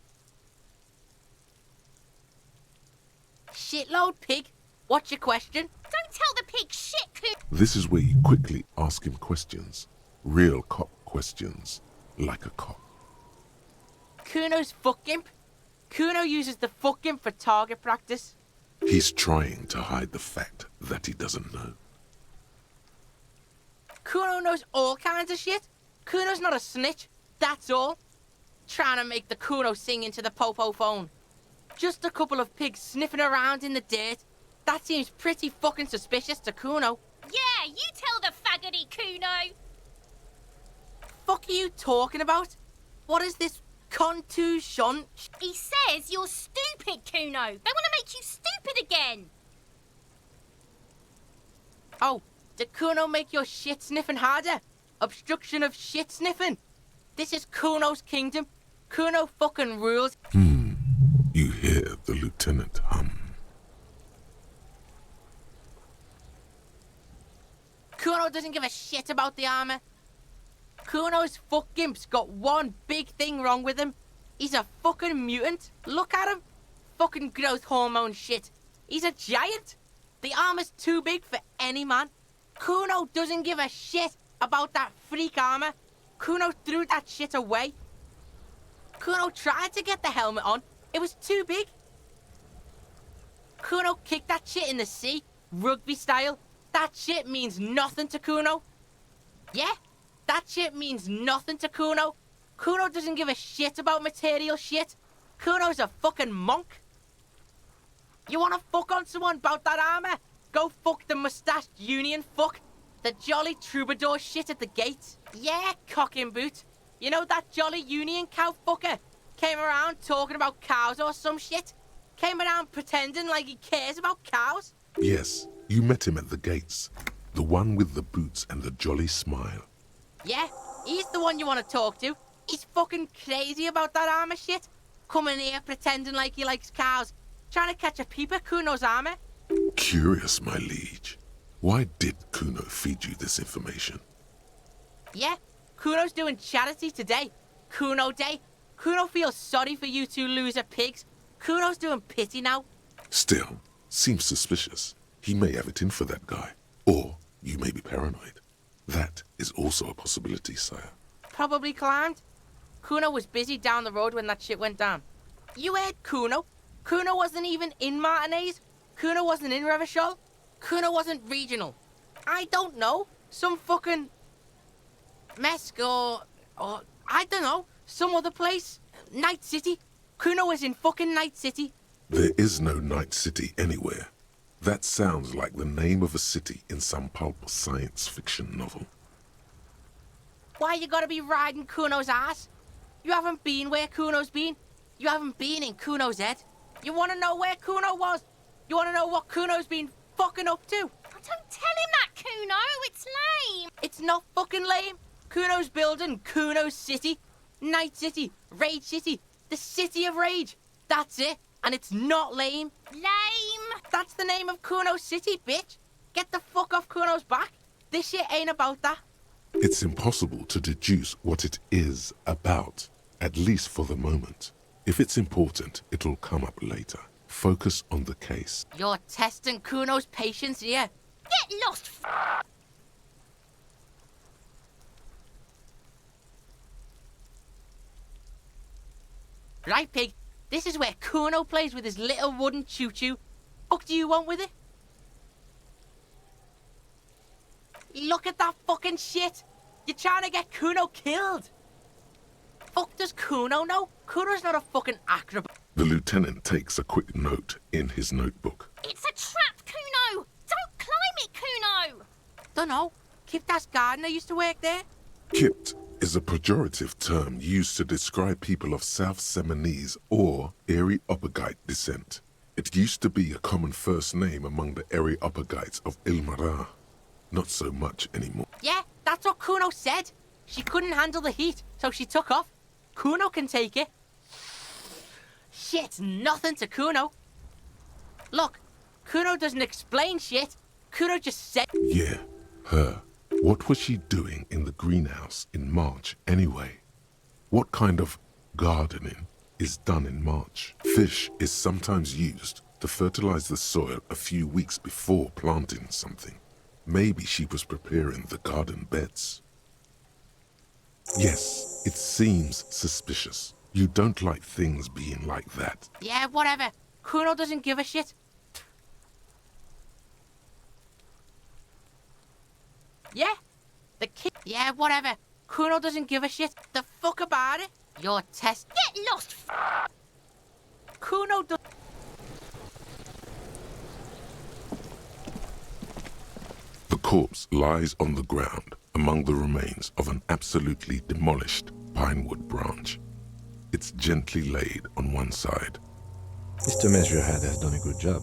Shitload pig. What's your question? Don't tell the pig shit, Kuno! This is where you quickly ask him questions. Real cop questions. Like a cop. Kuno's fuck imp. Kuno uses the fuck imp for target practice. He's trying to hide the fact that he doesn't know. Kuno knows all kinds of shit. Kuno's not a snitch, that's all. Trying to make the Kuno sing into the popo phone. Just a couple of pigs sniffing around in the dirt. That seems pretty fucking suspicious to Kuno. Yeah, you tell the faggoty, Kuno! Fuck are you talking about? What is this contusion? He says you're stupid, Kuno. They want to make you stupid again. Oh, did Kuno make your shit sniffing harder? Obstruction of shit sniffing. This is Kuno's kingdom. Kuno fucking rules. You hear the lieutenant hum. Kuno doesn't give a shit about the armor. Kuno's fuck gimp's got one big thing wrong with him. He's a fucking mutant. Look at him. Fucking growth hormone shit. He's a giant. The armor's too big for any man. Kuno doesn't give a shit about that freak armor. Kuno threw that shit away. Kuno tried to get the helmet on. It was too big. Kuno kicked that shit in the sea, rugby style. That shit means nothing to Kuno. Yeah, that shit means nothing to Kuno. Kuno doesn't give a shit about material shit. Kuno's a fucking monk. You wanna fuck on someone about that armor? Go fuck the mustached union fuck. The jolly troubadour shit at the gate. Yeah, cock and boot. You know that jolly union cow fucker? Came around talking about cows or some shit? Came around pretending like he cares about cows? Yes, you met him at the gates. The one with the boots and the jolly smile. Yeah, he's the one you want to talk to. He's fucking crazy about that armor shit. Coming here pretending like he likes cows. Trying to catch a peep at Kuno's armor. Curious, my liege. Why did Kuno feed you this information? Yeah, Kuno's doing charity today. Kuno Day. Kuno feels sorry for you two loser pigs. Kuno's doing pity now. Still, seems suspicious. He may have it in for that guy. Or you may be paranoid. That is also a possibility, sire. Probably climbed. Kuno was busy down the road when that shit went down. You heard Kuno? Kuno wasn't even in Martinez. Kuno wasn't in Revachol. Kuno wasn't regional. I don't know. Some fucking... Mesk or I don't know. Some other place. Night City. Kuno was in fucking Night City. There is no Night City anywhere. That sounds like the name of a city in some pulp science fiction novel. Why you gotta be riding Kuno's ass? You haven't been where Kuno's been. You haven't been in Kuno's head. You wanna know where Kuno was? You wanna know what Kuno's been fucking up to? Don't tell him that, Kuno. It's lame. It's not fucking lame. Kuno's building Kuno's City. Night City. Rage City. The City of Rage. That's it. And it's not lame. Lame. That's the name of Kuno's City, bitch. Get the fuck off Kuno's back. This shit ain't about that. It's impossible to deduce what it is about, at least for the moment. If it's important, it'll come up later. Focus on the case. You're testing Kuno's patience here. Get lost, Right, pig. This is where Kuno plays with his little wooden choo-choo. What do you want with it? Look at that fucking shit! You're trying to get Kuno killed! Fuck does Kuno know? Kuno's not a fucking acrobat. The lieutenant takes a quick note in his notebook. It's a trap, Kuno! Don't climb it, Kuno! Dunno. Kiptas gardener used to work there. Kipt is a pejorative term used to describe people of South Seminese or Areopagite descent. It used to be a common first name among the Areopagites of Ilmara. Not so much anymore. Yeah, that's what Kuno said. She couldn't handle the heat, so she took off. Kuno can take it. Shit's nothing to Kuno. Look, Kuno doesn't explain shit. Kuno just said... Yeah, her. What was she doing in the greenhouse in March anyway? What kind of gardening is done in March? Fish is sometimes used to fertilize the soil a few weeks before planting something. Maybe she was preparing the garden beds. Yes, it seems suspicious. You don't like things being like that. Yeah, whatever. Kuno doesn't give a shit. Yeah, the kid. Yeah, whatever. Kuno doesn't give a shit. The fuck about it. Your test. Get lost. Kuno does. The corpse lies on the ground among the remains of an absolutely demolished pinewood branch. It's gently laid on one side. Mr. Measurehead has done a good job.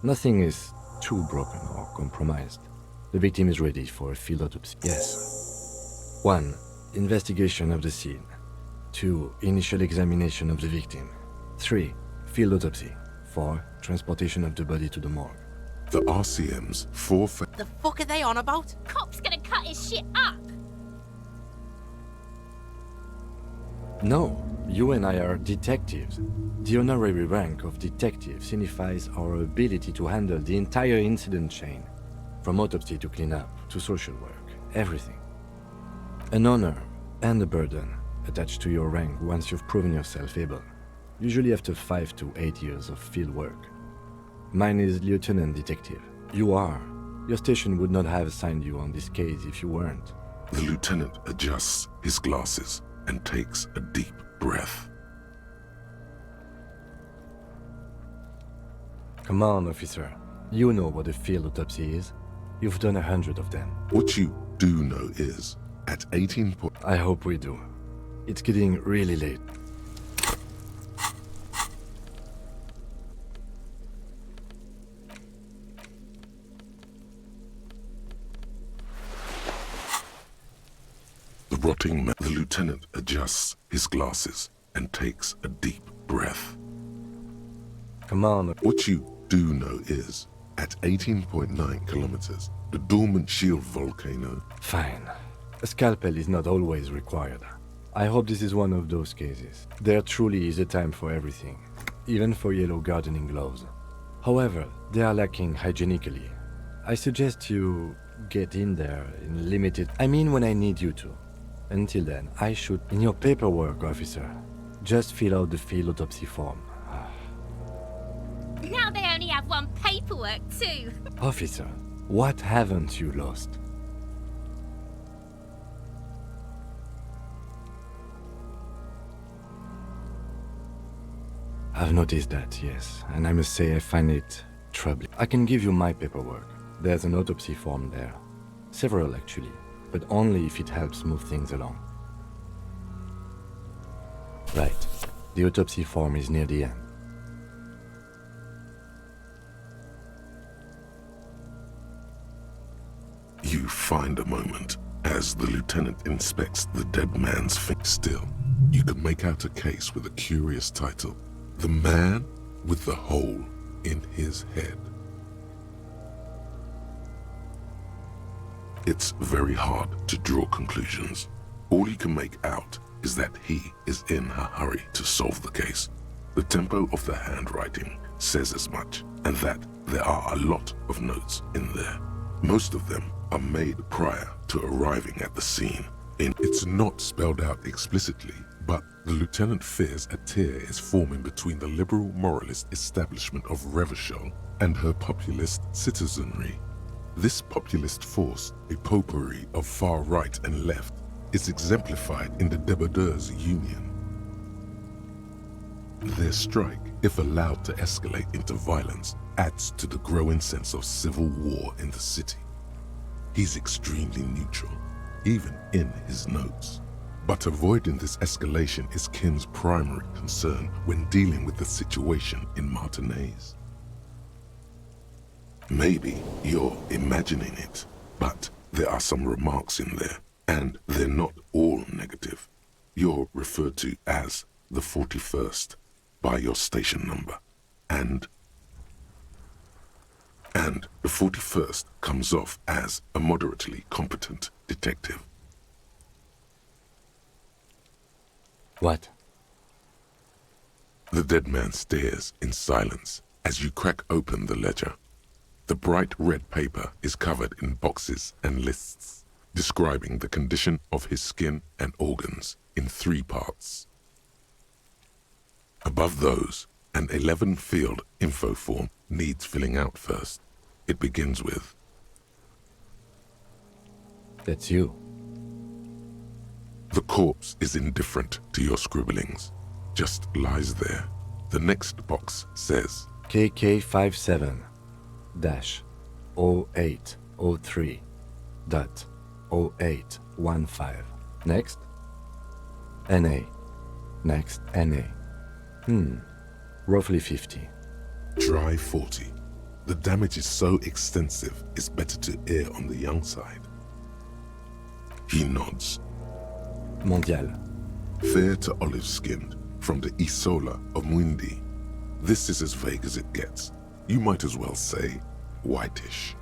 Nothing is too broken or compromised. The victim is ready for a field autopsy. Yes. 1. Investigation of the scene. 2. Initial examination of the victim. 3. Field autopsy. 4. Transportation of the body to the morgue. The RCM's four... The fuck are they on about? Cop's gonna cut his shit up. No, you and I are detectives. The honorary rank of detective signifies our ability to handle the entire incident chain. From autopsy to cleanup, to social work, everything. An honor and a burden attached to your rank once you've proven yourself able, usually after 5 to 8 years of field work. Mine is Lieutenant Detective. You are. Your station would not have assigned you on this case if you weren't. The lieutenant adjusts his glasses and takes a deep breath. Come on, officer. You know what a field autopsy is. You've done 100 of them. What you do know is, at 18 point... I hope we do. It's getting really late. The rotting man... The lieutenant adjusts his glasses and takes a deep breath. Come on. What you do know is, at 18.9 kilometers, the dormant shield volcano... Fine. A scalpel is not always required. I hope this is one of those cases. There truly is a time for everything, even for yellow gardening gloves. However, they are lacking hygienically. I suggest you get in there in limited... I mean when I need you to. Until then, I should... In your paperwork, officer, just fill out the field autopsy form. Now they only have one paperwork too. Officer, what haven't you lost? I've noticed that, yes, and I must say I find it troubling. I can give you my paperwork. There's an autopsy form there. Several, actually, but only if it helps move things along. Right. The autopsy form is near the end. You find a moment as the lieutenant inspects the dead man's face. Still, you can make out a case with a curious title. The Man with the Hole in His Head. It's very hard to draw conclusions. All you can make out is that he is in a hurry to solve the case. The tempo of the handwriting says as much, and that there are a lot of notes in there. Most of them are made prior to arriving at the scene. It's not spelled out explicitly, but the lieutenant fears a tear is forming between the liberal moralist establishment of Revachol and her populist citizenry. This populist force, a potpourri of far right and left, is exemplified in the Débardeurs Union. Their strike, if allowed to escalate into violence, adds to the growing sense of civil war in the city. He's extremely neutral, even in his notes. But avoiding this escalation is Kim's primary concern when dealing with the situation in Martinaise. Maybe you're imagining it, but there are some remarks in there, and they're not all negative. You're referred to as the 41st by your station number, and the 41st comes off as a moderately competent detective. What? The dead man stares in silence as you crack open the ledger. The bright red paper is covered in boxes and lists, describing the condition of his skin and organs in 3 parts. Above those, an 11-field info form needs filling out first. It begins with, "That's you." The corpse is indifferent to your scribblings, just lies there. The next box says, KK57-0803.0815. Next? NA. Next, NA. Roughly 50. Try 40. The damage is so extensive, it's better to err on the young side. He nods. Mondial. Fair to olive-skinned, from the Isola of Mwindi. This is as vague as it gets. You might as well say whitish.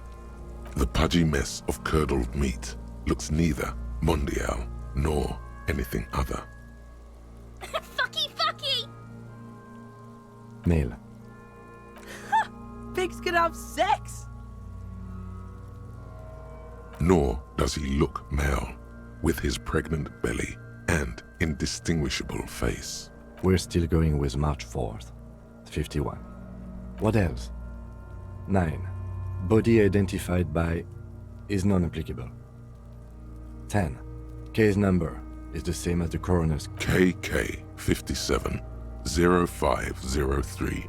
The pudgy mess of curdled meat looks neither mondial nor anything other. Fucky, fucky! Male. Pigs can have sex! Nor does he look male, with his pregnant belly and indistinguishable face. We're still going with March 4th. 51. What else? 9. Body identified by is non-applicable. 10. Case number is the same as the coroner's. KK57 0503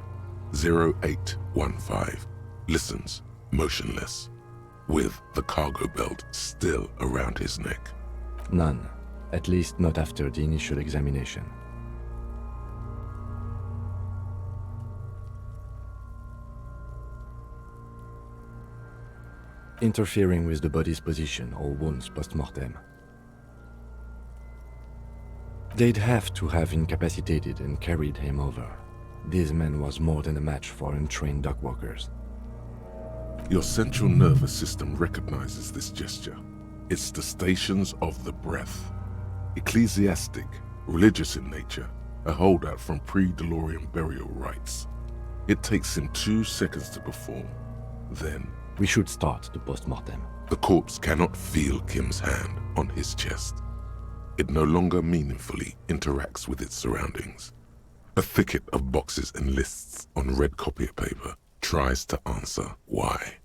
0815 listens motionless, with the cargo belt still around his neck. None. At least not after the initial examination. Interfering with the body's position or wounds post-mortem. They'd have to have incapacitated and carried him over. This man was more than a match for untrained dockworkers. Your central nervous system recognizes this gesture. It's the stations of the breath. Ecclesiastic, religious in nature, a holdout from pre-DeLorean burial rites. It takes him 2 seconds to perform. Then, we should start the post-mortem. The corpse cannot feel Kim's hand on his chest. It no longer meaningfully interacts with its surroundings. A thicket of boxes and lists on red copy paper tries to answer why.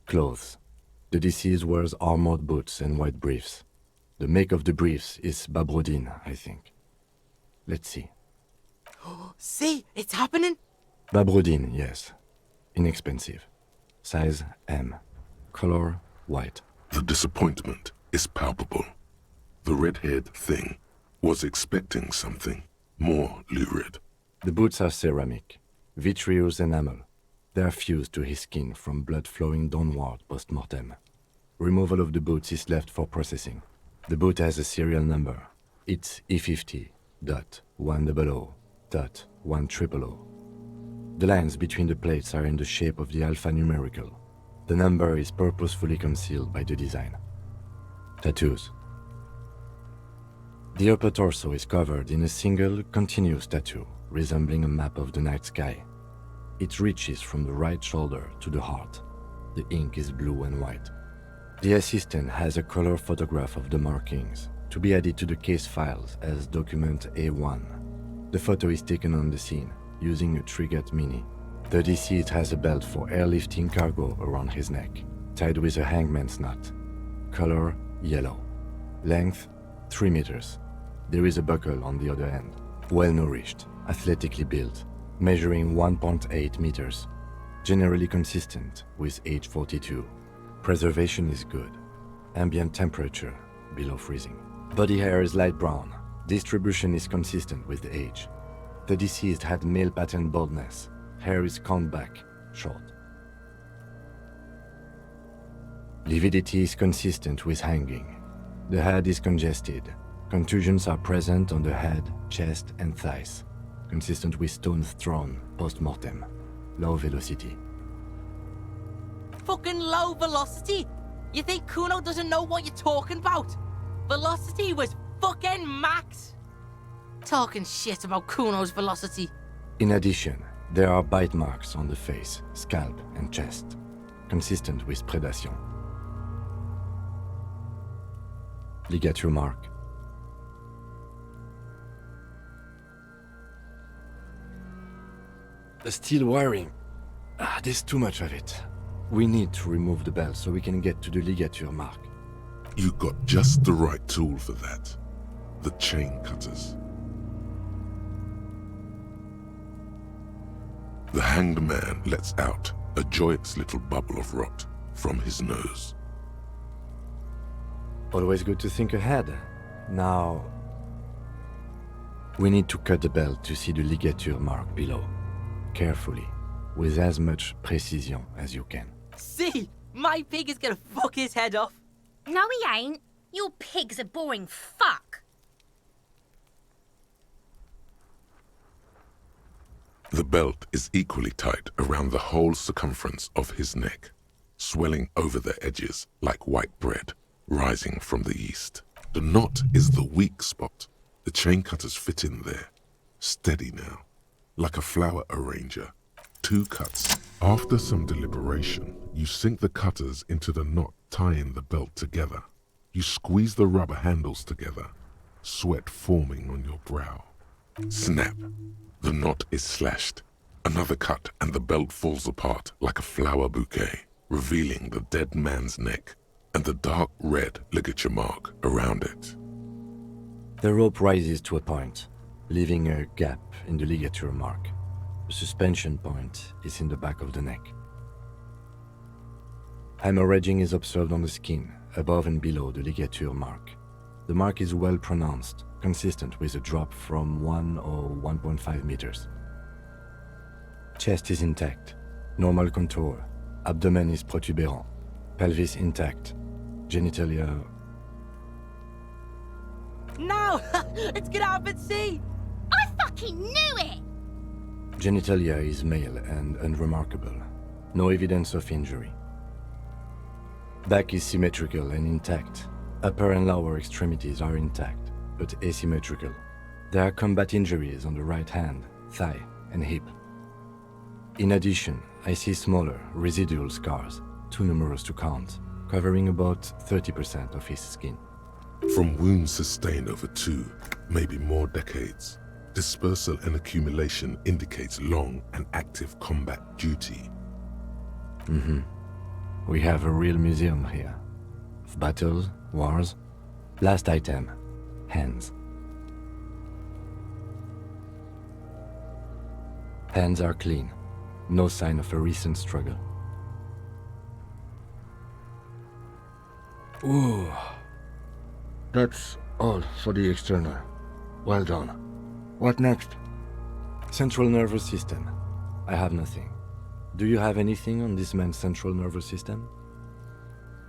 Clothes. The deceased wears armored boots and white briefs. The make of the briefs is Babrodine, I think. Let's see. See, it's happening. Babrodine, yes. Inexpensive. Size M. Color white. The disappointment is palpable. The red-haired thing was expecting something more lurid. The boots are ceramic, vitreous enamel. They are fused to his skin from blood flowing downward post-mortem. Removal of the boots is left for processing. The boot has a serial number. It's E50.100.1000. The lines between the plates are in the shape of the alphanumerical. The number is purposefully concealed by the design. Tattoos. The upper torso is covered in a single, continuous tattoo, resembling a map of the night sky. It reaches from the right shoulder to the heart. The ink is blue and white. The assistant has a color photograph of the markings, to be added to the case files as document A1. The photo is taken on the scene, using a Trigat Mini. The deceased has a belt for airlifting cargo around his neck, tied with a hangman's knot. Color, yellow. Length, 3 meters. There is a buckle on the other end. Well-nourished, athletically built, measuring 1.8 meters. Generally consistent with age 42. Preservation is good. Ambient temperature, below freezing. Body hair is light brown. Distribution is consistent with the age. The deceased had male pattern baldness. Hair is combed back, short. Lividity is consistent with hanging. The head is congested. Contusions are present on the head, chest, and thighs, consistent with stones thrown post-mortem. Low velocity. Fucking low velocity? You think Kuno doesn't know what you're talking about? Velocity was fucking max. Talking shit about Kuno's velocity. In addition, there are bite marks on the face, scalp, and chest, consistent with predation. Ligature mark. The steel wiring. There's too much of it. We need to remove the belt so we can get to the ligature mark. You got just the right tool for that. The chain cutters. The hanged man lets out a joyous little bubble of rot from his nose. Always good to think ahead. Now, we need to cut the belt to see the ligature mark below. Carefully, with as much precision as you can. See? My pig is gonna fuck his head off. No, he ain't. Your pig's a boring fuck. The belt is equally tight around the whole circumference of his neck, swelling over the edges like white bread rising from the east. The knot is the weak spot. The chain cutters fit in there, steady now, like a flower arranger. 2 cuts. After some deliberation, you sink the cutters into the knot tying the belt together. You squeeze the rubber handles together, sweat forming on your brow. Snap. The knot is slashed. Another cut and the belt falls apart like a flower bouquet, revealing the dead man's neck and the dark red ligature mark around it. The rope rises to a point, leaving a gap in the ligature mark. The suspension point is in the back of the neck. Hemorrhaging is observed on the skin, above and below the ligature mark. The mark is well pronounced, consistent with a drop from 1 or 1.5 meters. Chest is intact, normal contour. Abdomen is protuberant, pelvis intact, genitalia... No! It's gonna happen, see? I fucking knew it! Genitalia is male and unremarkable. No evidence of injury. Back is symmetrical and intact. Upper and lower extremities are intact, but asymmetrical. There are combat injuries on the right hand, thigh, and hip. In addition, I see smaller, residual scars, too numerous to count, covering about 30% of his skin. From wounds sustained over 2, maybe more decades, dispersal and accumulation indicates long and active combat duty. We have a real museum here. Of battles, wars. Last item, hands. Hands are clean. No sign of a recent struggle. Ooh. That's all for the external. Well done. What next? Central nervous system. I have nothing. Do you have anything on this man's central nervous system?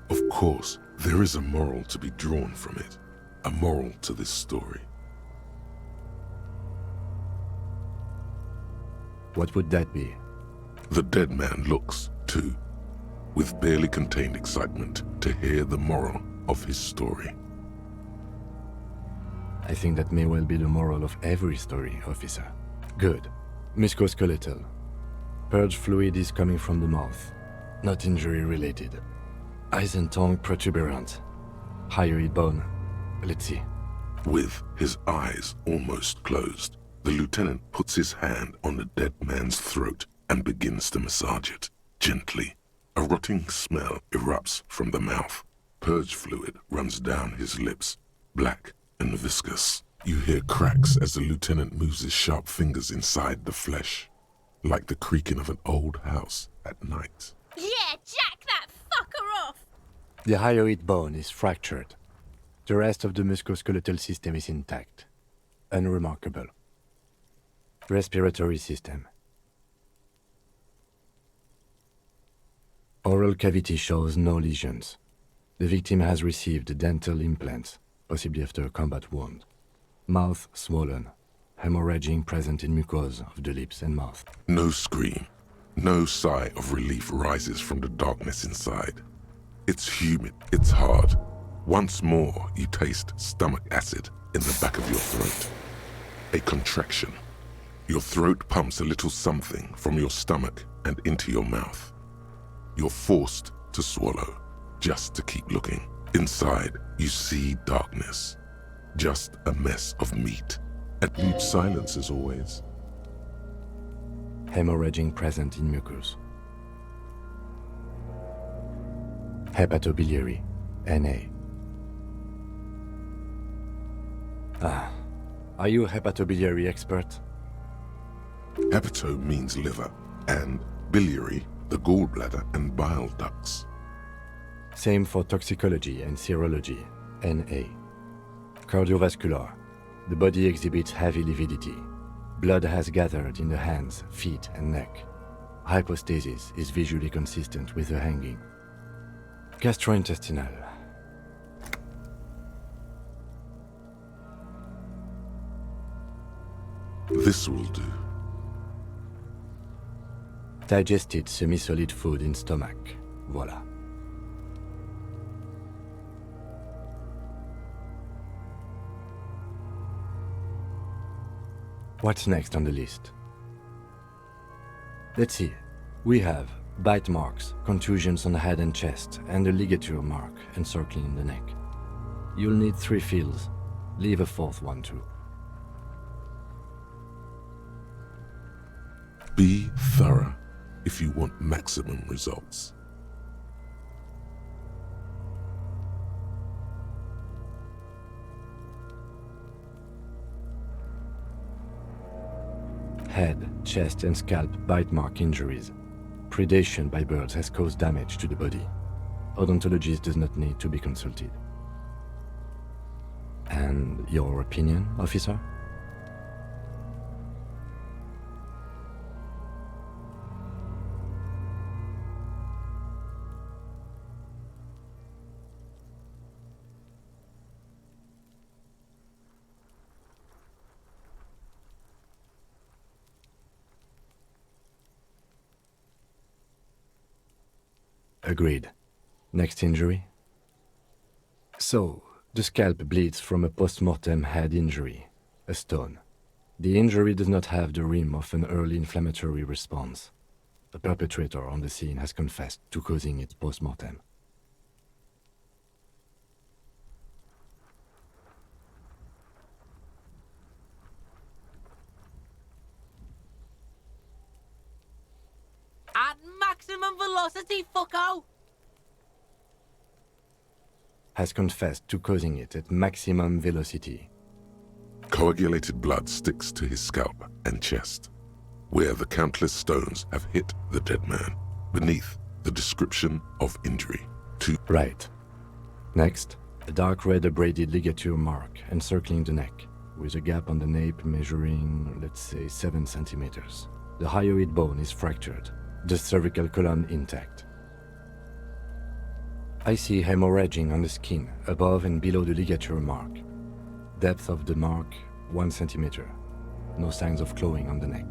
Of course, there is a moral to be drawn from it. A moral to this story. What would that be? The dead man looks, too, with barely contained excitement to hear the moral of his story. I think that may well be the moral of every story, officer. Good. Musculoskeletal. Purge fluid is coming from the mouth. Not injury-related. Eyes and tongue protuberant. Hyoid bone. Let's see. With his eyes almost closed, the lieutenant puts his hand on the dead man's throat and begins to massage it, gently. A rotting smell erupts from the mouth. Purge fluid runs down his lips, black and viscous. You hear cracks as the lieutenant moves his sharp fingers inside the flesh, like the creaking of an old house at night. Yeah, jack that fucker off! The hyoid bone is fractured. The rest of the musculoskeletal system is intact. Unremarkable. Respiratory system. Oral cavity shows no lesions. The victim has received dental implants, possibly after a combat wound. Mouth swollen. Hemorrhaging present in mucosa of the lips and mouth. No scream, no sigh of relief rises from the darkness inside. It's humid, it's hard. Once more, you taste stomach acid in the back of your throat. A contraction. Your throat pumps a little something from your stomach and into your mouth. You're forced to swallow, just to keep looking. Inside, you see darkness. Just a mess of meat. Absolute silence as always. Hemorrhaging present in mucus. Hepatobiliary, NA. Are you a hepatobiliary expert? Hepato means liver, and biliary, the gallbladder and bile ducts. Same for toxicology and serology, NA. Cardiovascular. The body exhibits heavy lividity. Blood has gathered in the hands, feet, and neck. Hypostasis is visually consistent with the hanging. Gastrointestinal. This will do. Digested semi-solid food in stomach. Voila. What's next on the list? Let's see. We have bite marks, contusions on the head and chest, and a ligature mark encircling the neck. You'll need 3 fields. Leave a 4th one too. Be thorough if you want maximum results. Head, chest, and scalp bite mark injuries. Predation by birds has caused damage to the body. Odontologist does not need to be consulted. And your opinion, officer? Agreed. Next injury? So, the scalp bleeds from a post-mortem head injury, a stone. The injury does not have the rim of an early inflammatory response. The perpetrator on the scene has confessed to causing it post-mortem. At maximum velocity, fucko! Has confessed to causing it at maximum velocity. Coagulated blood sticks to his scalp and chest, where the countless stones have hit the dead man, beneath the description of injury. Right. Next, a dark red abraded ligature mark encircling the neck, with a gap on the nape measuring, let's say, 7 centimeters. The hyoid bone is fractured, the cervical column intact. I see hemorrhaging on the skin, above and below the ligature mark. Depth of the mark, 1 centimeter. No signs of clawing on the neck.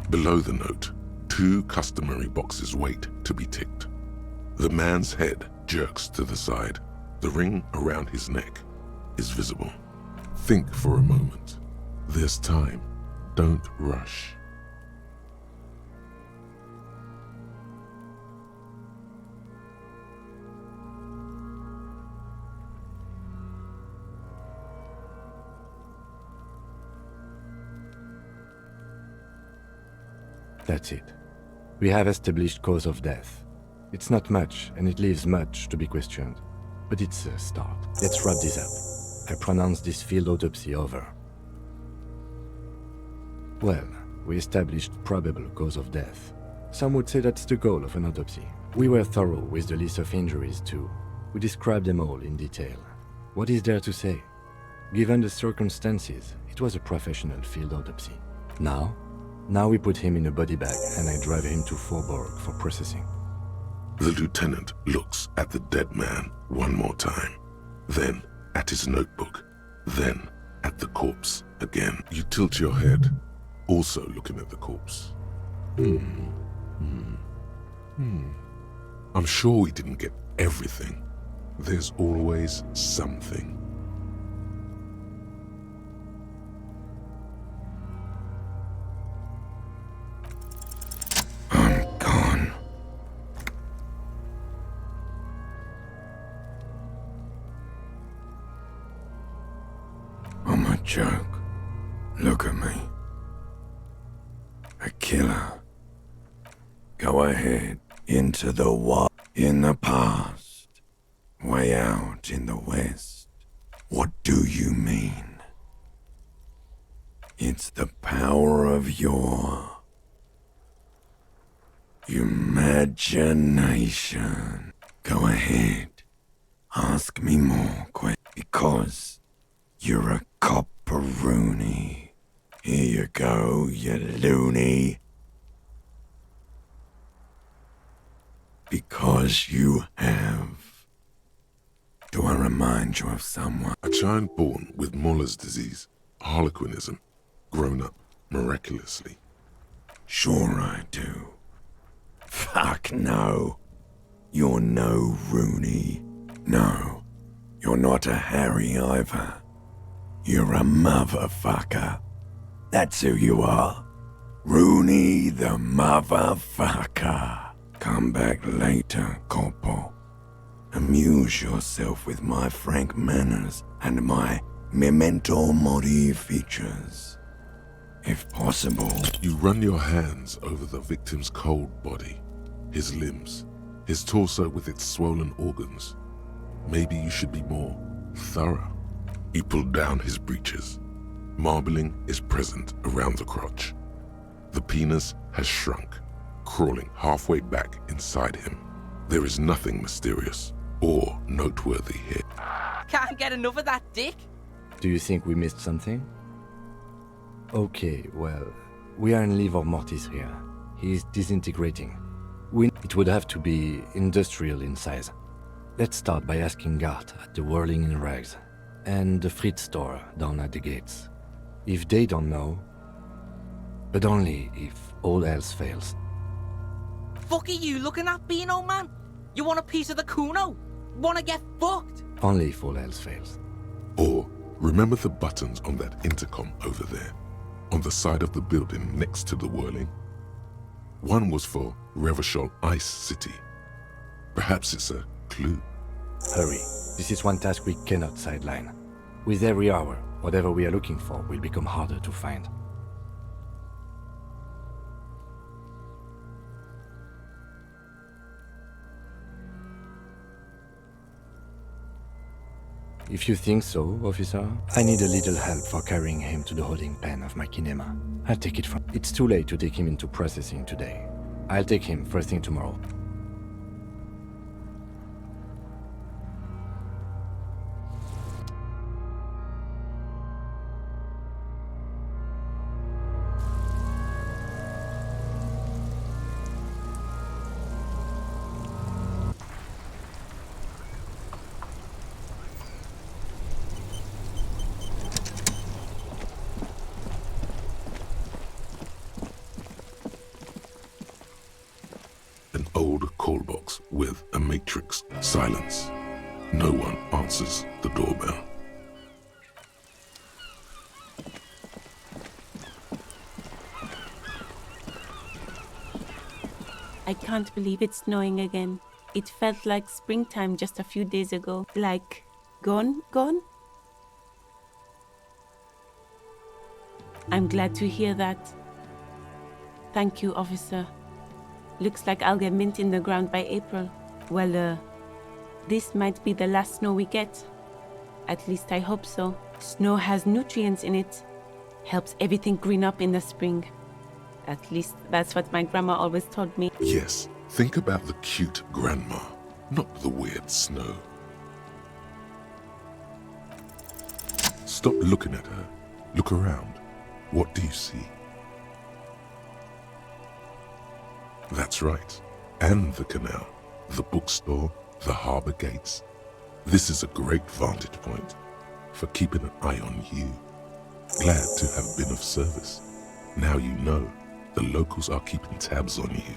Below the note, 2 customary boxes wait to be ticked. The man's head jerks to the side. The ring around his neck is visible. Think for a moment. There's time. Don't rush. That's it. We have established cause of death. It's not much, and it leaves much to be questioned. But it's a start. Let's wrap this up. I pronounce this field autopsy over. Well, we established probable cause of death. Some would say that's the goal of an autopsy. We were thorough with the list of injuries too. We described them all in detail. What is there to say? Given the circumstances, it was a professional field autopsy. Now we put him in a body bag and I drive him to Forborg for processing. The lieutenant looks at the dead man one more time, then at his notebook, then at the corpse again. You tilt your head, also looking at the corpse. I'm sure we didn't get everything. There's always something. I'm gone. I'm a joke. Look at me. A killer. Go ahead, into the wild, in the past, way out in the west. What do you mean? It's the power of your imagination. Go ahead, ask me more questions, because you're a copperoony. Here you go, you loony. Because you have. Do I remind you of someone? A child born with Muller's disease, harlequinism, grown up miraculously. Sure I do. Fuck no. You're no Rooney. No, you're not a Harry either. You're a motherfucker. That's who you are. Rooney the motherfucker. Come back later, Corporal. Amuse yourself with my frank manners and my memento mori features. If possible. You run your hands over the victim's cold body, his limbs, his torso with its swollen organs. Maybe you should be more thorough. He pulled down his breeches. Marbling is present around the crotch. The penis has shrunk, crawling halfway back inside him. There is nothing mysterious or noteworthy here. Can't get enough of that dick. Do you think we missed something? Okay, well, we are in livor mortis here. He is disintegrating. It would have to be industrial in size. Let's start by asking Gart at the Whirling in Rags and the Fritz store down at the gates. If they don't know, but only if all else fails. Fuck are you looking at, Beano man? You want a piece of the Kuno? Wanna get fucked? Only if all else fails. Or remember the buttons on that intercom over there, on the side of the building next to the Whirling? One was for Revachol Ice City. Perhaps it's a clue. Hurry. This is one task we cannot sideline. With every hour, whatever we are looking for will become harder to find. If you think so, officer, I need a little help for carrying him to the holding pen of my kinema. I'll take it from... It's too late to take him into processing today. I'll take him first thing tomorrow. An old call box with a matrix silence. No one answers the doorbell. I can't believe it's snowing again. It felt like springtime just a few days ago. Like, gone? I'm glad to hear that. Thank you, officer. Looks like I'll get mint in the ground by April. Well, this might be the last snow we get. At least I hope so. Snow has nutrients in it. Helps everything green up in the spring. At least that's what my grandma always told me. Yes, think about the cute grandma, not the weird snow. Stop looking at her. Look around. What do you see? That's right. And the canal, the bookstore, the harbour gates. This is a great vantage point for keeping an eye on you. Glad to have been of service. Now you know the locals are keeping tabs on you.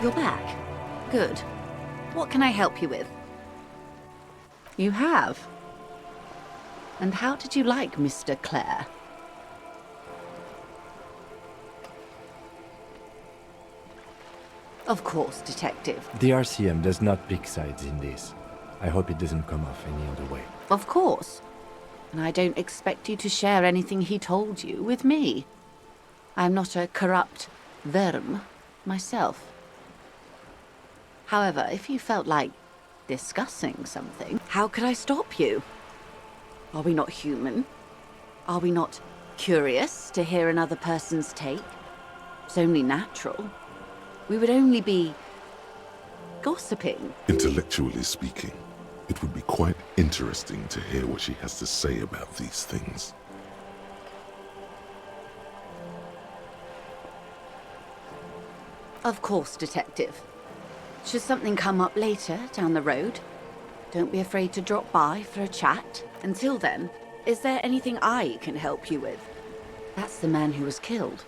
You're back. Good. What can I help you with? You have? And how did you like Mr. Clare? Of course, Detective. The RCM does not pick sides in this. I hope it doesn't come off any other way. Of course. And I don't expect you to share anything he told you with me. I'm not a corrupt verm myself. However, if you felt like discussing something, how could I stop you? Are we not human? Are we not curious to hear another person's take? It's only natural. We would only be gossiping. Intellectually speaking, it would be quite interesting to hear what she has to say about these things. Of course, Detective. Should something come up later down the road, don't be afraid to drop by for a chat. Until then, is there anything I can help you with? That's the man who was killed.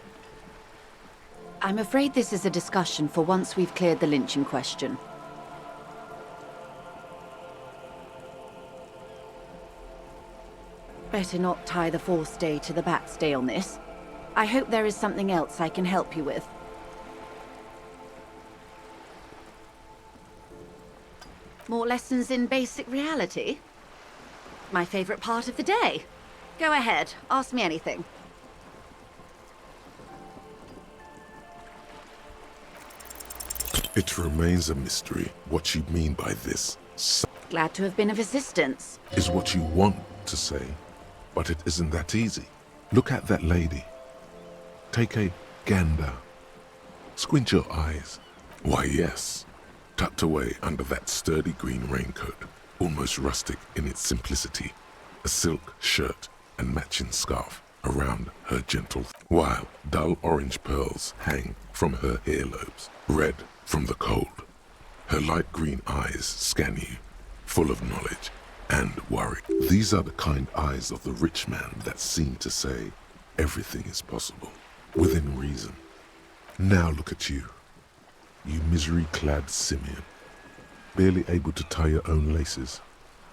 I'm afraid this is a discussion for once we've cleared the lynching question. Better not tie the forestay to the backstay on this. I hope there is something else I can help you with. More lessons in basic reality? My favorite part of the day. Go ahead, ask me anything. It remains a mystery what you mean by this. Glad to have been of assistance. Is what you want to say, but it isn't that easy. Look at that lady. Take a gander. Squint your eyes. Why, yes. Tucked away under that sturdy green raincoat, almost rustic in its simplicity, a silk shirt and matching scarf around her gentle, while dull orange pearls hang from her earlobes, red from the cold. Her light green eyes scan you, full of knowledge and worry. These are the kind eyes of the rich man that seem to say everything is possible, within reason. Now look at you. You misery-clad simian, barely able to tie your own laces.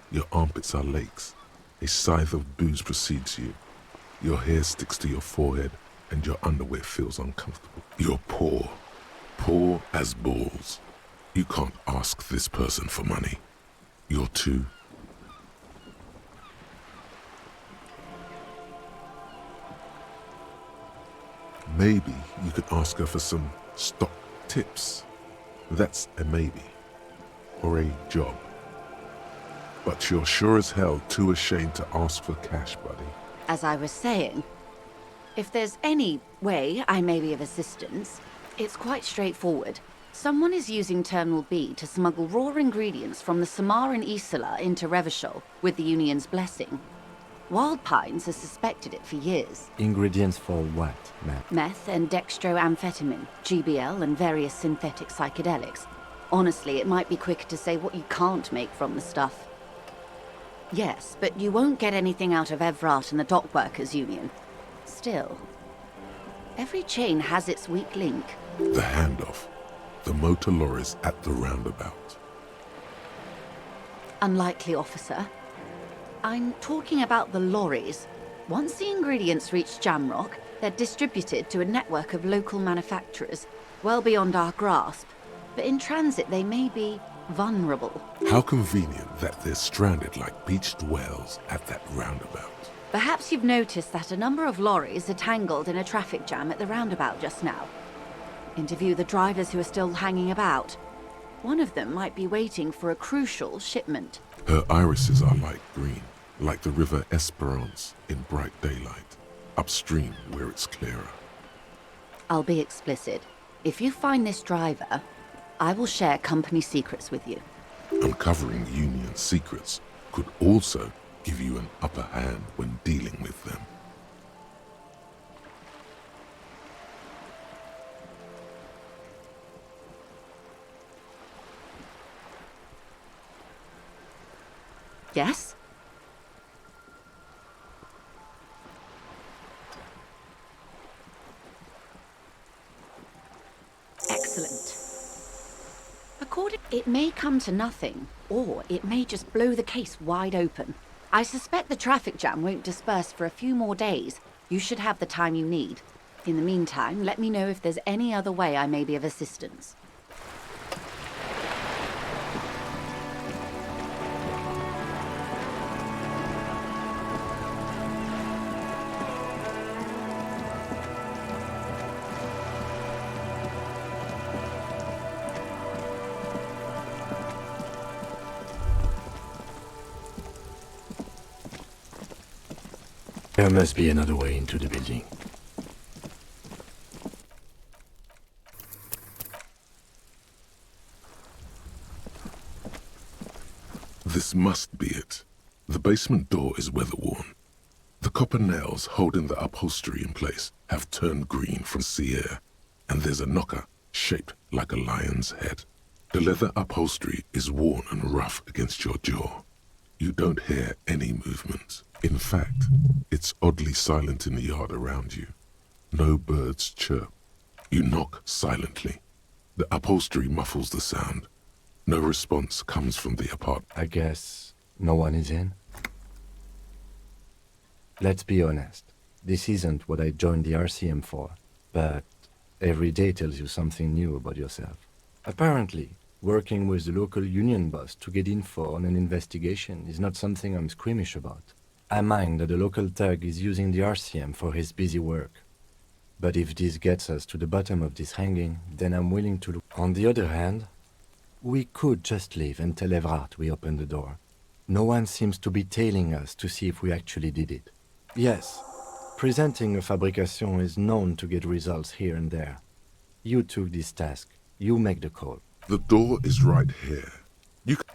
Your armpits are lakes. A scythe of booze precedes you. Your hair sticks to your forehead, and your underwear feels uncomfortable. You're poor. Poor as balls. You can't ask this person for money. You're too... Maybe you could ask her for some stock tips. That's a maybe. Or a job. But you're sure as hell too ashamed to ask for cash, buddy. As I was saying, if there's any way I may be of assistance, it's quite straightforward. Someone is using Terminal B to smuggle raw ingredients from the Samar and Isola into Revachol with the Union's blessing. Wild Pines has suspected it for years. Ingredients for what, ma'am? Meth and dextroamphetamine, GBL and various synthetic psychedelics. Honestly, it might be quicker to say what you can't make from the stuff. Yes, but you won't get anything out of Evrat and the Dockworkers Union. Still, every chain has its weak link. The handoff. The motor lorries at the roundabout. Unlikely, officer. I'm talking about the lorries. Once the ingredients reach Jamrock, they're distributed to a network of local manufacturers, well beyond our grasp. But in transit, they may be vulnerable. How convenient that they're stranded like beached whales at that roundabout. Perhaps you've noticed that a number of lorries are tangled in a traffic jam at the roundabout just now. Interview the drivers who are still hanging about. One of them might be waiting for a crucial shipment. Her irises are light green, like the river Esperance in bright daylight, upstream where it's clearer. I'll be explicit. If you find this driver, I will share company secrets with you. Uncovering Union secrets could also give you an upper hand when dealing with them. Yes? Excellent. It may come to nothing, or it may just blow the case wide open. I suspect the traffic jam won't disperse for a few more days. You should have the time you need. In the meantime, let me know if there's any other way I may be of assistance. There must be another way into the building. This must be it. The basement door is weather-worn. The copper nails holding the upholstery in place have turned green from sea air, and there's a knocker shaped like a lion's head. The leather upholstery is worn and rough against your jaw. You don't hear any movement. In fact, it's oddly silent in the yard around you. No birds chirp. You knock silently. The upholstery muffles the sound. No response comes from the apartment. I guess no one is in. Let's be honest. This isn't what I joined the RCM for, but every day tells you something new about yourself. Apparently, working with the local union boss to get info on an investigation is not something I'm squeamish about. I mind that the local thug is using the RCM for his busy work. But if this gets us to the bottom of this hanging, then I'm willing to look. On the other hand, we could just leave and tell Evrart we opened the door. No one seems to be tailing us to see if we actually did it. Yes, presenting a fabrication is known to get results here and there. You took this task. You make the call. The door is right here. You can...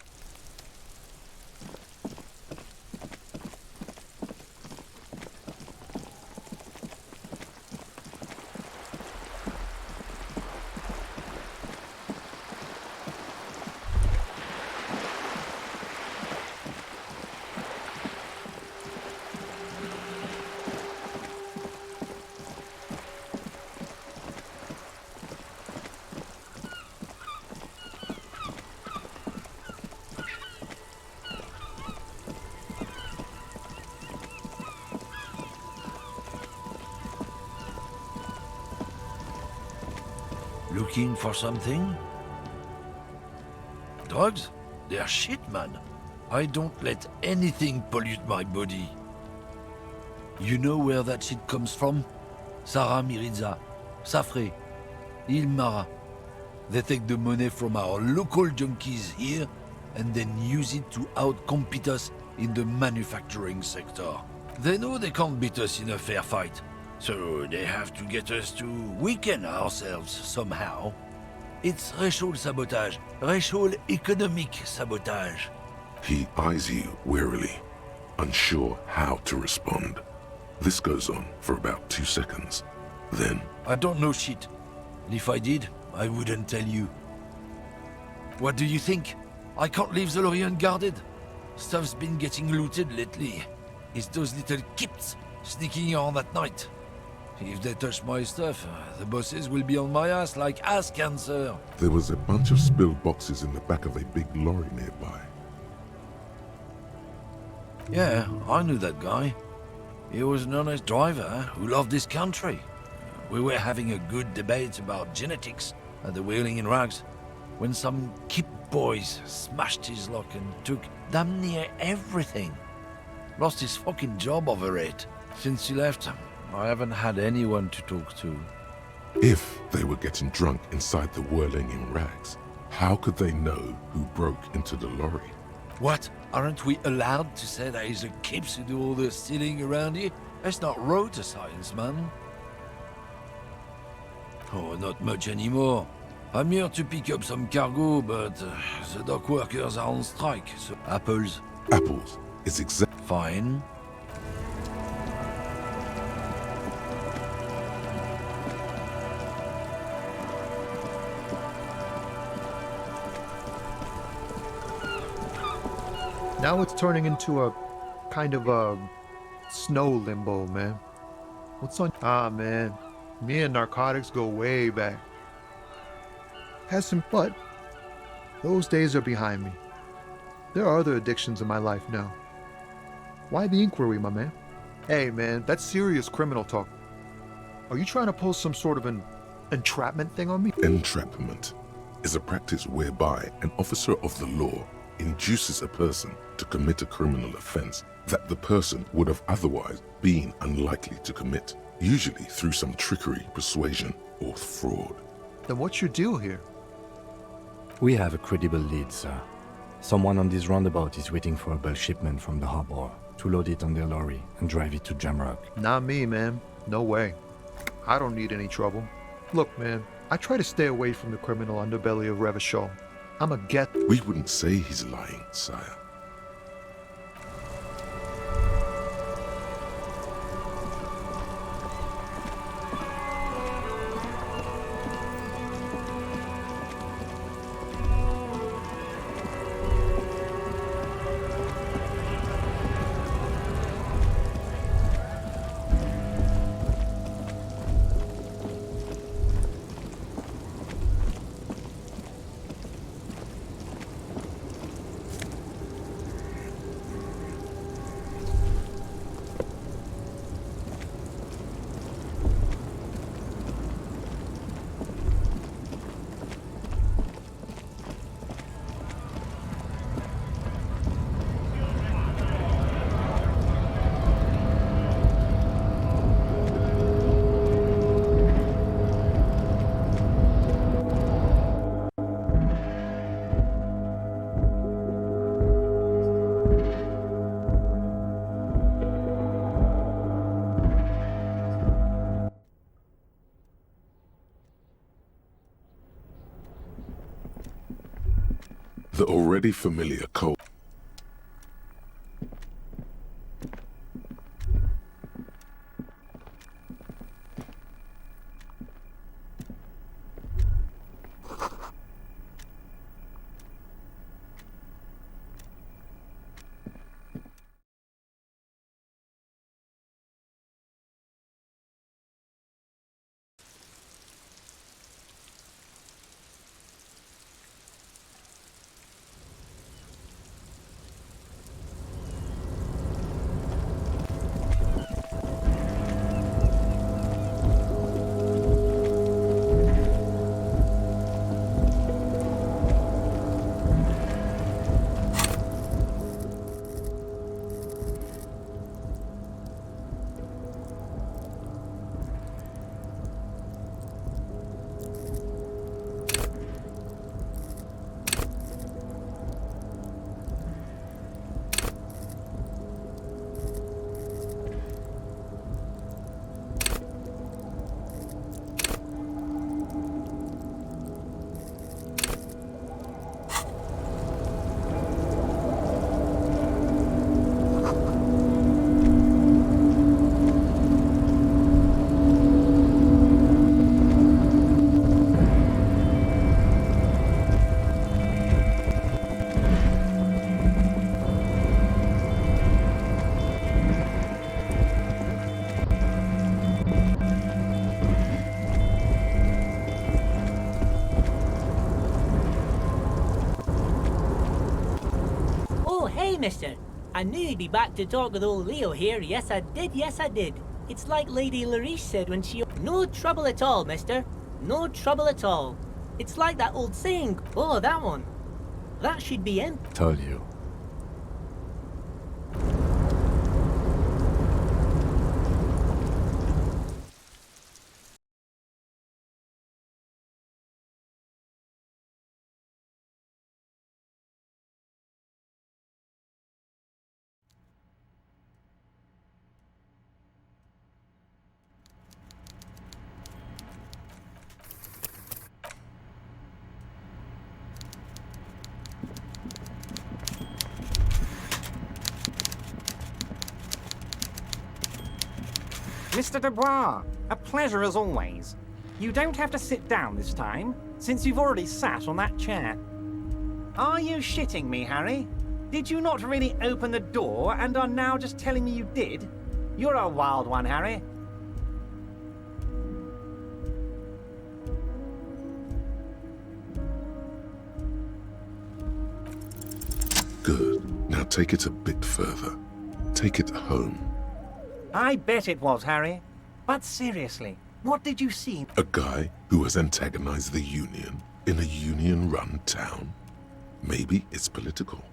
Looking for something? Drugs? They're shit, man. I don't let anything pollute my body. You know where that shit comes from? Sarah Miriza, Safre, Ilmara. They take the money from our local junkies here and then use it to outcompete us in the manufacturing sector. They know they can't beat us in a fair fight, so they have to get us to weaken ourselves somehow. It's racial sabotage. Racial economic sabotage. He eyes you warily, unsure how to respond. This goes on for about 2 seconds. Then, I don't know shit. And if I did, I wouldn't tell you. What do you think? I can't leave the lorry unguarded. Stuff's been getting looted lately. It's those little kips sneaking on at night. If they touch my stuff, the bosses will be on my ass like ass cancer. there was a bunch of spilled boxes in the back of a big lorry nearby. Yeah, I knew that guy. He was an honest driver who loved this country. We were having a good debate about genetics at the Wheeling in Rags when some kip boys smashed his lock and took damn near everything. Lost his fucking job over it. Since he left, I haven't had anyone to talk to. If they were getting drunk inside the Whirling in Rags, how could they know who broke into the lorry? What? Aren't we allowed to say that he's the kips who do all the stealing around here? That's not road to science, man. Oh, not much anymore. I'm here to pick up some cargo, but the dock workers are on strike, so apples. Apples is exact. Fine. Now it's turning into a kind of a snow limbo, man. What's on? Ah, man. Me and narcotics go way back. But those days are behind me. There are other addictions in my life now. Why the inquiry, my man? Hey, man, that's serious criminal talk. Are you trying to pull some sort of an entrapment thing on me? Entrapment is a practice whereby an officer of the law induces a person to commit a criminal offense that the person would have otherwise been unlikely to commit, usually through some trickery, persuasion, or fraud. Then what's your deal here? We have a credible lead, sir. Someone on this roundabout is waiting for a bulk shipment from the harbor to load it on their lorry and drive it to Jamrock. Not me, man. No way. I don't need any trouble. Look, man, I try to stay away from the criminal underbelly of Revachol. I'm a get. We wouldn't say he's lying, sire. The already familiar cold. Aye, mister. I knew you'd be back to talk with old Leo here. Yes, I did. Yes, I did. It's like Lady Larice said when she... No trouble at all, mister. No trouble at all. It's like that old saying. Oh, that one. That should be in. Told you. Mr. Dubois, a pleasure as always. You don't have to sit down this time, since you've already sat on that chair. Are you shitting me, Harry? Did you not really open the door and are now just telling me you did? You're a wild one, Harry. Good. Now take it a bit further. Take it home. I bet it was, Harry. But seriously, what did you see? A guy who has antagonized the Union in a Union-run town? Maybe it's political.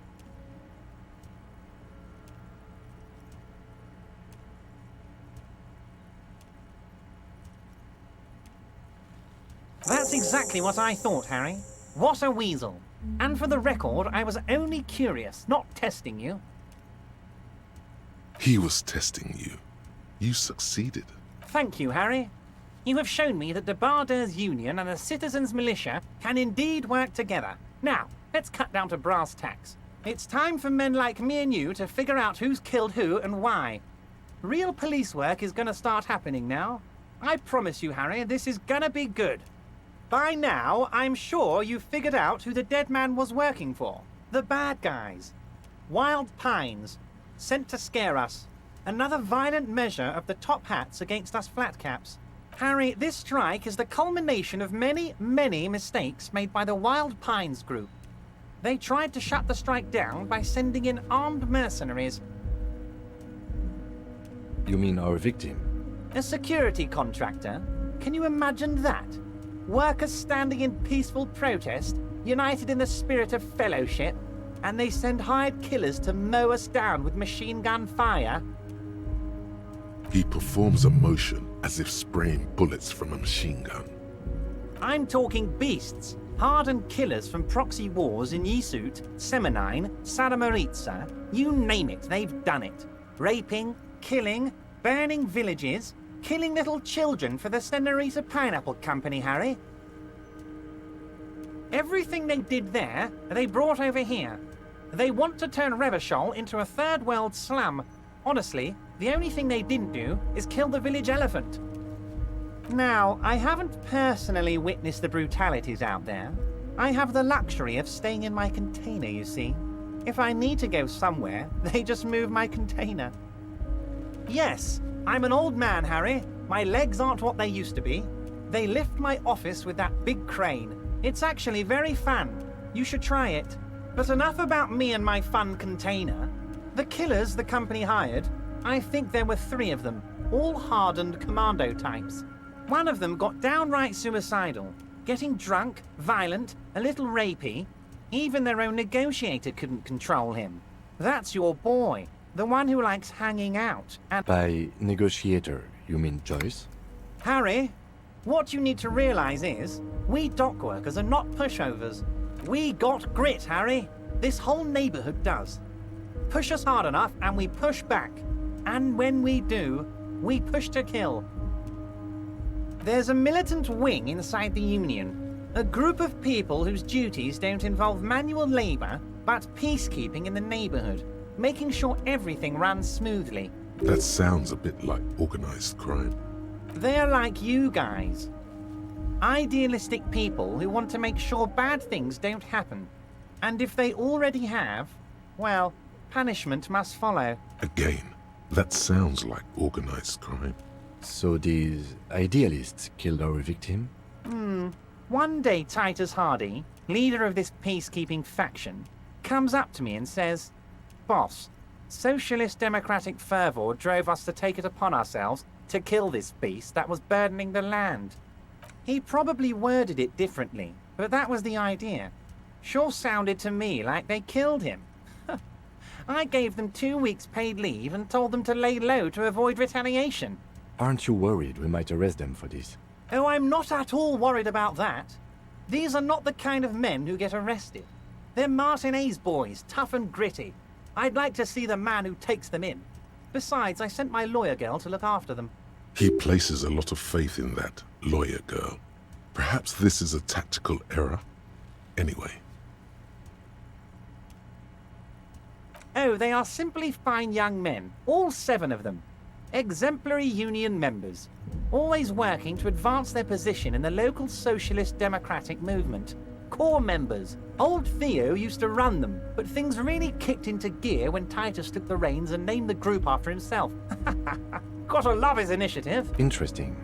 That's exactly what I thought, Harry. What a weasel. And for the record, I was only curious, not testing you. He was testing you. You succeeded. Thank you, Harry. You have shown me that the Barders Union and the Citizens Militia can indeed work together. Now, let's cut down to brass tacks. It's time for men like me and you to figure out who's killed who and why. Real police work is gonna start happening now. I promise you, Harry, this is gonna be good. By now, I'm sure you've figured out who the dead man was working for. The bad guys. Wild Pines. Sent to scare us. Another violent measure of the top hats against us flatcaps. Harry, this strike is the culmination of many, many mistakes made by the Wild Pines group. They tried to shut the strike down by sending in armed mercenaries. You mean our victim? A security contractor? Can you imagine that? Workers standing in peaceful protest, united in the spirit of fellowship, and they send hired killers to mow us down with machine gun fire? He performs a motion as if spraying bullets from a machine gun. I'm talking beasts, hardened killers from proxy wars in Yisut, Semenine, Saramaritsa, you name it, they've done it. Raping, killing, burning villages, killing little children for the Senorita Pineapple Company, Harry. Everything they did there, they brought over here. They want to turn Revachol into a third world slum. Honestly, the only thing they didn't do is kill the village elephant. Now, I haven't personally witnessed the brutalities out there. I have the luxury of staying in my container, you see. If I need to go somewhere, they just move my container. Yes, I'm an old man, Harry. My legs aren't what they used to be. They lift my office with that big crane. It's actually very fun. You should try it. But enough about me and my fun container. The killers the company hired, I think there were 3 of them, all hardened commando types. One of them got downright suicidal, getting drunk, violent, a little rapey. Even their own negotiator couldn't control him. That's your boy, the one who likes hanging out and... By negotiator, you mean Joyce? Harry, what you need to realize is, we dock workers are not pushovers. We got grit, Harry. This whole neighborhood does. Push us hard enough and we push back. And when we do, we push to kill. There's a militant wing inside the Union. A group of people whose duties don't involve manual labor, but peacekeeping in the neighborhood, making sure everything runs smoothly. That sounds a bit like organized crime. They're like you guys. Idealistic people who want to make sure bad things don't happen. And if they already have, well, punishment must follow. Again, that sounds like organized crime. So these idealists killed our victim? One day Titus Hardy, leader of this peacekeeping faction, comes up to me and says, Boss, socialist democratic fervor drove us to take it upon ourselves to kill this beast that was burdening the land. He probably worded it differently, but that was the idea. Sure sounded to me like they killed him. I gave them 2 weeks paid leave and told them to lay low to avoid retaliation. Aren't you worried we might arrest them for this? Oh, I'm not at all worried about that. These are not the kind of men who get arrested. They're Martinez boys, tough and gritty. I'd like to see the man who takes them in. Besides, I sent my lawyer girl to look after them. He places a lot of faith in that lawyer girl. Perhaps this is a tactical error? Anyway. Oh, they are simply fine young men, all 7 of them. Exemplary union members, always working to advance their position in the local socialist democratic movement. Core members. Old Theo used to run them, but things really kicked into gear when Titus took the reins and named the group after himself. Gotta love his initiative. Interesting.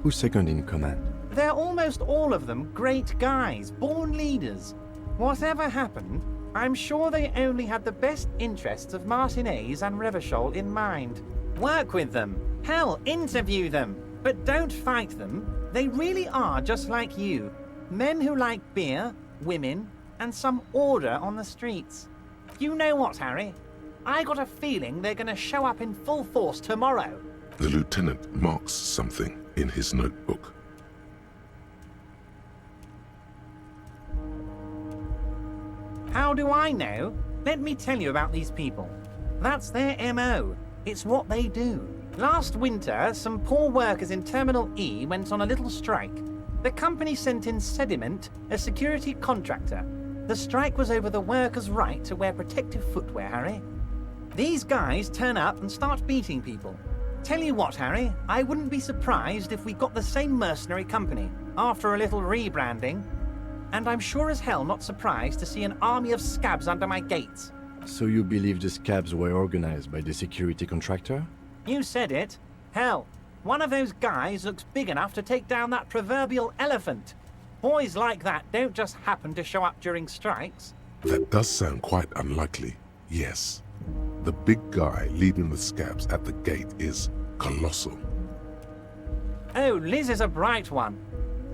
Who's second in command? They're almost all of them great guys, born leaders. Whatever happened, I'm sure they only had the best interests of Martinez and Revachol in mind. Work with them. Hell, interview them. But don't fight them. They really are just like you. Men who like beer, women, and some order on the streets. You know what, Harry? I got a feeling they're gonna show up in full force tomorrow. The lieutenant marks something in his notebook. How do I know? Let me tell you about these people. That's their MO. It's what they do. Last winter, some poor workers in Terminal E went on a little strike. The company sent in Sediment, a security contractor. The strike was over the workers' right to wear protective footwear, Harry. These guys turn up and start beating people. Tell you what, Harry, I wouldn't be surprised if we got the same mercenary company after a little rebranding. And I'm sure as hell not surprised to see an army of scabs under my gates. So you believe the scabs were organized by the security contractor? You said it. Hell, one of those guys looks big enough to take down that proverbial elephant. Boys like that don't just happen to show up during strikes. That does sound quite unlikely, yes. The big guy leading the scabs at the gate is colossal. Oh, Liz is a bright one.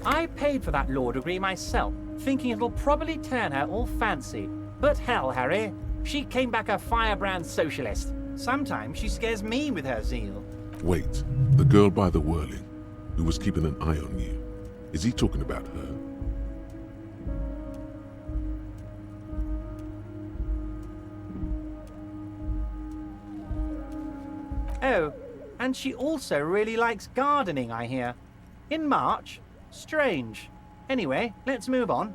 I paid for that law degree myself, thinking it'll probably turn her all fancy. But hell, Harry, she came back a firebrand socialist. Sometimes she scares me with her zeal. Wait, the girl by the whirling, who was keeping an eye on you. Is he talking about her? Oh, and she also really likes gardening, I hear. In March? Strange. Anyway, let's move on.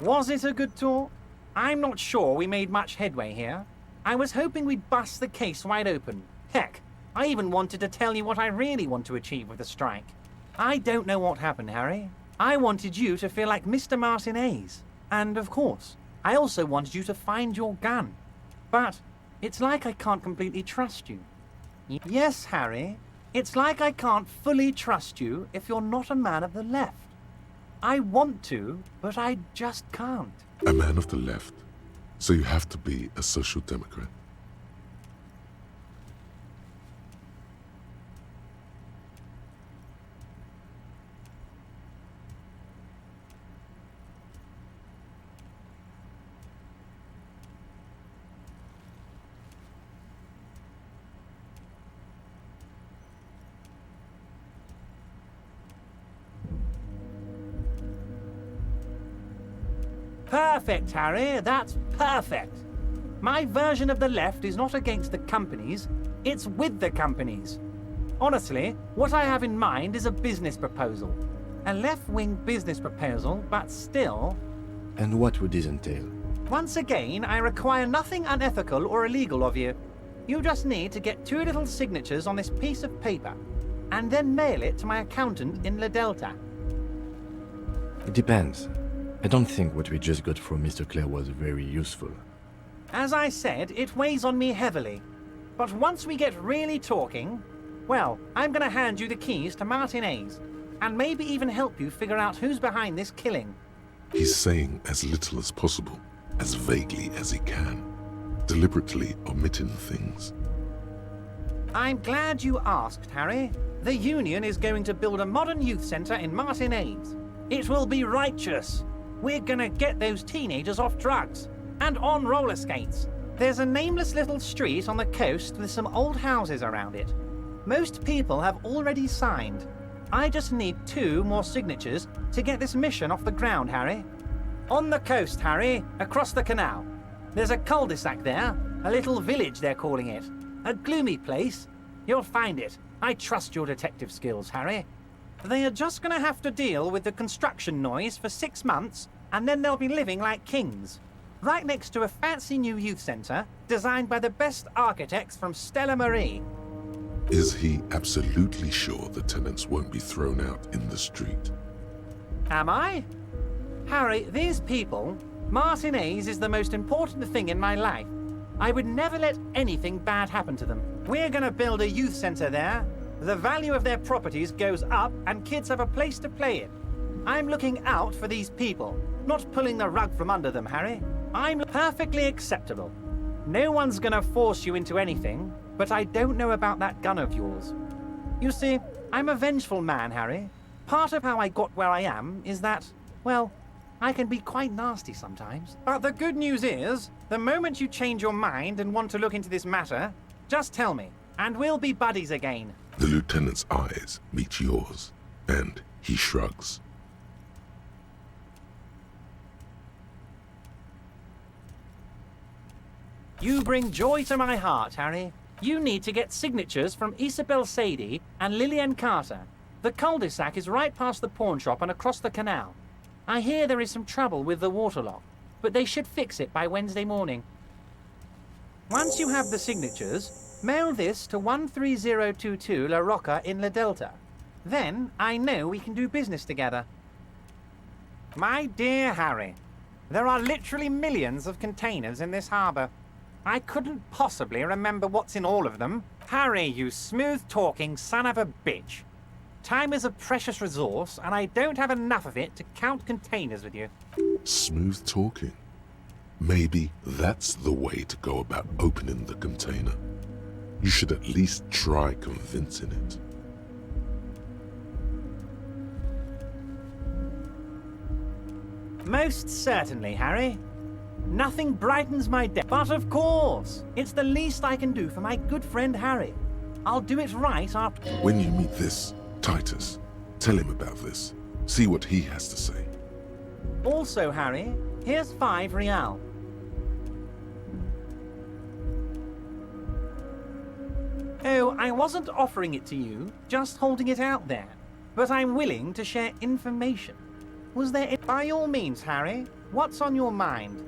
Was it a good tour? I'm not sure we made much headway here. I was hoping we'd bust the case wide open. Heck, I even wanted to tell you what I really want to achieve with the strike. I don't know what happened, Harry. I wanted you to feel like Mr. Martinez. And of course, I also wanted you to find your gun. But it's like I can't completely trust you. Yes, Harry, it's like I can't fully trust you if you're not a man of the left. I want to, but I just can't. A man of the left? So you have to be a social democrat? Perfect, Harry, that's perfect. My version of the left is not against the companies, it's with the companies. Honestly, what I have in mind is a business proposal. A left-wing business proposal, but still... And what would this entail? Once again, I require nothing unethical or illegal of you. You just need to get 2 little signatures on this piece of paper, and then mail it to my accountant in La Delta. It depends. I don't think what we just got from Mr. Clare was very useful. As I said, it weighs on me heavily. But once we get really talking, well, I'm gonna hand you the keys to Martinez, and maybe even help you figure out who's behind this killing. He's saying as little as possible, as vaguely as he can, deliberately omitting things. I'm glad you asked, Harry. The Union is going to build a modern youth centre in Martinez. It will be righteous. We're gonna get those teenagers off drugs and on roller skates. There's a nameless little street on the coast with some old houses around it. Most people have already signed. I just need 2 more signatures to get this mission off the ground, Harry. On the coast, Harry, across the canal. There's a cul-de-sac there, a little village they're calling it. A gloomy place. You'll find it. I trust your detective skills, Harry. They are just gonna have to deal with the construction noise for 6 months, and then they'll be living like kings. Right next to a fancy new youth centre, designed by the best architects from Stella Marie. Is he absolutely sure the tenants won't be thrown out in the street? Am I? Harry, these people, Martinez is the most important thing in my life. I would never let anything bad happen to them. We're gonna build a youth centre there. The value of their properties goes up and kids have a place to play in. I'm looking out for these people, not pulling the rug from under them, Harry. I'm perfectly acceptable. No one's gonna force you into anything, but I don't know about that gun of yours. You see, I'm a vengeful man, Harry. Part of how I got where I am is that, well, I can be quite nasty sometimes. But the good news is, the moment you change your mind and want to look into this matter, just tell me, and we'll be buddies again. The lieutenant's eyes meet yours, and he shrugs. You bring joy to my heart, Harry. You need to get signatures from Isabel Sadie and Lillian Carter. The cul-de-sac is right past the pawn shop and across the canal. I hear there is some trouble with the water lock, but they should fix it by Wednesday morning. Once you have the signatures, mail this to 13022 La Rocca in La Delta. Then I know we can do business together. My dear Harry, there are literally millions of containers in this harbour. I couldn't possibly remember what's in all of them. Harry, you smooth-talking son of a bitch. Time is a precious resource, and I don't have enough of it to count containers with you. Smooth talking. Maybe that's the way to go about opening the container. You should at least try convincing it. Most certainly, Harry. Nothing brightens my day, but of course, it's the least I can do for my good friend Harry. I'll do it right after. When you meet this Titus, tell him about this. See what he has to say. Also, Harry, here's 5 real. Oh, I wasn't offering it to you, just holding it out there. But I'm willing to share information. Was there... By all means, Harry, what's on your mind?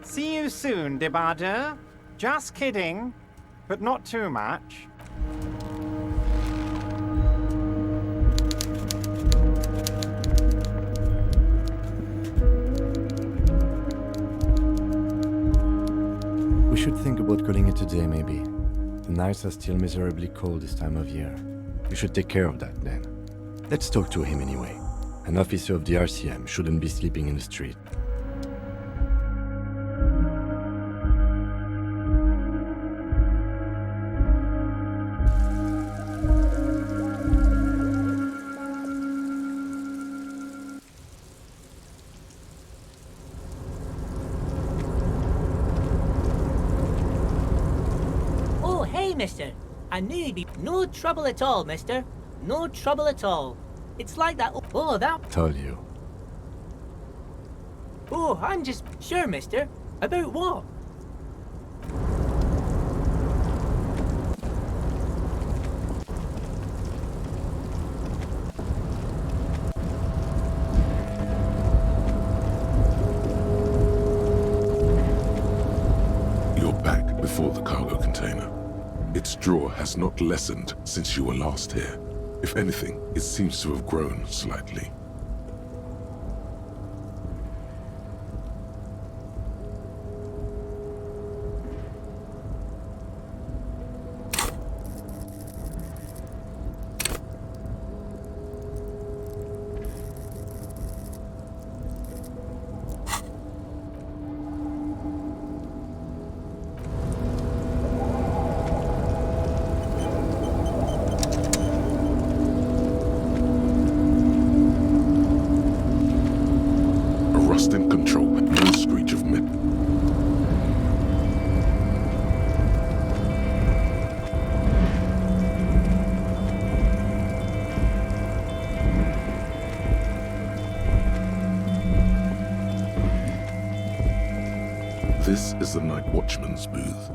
See you soon, Debardeur. Just kidding, but not too much. We should think about calling it a day, maybe. The nights are still miserably cold this time of year. We should take care of that, then. Let's talk to him anyway. An officer of the RCM shouldn't be sleeping in the street. Oh, hey, mister. I knew you'd be... No trouble at all, mister. No trouble at all. It's like that... Oh, that... Told you. Oh, I'm just... Sure, mister. About what? You're back before the cargo container. Its drawer has not lessened since you were last here. If anything, it seems to have grown slightly. This is the night watchman's booth.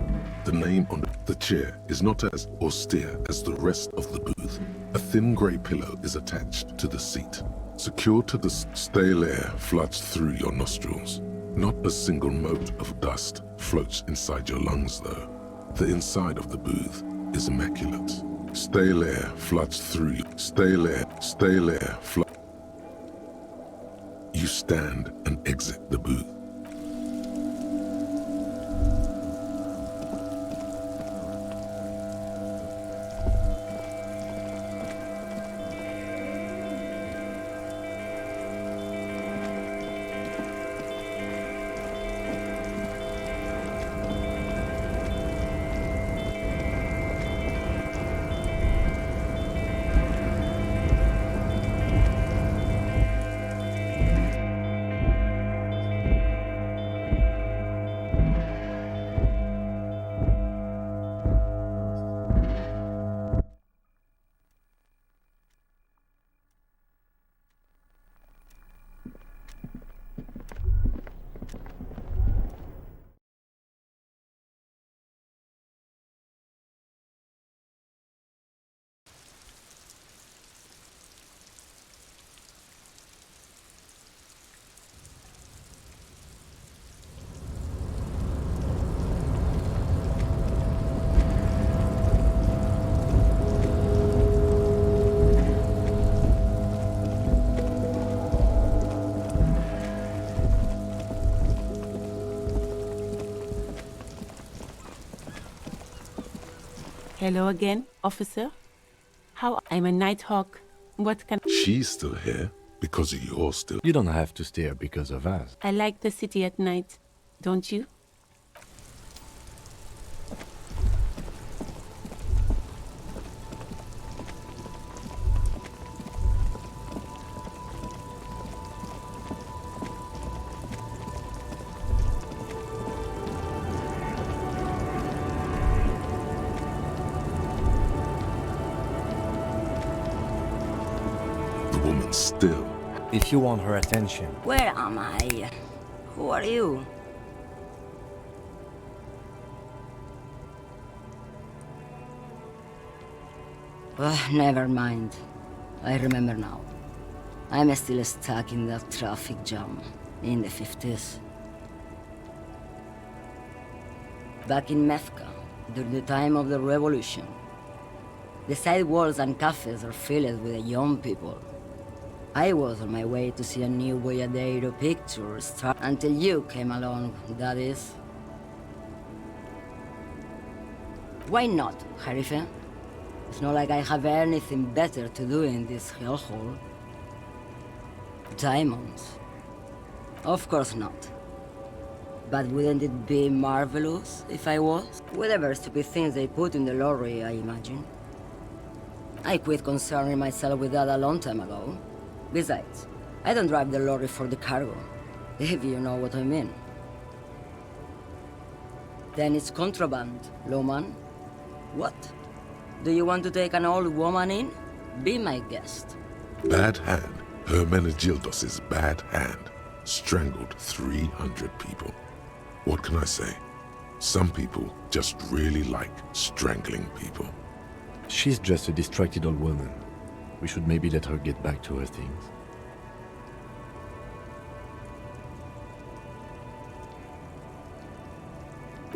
The name on the chair is not as austere as the rest of the booth. A thin grey pillow is attached to the seat. Secured to the stale air floods through your nostrils. Not a single mote of dust floats inside your lungs, though. The inside of the booth is immaculate. Stale air floods through you. Stale air floods. You stand and exit the booth. Hello again, officer. I'm a Nighthawk. What can... She's still here because you're still... You don't have to stay here because of us. I like the city at night, don't you? Still. If you want her attention. Where am I? Who are you? Never mind. I remember now. I'm still stuck in that traffic jam in the 50s. Back in Mecca, during the time of the revolution. The sidewalks and cafes are filled with young people. I was on my way to see a new Boyadero picture start until you came along, that is. Why not, Harife? It's not like I have anything better to do in this hellhole. Diamonds? Of course not. But wouldn't it be marvelous if I was? Whatever stupid things they put in the lorry, I imagine. I quit concerning myself with that a long time ago. Besides, I don't drive the lorry for the cargo, if you know what I mean. Then it's contraband, lawman. What? Do you want to take an old woman in? Be my guest. Bad hand. Hermenegildos' bad hand strangled 300 people. What can I say? Some people just really like strangling people. She's just a distracted old woman. We should maybe let her get back to her things.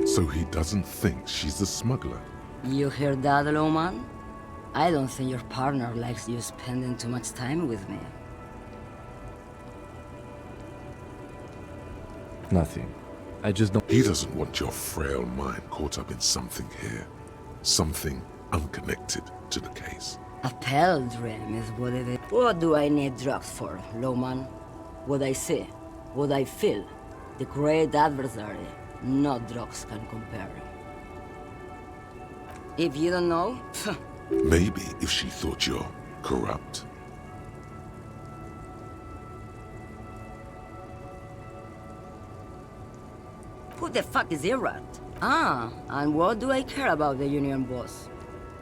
So he doesn't think she's a smuggler? You hear that, lawman? I don't think your partner likes you spending too much time with me. Nothing. I just don't... He doesn't want your frail mind caught up in something here. Something unconnected to the case. A pale dream is what it is. What do I need drugs for, lawman? What I see, what I feel. The great adversary, no drugs can compare. If you don't know... Maybe if she thought you're corrupt. Who the fuck is Irad? Ah, and what do I care about the union boss?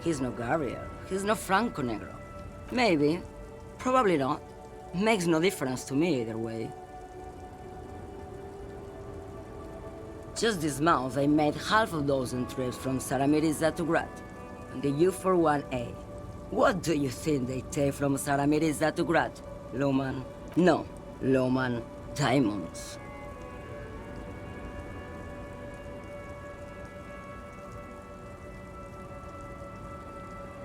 He's no Garrier. He's no Franco Negro. Maybe. Probably not. Makes no difference to me either way. Just this month, I made half a dozen trips from Saramiriza to Grat, and the U41A. What do you think they take from Saramiriza to Grat? Loman? No, Loman diamonds.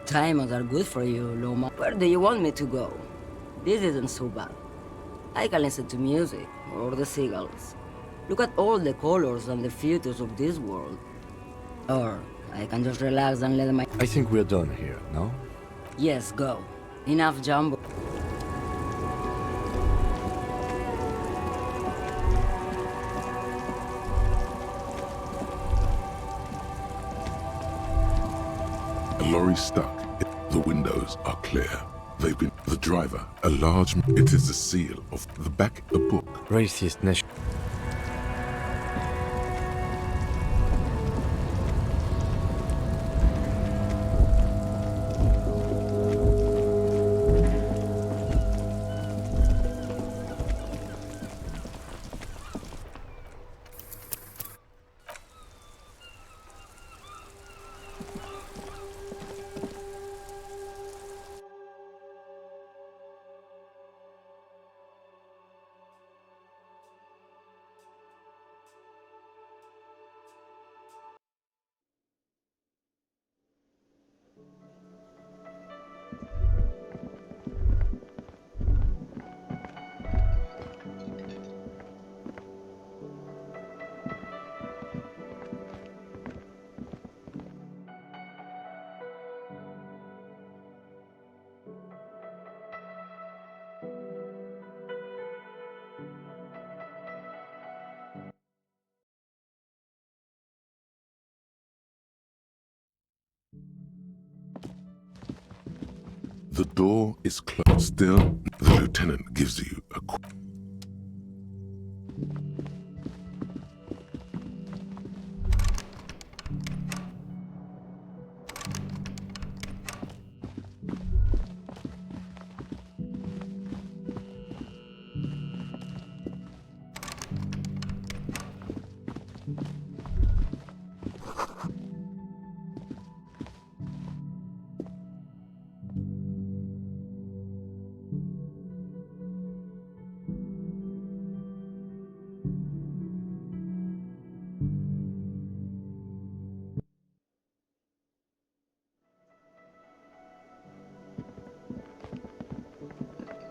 Diamonds are good for you, Loman. Where do you want me to go? This isn't so bad. I can listen to music, or the seagulls. Look at all the colors and the futures of this world. Or I can just relax and let my... I think we're done here, no? Yes, go. Enough jumbo. A lorry stuck. The windows are clear. They've been... The driver, a large... It is the seal of the back of the book. Racist nation. The door is closed. Still, the lieutenant gives you a...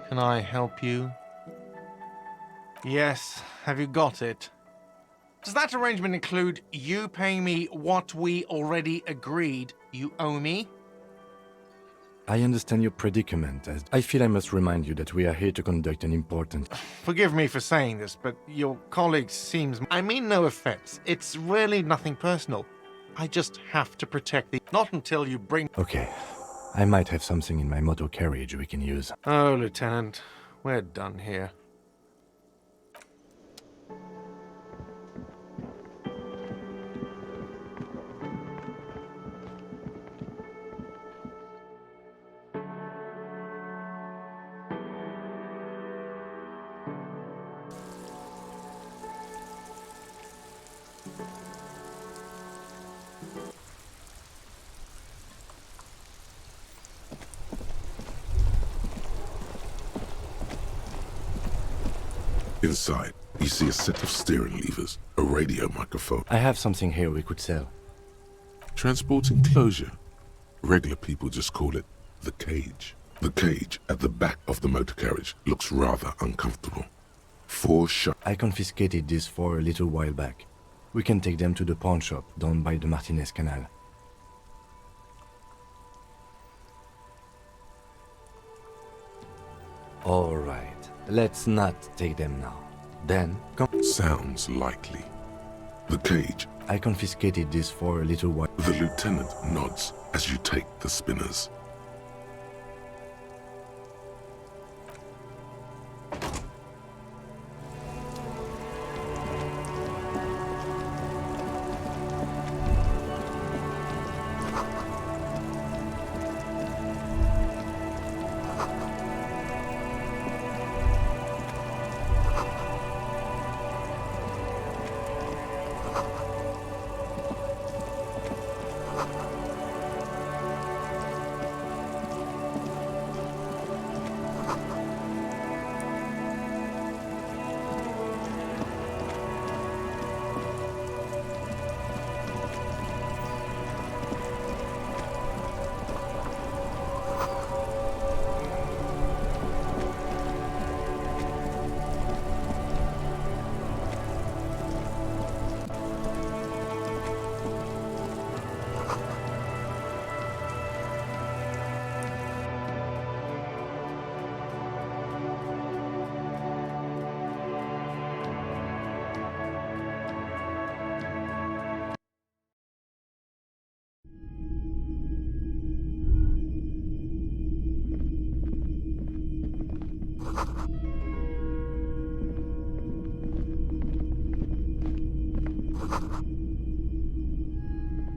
Can I help you? Yes, have you got it? Does that arrangement include you paying me what we already agreed you owe me? I understand your predicament, as I feel I must remind you that we are here to conduct an important... Forgive me for saying this, but your colleague seems... I mean no offense. It's really nothing personal. I just have to protect the... Not until you bring... Okay. I might have something in my motor carriage we can use. Oh, Lieutenant. We're done here. Inside, you see a set of steering levers, a radio microphone. I have something here we could sell. Transport enclosure. Regular people just call it the cage. The cage at the back of the motor carriage looks rather uncomfortable. 4 shots. I confiscated this for a little while back. We can take them to the pawn shop down by the Martinez Canal. All right. Let's not take them now. Then, come... Sounds likely. The cage. I confiscated this for a little while. The lieutenant nods as you take the spinners.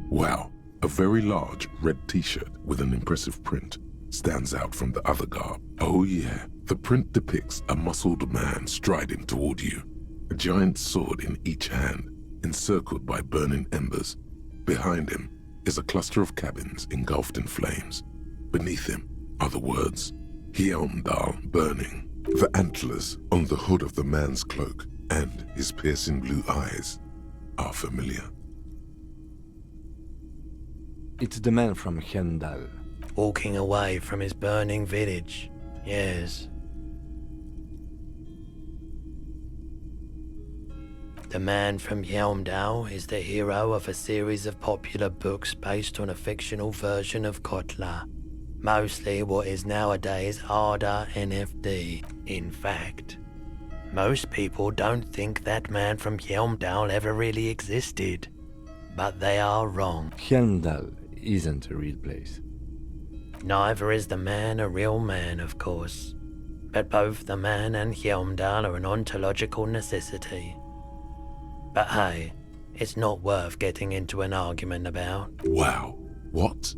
Wow, a very large red t-shirt with an impressive print stands out from the other garb. Oh yeah, the print depicts a muscled man striding toward you, a giant sword in each hand, encircled by burning embers. Behind him is a cluster of cabins engulfed in flames. Beneath him are the words, Hjelmdal burning. The antlers on the hood of the man's cloak and his piercing blue eyes are familiar. It's the man from Hjelmdal. Walking away from his burning village, yes. The man from Hjelmdal is the hero of a series of popular books based on a fictional version of Kotla. Mostly what is nowadays Arda NFD. In fact, most people don't think that man from Hjelmdal ever really existed. But they are wrong. Hjelmdal isn't a real place. Neither is the man a real man, of course. But both the man and Hjelmdal are an ontological necessity. But hey, it's not worth getting into an argument about. Wow, what?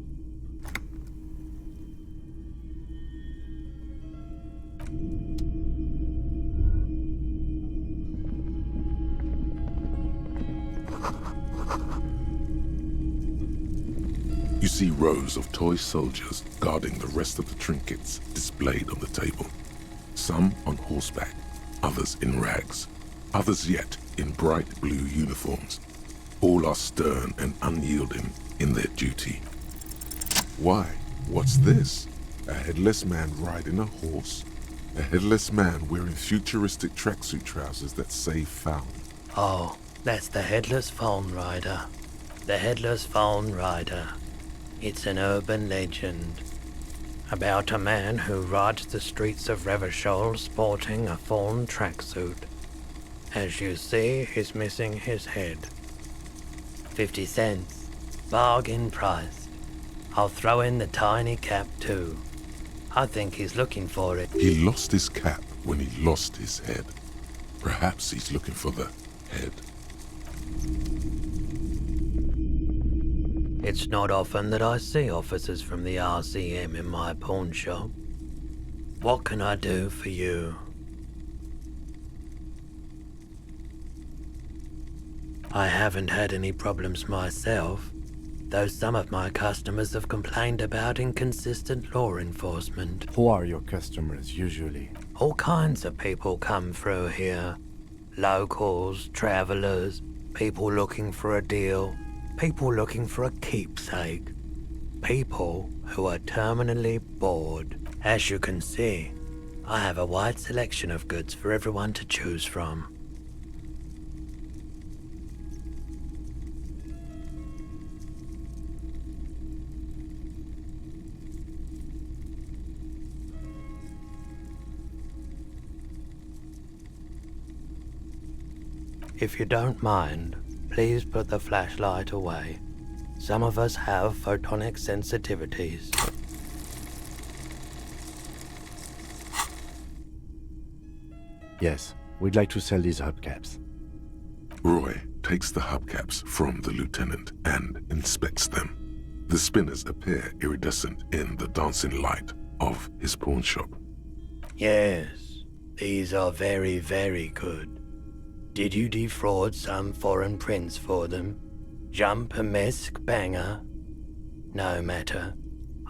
You see rows of toy soldiers guarding the rest of the trinkets displayed on the table. Some on horseback, others in rags, others yet in bright blue uniforms. All are stern and unyielding in their duty. Why, what's this? A headless man riding a horse? A headless man wearing futuristic tracksuit trousers that say found. Oh, that's the Headless Phone Rider. The Headless Phone Rider. It's an urban legend about a man who rides the streets of Revachol sporting a fawn tracksuit. As you see, he's missing his head. 50 cents. Bargain priced. I'll throw in the tiny cap too. I think he's looking for it. He lost his cap when he lost his head. Perhaps he's looking for the head. It's not often that I see officers from the RCM in my pawn shop. What can I do for you? I haven't had any problems myself, though some of my customers have complained about inconsistent law enforcement. Who are your customers usually? All kinds of people come through here. Locals, travelers, people looking for a deal, people looking for a keepsake, people who are terminally bored. As you can see, I have a wide selection of goods for everyone to choose from. If you don't mind, please put the flashlight away. Some of us have photonic sensitivities. Yes, we'd like to sell these hubcaps. Roy takes the hubcaps from the lieutenant and inspects them. The spinners appear iridescent in the dancing light of his pawn shop. Yes, these are very, very good. Did you defraud some foreign prince for them? Jump a mesk banger? No matter.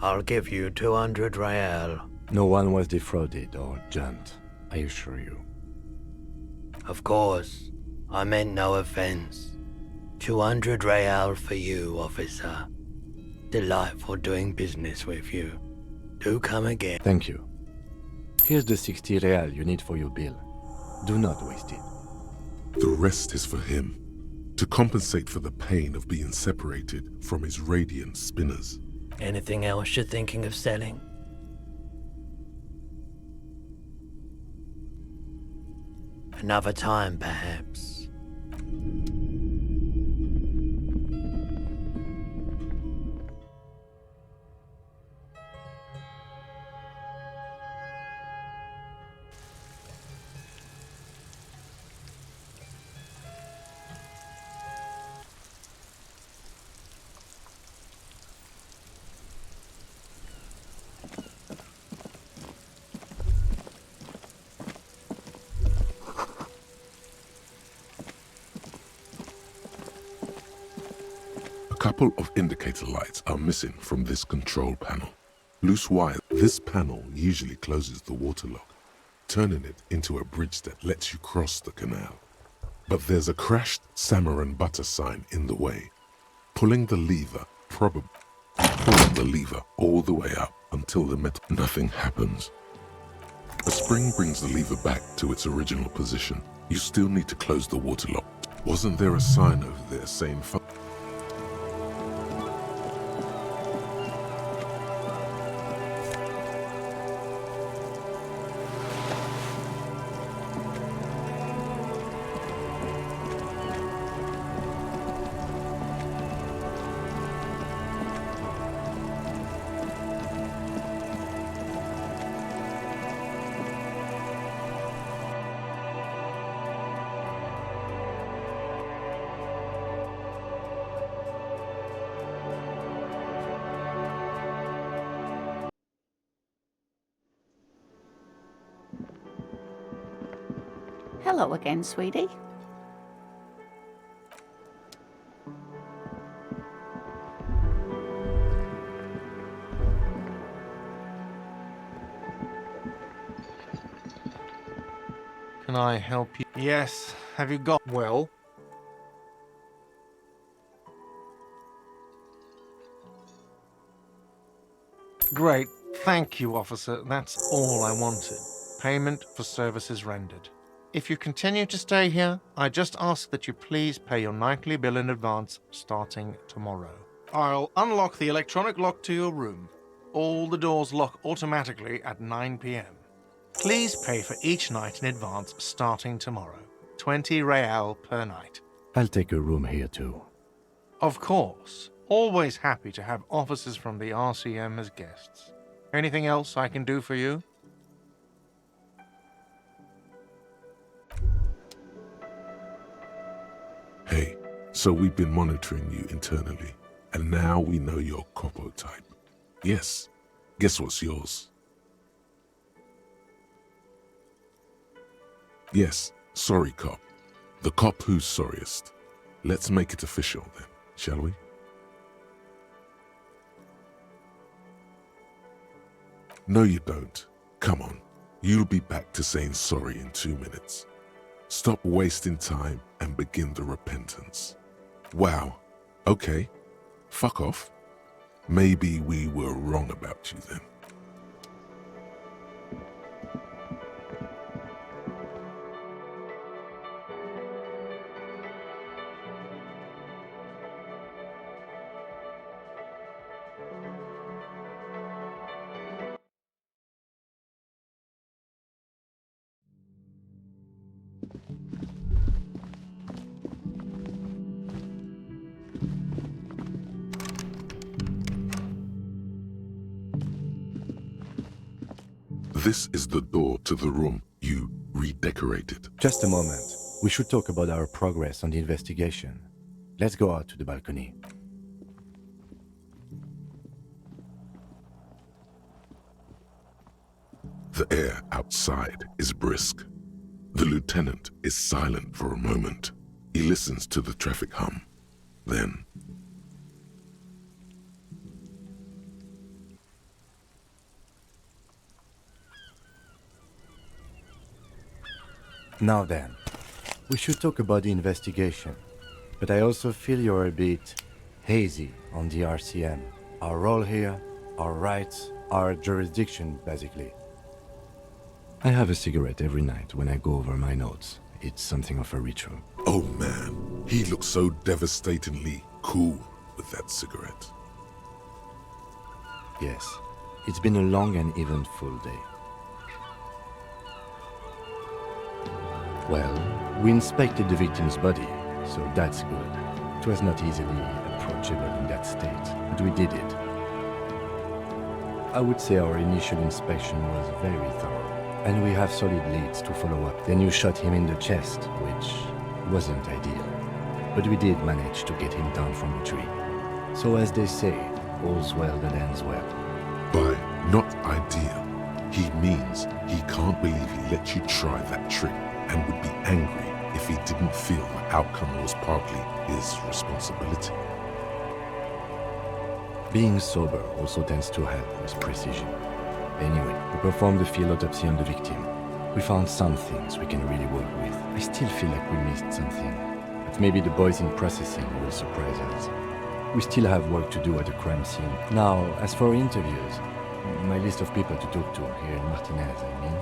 I'll give you 200 real. No one was defrauded or jumped, I assure you. Of course. I meant no offense. 200 real for you, officer. Delightful doing business with you. Do come again. Thank you. Here's the 60 real you need for your bill. Do not waste it. The rest is for him, to compensate for the pain of being separated from his radiant spinners. Anything else you're thinking of selling? Another time, perhaps. couple of indicator lights are missing from this control panel. Loose wire. This panel usually closes the waterlock, turning it into a bridge that lets you cross the canal. But there's a crashed salmon and butter sign in the way. Pulling the lever, probably pull the lever all the way up until the metal. Nothing happens. A spring brings the lever back to its original position. You still need to close the waterlock. Wasn't there a sign over there saying Hello again, sweetie. Can I help you? Yes. Have you got... Well? Great. Thank you, officer. That's all I wanted. Payment for services rendered. If you continue to stay here, I just ask that you please pay your nightly bill in advance starting tomorrow. I'll unlock the electronic lock to your room. All the doors lock automatically at 9 p.m. Please pay for each night in advance starting tomorrow. 20 real per night. I'll take a room here too. Of course. Always happy to have officers from the RCM as guests. Anything else I can do for you? Hey, so we've been monitoring you internally, and now we know your Copo type. Yes, guess what's yours? Yes, sorry cop. The cop who's sorriest. Let's make it official then, shall we? No you don't. Come on, you'll be back to saying sorry in 2 minutes. Stop wasting time and begin the repentance. Wow, okay, fuck off. Maybe we were wrong about you then. This is the door to the room you redecorated. Just a moment. We should talk about our progress on the investigation. Let's go out to the balcony. The air outside is brisk. The lieutenant is silent for a moment. He listens to the traffic hum. Then... Now then, we should talk about the investigation. But I also feel you're a bit hazy on the RCM. Our role here, our rights, our jurisdiction, basically. I have a cigarette every night when I go over my notes. It's something of a ritual. Oh man, he looks so devastatingly cool with that cigarette. Yes, it's been a long and eventful day. Well, we inspected the victim's body, so that's good. It was not easily approachable in that state, but we did it. I would say our initial inspection was very thorough, and we have solid leads to follow up. Then you shot him in the chest, which wasn't ideal, but we did manage to get him down from the tree. So as they say, all's well that ends well. By not ideal, he means he can't believe he let you try that trick and would be angry if he didn't feel the outcome was partly his responsibility. Being sober also tends to help with precision. Anyway, we performed a field autopsy on the victim. We found some things we can really work with. I still feel like we missed something. But maybe the boys in processing will surprise us. We still have work to do at the crime scene. Now, as for interviews, my list of people to talk to here in Martinez, I mean.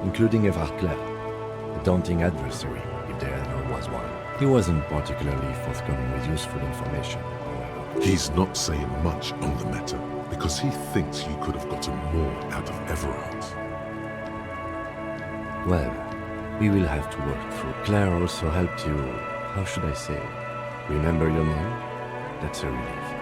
Including Evrard Clare, a daunting adversary, if there ever was one. He wasn't particularly forthcoming with useful information, however. He's not saying much on the matter because he thinks you could have gotten more out of Everard. Well, we will have to work through. Claire also helped you, how should I say, remember your name? That's a relief.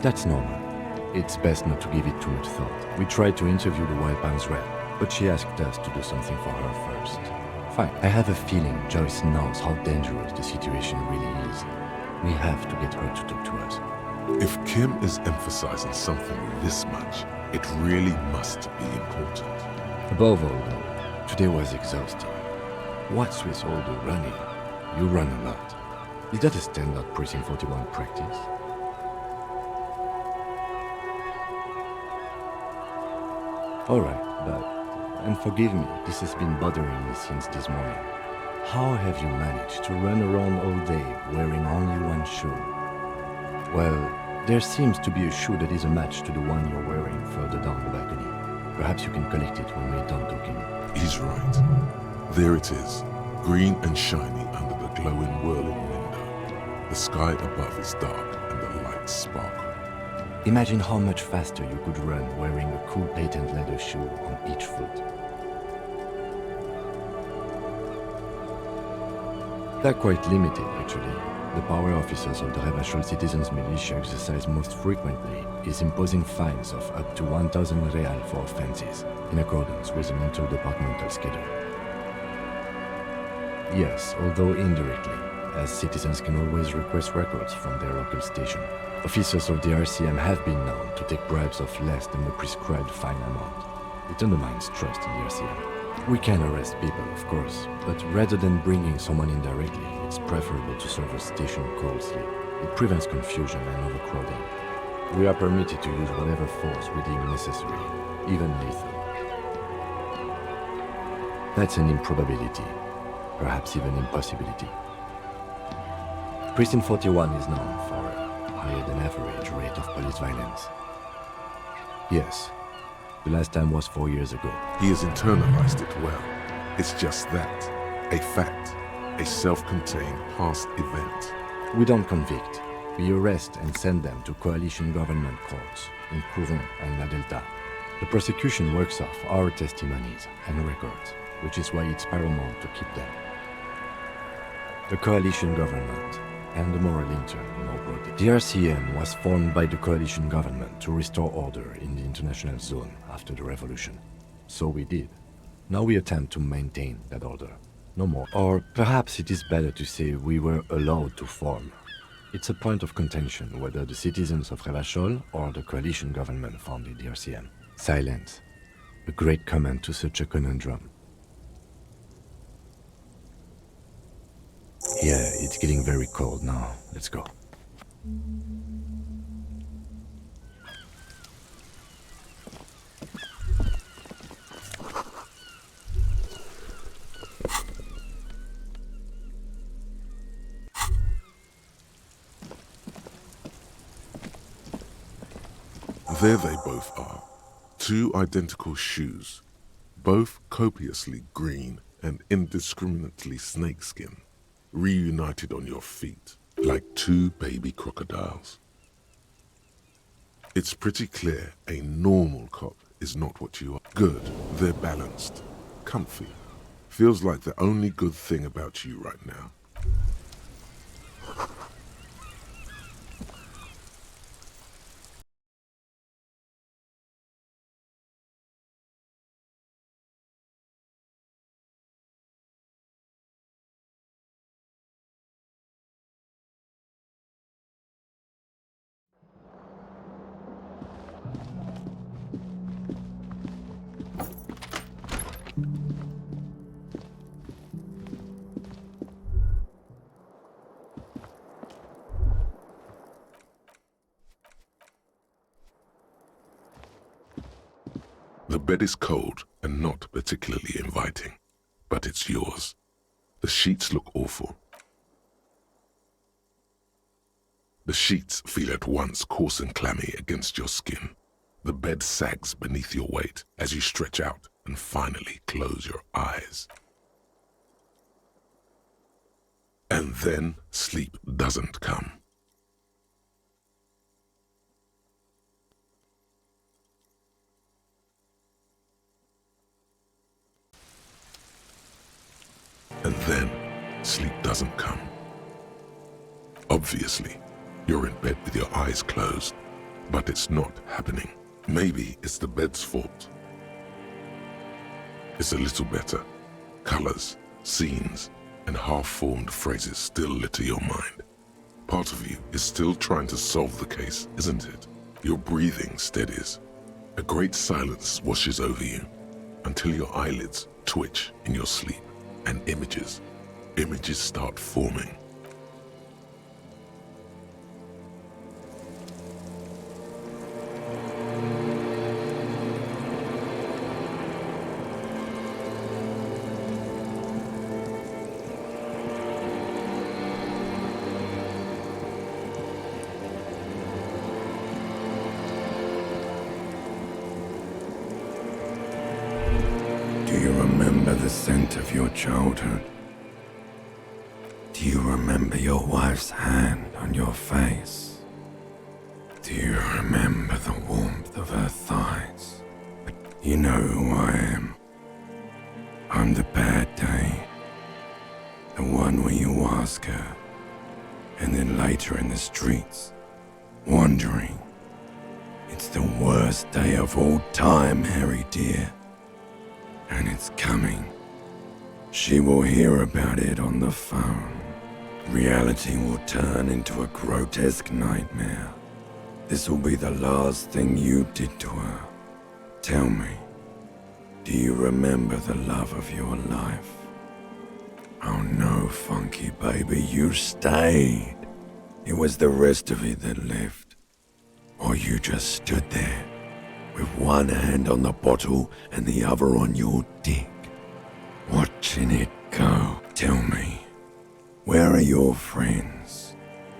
That's normal. It's best not to give it too much thought. We tried to interview the Wild Pines rep, but she asked us to do something for her first. Fine. I have a feeling Joyce knows how dangerous the situation really is. We have to get her to talk to us. If Kim is emphasizing something this much, it really must be important. Above all, though, today was exhausting. What's with all the running? You run a lot. Is that a standard Precinct 41 practice? Alright, and forgive me, this has been bothering me since this morning. How have you managed to run around all day wearing only one shoe? Well, there seems to be a shoe that is a match to the one you're wearing further down the balcony. Perhaps you can collect it when we're done talking. He's right. There it is, green and shiny under the glowing, whirling window. The sky above is dark and the lights sparkle. Imagine how much faster you could run wearing a cool patent leather shoe on each foot. They're quite limited, actually. The power officers of the Revachol Citizens Militia exercise most frequently is imposing fines of up to 1,000 real for offenses, in accordance with an interdepartmental schedule. Yes, although indirectly, as citizens can always request records from their local station. Officers of the RCM have been known to take bribes of less than the prescribed fine amount. It undermines trust in the RCM. We can arrest people, of course, but rather than bringing someone in directly, it's preferable to serve a station closely. It prevents confusion and overcrowding. We are permitted to use whatever force we deem necessary, even lethal. That's an improbability, perhaps even impossibility. Precinct 41 is known for a higher than average rate of police violence. Yes, the last time was 4 years ago. He has internalized it well. It's just that, a fact, a self-contained past event. We don't convict. We arrest and send them to coalition government courts in Courant and La Delta. The prosecution works off our testimonies and records, which is why it's paramount to keep them. The coalition government and the moral intern, more broadly. The RCM was formed by the coalition government to restore order in the international zone after the revolution. So we did. Now we attempt to maintain that order. No more. Or perhaps it is better to say we were allowed to form. It's a point of contention whether the citizens of Revachol or the coalition government founded the RCM. Silence. A great comment to such a conundrum. Yeah, it's getting very cold now. Let's go. There they both are. Two identical shoes, both copiously green and indiscriminately snakeskin, reunited on your feet like two baby crocodiles. It's pretty clear a normal cop is not what you are. Good, they're balanced, comfy. Feels like the only good thing about you right now. The bed is cold and not particularly inviting, but it's yours. The sheets look awful. The sheets feel at once coarse and clammy against your skin. The bed sags beneath your weight as you stretch out and finally close your eyes. And then sleep doesn't come. And then sleep doesn't come. Obviously, you're in bed with your eyes closed, but it's not happening. Maybe it's the bed's fault. It's a little better. Colors, scenes, and half-formed phrases still litter your mind. Part of you is still trying to solve the case, isn't it? Your breathing steadies. A great silence washes over you until your eyelids twitch in your sleep, and images start forming. Do you remember the scent of your childhood? Do you remember your wife's hand on your face? Do you remember the warmth of her thighs? You know who I am. I'm the bad day. The one where you ask her, and then later in the streets, wandering. It's the worst day of all time, Harry dear. And it's coming. She will hear about it on the phone. Reality will turn into a grotesque nightmare. This will be the last thing you did to her. Tell me, do you remember the love of your life? Oh no, Funky baby, you stayed. It was the rest of it that left. Or you just stood there, with one hand on the bottle and the other on your dick, watching it go. Tell me, where are your friends?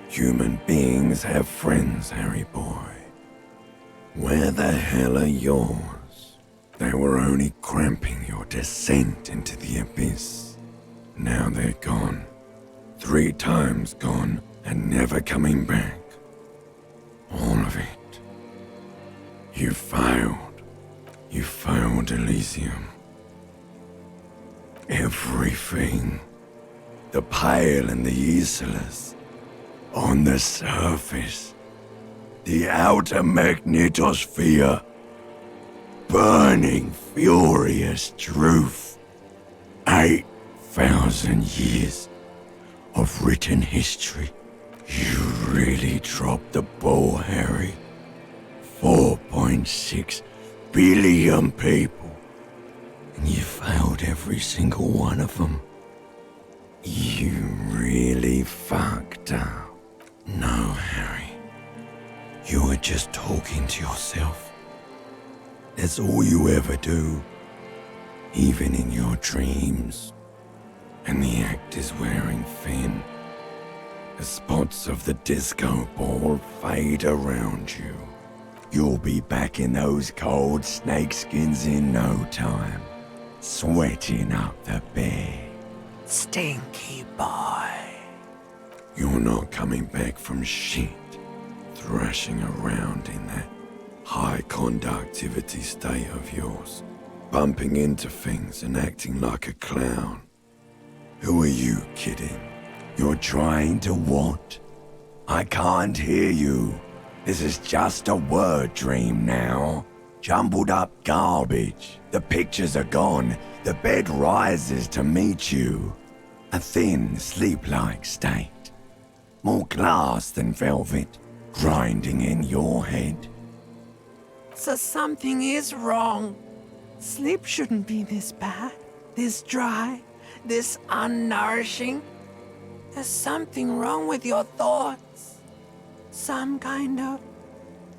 Human beings have friends, Harry boy. Where the hell are yours? They were only cramping your descent into the abyss. Now they're gone. 3 times gone and never coming back. All of it. You failed. You failed Elysium. Everything. The Pale and the Useless. On the surface. The outer magnetosphere. Burning, furious truth. 8,000 years of written history. You really dropped the ball, Harry. 4.6 billion people. And you failed every single one of them. You really fucked up. No, Harry. You were just talking to yourself. That's all you ever do. Even in your dreams. And the act is wearing thin. The spots of the disco ball fade around you. You'll be back in those cold snakeskins in no time, sweating up the bed. Stinky boy. You're not coming back from shit, thrashing around in that high conductivity state of yours, bumping into things and acting like a clown. Who are you kidding? You're trying to what? I can't hear you. This is just a word dream now. Jumbled up garbage. The pictures are gone. The bed rises to meet you. A thin, sleep-like state. More glass than velvet, grinding in your head. So something is wrong. Sleep shouldn't be this bad, this dry, this unnourishing. There's something wrong with your thoughts. Some kind of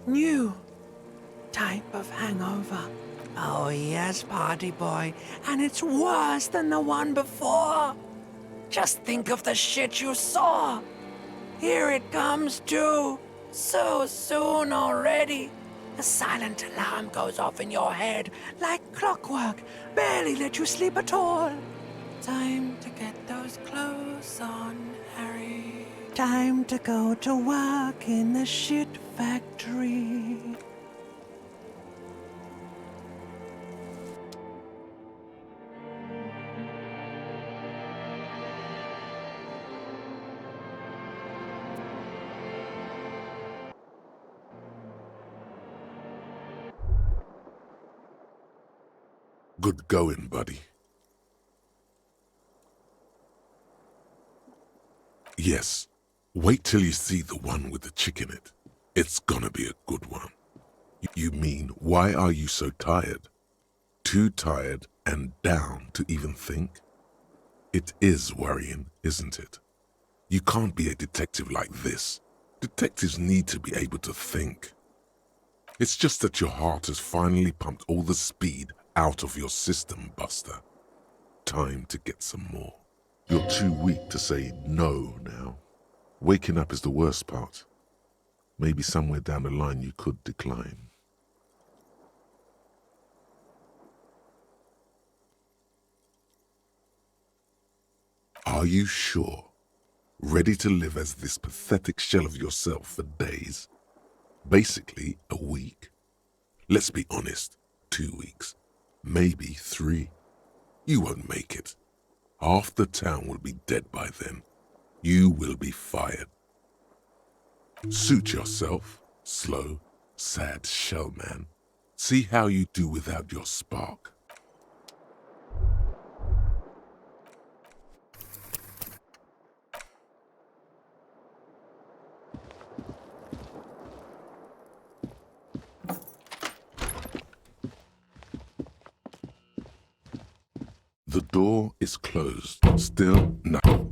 new type of hangover. Oh, yes, party boy. And it's worse than the one before. Just think of the shit you saw. Here it comes, too. So soon already. A silent alarm goes off in your head like clockwork. Barely let you sleep at all. Time to get those clothes on, Harry. Time to go to work in the shit factory. Good going, buddy. Yes, wait till you see the one with the chick in it. It's gonna be a good one. You mean, why are you so tired? Too tired and down to even think? It is worrying, isn't it? You can't be a detective like this. Detectives need to be able to think. It's just that your heart has finally pumped all the speed out of your system, Buster. Time to get some more. You're too weak to say no now. Waking up is the worst part. Maybe somewhere down the line you could decline. Are you sure? Ready to live as this pathetic shell of yourself for days? Basically, a week? Let's be honest, 2 weeks. Maybe 3. You won't make it. Half the town will be dead by then. You will be fired. Suit yourself, slow, sad shell man. See how you do without your spark. The door is closed. Still nothing.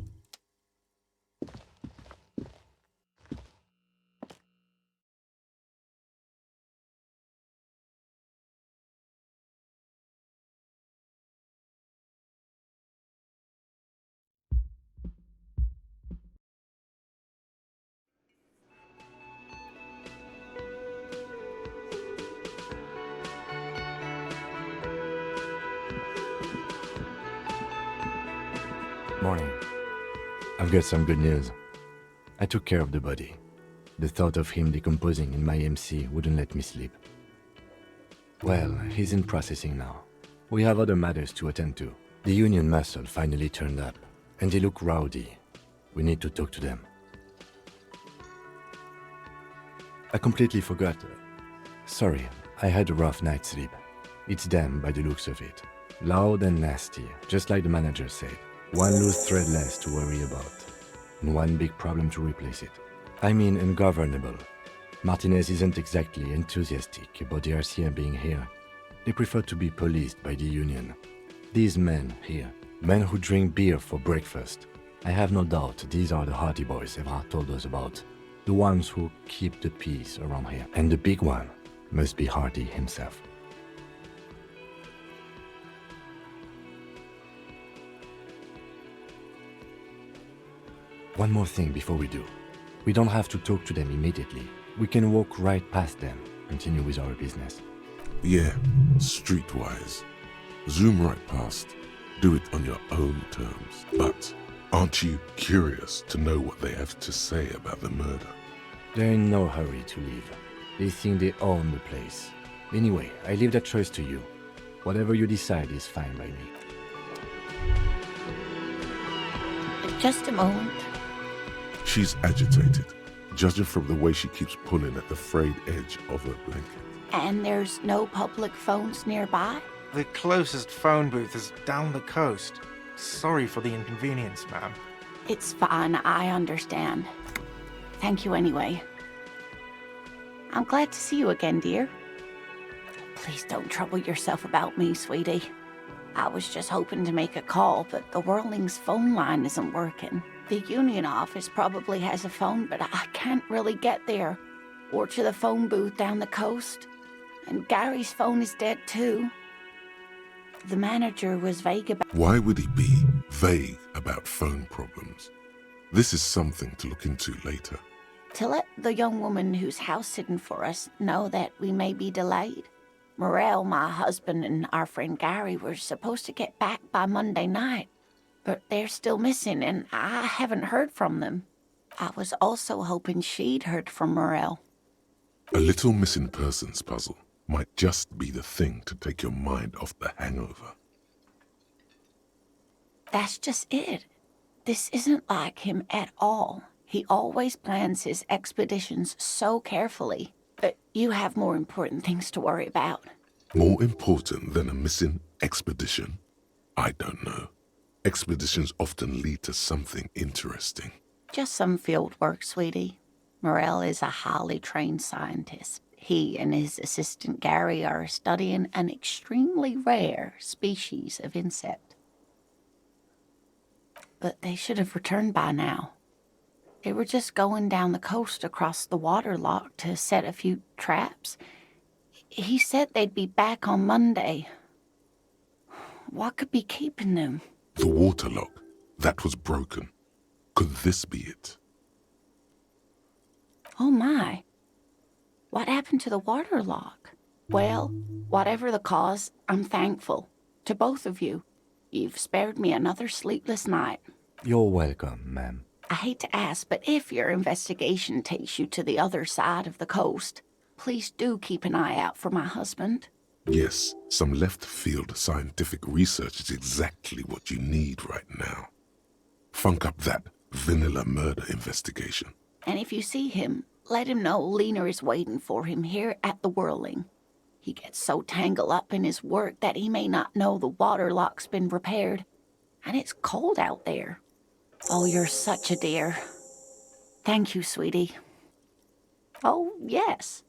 Morning. I've got some good news. I took care of the body. The thought of him decomposing in my MC wouldn't let me sleep. Well, he's in processing now. We have other matters to attend to. The Union muscle finally turned up, and they look rowdy. We need to talk to them. I completely forgot. Sorry, I had a rough night's sleep. It's them by the looks of it. Loud and nasty, just like the manager said. One loose thread less to worry about, and one big problem to replace it. I mean ungovernable. Martinez isn't exactly enthusiastic about the RCM being here. They prefer to be policed by the Union. These men here, men who drink beer for breakfast, I have no doubt these are the Hardy Boys Evrard told us about. The ones who keep the peace around here. And the big one must be Hardy himself. One more thing before we do. We don't have to talk to them immediately. We can walk right past them, continue with our business. Yeah, streetwise. Zoom right past. Do it on your own terms. But aren't you curious to know what they have to say about the murder? They're in no hurry to leave. They think they own the place. Anyway, I leave that choice to you. Whatever you decide is fine by me. Just a moment. She's agitated, judging from the way she keeps pulling at the frayed edge of her blanket. And there's no public phones nearby? The closest phone booth is down the coast. Sorry for the inconvenience, ma'am. It's fine, I understand. Thank you anyway. I'm glad to see you again, dear. Please don't trouble yourself about me, sweetie. I was just hoping to make a call, but the Whirling's phone line isn't working. The Union office probably has a phone, but I can't really get there. Or to the phone booth down the coast. And Gary's phone is dead too. The manager was vague about... Why would he be vague about phone problems? This is something to look into later. To let the young woman who's house-sitting for us know that we may be delayed. Morel, my husband, and our friend Gary were supposed to get back by Monday night, but they're still missing, and I haven't heard from them. I was also hoping she'd heard from Morel. A little missing persons puzzle might just be the thing to take your mind off the hangover. That's just it. This isn't like him at all. He always plans his expeditions so carefully. But you have more important things to worry about. More important than a missing expedition? I don't know. Expeditions often lead to something interesting. Just some field work, sweetie. Morel is a highly trained scientist. He and his assistant Gary are studying an extremely rare species of insect. But they should have returned by now. They were just going down the coast across the waterlock to set a few traps. He said they'd be back on Monday. What could be keeping them? The waterlock. That was broken. Could this be it? Oh my. What happened to the waterlock? Well, whatever the cause, I'm thankful. To both of you. You've spared me another sleepless night. You're welcome, ma'am. I hate to ask, but if your investigation takes you to the other side of the coast, please do keep an eye out for my husband. Yes, some left-field scientific research is exactly what you need right now. Funk up that vanilla murder investigation. And if you see him, let him know Lena is waiting for him here at the Whirling. He gets so tangled up in his work that he may not know the waterlock's been repaired. And it's cold out there. Oh, you're such a dear. Thank you, sweetie. Oh, yes.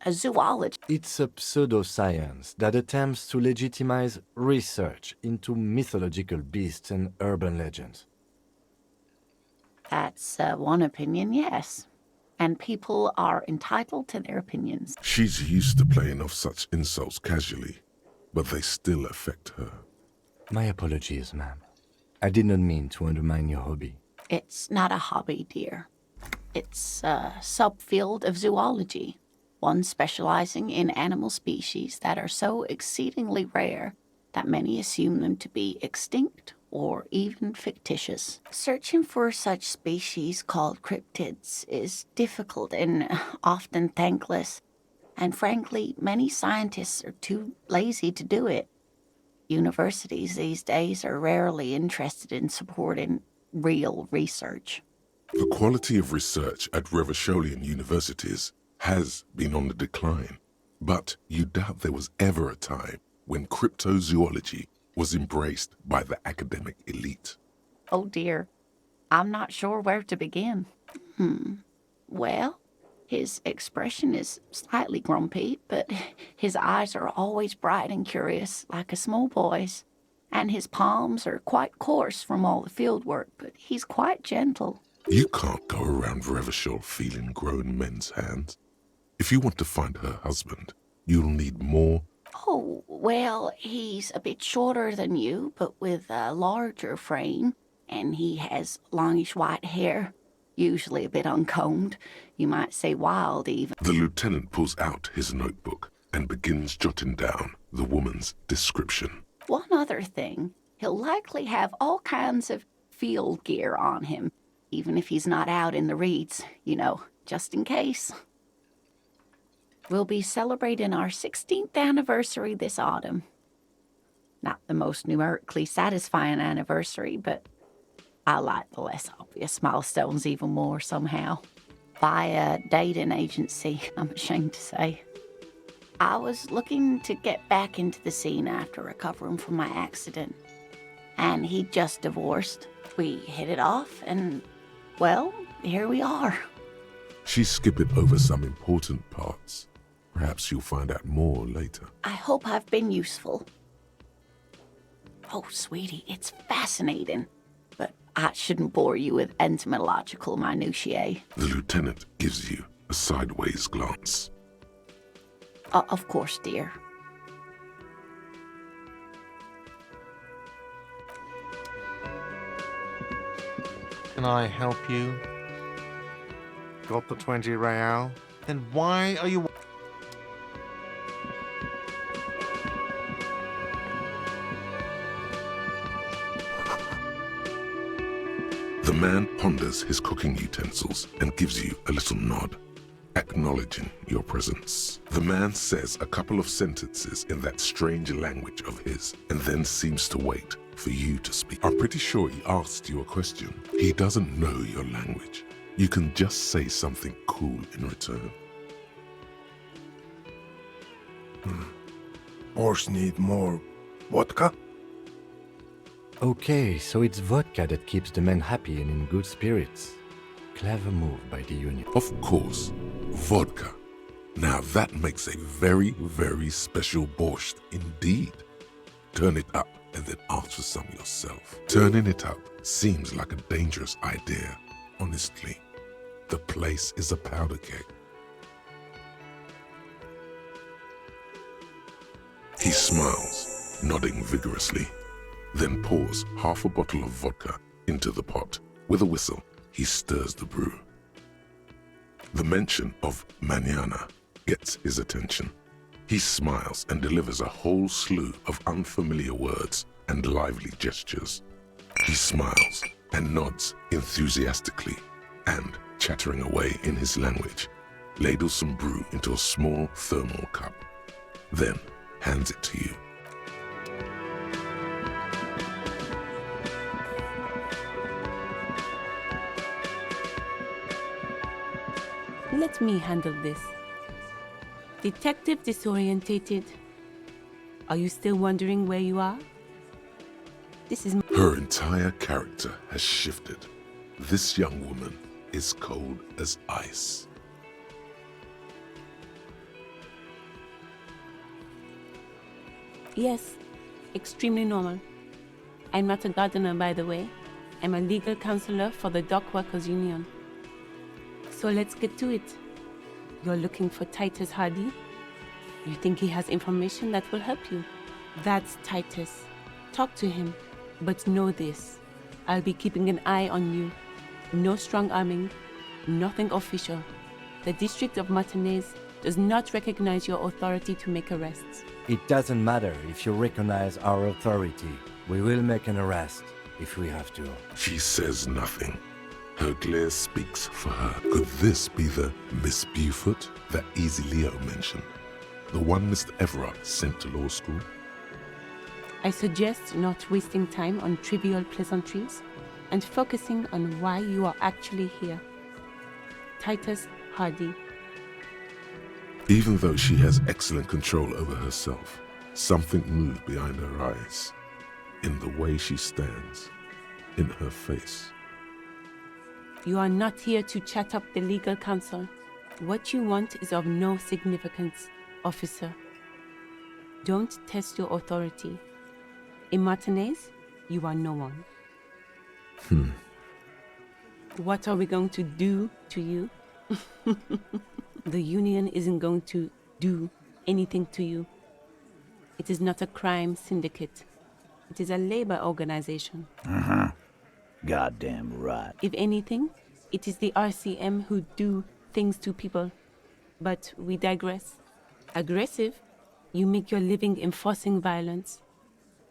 A zoology. It's a pseudoscience that attempts to legitimize research into mythological beasts and urban legends. That's one opinion, yes. And people are entitled to their opinions. She's used to playing off such insults casually, but they still affect her. My apologies, ma'am. I did not mean to undermine your hobby. It's not a hobby, dear. It's a subfield of zoology, one specializing in animal species that are so exceedingly rare that many assume them to be extinct or even fictitious. Searching for such species called cryptids is difficult and often thankless, and frankly, many scientists are too lazy to do it. Universities these days are rarely interested in supporting real research. The quality of research at Revacholian universities has been on the decline, but you doubt there was ever a time when cryptozoology was embraced by the academic elite. Oh dear, I'm not sure where to begin. Well, his expression is slightly grumpy, but his eyes are always bright and curious, like a small boy's. And his palms are quite coarse from all the field work, but he's quite gentle. You can't go around Revachol feeling grown men's hands. If you want to find her husband, you'll need more. Oh, well, he's a bit shorter than you, but with a larger frame, and he has longish white hair. Usually a bit uncombed. You might say wild, even. The lieutenant pulls out his notebook and begins jotting down the woman's description. One other thing, he'll likely have all kinds of field gear on him, even if he's not out in the reeds, you know, just in case. We'll be celebrating our 16th anniversary this autumn. Not the most numerically satisfying anniversary, but I like the less obvious milestones even more somehow. By a dating agency, I'm ashamed to say. I was looking to get back into the scene after recovering from my accident. And he'd just divorced. We hit it off and, well, here we are. She's skipping over some important parts. Perhaps you'll find out more later. I hope I've been useful. Oh, sweetie, it's fascinating. But I shouldn't bore you with entomological minutiae. The lieutenant gives you a sideways glance. Of course, dear. Can I help you? Got the 20 real? Then why are you... The man ponders his cooking utensils and gives you a little nod, acknowledging your presence. The man says a couple of sentences in that strange language of his and then seems to wait for you to speak. I'm pretty sure he asked you a question. He doesn't know your language. You can just say something cool in return. Horse need more vodka? Okay, so it's vodka that keeps the men happy and in good spirits. Clever move by the Union. Of course, vodka. Now that makes a very, very special borscht indeed. Turn it up and then ask for some yourself. Turning it up seems like a dangerous idea, honestly. The place is a powder keg. He smiles, nodding vigorously, then pours half a bottle of vodka into the pot. With a whistle, he stirs the brew. The mention of mañana gets his attention. He smiles and delivers a whole slew of unfamiliar words and lively gestures. He smiles and nods enthusiastically and, chattering away in his language, ladles some brew into a small thermal cup, then hands it to you. Let me handle this. Detective disorientated. Are you still wondering where you are? This is... Her entire character has shifted. This young woman is cold as ice. Yes, extremely normal. I'm not a gardener, by the way. I'm a legal counselor for the Dock Workers Union. So let's get to it. You're looking for Titus Hardy? You think he has information that will help you? That's Titus. Talk to him. But know this. I'll be keeping an eye on you. No strong arming. Nothing official. The District of Martinez does not recognize your authority to make arrests. It doesn't matter if you recognize our authority. We will make an arrest if we have to. She says nothing. Her glare speaks for her. Could this be the Miss Beaufort that Easy Leo mentioned? The one Mr. Everard sent to law school? I suggest not wasting time on trivial pleasantries and focusing on why you are actually here. Titus Hardy. Even though she has excellent control over herself, something moved behind her eyes, in the way she stands, in her face. You are not here to chat up the legal counsel. What you want is of no significance, officer. Don't test your authority. In Martinez, you are no one. What are we going to do to you? The union isn't going to do anything to you. It is not a crime syndicate. It is a labor organization. Goddamn right. If anything, it is the RCM who do things to people. But we digress. Aggressive, you make your living enforcing violence.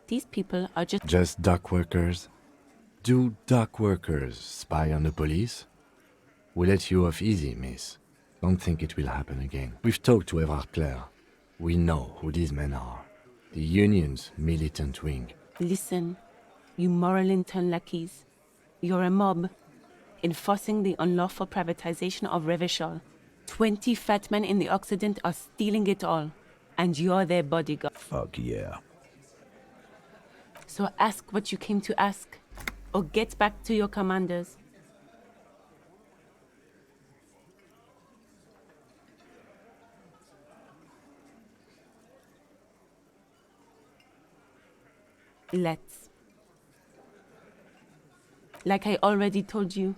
These people are Just dock workers? Do dock workers spy on the police? We let you off easy, miss. Don't think it will happen again. We've talked to Everard Clare. We know who these men are. The union's militant wing. Listen, you moral intern lackeys. You're a mob, enforcing the unlawful privatization of Revachol. 20 fat men in the Occident are stealing it all, and you're their bodyguard. Fuck yeah. So ask what you came to ask, or get back to your commanders. Let's. Like I already told you,